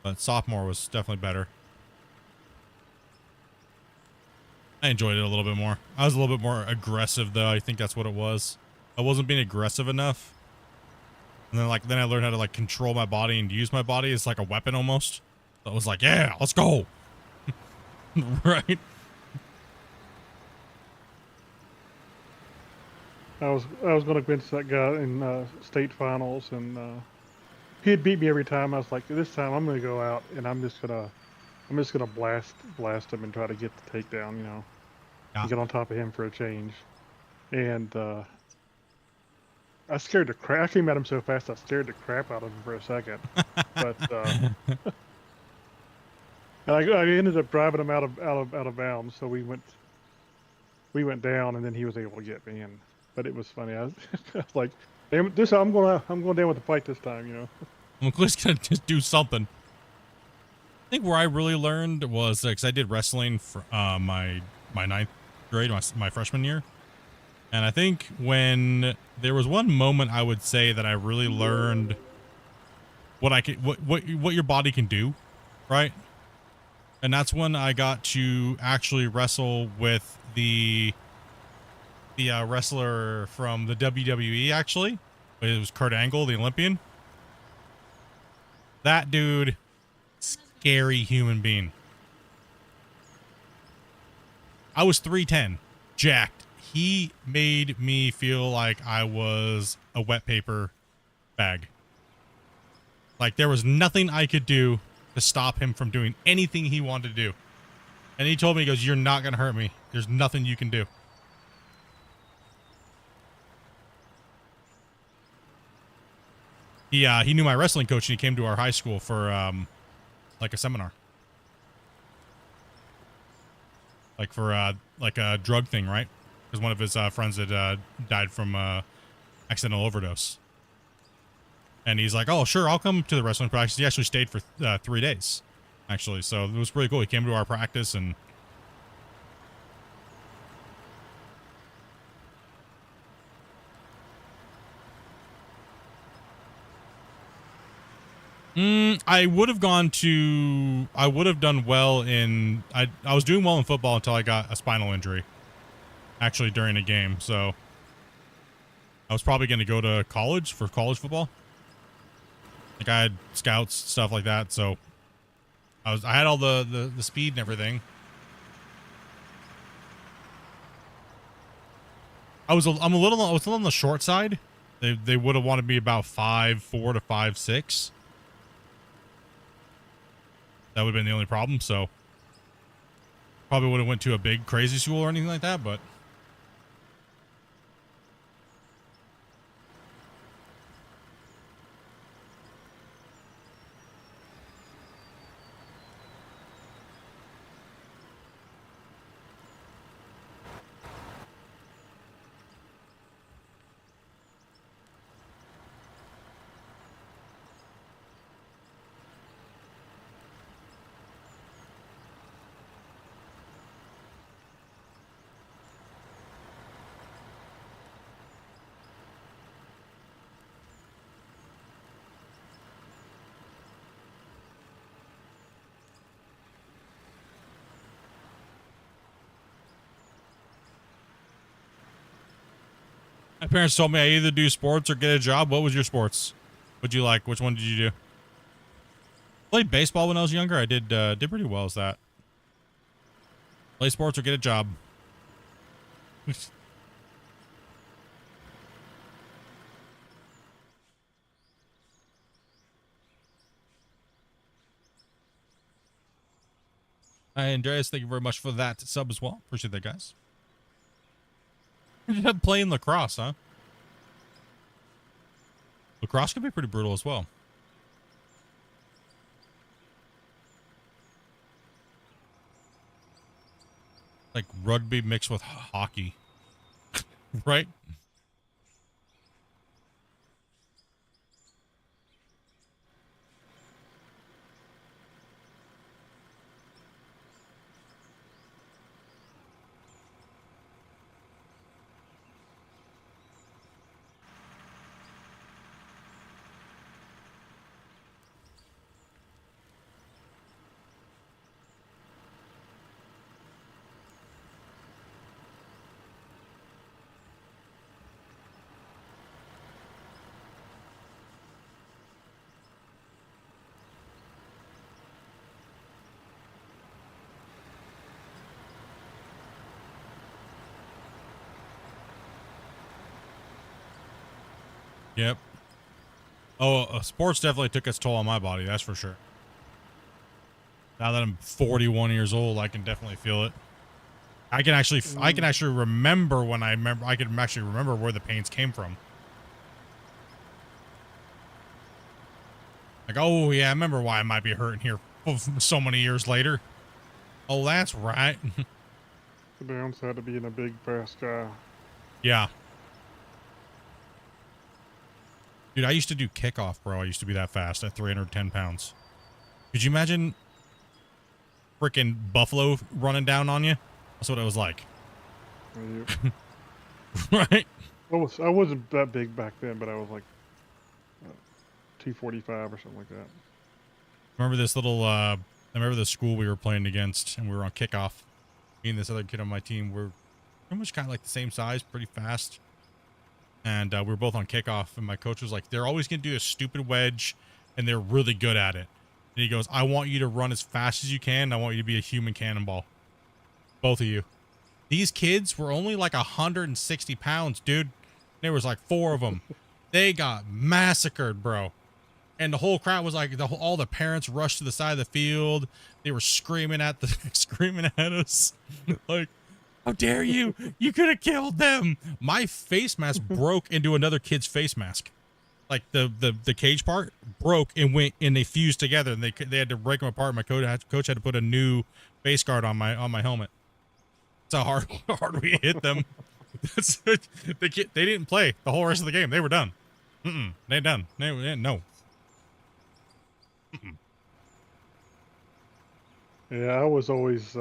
But sophomore was definitely better. I enjoyed it a little bit more. I was a little bit more aggressive, though. I think that's what it was. I wasn't being aggressive enough. And then I learned how to like control my body and use my body as like a weapon almost. So it was like, yeah, let's go. Right? I was going against that guy in state finals, and he'd beat me every time. I was like, this time I'm going to go out and I'm just gonna blast him and try to get the takedown, you know, Yeah. and get on top of him for a change. And I scared the crap. I came at him so fast, I scared the crap out of him for a second. But and I ended up driving him out of bounds. So we went down, and then he was able to get me. But it was funny. I was like, damn it, I'm going down with the fight this time, you know. I'm at least gonna just do something. I think where I really learned was because I did wrestling for my ninth grade, my freshman year. And I think when there was one moment I would say that I really learned what I could, what your body can do, right? And that's when I got to actually wrestle with the wrestler from the WWE. Actually, it was Kurt Angle, the Olympian. That dude, scary human being. I was 310, jacked. He made me feel like I was a wet paper bag. Like there was nothing I could do to stop him from doing anything he wanted to do. And he told me, he goes, "You're not going to hurt me. There's nothing you can do." He knew my wrestling coach, and he came to our high school for like a seminar. Like for like a drug thing, right? Because one of his friends had died from accidental overdose. And he's like, "Oh, sure, I'll come to the wrestling practice." He actually stayed for 3 days, actually. So it was really cool. He came to our practice and... I would have done well in... I was doing well in football until I got a spinal injury. Actually, during a game, so... I was probably going to go to college for college football. Like I had scouts, stuff like that, so I had all the speed and everything. I was a little on the short side. They would have wanted me about 5'4" to 5'6". That would have been the only problem, so probably would have went to a big crazy school or anything like that, but My parents told me I either do sports or get a job. What was your sports? What'd you like? Which one did you do? Played baseball when I was younger. I did pretty well as that. Play sports or get a job. Hi, Andreas. Thank you very much for that sub as well. Appreciate that, guys. Ended up playing lacrosse, huh? Lacrosse can be pretty brutal as well. Like rugby mixed with hockey. Right? Yep. Oh, sports definitely took its toll on my body. That's for sure. Now that I'm 41 years old, I can definitely feel it. I can actually remember when I can actually remember where the pains came from. Like, oh yeah, I remember why I might be hurting here so many years later. Oh, that's right. The downside of being a big, fast guy. Yeah. Dude, I used to do kickoff, bro. I used to be that fast at 310 pounds. Could you imagine freaking Buffalo running down on you? That's what it was like. Right? I wasn't that big back then, but I was like 245 or something like that. Remember this little, I remember the school we were playing against, and we were on kickoff. Me and this other kid on my team were pretty much kind of like the same size, pretty fast. And we were both on kickoff, and my coach was like, they're always going to do a stupid wedge, and they're really good at it. And he goes, I want you to run as fast as you can. I want you to be a human cannonball. Both of you. These kids were only like 160 pounds, dude. There was like 4 of them. They got massacred, bro. And the whole crowd was like, all the parents rushed to the side of the field. They were screaming at us. Like, how dare you? You could have killed them. My face mask broke into another kid's face mask. Like the cage part broke and they fused together, and they had to break them apart. My coach had to put a new face guard on my helmet. That's how hard we hit them. They didn't play the whole rest of the game. They were done. They're done. No. Yeah, I was always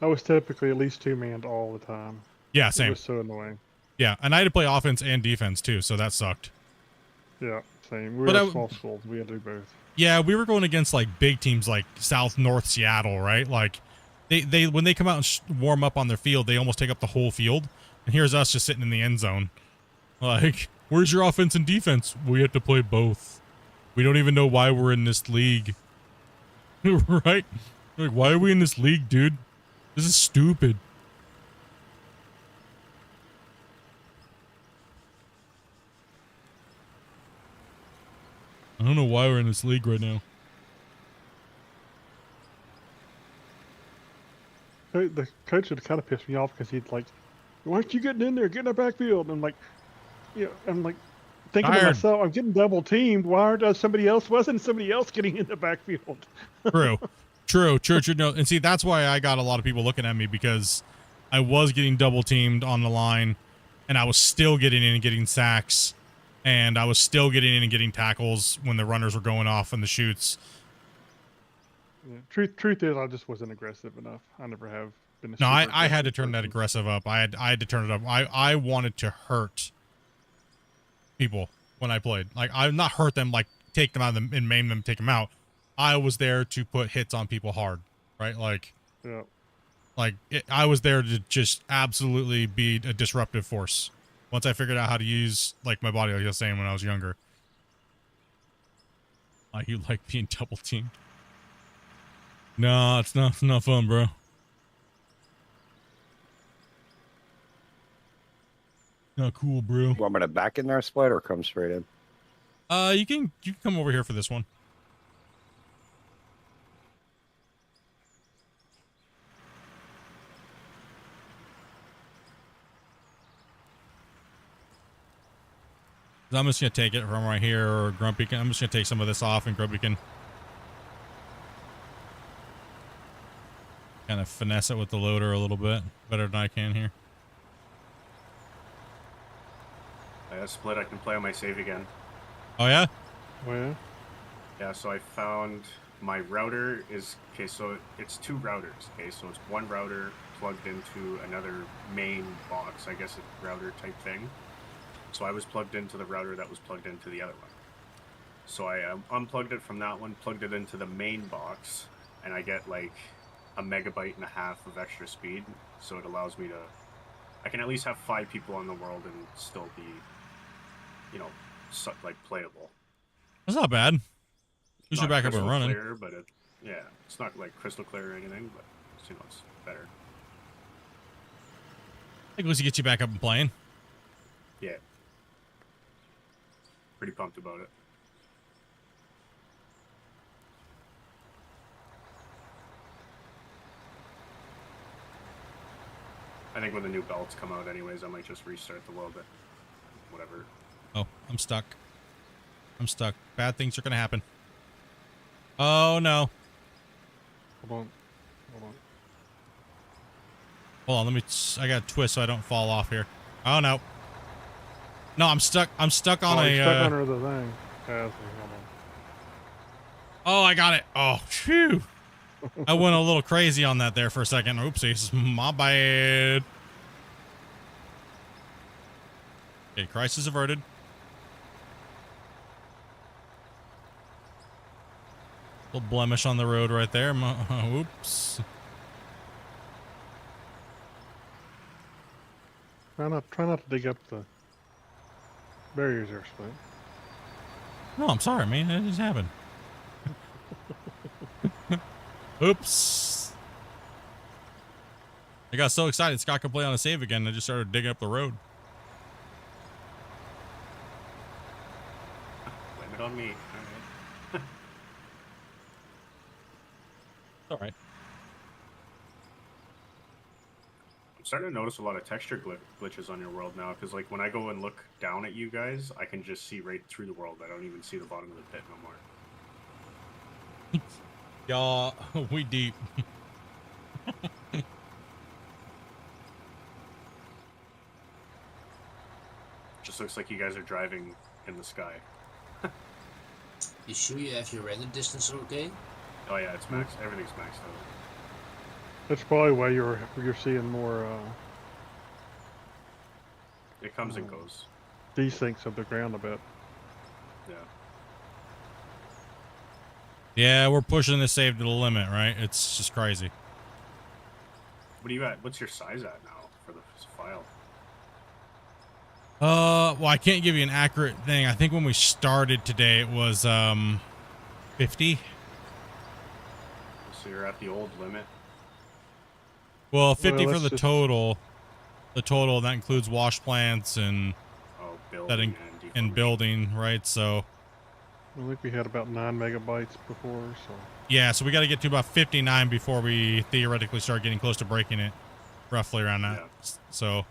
I was typically at least 2-manned all the time. Yeah, same. It was so annoying. Yeah, and I had to play offense and defense too, so that sucked. Yeah, same. We were at small schools. We had to do both. Yeah, we were going against like big teams like North Seattle, right? Like they when they come out and warm up on their field, they almost take up the whole field. And here's us just sitting in the end zone. Like, where's your offense and defense? We have to play both. We don't even know why we're in this league. Right? Like, why are we in this league, dude? This is stupid. I don't know why we're in this league right now. The coach would kind of piss me off because he'd like, why aren't you getting in there? Get in the backfield. And I'm like, I'm like thinking to myself, I'm getting double teamed. Why wasn't somebody else getting in the backfield? True. No, and see, that's why I got a lot of people looking at me, because I was getting double teamed on the line, and I was still getting in and getting sacks, and I was still getting in and getting tackles when the runners were going off in the shoots. Yeah, truth is, I just wasn't aggressive enough. I never have been. No, I had to turn that aggressive up. I had to turn it up. I wanted to hurt people when I played. Like, I not hurt them, like take them out and maim them, take them out. I was there to put hits on people hard, right? Like, yeah. Like, I was there to just absolutely be a disruptive force. Once I figured out how to use, like, my body, like I was saying when I was younger. You like being double teamed? No, it's not fun, bro. Not cool, bro. Want me to back in there, Split, or come straight in? You can come over here for this one. I'm just gonna take it from right here, or Grumpy can. I'm just gonna take some of this off, and Grumpy can kind of finesse it with the loader a little bit better than I can here. Split, I can play on my save again. Oh yeah? Oh yeah? Yeah, so I found my router is... Okay, so it's 2 routers, okay? So it's one router plugged into another main box, I guess a router type thing. So I was plugged into the router that was plugged into the other one. So I unplugged it from that one, plugged it into the main box, and I get like 1.5 megabytes of extra speed. So it allows me to... I can at least have 5 people on the world and still be, you know, like playable. That's not bad. You should back up and running. Clear, but yeah, it's not like crystal clear or anything, but you know, it's better. I think once you get you back up and playing. Yeah. Pretty pumped about it. I think when the new belts come out anyways, I might just restart the world, but whatever. Oh, I'm stuck. I'm stuck. Bad things are gonna happen. Oh no. Hold on. Hold on, let me... I gotta twist so I don't fall off here. Oh no. No, I'm stuck. I'm stuck on you're stuck under the thing. Yeah, hold on. Oh, I got it. Oh, phew. I went a little crazy on that there for a second. Oopsies. My bad. Okay, crisis averted. Little blemish on the road right there. Oops. Try not to dig up the barriers there, Split. No, I'm sorry, man. It just happened. Oops. I got so excited Scott could play on a save again. I just started digging up the road. Blame it on me. All right. I'm starting to notice a lot of texture glitches on your world now, because like when I go and look down at you guys, I can just see right through the world. I don't even see the bottom of the pit no more. Y'all, we deep. Just looks like you guys are driving in the sky. You sure you have your render distance okay? Oh yeah, it's max. Everything's maxed out. That's probably why you're seeing more It comes and goes. desyncs of the ground a bit. Yeah. Yeah, we're pushing the save to the limit, right? It's just crazy. What are you at? What's your size at now for the file? Well, I can't give you an accurate thing. I think when we started today, it was 50. So you're at the old limit. Well, 50 Well, for the let's total. The total that includes wash plants and building and building, right? So I think we had about 9 megabytes before, so yeah, so we got to get to about 59 before we theoretically start getting close to breaking it, roughly around that. Yeah. So,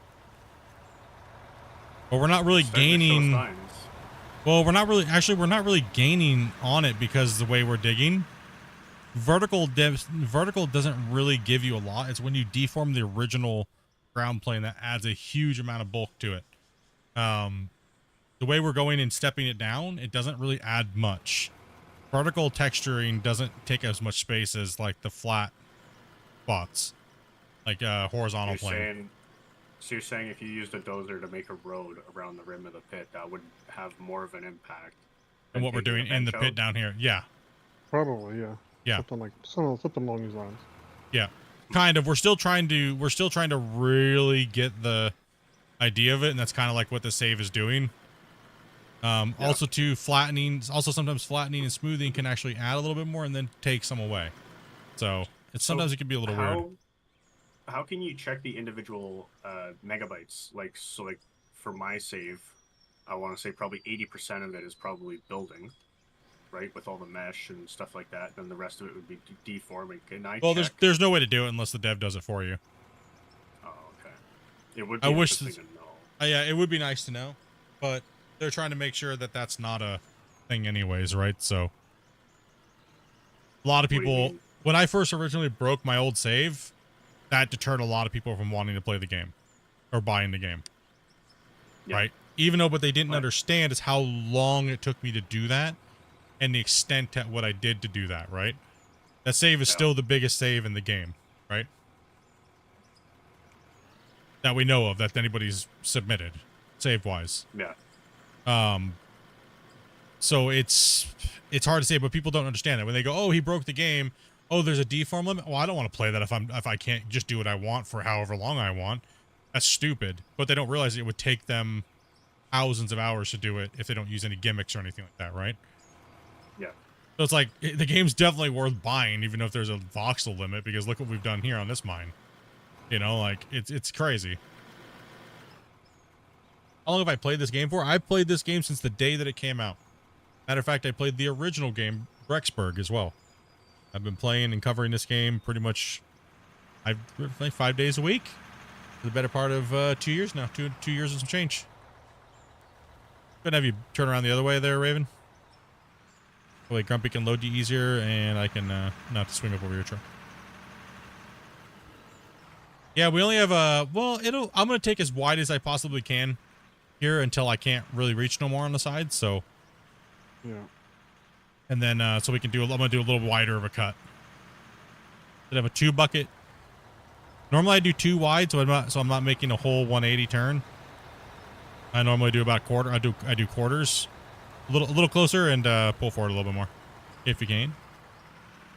but we're not really Starting to show gaining. signs. Well, we're not really gaining on it because of the way we're digging. Vertical doesn't really give you a lot. It's when you deform the original ground plane that adds a huge amount of bulk to it. The way we're going and stepping it down, it doesn't really add much. Vertical texturing doesn't take as much space as like the flat spots, like horizontal plane. So you're saying if you used a dozer to make a road around the rim of the pit, that would have more of an impact And what we're doing in the pit down here, yeah. probably, yeah. Yeah. Something along these lines. Yeah. kind of. We're still trying to really get the idea of it, and that's kind of like what the save is doing. Also sometimes flattening and smoothing can actually add a little bit more and then take some away. So sometimes it can be a little weird. How can you check the individual megabytes? Like for my save, I want to say probably 80% of it is probably building, right, with all the mesh and stuff like that. Then the rest of it would be deforming. Can I? Well, check? there's no way to do it unless the dev does it for you. Oh, okay. It would be interesting to know. Yeah, it would be nice to know, but they're trying to make sure that that's not a thing anyways, right? So a lot of people, when I first originally broke my old save, that deterred a lot of people from wanting to play the game or buying the game. Yeah. Right? Even though what they didn't understand is how long it took me to do that and the extent at what I did to do that, right? That save is still the biggest save in the game, right? That we know of, that anybody's submitted, save-wise. Yeah. So it's hard to say, but people don't understand that when they go, "Oh, he broke the game. Oh, there's a deform limit." Well, I don't want to play that if I can't just do what I want for however long I want. That's stupid. But they don't realize it would take them thousands of hours to do it if they don't use any gimmicks or anything like that, right? Yeah. So it's like the game's definitely worth buying, even if there's a voxel limit, because look what we've done here on this mine. You know, like it's crazy. How long have I played this game for? I've played this game since the day that it came out. Matter of fact, I played the original game, Brexburg, as well. I've been playing and covering this game pretty much, I've played 5 days a week for the better part of 2 years now. 2 years and some change. Gonna have you turn around the other way there, Raven. That way Grumpy can load you easier, and I can not have to swing up over your truck. Yeah, we only have well, I'm gonna take as wide as I possibly can here until I can't really reach no more on the side, so yeah. And then so we can I'm gonna do a little wider of a cut. Instead of a 2 bucket. Normally I do 2 wide, so I'm not making a whole 180 turn. I normally do about a quarter. I do quarters, a little closer, and pull forward a little bit more, if you can.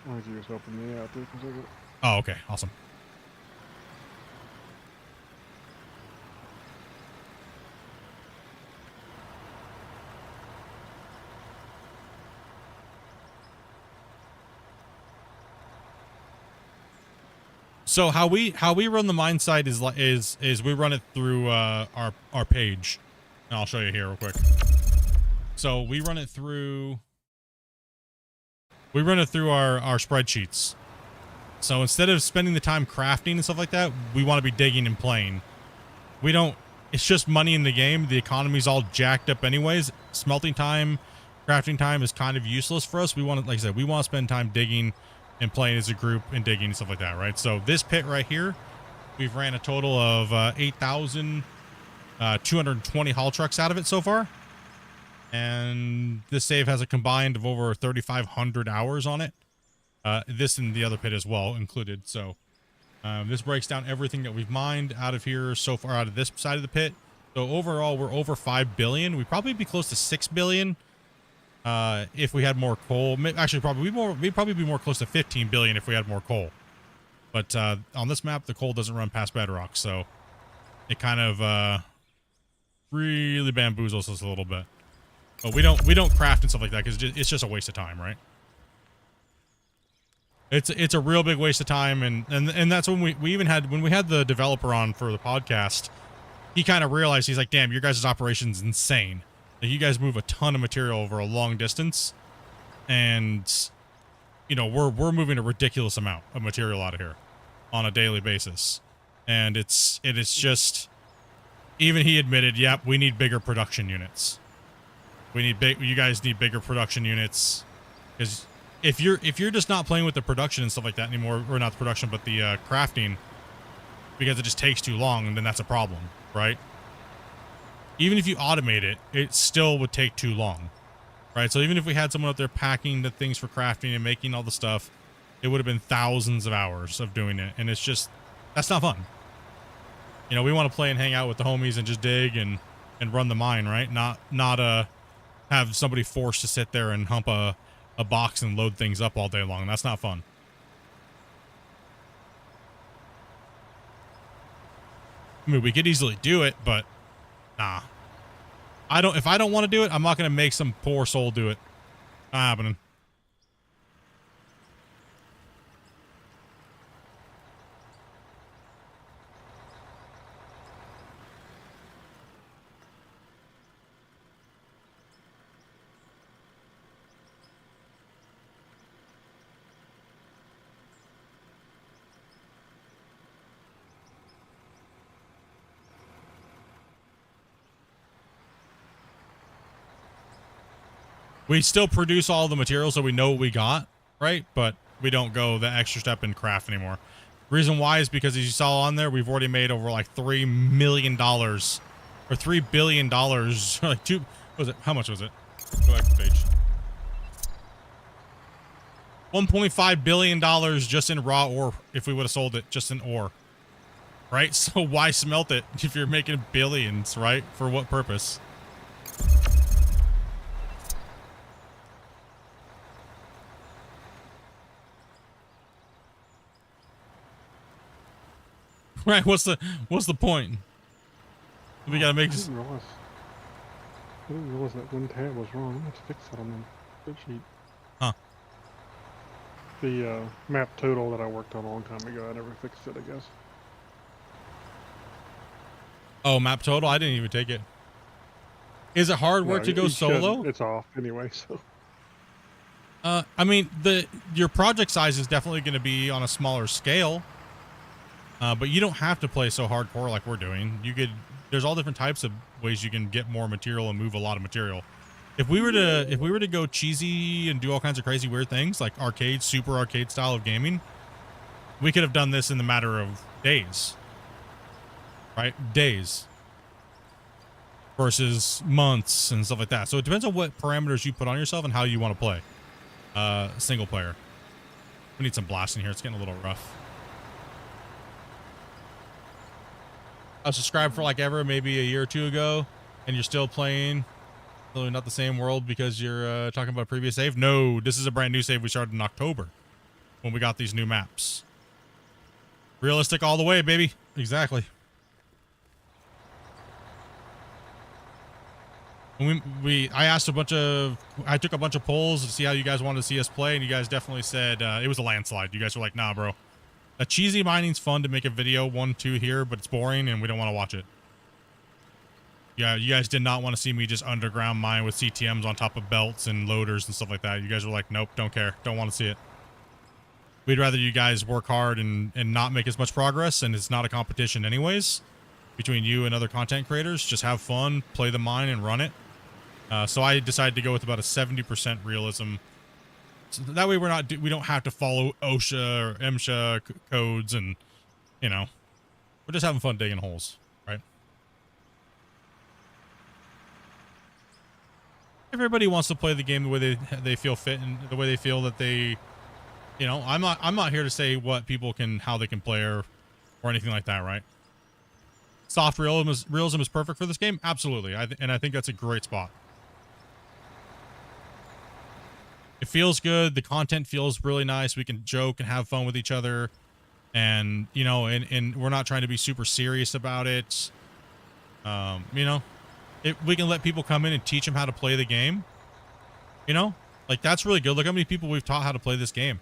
I think you just helping me out there for a second. Oh, okay, awesome. So how we run the mine site is we run it through our page, and I'll show you here real quick. So we run it through our spreadsheets. So instead of spending the time crafting and stuff like that, we want to be digging and playing. We don't. It's just money in the game. The economy's all jacked up anyways. Smelting time, crafting time is kind of useless for us. We want to, like I said, we want to spend time digging and playing as a group and digging and stuff like that, right? So this pit right here, we've ran a total of 8,220 haul trucks out of it so far. And this save has a combined of over 3,500 hours on it. This and the other pit as well included. So this breaks down everything that we've mined out of here so far, out of this side of the pit. So overall, we're over 5 billion. We'd probably be close to 6 billion. If we had more coal. Actually, we'd probably be more close to 15 billion if we had more coal. But on this map, the coal doesn't run past bedrock, so it kind of really bamboozles us a little bit. But we don't craft and stuff like that because it's just a waste of time, right? It's a real big waste of time, and that's when we even had when we had the developer on for the podcast. He kind of realized, he's like, "Damn, your guys' operation's insane. You guys move a ton of material over a long distance, and you know we're moving a ridiculous amount of material out of here on a daily basis, and it is just." Even he admitted, "Yep, we need bigger production units. You guys need bigger production units, because if you're just not playing with the production and stuff like that anymore, or not the production, but the crafting, because it just takes too long, and then that's a problem, right?" Even if you automate it, it still would take too long, right? So even if we had someone out there packing the things for crafting and making all the stuff, it would have been thousands of hours of doing it. And it's just, that's not fun. You know, we want to play and hang out with the homies and just dig and run the mine, right? Not have somebody forced to sit there and hump a box and load things up all day long. That's not fun. I mean, we could easily do it, but nah. If I don't want to do it, I'm not going to make some poor soul do it. Not happening. We still produce all the materials so we know what we got, right? But we don't go the extra step in craft anymore. Reason why is because, as you saw on there, we've already made over like $3 million or $3 billion. Like was it? How much was it? Go back to the page. $1.5 billion just in raw ore if we would have sold it just in ore. Right? So why smelt it if you're making billions, right? For what purpose? Right, what's the point? We gotta make this. I didn't realize that one tab was wrong. I'm gonna have to fix that on the spreadsheet. Huh. The map total that I worked on a long time ago, I never fixed it, I guess. Oh, map total? I didn't even take it. Is it hard work to go solo? It's off anyway, so. I mean, your project size is definitely going to be on a smaller scale. But you don't have to play so hardcore like we're doing. There's all different types of ways you can get more material and move a lot of material. If we were to go cheesy and do all kinds of crazy weird things like super arcade style of gaming, we could have done this in the matter of days. Right? Days. Versus months and stuff like that. So it depends on what parameters you put on yourself and how you want to play. Single player. We need some blasting here. It's getting a little rough. I was subscribed for like ever, maybe a year or two ago, and you're still playing. Really not the same world because you're talking about a previous save. No, this is a brand new save we started in October when we got these new maps. Realistic all the way, baby. Exactly. When I took a bunch of polls to see how you guys wanted to see us play, and you guys definitely said it was a landslide. You guys were like, nah, bro. Cheesy mining's fun to make a video 1, 2 here, but it's boring and we don't want to watch it. Yeah, you guys did not want to see me just underground mine with CTMs on top of belts and loaders and stuff like that. You guys were like, nope, don't care. Don't want to see it. We'd rather you guys work hard and not make as much progress, and it's not a competition anyways between you and other content creators. Just have fun, play the mine, and run it. So I decided to go with about a 70% realism. So that way we don't have to follow OSHA or MSHA codes, and we're just having fun digging holes, right? Everybody wants to play the game the way they feel fit and the way they feel that they, I'm not here to say how they can play or anything like that, right? Soft realism is perfect for this game, absolutely. And I think that's a great spot. It feels good. The content feels really nice. We can joke and have fun with each other. And, and we're not trying to be super serious about it. We can let people come in and teach them how to play the game. Like that's really good. Look how many people we've taught how to play this game.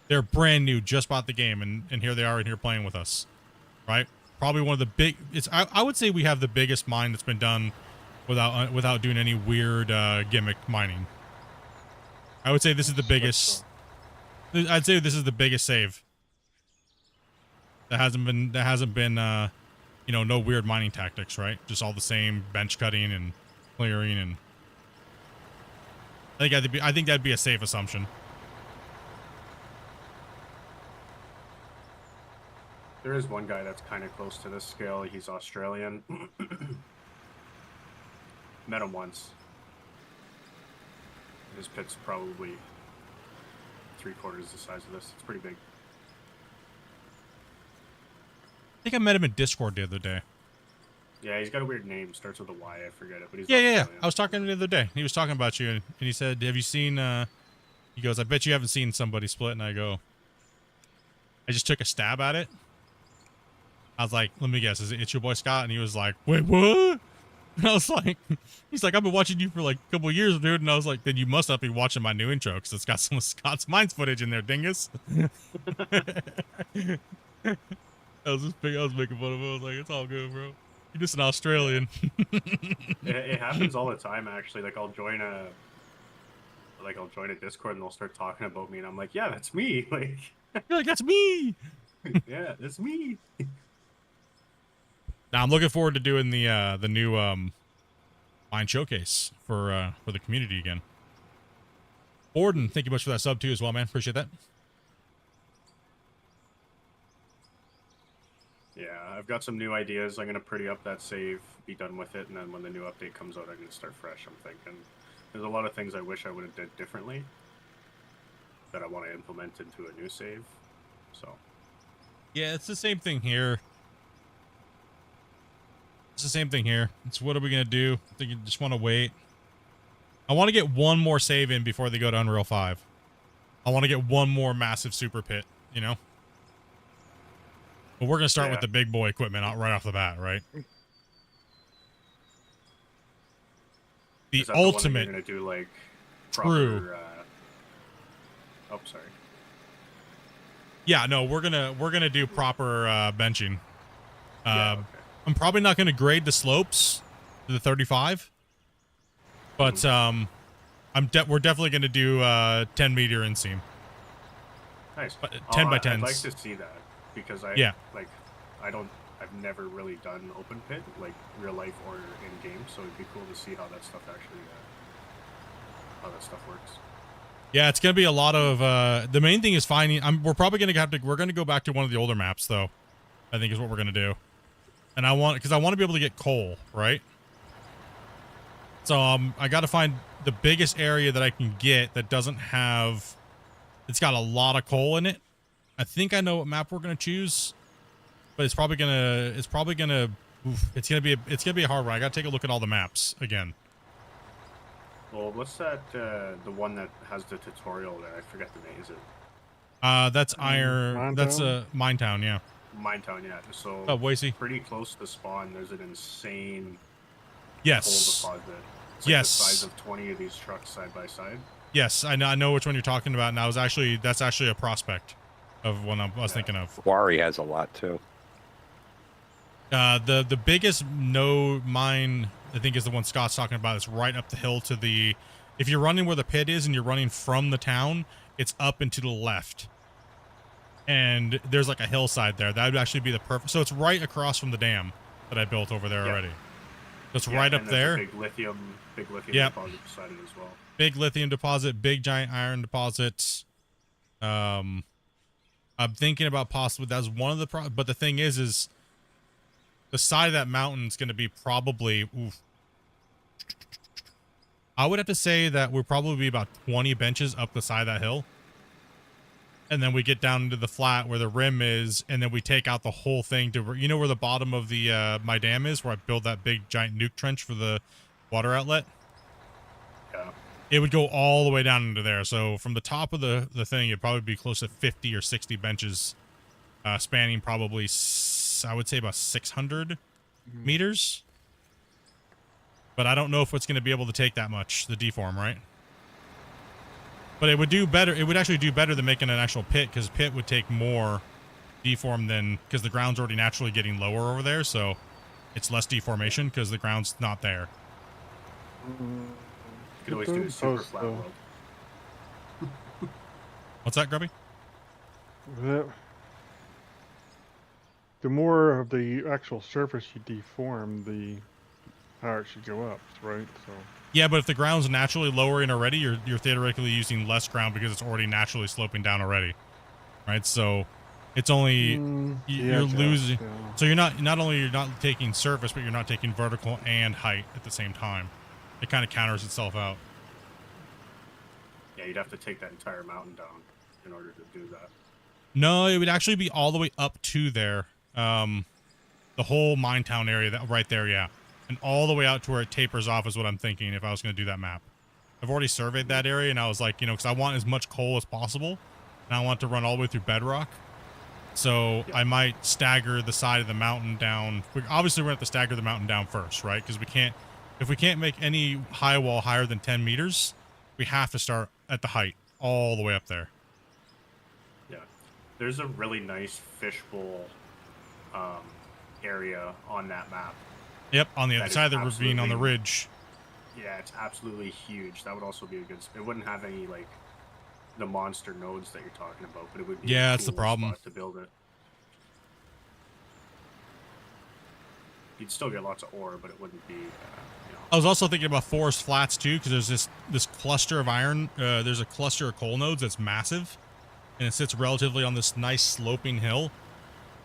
They're brand new, just bought the game, and here they are in here playing with us. Right? Probably one of the I would say we have the biggest mine that's been done without doing any weird gimmick mining. I would say this is the biggest. I'd say this is the biggest save. That hasn't been no weird mining tactics, right? Just all the same bench cutting and clearing, and I think that'd be a safe assumption. There is one guy that's kind of close to this scale. He's Australian. Met him once. His pit's probably 3/4 the size of this. It's pretty big. I think I met him in Discord the other day. Yeah, he's got a weird name. Starts with a Y. I forget it, but he's yeah. I was talking to him the other day. He was talking about you, and he said, "Have you seen?" He goes, "I bet you haven't seen somebody split." And I go, "I just took a stab at it." I was like, let me guess, is it your boy Scott? And he was like, wait, what? And I was like, he's like, I've been watching you for like a couple of years, dude. And I was like, then you must not be watching my new intro because it's got some of Scott's Mines footage in there, dingus. I was making fun of him. I was like, it's all good, bro. You're just an Australian. It happens all the time, actually. Like I'll join a Discord and they'll start talking about me, and I'm like, yeah, that's me. Like, you're like, that's me. Yeah, that's me. Now I'm looking forward to doing the new mine showcase for the community again. Borden, thank you much for that sub too as well, man. Appreciate that. Yeah, I've got some new ideas. I'm gonna pretty up that save, be done with it, and then when the new update comes out, I'm gonna start fresh. I'm thinking there's a lot of things I wish I would have did differently that I want to implement into a new save. So yeah, it's the same thing here. It's the same thing here. It's what are we gonna do? I think you just want to wait. I want to get one more save in before they go to Unreal 5. I want to get one more massive super pit, you know? But we're going to start with the big boy equipment right off the bat, right? The ultimate. You're going to do like true. Proper, oh, sorry. Yeah, no, we're gonna do proper benching. Okay. I'm probably not gonna grade the slopes to the 35, but we're definitely gonna do 10 meter inseam. Nice. But 10 by 10s. I'd like to see that because I've never really done open pit like real life or in game, so it'd be cool to see how that stuff actually works. Yeah, it's gonna be a lot of the main thing is finding. We're probably gonna go back to one of the older maps though. I think is what we're gonna do, and I want to be able to get coal, right? So I got to find the biggest area that I can get that doesn't have. It's got a lot of coal in it. I think I know what map we're gonna choose, but it's probably gonna be a hard one. I gotta take a look at all the maps again. Well, what's that? The one that has the tutorial there. I forget the name. Is it? That's Iron. That's Minetown, yeah. Minetown, yeah. So Boise. Pretty close to spawn. There's an insane yes coal deposit. It's like the size of 20 of these trucks side by side. Yes, I know which one you're talking about. And that's actually a prospect of one I was thinking of. Quarry has a lot too. The biggest mine I think is the one Scott's talking about. It's right up the hill to the. If you're running where the pit is and you're running from the town, it's up and to the left. And there's like a hillside there. That would actually be the perfect. So it's right across from the dam that I built over there already. So it's right up there. Big lithium deposit beside it as well. Big lithium deposit, big giant iron deposits. I'm thinking about possibly that's one of the but the thing is the side of that mountain is going to be probably. I would have to say that we're probably about 20 benches up the side of that hill. And then we get down into the flat where the rim is, and then we take out the whole thing to, you know, where the bottom of the my dam is, where I build that big giant nuke trench for the water outlet. Yeah. It would go all the way down into there. So from the top of the thing, it'd probably be close to 50 or 60 benches, spanning probably, I would say about 600 meters. But I don't know if it's going to be able to take that much, the deform, right? But it would do better. It would actually do better than making an actual pit, because pit would take more deform than, because the ground's already naturally getting lower over there, so it's less deformation because the ground's not there. You could always do a super flat world. What's that, Grubby? The more of the actual surface you deform, the higher it should go up, right? So. Yeah, but if the ground's naturally lowering already, you're theoretically using less ground because it's already naturally sloping down already, right? So it's only you're losing. Yeah. So you're not only you're not taking surface, but you're not taking vertical and height at the same time. It kind of counters itself out. Yeah, you'd have to take that entire mountain down in order to do that. No, it would actually be all the way up to there. The whole Minetown area, that right there, yeah. And all the way out to where it tapers off is what I'm thinking if I was going to do that map. I've already surveyed that area, and I was like, you know, because I want as much coal as possible, and I want to run all the way through bedrock. So I might stagger the side of the mountain down. Obviously, we're going to have to stagger the mountain down first, right? Because if we can't make any high wall higher than 10 meters, we have to start at the height all the way up there. Yeah. There's a really nice fishbowl area on that map. Yep, on the other side of the ravine on the ridge. Yeah, it's absolutely huge. That would also be a good. It wouldn't have any like the monster nodes that you're talking about, but it would be Yeah, a that's the cool problem. spot to build it. You'd still get lots of ore, but it wouldn't be. I was also thinking about forest flats too, because there's this cluster of iron. There's a cluster of coal nodes that's massive, and it sits relatively on this nice sloping hill.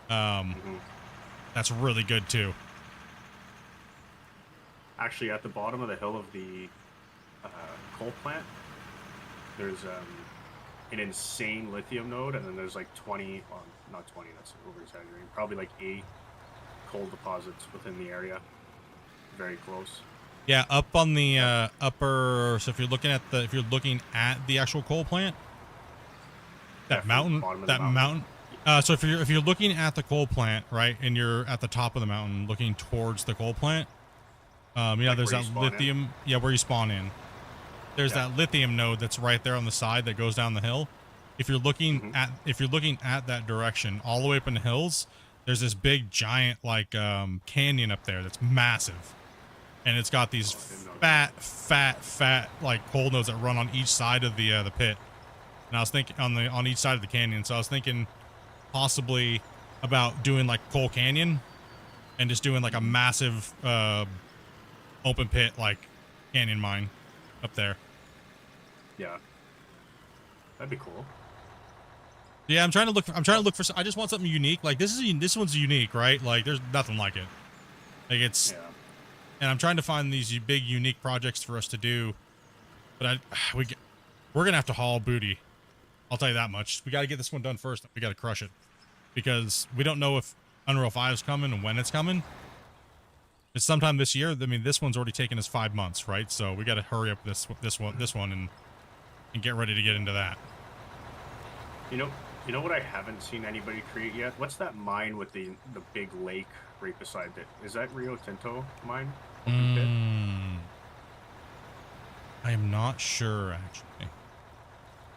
That's really good too. Actually, at the bottom of the hill of the coal plant, there's an insane lithium node, and then there's like 20, well, not 20, that's over-exaggerating, probably like 8 coal deposits within the area. Very close. Yeah, up on the upper. So if you're looking at the actual coal plant, that mountain. So if you're looking at the coal plant, right, and you're at the top of the mountain looking towards the coal plant, there's that lithium. Yeah, where you spawn in. There's that lithium node that's right there on the side that goes down the hill. If you're looking at that direction, all the way up in the hills, there's this big giant canyon up there that's massive, and it's got these fat like coal nodes that run on each side of the pit. And I was thinking on each side of the canyon. So I was thinking possibly about doing like Coal Canyon and just doing like a massive open pit like canyon mine up there. Yeah, that'd be cool. Yeah, I'm trying to look for. I just want something unique. Like this one's unique, right? Like there's nothing like it. Like it's, and I'm trying to find these big unique projects for us to do. But we're gonna have to haul booty. I'll tell you that much. We got to get this one done first. We got to crush it because we don't know if Unreal 5 is coming and when it's coming. It's sometime this year. I mean, this one's already taken us 5 months, right? So we got to hurry up this one and get ready to get into that. You know what I haven't seen anybody create yet? What's that mine with the big lake right beside it? Is that Rio Tinto mine? I am not sure actually.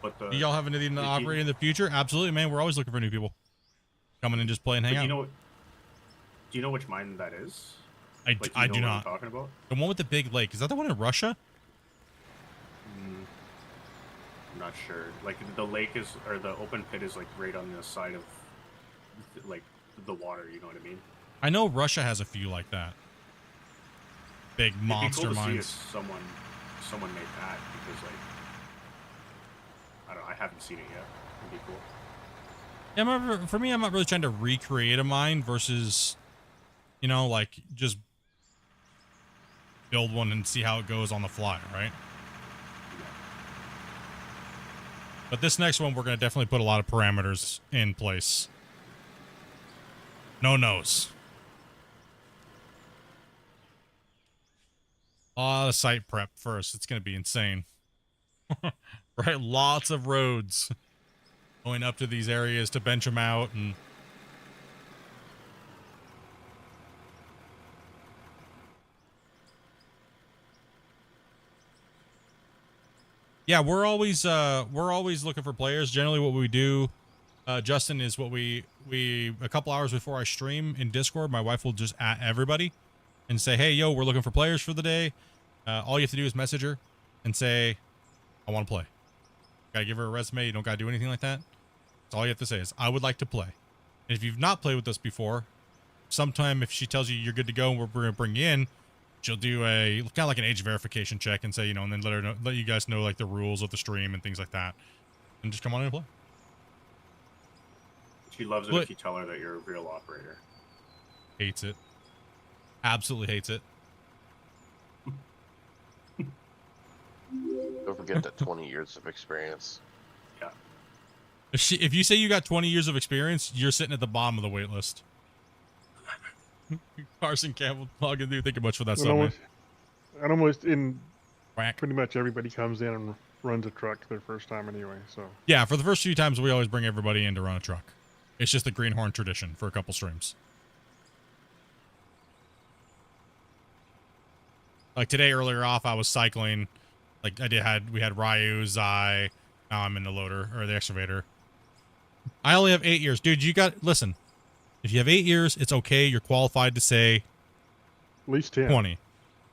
But do y'all have anything to operate in the future? Absolutely, man. We're always looking for new people coming and just play and hang out. Do you know which mine that is? I do not. What I'm talking about? The one with the big lake. Is that the one in Russia? I'm not sure. Like the lake is, or the open pit is like right on the side of like the water. You know what I mean? I know Russia has a few like that. Big monster mines. mines. See if someone made that because like I don't know. I haven't seen it yet. It'd be cool. Yeah, for me, I'm not really trying to recreate a mine versus, like just build one and see how it goes on the fly, right? But this next one, we're going to definitely put a lot of parameters in place. No nos. A lot of site prep first. It's going to be insane. Right? Lots of roads going up to these areas to bench them out and... Yeah, we're always looking for players. Generally what we do, Justin, is what we a couple hours before I stream in Discord, my wife will just at everybody and say, hey, yo, we're looking for players for the day. All you have to do is message her and say, I want to play. Gotta give her a resume. You don't gotta do anything like that. That's all you have to say is, I would like to play. And if you've not played with us before, sometime if she tells you you're good to go and we're going to bring you in, she'll do a kind of like an age verification check and say, and then let you guys know like the rules of the stream and things like that, and just come on in and play. She loves it if you tell her that you're a real operator. Hates it. Absolutely hates it. Don't forget that 20 years of experience. Yeah. If you say you got 20 years of experience, you're sitting at the bottom of the wait list. Carson Campbell plugging through. Thank you much for that stuff, man. Pretty much everybody comes in and runs a truck their first time anyway. So yeah, for the first few times we always bring everybody in to run a truck. It's just the greenhorn tradition for a couple streams. Like today, earlier off, I was cycling. Like we had Ryu, Zai. Now I'm in the loader or the excavator. I only have 8 years, dude. Listen. If you have 8 years, it's okay. You're qualified to say at least 10. 20.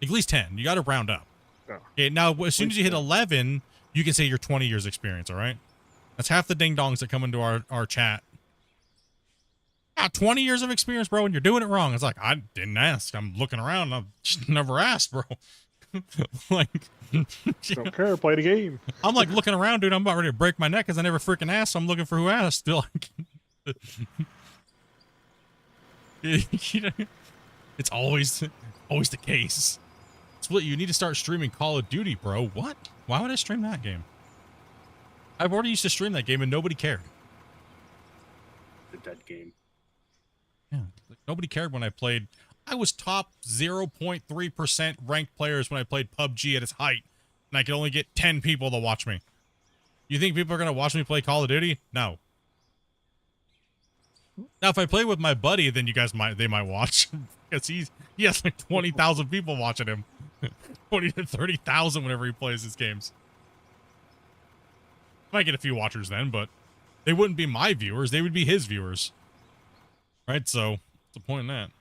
At least 10. You got to round up. Yeah. Okay. Now, as soon as you hit 11, you can say you're 20 years experience. All right. That's half the ding dongs that come into our chat. 20 years of experience, bro, and you're doing it wrong. It's like, I didn't ask. I'm looking around. I've just never asked, bro. Like, don't care. Play the game. I'm like looking around, dude. I'm about ready to break my neck because I never freaking asked. So I'm looking for who asked. Still, like, it's always the case. Split, you need to start streaming Call of Duty, bro. What? Why would I stream that game? I've already used to stream that game and nobody cared. The dead game. Yeah, like nobody cared when I played. I was top 0.3% ranked players when I played PUBG at its height, and I could only get 10 people to watch me. You think people are gonna watch me play Call of Duty? No. Now, if I play with my buddy, then they might watch, because he has like 20,000 people watching him, 20 to 30,000 whenever he plays his games. Might get a few watchers then, but they wouldn't be my viewers; they would be his viewers. Right, so what's the point in that?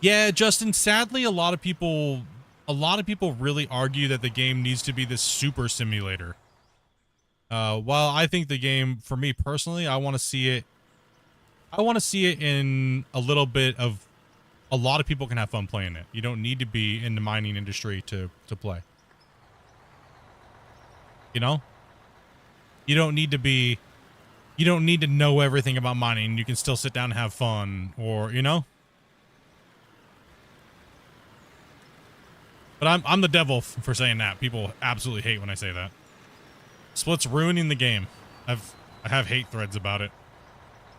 Yeah, Justin, sadly a lot of people really argue that the game needs to be this super simulator. While I think the game, for me personally, I want to see it in a little bit of a lot of people can have fun playing it. You don't need to be in the mining industry to play. You know? You don't need to know everything about mining. You can still sit down and have fun, or, you know? But I'm the devil for saying that. People absolutely hate when I say that. Split's ruining the game. I have hate threads about it.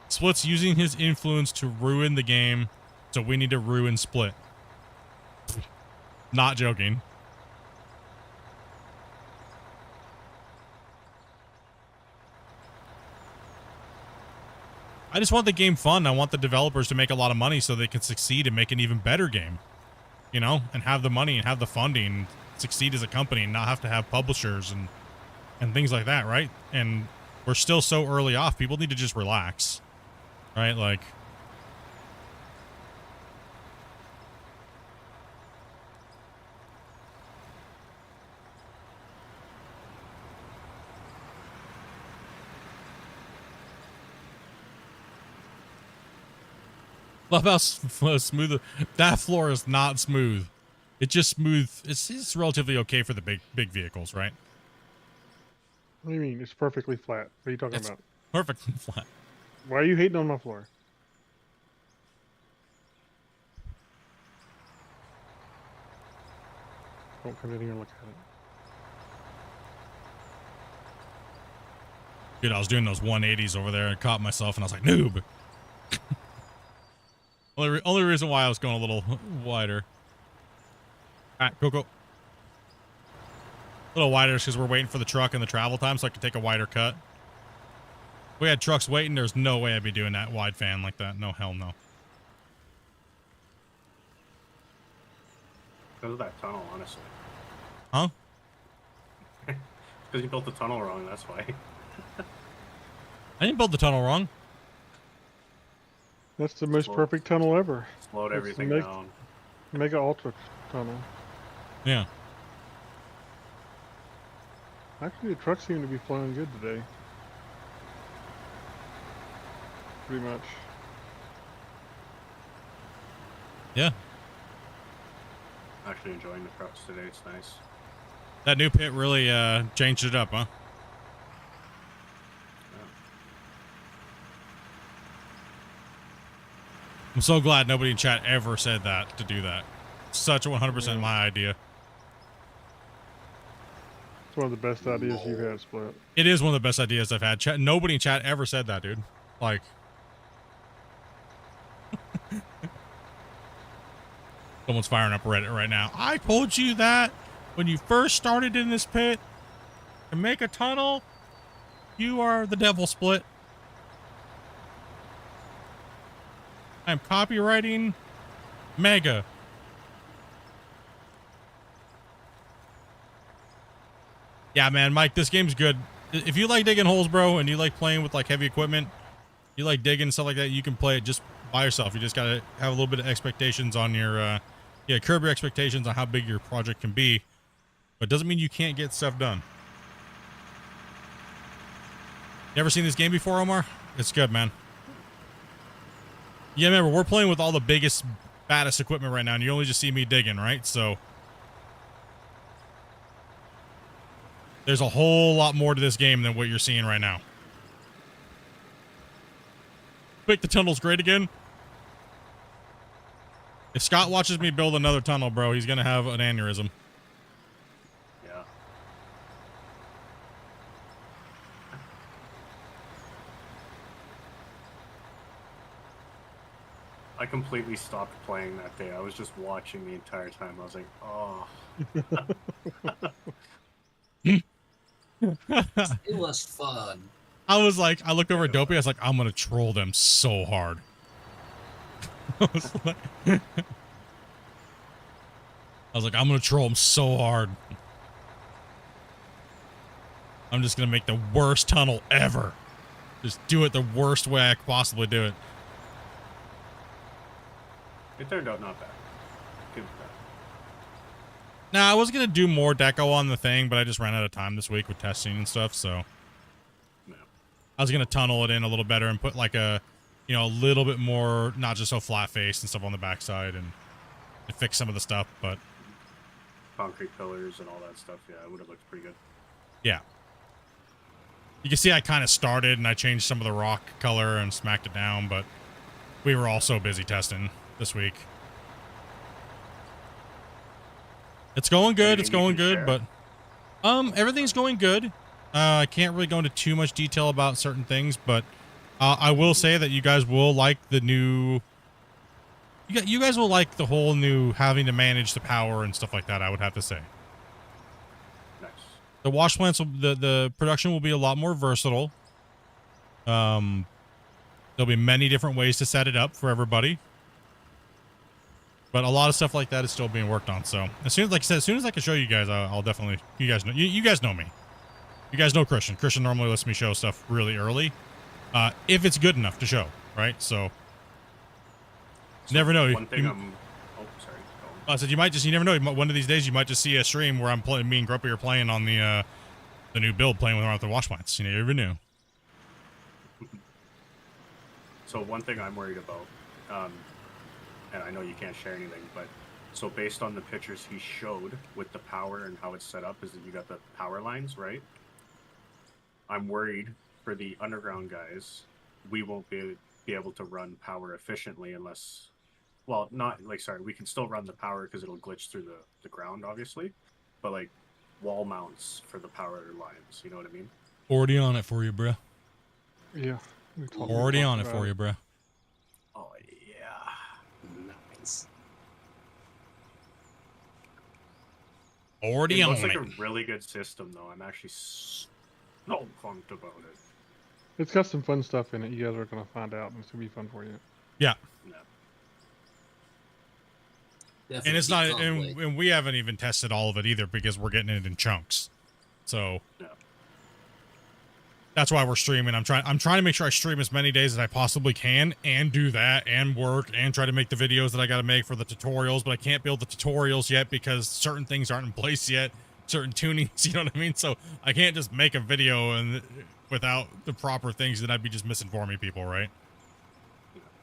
Split's using his influence to ruin the game, so we need to ruin Split. Not joking. I just want the game fun. I want the developers to make a lot of money so they can succeed and make an even better game. You know, and have the money and have the funding, succeed as a company, and not have to have publishers and things like that, right? And we're still so early off. People need to just relax, right? Like, love how smooth that floor is. Not smooth. It's just smooth. It's relatively okay for the big vehicles, right? What do you mean? It's perfectly flat. What are you talking about? Perfectly flat. Why are you hating on my floor? Don't come in here and look at it. Dude, I was doing those 180s over there and caught myself, and I was like, noob. Only reason why I was going a little wider. All right, go. A little wider because we're waiting for the truck and the travel time, so I can take a wider cut. If we had trucks waiting, there's no way I'd be doing that wide fan like that. No, hell no. Because of that tunnel, honestly. Huh? Because you built the tunnel wrong, that's why. I didn't build the tunnel wrong. That's the most perfect tunnel ever. Slowed It's everything the down. Mega Ultra tunnel. Yeah. Actually, the trucks seem to be flowing good today. Pretty much. Yeah. Actually enjoying the trucks today, it's nice. That new pit really changed it up, huh? I'm so glad nobody in chat ever said that to do that. Such a 100% my idea. It's one of the best ideas you've had, Split. It is one of the best ideas I've had. Nobody in chat ever said that, dude. Like, someone's firing up Reddit right now. I told you that when you first started in this pit to make a tunnel, You are the devil, Split. I'm copywriting Mega. Yeah, man, Mike, this game's good. If you like digging holes, bro, and you like playing with like heavy equipment, you like digging and stuff like that, you can play it just by yourself. You just gotta have a little bit of expectations on your, curb your expectations on how big your project can be. But it doesn't mean you can't get stuff done. You ever seen this game before, Omar? It's good, man. Yeah, remember, we're playing with all the biggest, baddest equipment right now, and you only just see me digging, right? So there's a whole lot more to this game than what you're seeing right now. Quick, the tunnel's great again. If Scott watches me build another tunnel, bro, he's gonna have an aneurysm. Yeah. I completely stopped playing that day. I was just watching the entire time. I was like, oh. It was fun. I was like, I looked over at Dopey. I was like, I'm gonna troll them so hard. I was like, I'm gonna troll them so hard. I'm just gonna make the worst tunnel ever. Just do it the worst way I could possibly do it. It turned out not bad. Give it that. Nah, I was gonna do more deco on the thing, but I just ran out of time this week with testing and stuff, so No. I was gonna tunnel it in a little better and put like a, you know, a little bit more, not just so flat faced and stuff on the backside and fix some of the stuff, but Concrete pillars and all that stuff. Yeah, it would have looked pretty good. yeah. You can see I kind of started and I changed some of the rock color and smacked it down, but we were all so busy testing this week. It's going good. It's going good, but everything's going good. I can't really go into too much detail about certain things, but I will say that you guys will like the new. You guys will like the whole new having to manage the power and stuff like that. I would have to say. Nice. The wash plants, the production will be a lot more versatile. There'll be many different ways to set it up for everybody. But a lot of stuff like that is still being worked on. So as soon as, like I said, as soon as I can show you guys, I'll definitely. You guys know. You guys know me. You guys know Christian. Christian normally lets me show stuff really early, if it's good enough to show, right? So never know. One thing I'm. Oh, sorry. Go on. I said you never know. One of these days you might just see a stream where I'm playing. Me and Grumpy are playing on the new build, playing with the wash plants. You never knew. So one thing I'm worried about, and I know you can't share anything, but so based on the pictures he showed with the power and how it's set up, is that you got the power lines, right? I'm worried for the underground guys, we won't be able to run power efficiently unless, well, not like, sorry, we can still run the power because it'll glitch through the ground, obviously, but like wall mounts for the power lines, you know what I mean? Already on it for you, bro. Yeah. Already on it for you, bro. Oh, yeah. Nice. Already It on looks like it. a really good system, though. I'm actually so pumped about it. It's got some fun stuff in it. You guys are gonna find out, and it's gonna be fun for you. Yeah. No. Definitely And it's not, can't wait. and we haven't even tested all of it either because we're getting it in chunks. So No. that's why we're streaming. I'm trying to make sure I stream as many days as I possibly can and do that and work and try to make the videos that I got to make for the tutorials, but I can't build the tutorials yet because certain things aren't in place yet, certain tunings, you know what I mean? So I can't just make a video and without the proper things, then I'd be just misinforming people, right?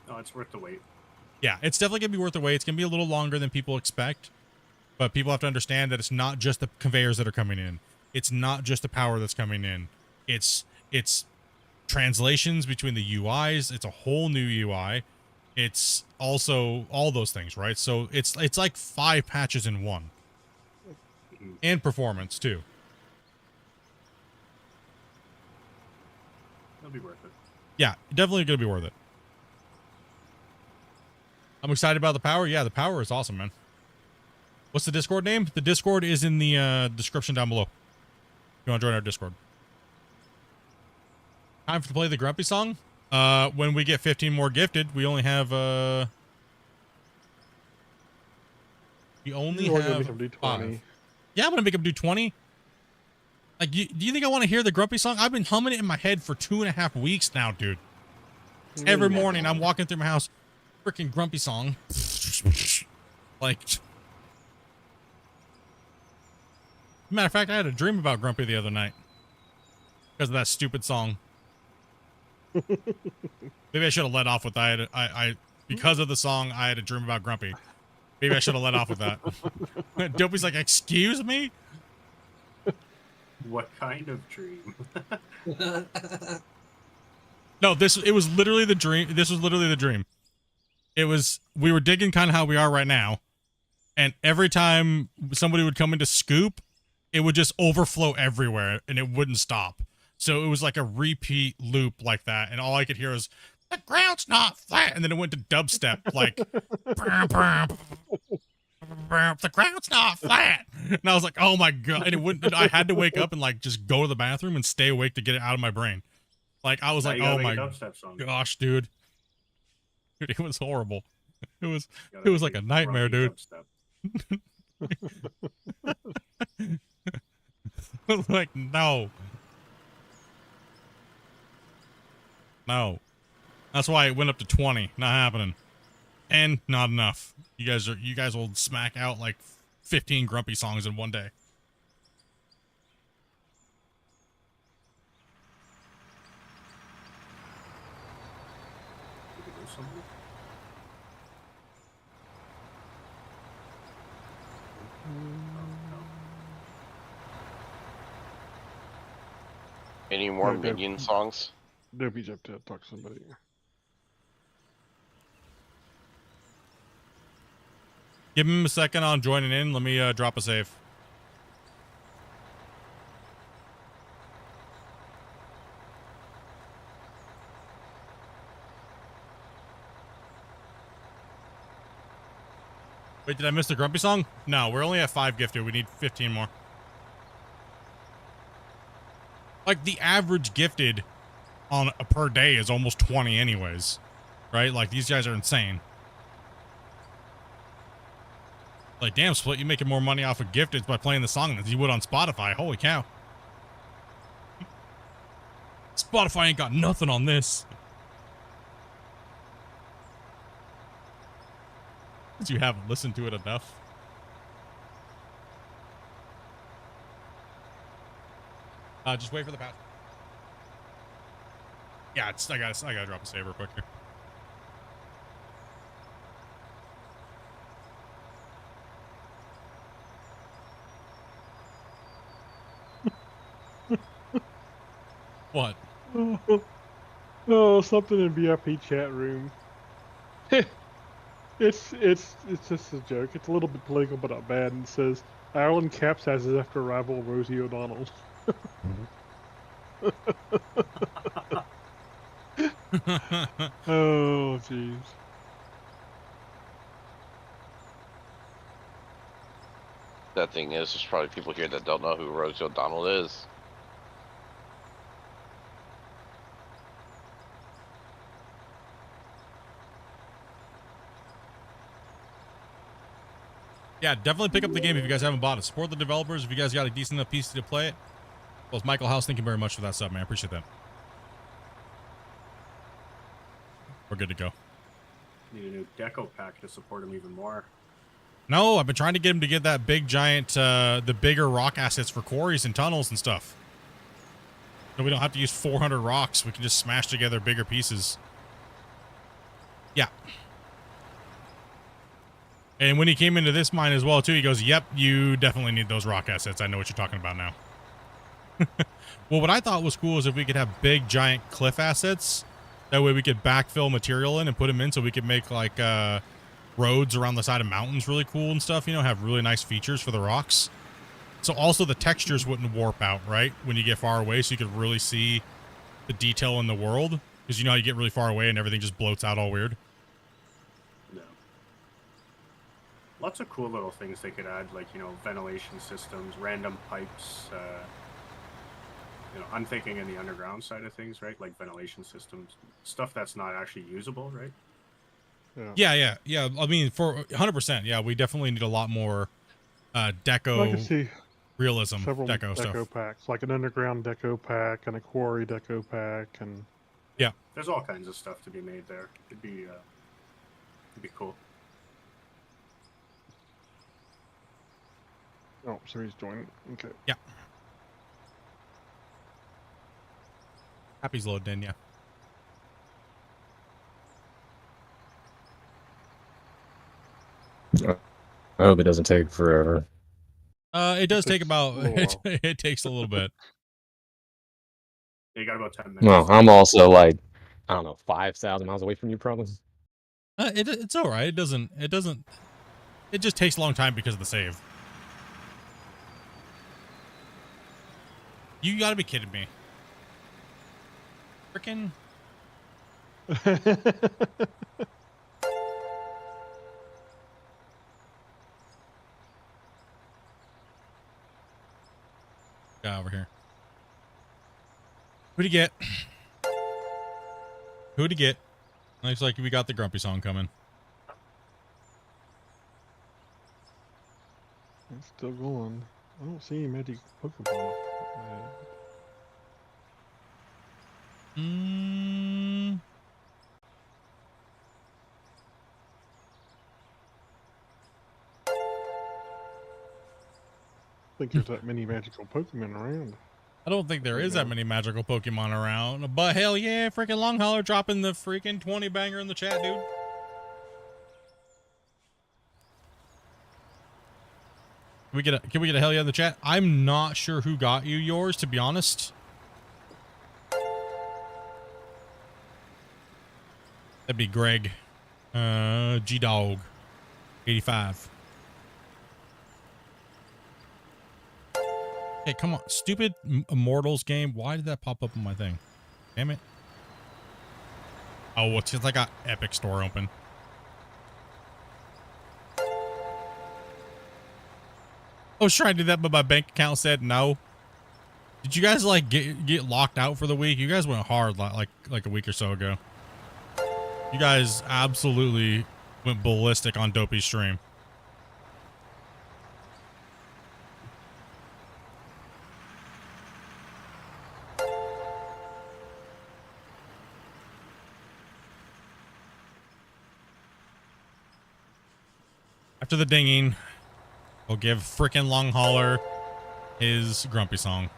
No, it's worth the wait. Yeah, it's definitely going to be worth the wait. It's going to be a little longer than people expect, but people have to understand that it's not just the conveyors that are coming in. It's not just the power that's coming in. It's translations between the UIs. It's a whole new UI. It's also all those things, right? So it's like 5 patches in one. And performance too. It'll be worth it. Yeah, definitely going to be worth it. I'm excited about the power. Yeah, the power is awesome, man. What's the Discord name? The Discord is in the description down below. If you want to join our Discord. Time to play the Grumpy song. When we get 15 more gifted, we only have we only You're gonna have make him do 20. 5. Yeah, I'm gonna make him do 20. Like, do you think I want to hear the Grumpy song? I've been humming it in my head for 2.5 weeks now, dude. Every morning I'm walking through my house, freaking Grumpy song. Like, matter of fact, I had a dream about Grumpy the other night because of that stupid song. Maybe I should have let off with that. I because of the song, I had a dream about Grumpy. Maybe I should have let off with that. Dopey's like, excuse me? What kind of dream? No, it was literally the dream. This was literally the dream. It was, we were digging kind of how we are right now. And every time somebody would come into scoop, it would just overflow everywhere and it wouldn't stop. So it was like a repeat loop like that. And all I could hear was, the ground's not flat. And then it went to dubstep, like, the ground's not flat. And I was like, oh my God. And it wouldn't, I had to wake up and like just go to the bathroom and stay awake to get it out of my brain. Like, I was like, oh my gosh, dude. Dude, it was horrible. It was like a nightmare, dude. I was like, no. No. That's why it went up to 20. Not happening. And not enough. You guys will smack out like 15 Grumpy songs in one day. Any more Minion songs? Dopey's up to talk to somebody. Give him a second. I'll join it in. Let me drop a save. Wait, did I miss the Grumpy song? No, we're only at 5 gifted. We need 15 more. Like, the average gifted on a per day is almost 20 anyways. Right? Like, these guys are insane. Like, damn, Split, you making more money off of gifteds by playing the song than you would on Spotify. Holy cow. Spotify ain't got nothing on this. You haven't listened to it enough. Just wait for the pass. Yeah, I gotta drop a save real quick here. What? Oh, something in VIP chat room. It's just a joke. It's a little bit political, but not bad. And it says Ireland capsizes after arrival of Rosie O'Donnell. Oh, jeez. That thing is, there's probably people here that don't know who Rosie O'Donnell is. Yeah, definitely pick up the game if you guys haven't bought it. Support the developers if you guys got a decent enough PC to play it. Well, it's Michael House, thank you very much for that sub, man. I appreciate that. We're good to go. Need a new deco pack to support him even more. No, I've been trying to get him to get that big giant, the bigger rock assets for quarries and tunnels and stuff. So we don't have to use 400 rocks. We can just smash together bigger pieces. Yeah. And when he came into this mine as well, too, he goes, yep, you definitely need those rock assets. I know what you're talking about now. Well, what I thought was cool is if we could have big, giant cliff assets. That way we could backfill material in and put them in so we could make, like, roads around the side of mountains really cool and stuff, you know, have really nice features for the rocks. So also the textures wouldn't warp out, right, when you get far away, so you could really see the detail in the world. Because you know how you get really far away and everything just bloats out all weird. Yeah. Lots of cool little things they could add, like, you know, ventilation systems, random pipes, I'm thinking in the underground side of things, right? Like ventilation systems, stuff that's not actually usable, right? Yeah. I mean, for 100%. Yeah, we definitely need a lot more deco. I can see realism several deco stuff. packs, like an underground deco pack and a quarry deco pack, and yeah, there's all kinds of stuff to be made there. It'd be cool. Oh, so he's joining. Okay. Yeah. Happy's loaded in, yeah. I hope it doesn't take forever. It does take about it takes a little bit. You got about 10 minutes. Well, I'm also like, I don't know, 5,000 miles away from you, probably. It's all right. It doesn't. It just takes a long time because of the save. You got to be kidding me. Frickin'. Guy over here. Who'd he get? Who'd he get? Looks like we got the grumpy song coming. It's still going. I don't see any magic Pokemon. I think there's that many magical Pokemon around. I don't think there is that many magical Pokemon around, but hell yeah, freaking Long Holler dropping the freaking 20 banger in the chat, dude. Can we get a hell yeah in the chat? I'm not sure who got you yours, to be honest. That'd be Greg. G-Dog. 85. Hey, come on. Stupid Immortals game. Why did that pop up on my thing? Damn it. Oh, it's just like I got Epic Store open. I was trying to do that, but my bank account said no. Did you guys like get locked out for the week? You guys went hard like a week or so ago. You guys absolutely went ballistic on Dopey's stream. After the dinging, we'll give frickin' Long Holler his grumpy song.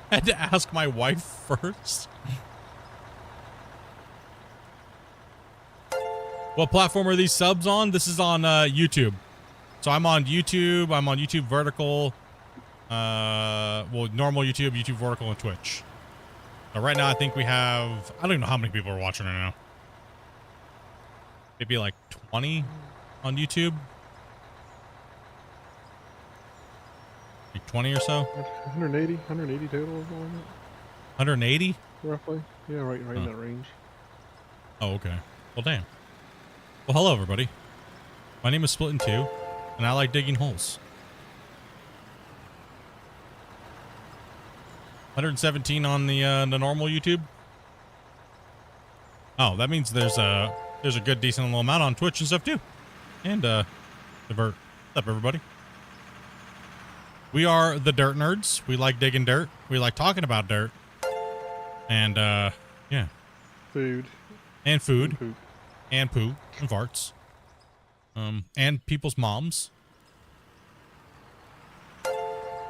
I had to ask my wife first. What platform are these subs on? This is on YouTube. So I'm on YouTube. I'm on YouTube Vertical. Well, normal YouTube, YouTube Vertical, and Twitch. So right now, I think we have... I don't even know how many people are watching right now. Maybe like 20 on YouTube. Like 20 or so. 180 total. 180? Roughly. Yeah, right in that range. Oh, okay. Well, damn. Well, hello, everybody. My name is Split in Two, and I like digging holes. 117 on the normal YouTube. Oh, that means there's a good decent little amount on Twitch and stuff too. And the Vert. What's up, everybody? We are the Dirt Nerds. We like digging dirt. We like talking about dirt. And yeah. Food. And food. And poop. And poo. And farts. And people's moms.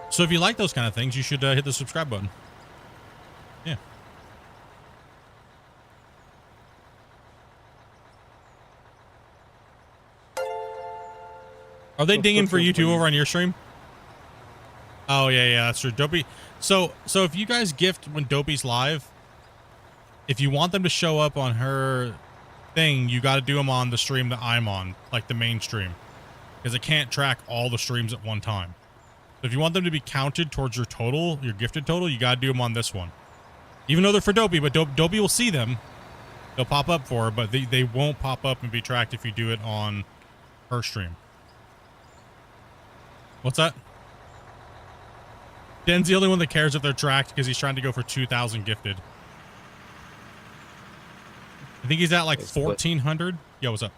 So if you like those kind of things, you should hit the subscribe button. Yeah. Are they dinging for you two over on your stream? Oh yeah, that's true. Dopey. So if you guys gift when Dopey's live, if you want them to show up on her thing, you got to do them on the stream that I'm on, like the main stream, because it can't track all the streams at one time. So if you want them to be counted towards your total, your gifted total, you got to do them on this one. Even though they're for Dopey, but Dopey will see them. They'll pop up for her, but they won't pop up and be tracked if you do it on her stream. What's that? Den's the only one that cares if they're tracked because he's trying to go for 2,000 gifted. I think he's at like 1,400. Yo, what's up?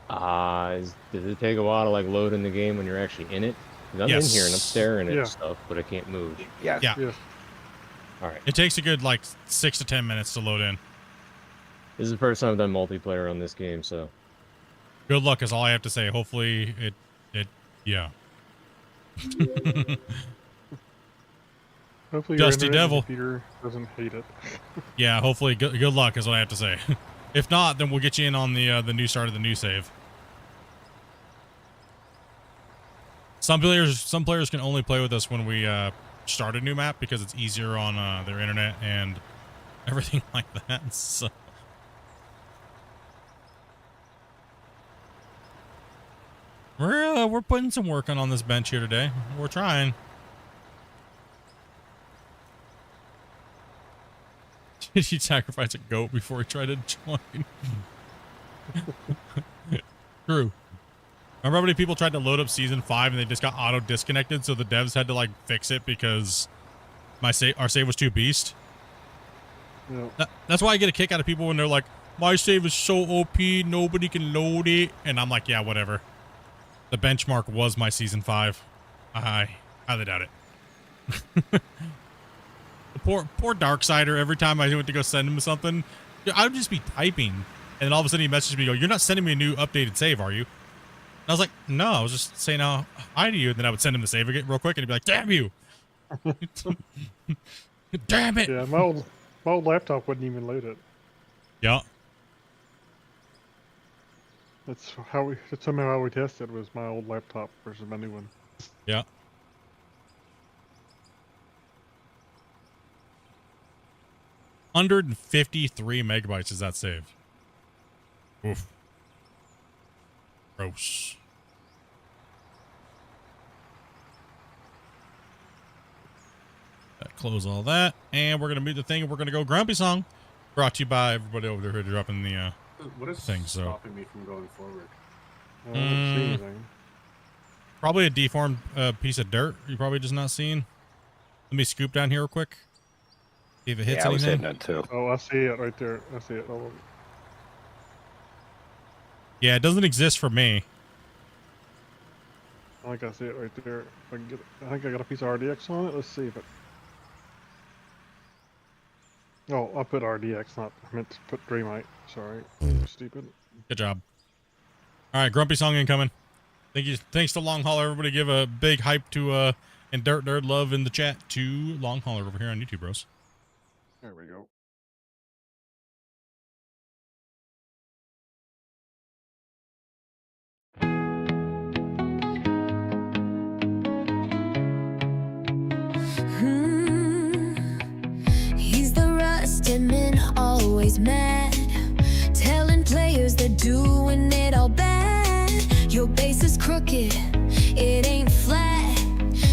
Does it take a while to like load in the game when you're actually in it? 'Cause I'm in here and I'm staring at stuff, but I can't move. Yeah. All right. It takes a good like 6 to 10 minutes to load in. This is the first time I've done multiplayer on this game, so Good luck is all I have to say. Hopefully yeah. Hopefully Dusty your internet Devil. computer doesn't hate it. Yeah, hopefully good luck is what I have to say. If not, then we'll get you in on the new start of the new save. Some players can only play with us when we start a new map because it's easier on their internet and everything like that. So we're putting some work on this bench here today. We're trying. Did he sacrifice a goat before he tried to join? True. Remember how many people tried to load up season 5 and they just got auto disconnected, so the devs had to like fix it because our save was too beast. Yeah. That's why I get a kick out of people when they're like, my save is so OP, nobody can load it, and I'm like, yeah, whatever. The benchmark was my season 5. I highly doubt it. The poor Darksider, every time I went to go send him something, I would just be typing, and then all of a sudden he messaged me, go, you're not sending me a new updated save, are you? And I was like, no, I was just saying hi to you, and then I would send him the save again real quick, and he'd be like, damn you. Damn it. Yeah, my old laptop wouldn't even load it. Yeah. That's somehow how we tested was my old laptop versus my new one. Yeah. $153 megabytes is that save. Oof. Gross. Close all that, and we're gonna mute the thing, and we're gonna go Grumpy Song, brought to you by everybody over there dropping the what is thing. So stopping me from going forward? I don't see anything. Probably a deformed piece of dirt you're probably just not seeing. Let me scoop down here real quick. See if it hits I was anything. hitting it too. Oh, I see it right there. I see it. Oh. Yeah, it doesn't exist for me. I think I see it right there. If I can get it. I think I got a piece of RDX on it. Let's see if it. Oh, I put RDX, I meant to put Dreamite. Sorry. Stupid. Good job. All right, Grumpy Song incoming. Thanks to Long Hauler. Everybody give a big hype to and Dirt Nerd love in the chat to Long Hauler over here on YouTube, bros. There we go. He's the rusted man, always mad, telling players they're doing it all bad. Your base is crooked, it ain't flat.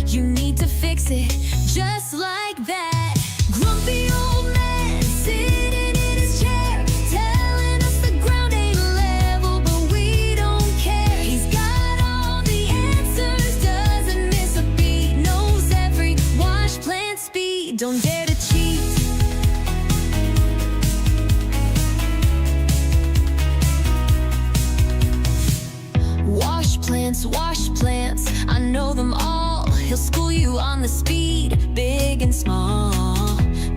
You need to fix it, just like that. Grumpy old man sitting in his chair, telling us the ground ain't level, but we don't care. He's got all the answers, doesn't miss a beat, knows every wash plant speed. Don't dare to cheat. Wash plants, I know them all. He'll school you on the speed, big and small.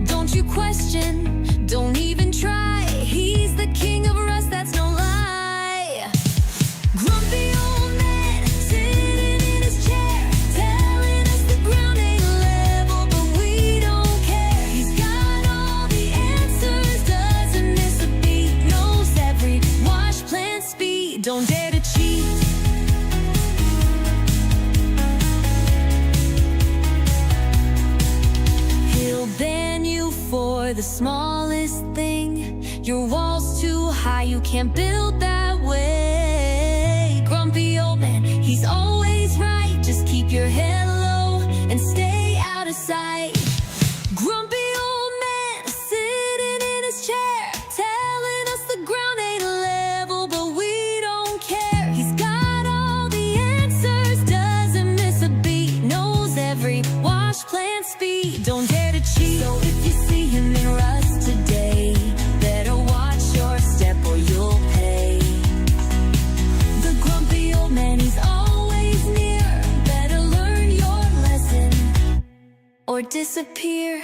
Don't you question, don't even try. He's the king of rust, that's no lie. Grumpy old man, sitting in his chair, telling us the ground ain't level, but we don't care. He's got all the answers, doesn't miss a beat, knows every wash plant speed. Don't dare to cheat. Ban you for the smallest thing. Your wall's too high, you can't build that way. Grumpy old man, he's always right. Just keep your head low and stay out of sight. Grumpy old push plant speed, don't dare to cheat. So if you see him in rust today, better watch your step or you'll pay. The grumpy old man, he's always near. Better learn your lesson or disappear.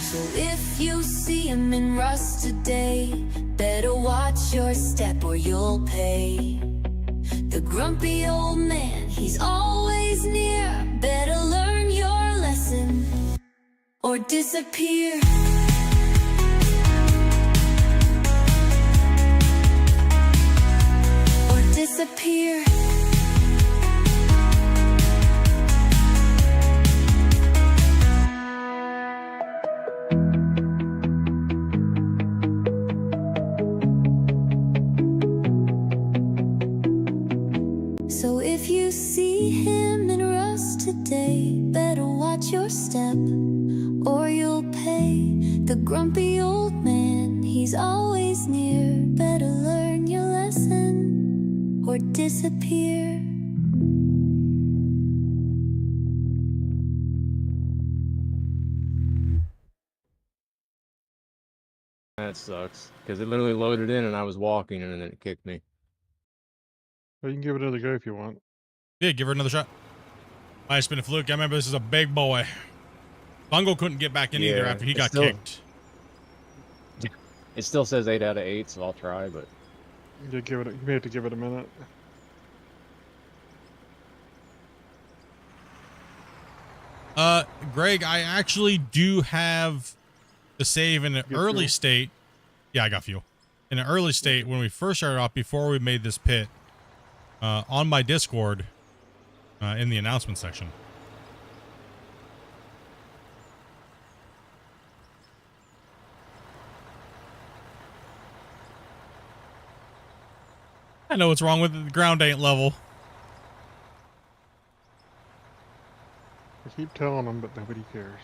So if you see him in rust today, better watch your step or you'll pay. The grumpy old man, he's always near. Better learn your lesson or disappear. Or disappear. So if you see him in rust today, better watch your step or you'll pay. The grumpy old man, he's always near. Better learn your lesson or disappear. That sucks, because it literally loaded in and I was walking and then it kicked me. Well, you can give it another go if you want. Yeah, give her another shot. I spin a fluke. I remember this is a big boy. Bungo couldn't get back in either after he got kicked. It still says 8 out of 8, so I'll try, but Yeah, give it. You may have to give it a minute. Greg, I actually do have the save in an early state. Yeah, I got fuel. In an early state when we first started off, before we made this pit, on my Discord, in the announcement section. I know what's wrong with it. The ground ain't level. I keep telling them, but nobody cares.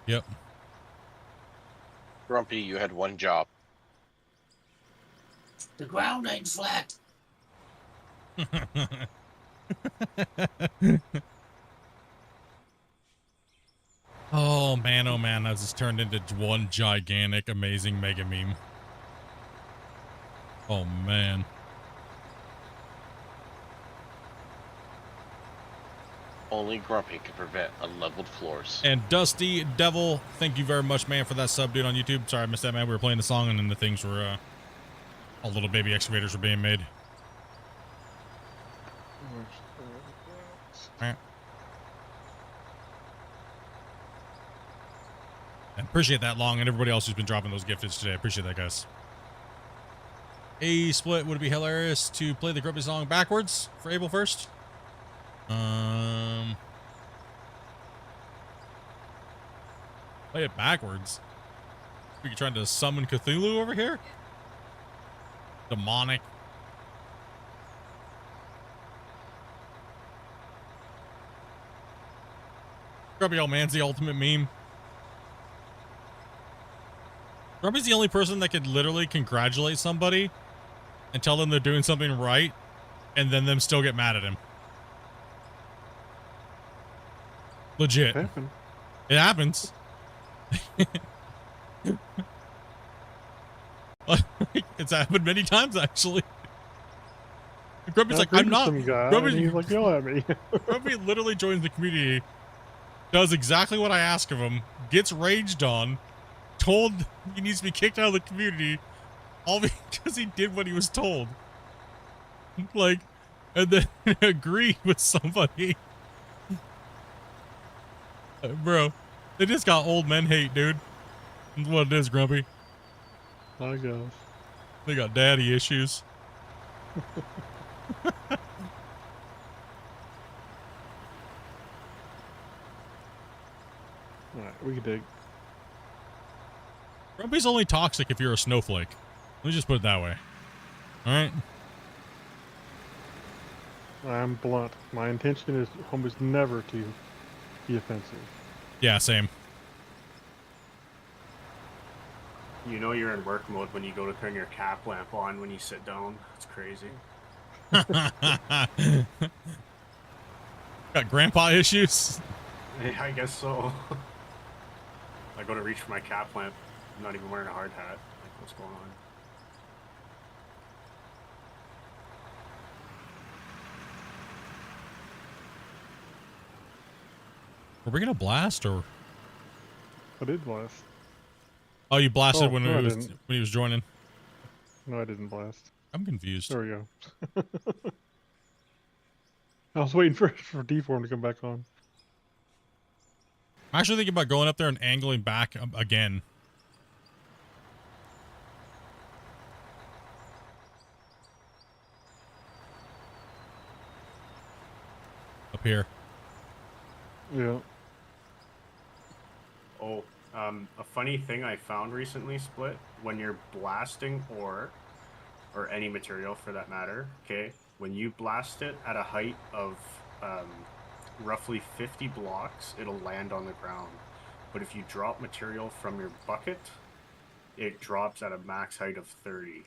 Yep. Grumpy, you had one job. The ground ain't flat. Oh man, that's just turned into one gigantic, amazing mega meme. Oh man. Only Grumpy can prevent unleveled floors. And Dusty Devil, thank you very much, man, for that sub, dude, on YouTube. Sorry I missed that, man. We were playing the song and then the things were, all little baby excavators were being made. Right. And appreciate that, Long, and everybody else who's been dropping those gifteds today. I appreciate that, guys. A split, would it be hilarious to play the Grumpy song backwards for Abel first? Play it backwards. Are you trying to summon Cthulhu over here? Demonic. Grumpy old man's the ultimate meme. Grumpy's the only person that could literally congratulate somebody and tell them they're doing something right, and then them still get mad at him. Legit. It happens. It's happened many times, actually. Grumpy's like, I'm not. Grumpy's like, yell at me. Grumpy literally joins the community, does exactly what I ask of him, gets raged on, told he needs to be kicked out of the community, all because he did what he was told. Like, and then agree with somebody. Bro, they just got old men hate, dude. That's what it is, Grumpy. I guess. They got daddy issues. Alright, we can dig. Grumpy's only toxic if you're a snowflake. Let me just put it that way. Alright? I'm blunt. My intention is almost never to be offensive. Yeah, same. You know you're in work mode when you go to turn your cap lamp on when you sit down. It's crazy. Got grandpa issues. Yeah, I guess so. I go to reach for my cap lamp. I'm not even wearing a hard hat. Like, what's going on? Were we gonna blast or? I did blast. Oh, you blasted when no, he was joining. No, I didn't blast. I'm confused. There we go. I was waiting for D-form to come back on. I'm actually thinking about going up there and angling back again. Up here. Yeah. Oh, a funny thing I found recently, Split, when you're blasting ore, or any material for that matter, okay, when you blast it at a height of roughly 50 blocks, it'll land on the ground. But if you drop material from your bucket, it drops at a max height of 30.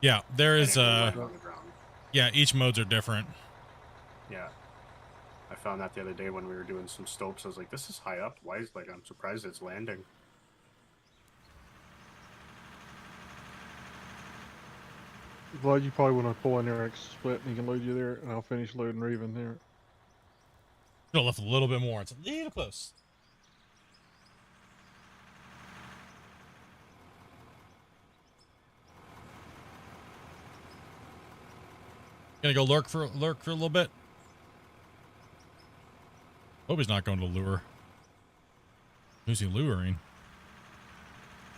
Yeah, there is land on the ground. yeah, each modes are different. Yeah. I found that the other day when we were doing some stopes. I was like, this is high up. Why is, like, I'm surprised it's landing. Well, you probably want to pull in there, Split, and he can load you there, and I'll finish loading Raven there. Should have left a little bit more. It's a little close. Gonna go lurk for a little bit. Hope he's not going to lure. Who's he luring?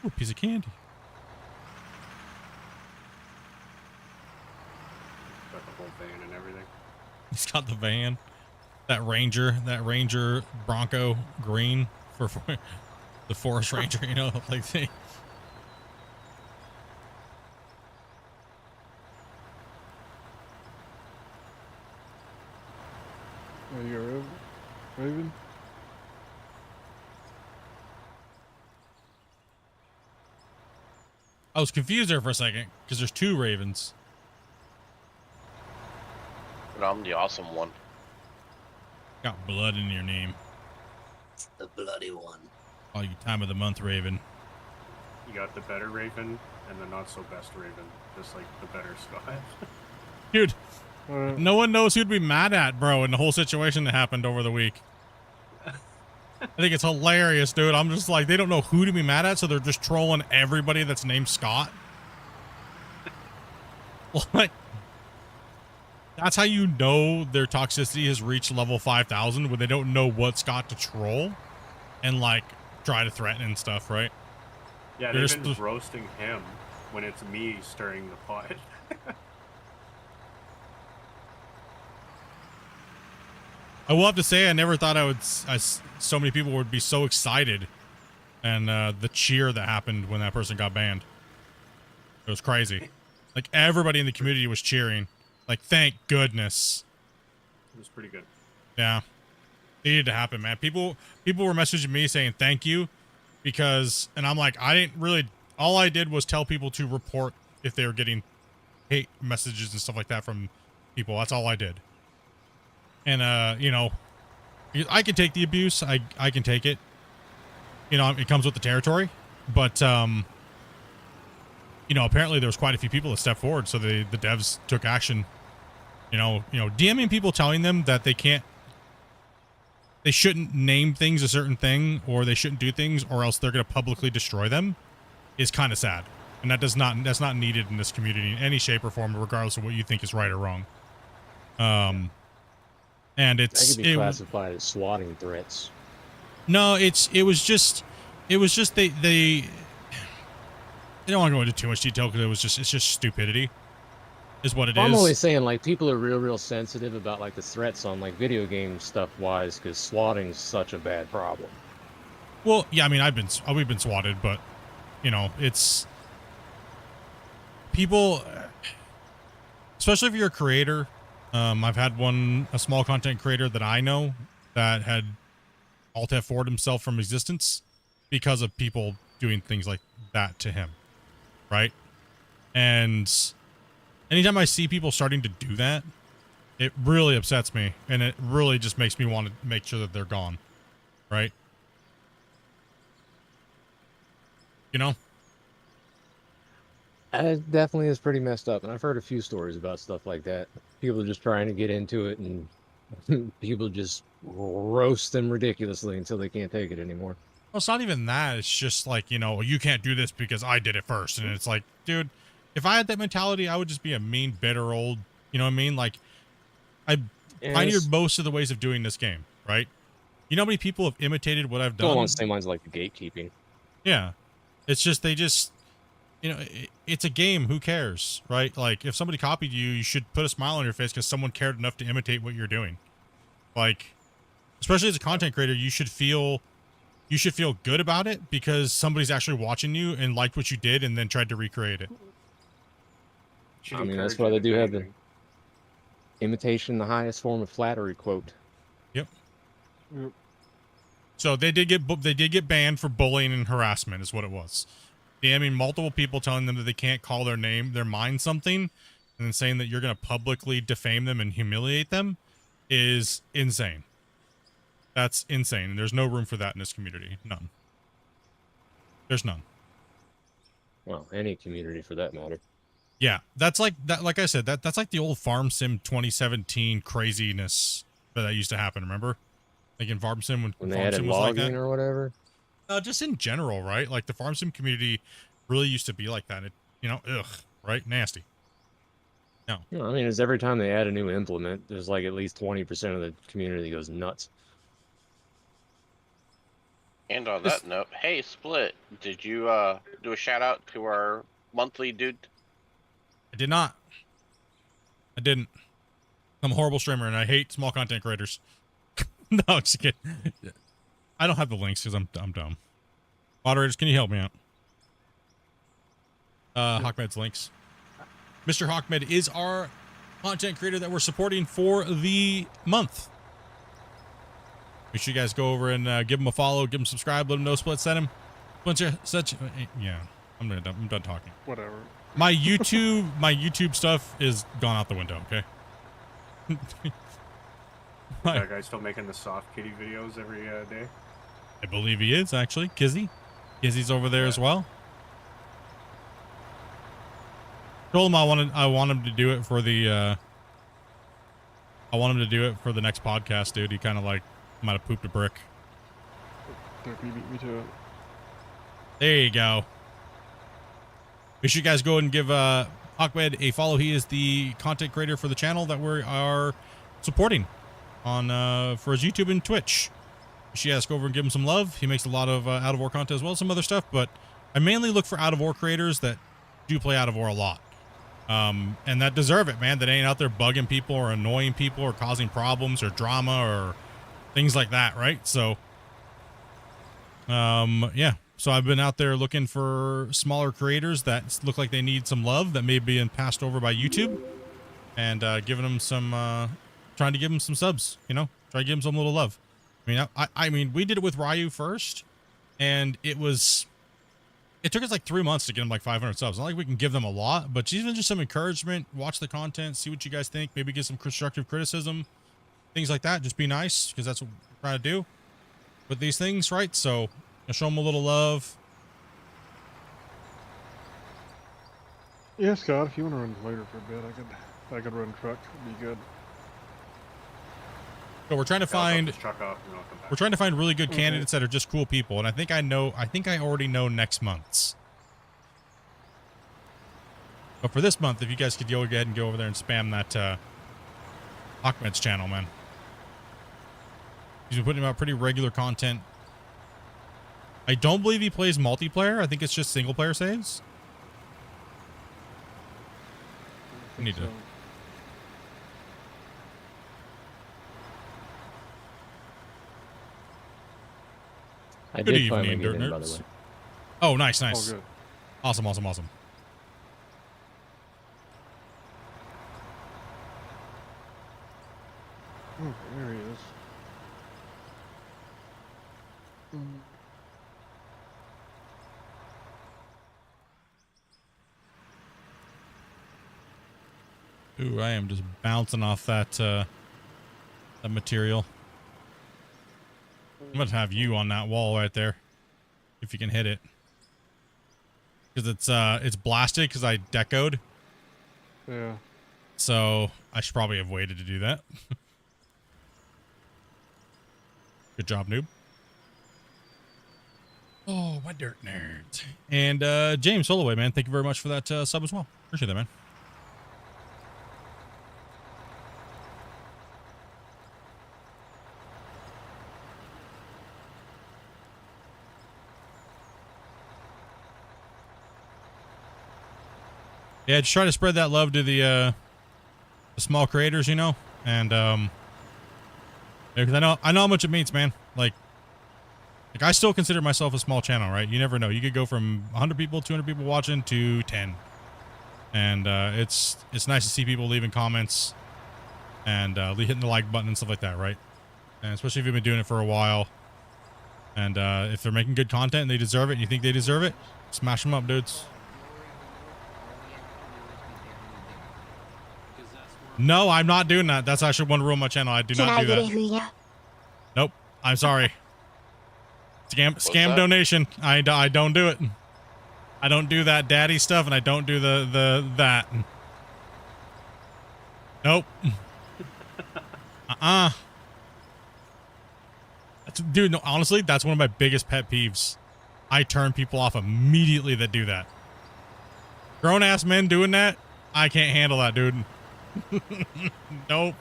Ooh, piece of candy. Got the whole van and everything. He's got the van. That Ranger Bronco green for the Forest Ranger, you know, like thing. There you go, Raven. I was confused there for a second because there's two Ravens. But I'm the awesome one. Got blood in your name. The bloody one. Oh, you time of the month Raven. You got the better Raven and the not so best Raven. Just like the better Scott. Dude, no one knows who'd be mad at, bro, in the whole situation that happened over the week. I think it's hilarious, dude. I'm just like, they don't know who to be mad at, so they're just trolling everybody that's named Scott. Like, that's how you know their toxicity has reached level 5,000 when they don't know what Scott to troll and, like, try to threaten and stuff, right? Yeah, They're they've been roasting him when it's me stirring the pot. I will have to say, I never thought so many people would be so excited, and the cheer that happened when that person got banned. It was crazy. Like, everybody in the community was cheering. Like, thank goodness. It was pretty good. Yeah. It needed to happen, man. People were messaging me saying thank you because, and I'm like, I didn't really, all I did was tell people to report if they were getting hate messages and stuff like that from people. That's all I did. And, you know, I can take the abuse. I can take it. You know, it comes with the territory. But, you know, apparently there was quite a few people that stepped forward. So the devs took action. You know, DMing people telling them that they shouldn't name things a certain thing or they shouldn't do things or else they're going to publicly destroy them is kind of sad. And that's not needed in this community in any shape or form, regardless of what you think is right or wrong. And that could be classified as swatting threats. No, it was just they don't want to go into too much detail because it's just stupidity is what it is. I'm always saying, like, people are real sensitive about, like, the threats on, like, video game stuff wise because swatting's such a bad problem. Well, yeah, I mean, we've been swatted, but you know, it's people, especially if you're a creator. I've had a small content creator that I know that had Alt F4'd himself from existence because of people doing things like that to him. Right. And anytime I see people starting to do that, it really upsets me, and it really just makes me want to make sure that they're gone, right? You know? It definitely is pretty messed up, and I've heard a few stories about stuff like that. People just trying to get into it, and people just roast them ridiculously until they can't take it anymore. Well, it's not even that. It's just like, you know, you can't do this because I did it first. And it's like, dude, if I had that mentality, I would just be a mean, bitter old, you know what I mean? Like, I pioneered most of the ways of doing this game, right? You know how many people have imitated what I've done? Along the same lines like the gatekeeping. Yeah. It's just, they just, you know, it's a game. Who cares, right? Like, if somebody copied you, you should put a smile on your face because someone cared enough to imitate what you're doing. Like, especially as a content creator, you should feel good about it because somebody's actually watching you and liked what you did and then tried to recreate it. I mean, that's why they do have the imitation, the highest form of flattery quote. Yep. So they did get banned for bullying and harassment is what it was. DMing multiple people telling them that they can't call their mind something, and then saying that you're going to publicly defame them and humiliate them is insane. That's insane. And there's no room for that in this community. None. There's none. Well, any community for that matter. Yeah, that's like that. Like I said, that's like the old Farm Sim 2017 craziness that used to happen. Remember, like in Farm Sim when they Farm added Sim was like that, logging or whatever. Just in general, right? Like the Farm Sim community really used to be like that. It, you know, ugh, right? Nasty. No. You know, I mean, it's every time they add a new implement, there's like at least 20% of the community goes nuts. And on that note, hey, Split, did you do a shout out to our monthly dude? I did not. I didn't. I'm a horrible streamer and I hate small content creators. No, just kidding. I don't have the links because I'm dumb. Moderators, can you help me out? Hawkmed's links. Mr. Hawkmed is our content creator that we're supporting for the month. Make sure you guys go over and give him a follow, give him a subscribe, let him know Split sent him. Yeah, I'm done talking. Whatever. My YouTube stuff is gone out the window. Okay. That guy's still making the soft kitty videos every day. I believe he is actually. Kizzy's over there as well. Told him I want him to do it for the I want him to do it for the next podcast, dude. He kind of like might have pooped a brick. There, you beat me to it. There you go. Make sure you guys go and give Ahmed a follow. He is the content creator for the channel that we are supporting on for his YouTube and Twitch. Make sure you guys go over and give him some love. He makes a lot of Out of Ore content as well as some other stuff, but I mainly look for Out of Ore creators that do play Out of Ore a lot. And that deserve it, man. That ain't out there bugging people or annoying people or causing problems or drama or things like that, right? So, yeah. So I've been out there looking for smaller creators that look like they need some love that may be passed over by YouTube, and giving them some, trying to give them some subs. You know, try to give them some little love. I mean, I mean, we did it with Ryu first, and it took us like 3 months to get them like 500 subs. Not like we can give them a lot, but even just some encouragement, watch the content, see what you guys think, maybe get some constructive criticism, things like that. Just be nice, because that's what we're trying to do with these things, right? So show them a little love. Yeah, Scott, if you want to run later for a bit, I could run truck. It'd be good. So we're trying to find really good Okay. candidates that are just cool people, and I think I already know next month's. But for this month, if you guys could go ahead and go over there and spam that Ahmed's channel, man. He's been putting out pretty regular content. I don't believe he plays multiplayer. I think it's just single player saves. I need to. I Good did finally evening, get Dirt in, by the Nerds. way. Oh, nice. Oh, good. Awesome. Oh, there he is. Ooh, I am just bouncing off that that material. I'm gonna have you on that wall right there, if you can hit it, because it's blasted because I decoed. Yeah. So I should probably have waited to do that. Good job, noob. Oh, my dirt nerds. And James Holloway, man, thank you very much for that sub as well. Appreciate that, man. Yeah, just try to spread that love to the small creators, you know, and because I know how much it means, man. Like I still consider myself a small channel, right? You never know. You could go from 100 people, 200 people watching to 10, and it's nice to see people leaving comments and hitting the like button and stuff like that, right? And especially if you've been doing it for a while, and if they're making good content and they deserve it, and you think they deserve it, smash them up, dudes. No, I'm not doing that. That's actually one rule on my channel. I do not do that. Nope. I'm sorry. Scam donation. I don't do it. I don't do that daddy stuff, and I don't do that. Nope. Dude, no, honestly, that's one of my biggest pet peeves. I turn people off immediately that do that. Grown-ass men doing that, I can't handle that, dude. Nope.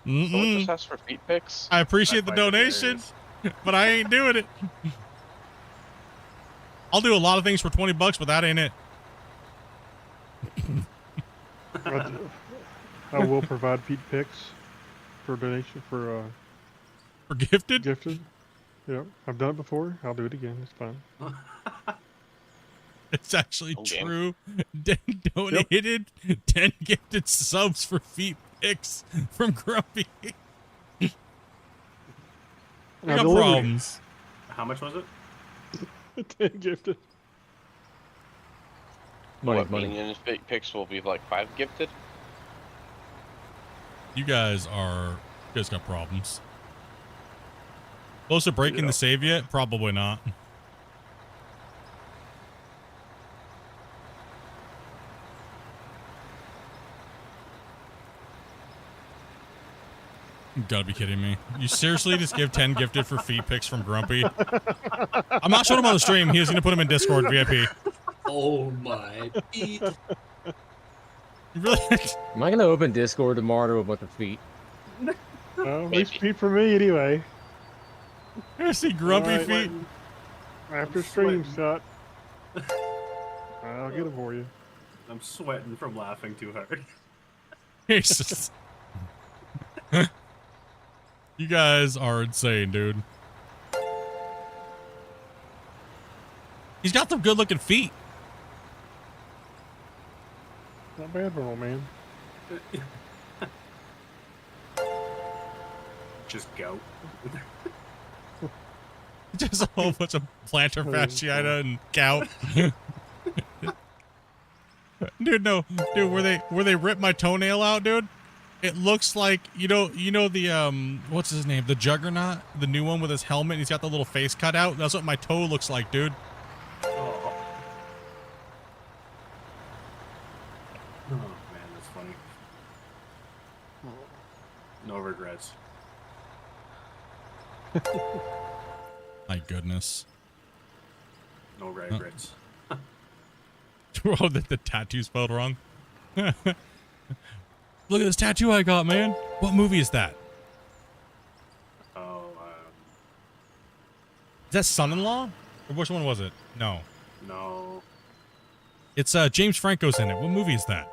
Someone just asked for feet pics. I appreciate the donation, but I ain't doing it. I'll do a lot of things for 20 bucks, but that ain't it. I will provide feet pics for donation for gifted. Gifted. Yeah, I've done it before. I'll do it again. It's fine. It's actually true. Donated 10 gifted subs for feet pics from Grumpy. We got problems. How much was it? 10 gifted. What, minion feet pics will be like 5 gifted? You guys got problems. Close to breaking the save yet? Probably not. You gotta be kidding me. You seriously just give 10 gifted for feet pics from Grumpy? I'm not showing him on the stream. He was gonna put him in Discord VIP. Oh my. Really? Am I gonna open Discord tomorrow to open with the feet? Well, these feet for me anyway. I see Grumpy feet. After stream, Scott. I'll get them for you. I'm sweating from laughing too hard. Jesus. You guys are insane, dude. He's got some good looking feet. Not bad for an old man. Just gout. Just a whole bunch of plantar fasciitis and gout. Dude, no. Dude, where they ripped my toenail out, dude? It looks like, you know the, what's his name? The Juggernaut? The new one with his helmet, and he's got the little face cut out? That's what my toe looks like, dude. Oh man, that's funny. No regrets. My goodness. No regrets. Oh, the tattoo spelled wrong. Look at this tattoo I got, man. What movie is that? Oh, Is that Son-in-Law? Or which one was it? No. No. It's James Franco's in it. What movie is that?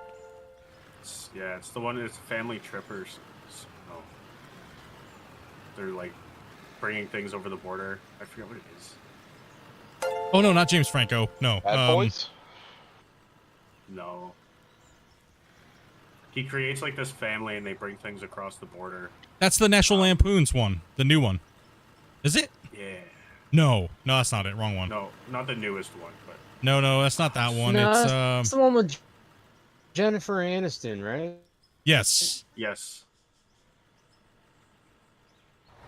Yeah, it's the one that's Family Trippers. Oh. They're like bringing things over the border. I forget what it is. Oh no, not James Franco. No. Bad Boys? No. He creates like this family and they bring things across the border. That's the National Lampoon's one. The new one. Is it? Yeah. No, that's not it. Wrong one. No, not the newest one, but No, that's not that one. No, It's it's the one with Jennifer Aniston, right? Yes. Yes.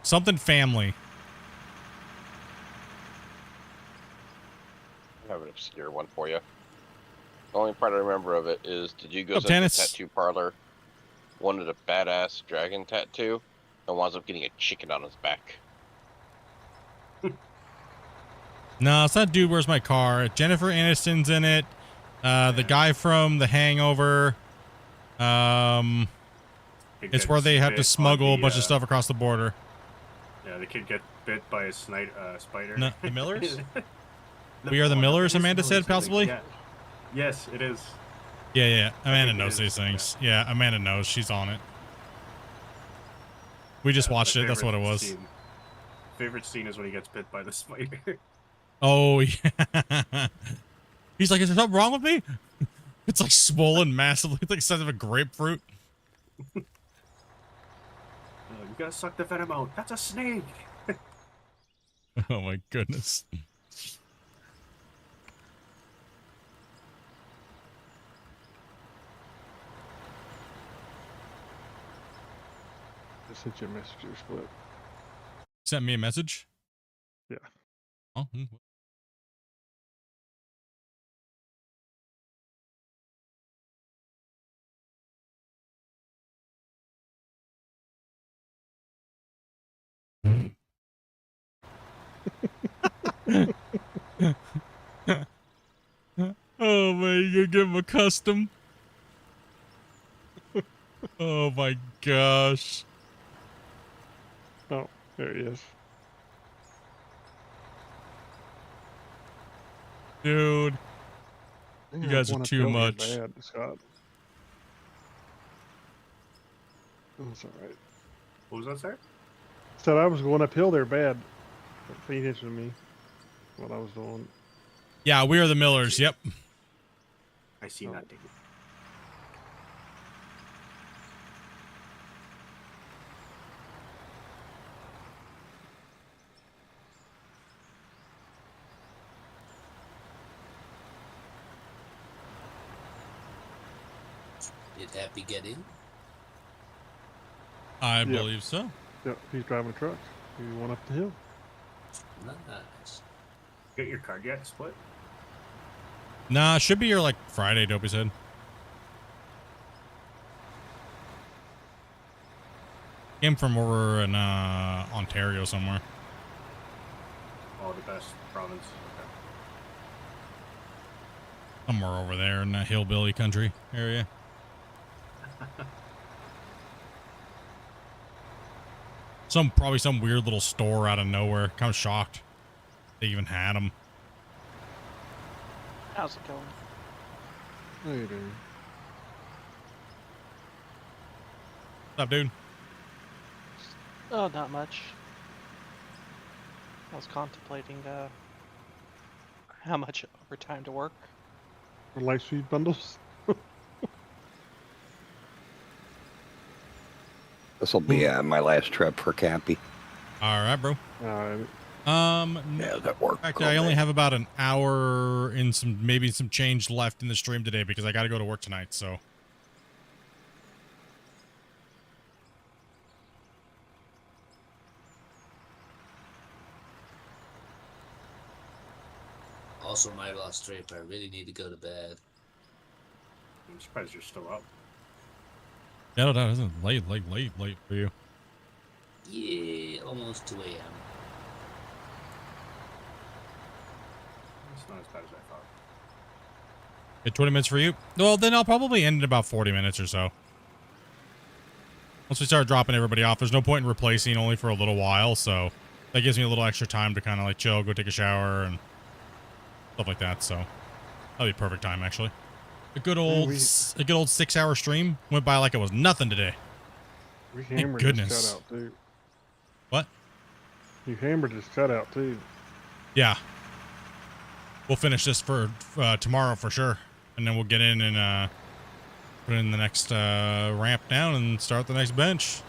Something family. I have an obscure one for you. The only part I remember of it is, did you go to the tennis. tattoo parlor, wanted a badass dragon tattoo, and winds up getting a chicken on his back? No, it's not Dude, Where's My Car? Jennifer Aniston's in it. The guy from The Hangover. It's where they have to smuggle a bunch of stuff across the border. Yeah, the kid get bit by a spider. No, the Millers? We Are the Millers, Amanda said, possibly? Yeah. Yes, it is. Yeah. Amanda knows these things. Yeah, Amanda knows. She's on it. We just watched it. That's what it was. Favorite scene is when he gets bit by the spider. Oh, yeah. He's like, is there something wrong with me? It's like swollen massively. It's like the size of a grapefruit. You gotta suck the venom out. That's a snake. Oh my goodness. I sent you a message or split. Sent me a message? Yeah. Oh. Oh man, you gonna give him a custom? Oh my gosh. Oh, there he is. Dude. You guys are too much. Bad, Scott. That's alright. What was that, sir? Said I was going uphill there bad. Pay attention to me. What I was doing. Yeah, We Are the Millers. Yep. I see nothing. Did Happy get in? I believe so. Yep, he's driving a truck. He went up the hill. Nice. Get your card yet, Split? Nah, should be here like Friday, Dopey said. Came from over in Ontario somewhere. Oh, the best province. Okay. Somewhere over there in that hillbilly country area. Probably some weird little store out of nowhere. Kind of shocked they even had them. How's it going? How you doing? What's up, dude? Oh, not much. I was contemplating how much overtime to work. For light speed bundles? This will be my last trip for Cappy. All right, bro. Yeah, that worked. Actually, I only have about an hour and maybe some change left in the stream today because I got to go to work tonight. So. Also, my lost trip. I really need to go to bed. I'm surprised you're still up. No, that isn't late for you. Yeah, almost 2 a.m. It's not as bad as I thought. Get 20 minutes for you? Well, then I'll probably end in about 40 minutes or so. Once we start dropping everybody off, there's no point in replacing only for a little while, so that gives me a little extra time to kind of like chill, go take a shower, and stuff like that. So that'll be perfect time, actually. A good old 6-hour stream went by like it was nothing today. We Thank hammered goodness. this cutout too. What? You hammered this cutout too. Yeah. We'll finish this for tomorrow for sure, and then we'll get in and put in the next ramp down and start the next bench.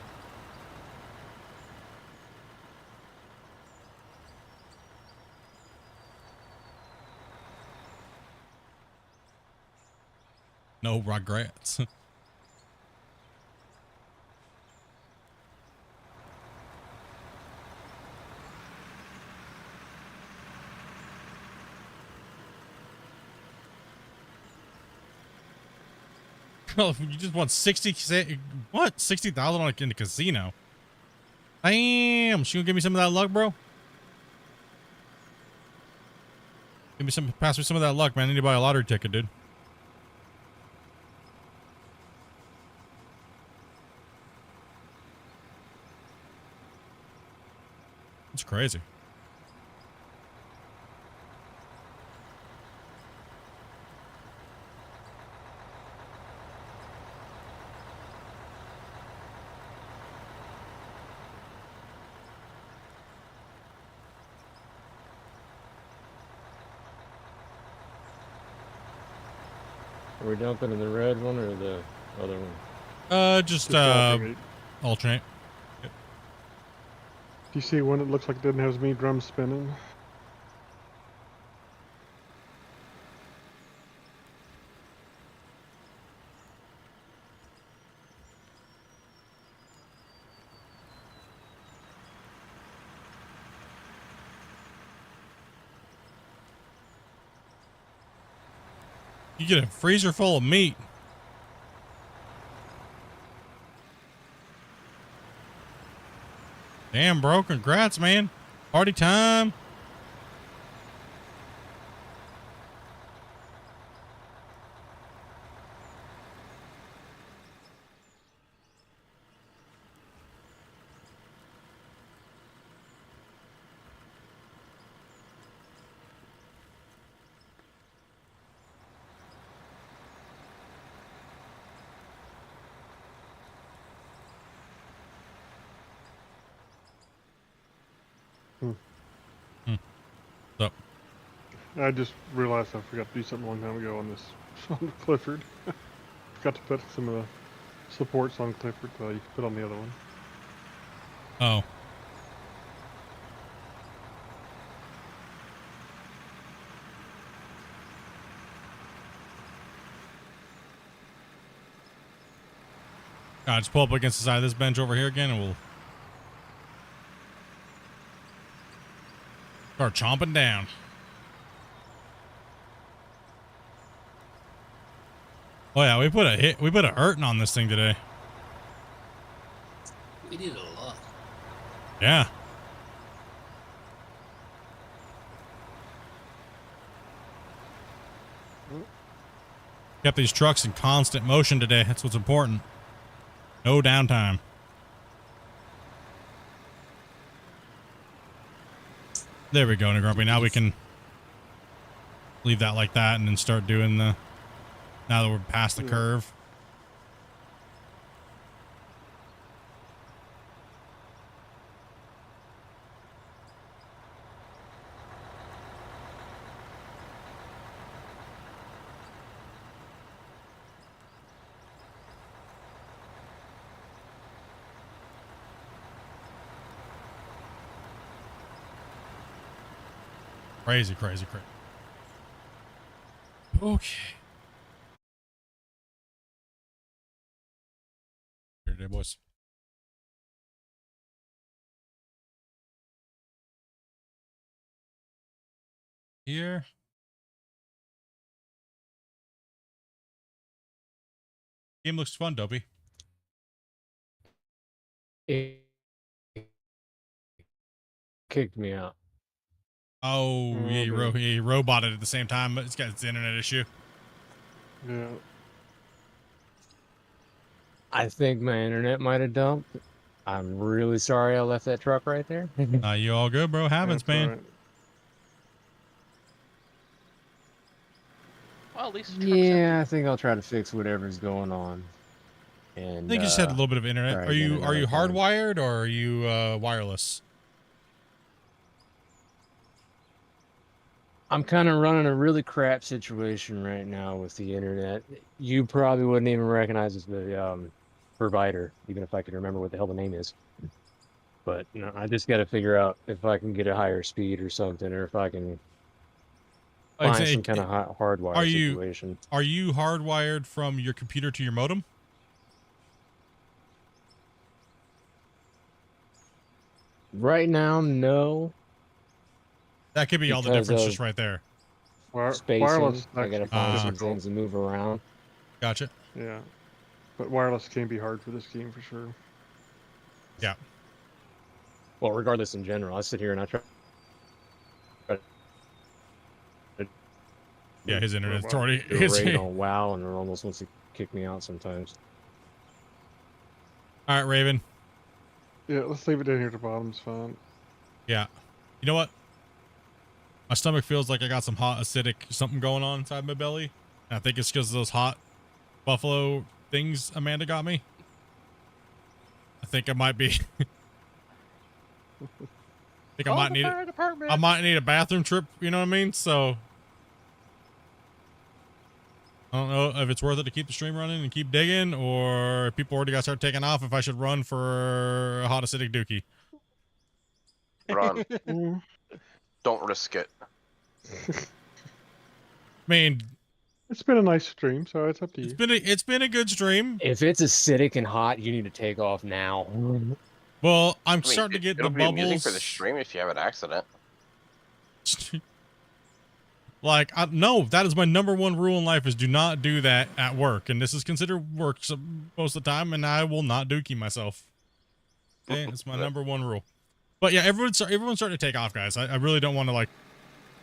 No regrets. Well, you just won 60,000 in the casino. Damn, she gonna give me some of that luck, bro? Pass me some of that luck, man. I need to buy a lottery ticket, dude. It's crazy. Are we dumping in the red one or the other one? Just alternate. alternate. Do you see one that looks like it doesn't have as many drums spinning? You get a freezer full of meat. Damn, bro. Congrats, man. Party time. So, I just realized I forgot to do something a long time ago on this on Clifford. Forgot to put some of the supports on Clifford that you put on the other one. oh. Just pull up against the side of this bench over here again and we'll start chomping down. Oh yeah, we put a hurting on this thing today. We did a lot. Yeah. Kept these trucks in constant motion today. That's what's important. No downtime. There we go, Grumpy. Now we can leave that like that and then start doing the, now that we're past the curve. Crazy, crazy, crazy. Okay. Here today, boys. Here. Game looks fun, Dopey. It kicked me out. Oh, yeah, he roboted at the same time, but it's got its internet issue. Yeah. I think my internet might have dumped. I'm really sorry I left that truck right there. You all good, bro? Happens, man. Right. Well, at least Yeah, I think I'll try to fix whatever's going on. And I think you just had a little bit of internet. try Are you again another time. hardwired or are you wireless? I'm kind of running a really crap situation right now with the internet. You probably wouldn't even recognize the provider, even if I could remember what the hell the name is. But I just got to figure out if I can get a higher speed or something, or if I can Like, find say, some kind of hardwire are you situation. are you hardwired from your computer to your modem? Right now, no. That could be all the Because difference of just right there. Spacing. Wireless I gotta actually find some difficult. things to move around. Gotcha. Yeah, but wireless can be hard for this game for sure. Yeah. Well, regardless in general, I sit here and I try. Yeah, his internet's do already. a raid on WoW, and it almost wants to kick me out sometimes. All right, Raven. Yeah, let's leave it down here at the bottom. It's fine. Yeah. You know what? My stomach feels like I got some hot acidic something going on inside my belly. And I think it's because of those hot buffalo things Amanda got me. I think I might be. I might need it. I might need a bathroom trip. You know what I mean? So I don't know if it's worth it to keep the stream running and keep digging, or if people already got to start taking off, if I should run for a hot acidic dookie. Run. Mm. Don't risk it. I mean, It's been a nice stream, so it's up to you. it's been a good stream. If it's acidic and hot, you need to take off now. Well, I'm I mean, starting to get the it'll be amusing bubbles. for the stream if you have an accident. Like, no, that is my #1 rule in life: is do not do that at work. And this is considered work most of the time, and I will not dookie myself. Okay, it's my #1 rule. But yeah, everyone's starting to take off, guys. I really don't want to like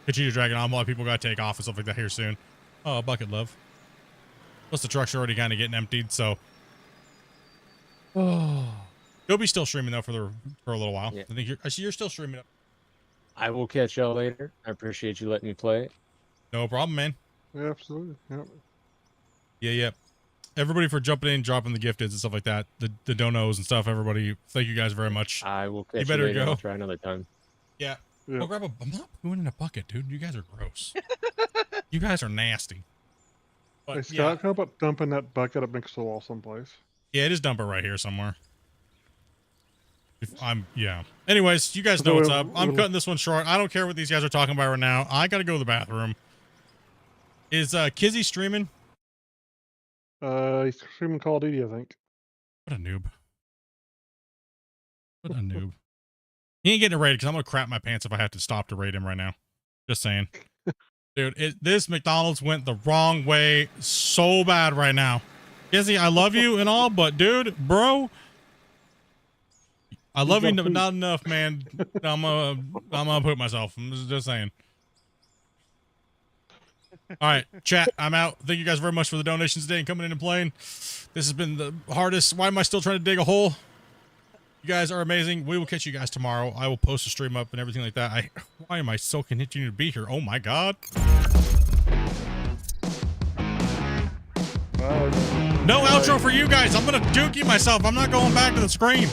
continue dragging on. A lot of people got to take off and stuff like that here soon. Oh, bucket love. Plus the trucks are already kind of getting emptied, so. Oh, you'll be still streaming though for a little while. Yeah. I think you're still streaming. I will catch y'all later. I appreciate you letting me play. No problem, man. Yeah, absolutely. Yep. Yeah. Everybody for jumping in, dropping the gifteds and stuff like that. The donos and stuff. Everybody, thank you guys very much. I will catch You better later. go. I'll try another time. Yeah. Yeah. Go grab a. I'm not pooing in a bucket, dude. You guys are gross. You guys are nasty. Hey, But Scott, yeah, how about dumping that bucket up next to the wall someplace? it is dumper right here somewhere. Yeah. Anyways, you guys know So what's we'll- up. I'm we'll- cutting this one short. I don't care what these guys are talking about right now. I gotta go to the bathroom. Is Kizzy streaming? He's streaming Call of Duty, I think. What a noob. What a noob. He ain't getting a raid because I'm gonna crap my pants if I have to stop to raid him right now. Just saying. Dude, this McDonald's went the wrong way so bad right now. Kizzy, I love you and all, but dude, bro, I love you, but not enough, man. I'm gonna put myself. I'm just saying. All right, chat, I'm out. Thank you guys very much for the donations today and coming in and playing. This has been the hardest. Why am I still trying to dig a hole? You guys are amazing. We will catch you guys tomorrow. I will post a stream up and everything like that. Why am I so continuing to be here? Oh my god. No outro for you guys. I'm gonna dookie myself. I'm not going back to the screen.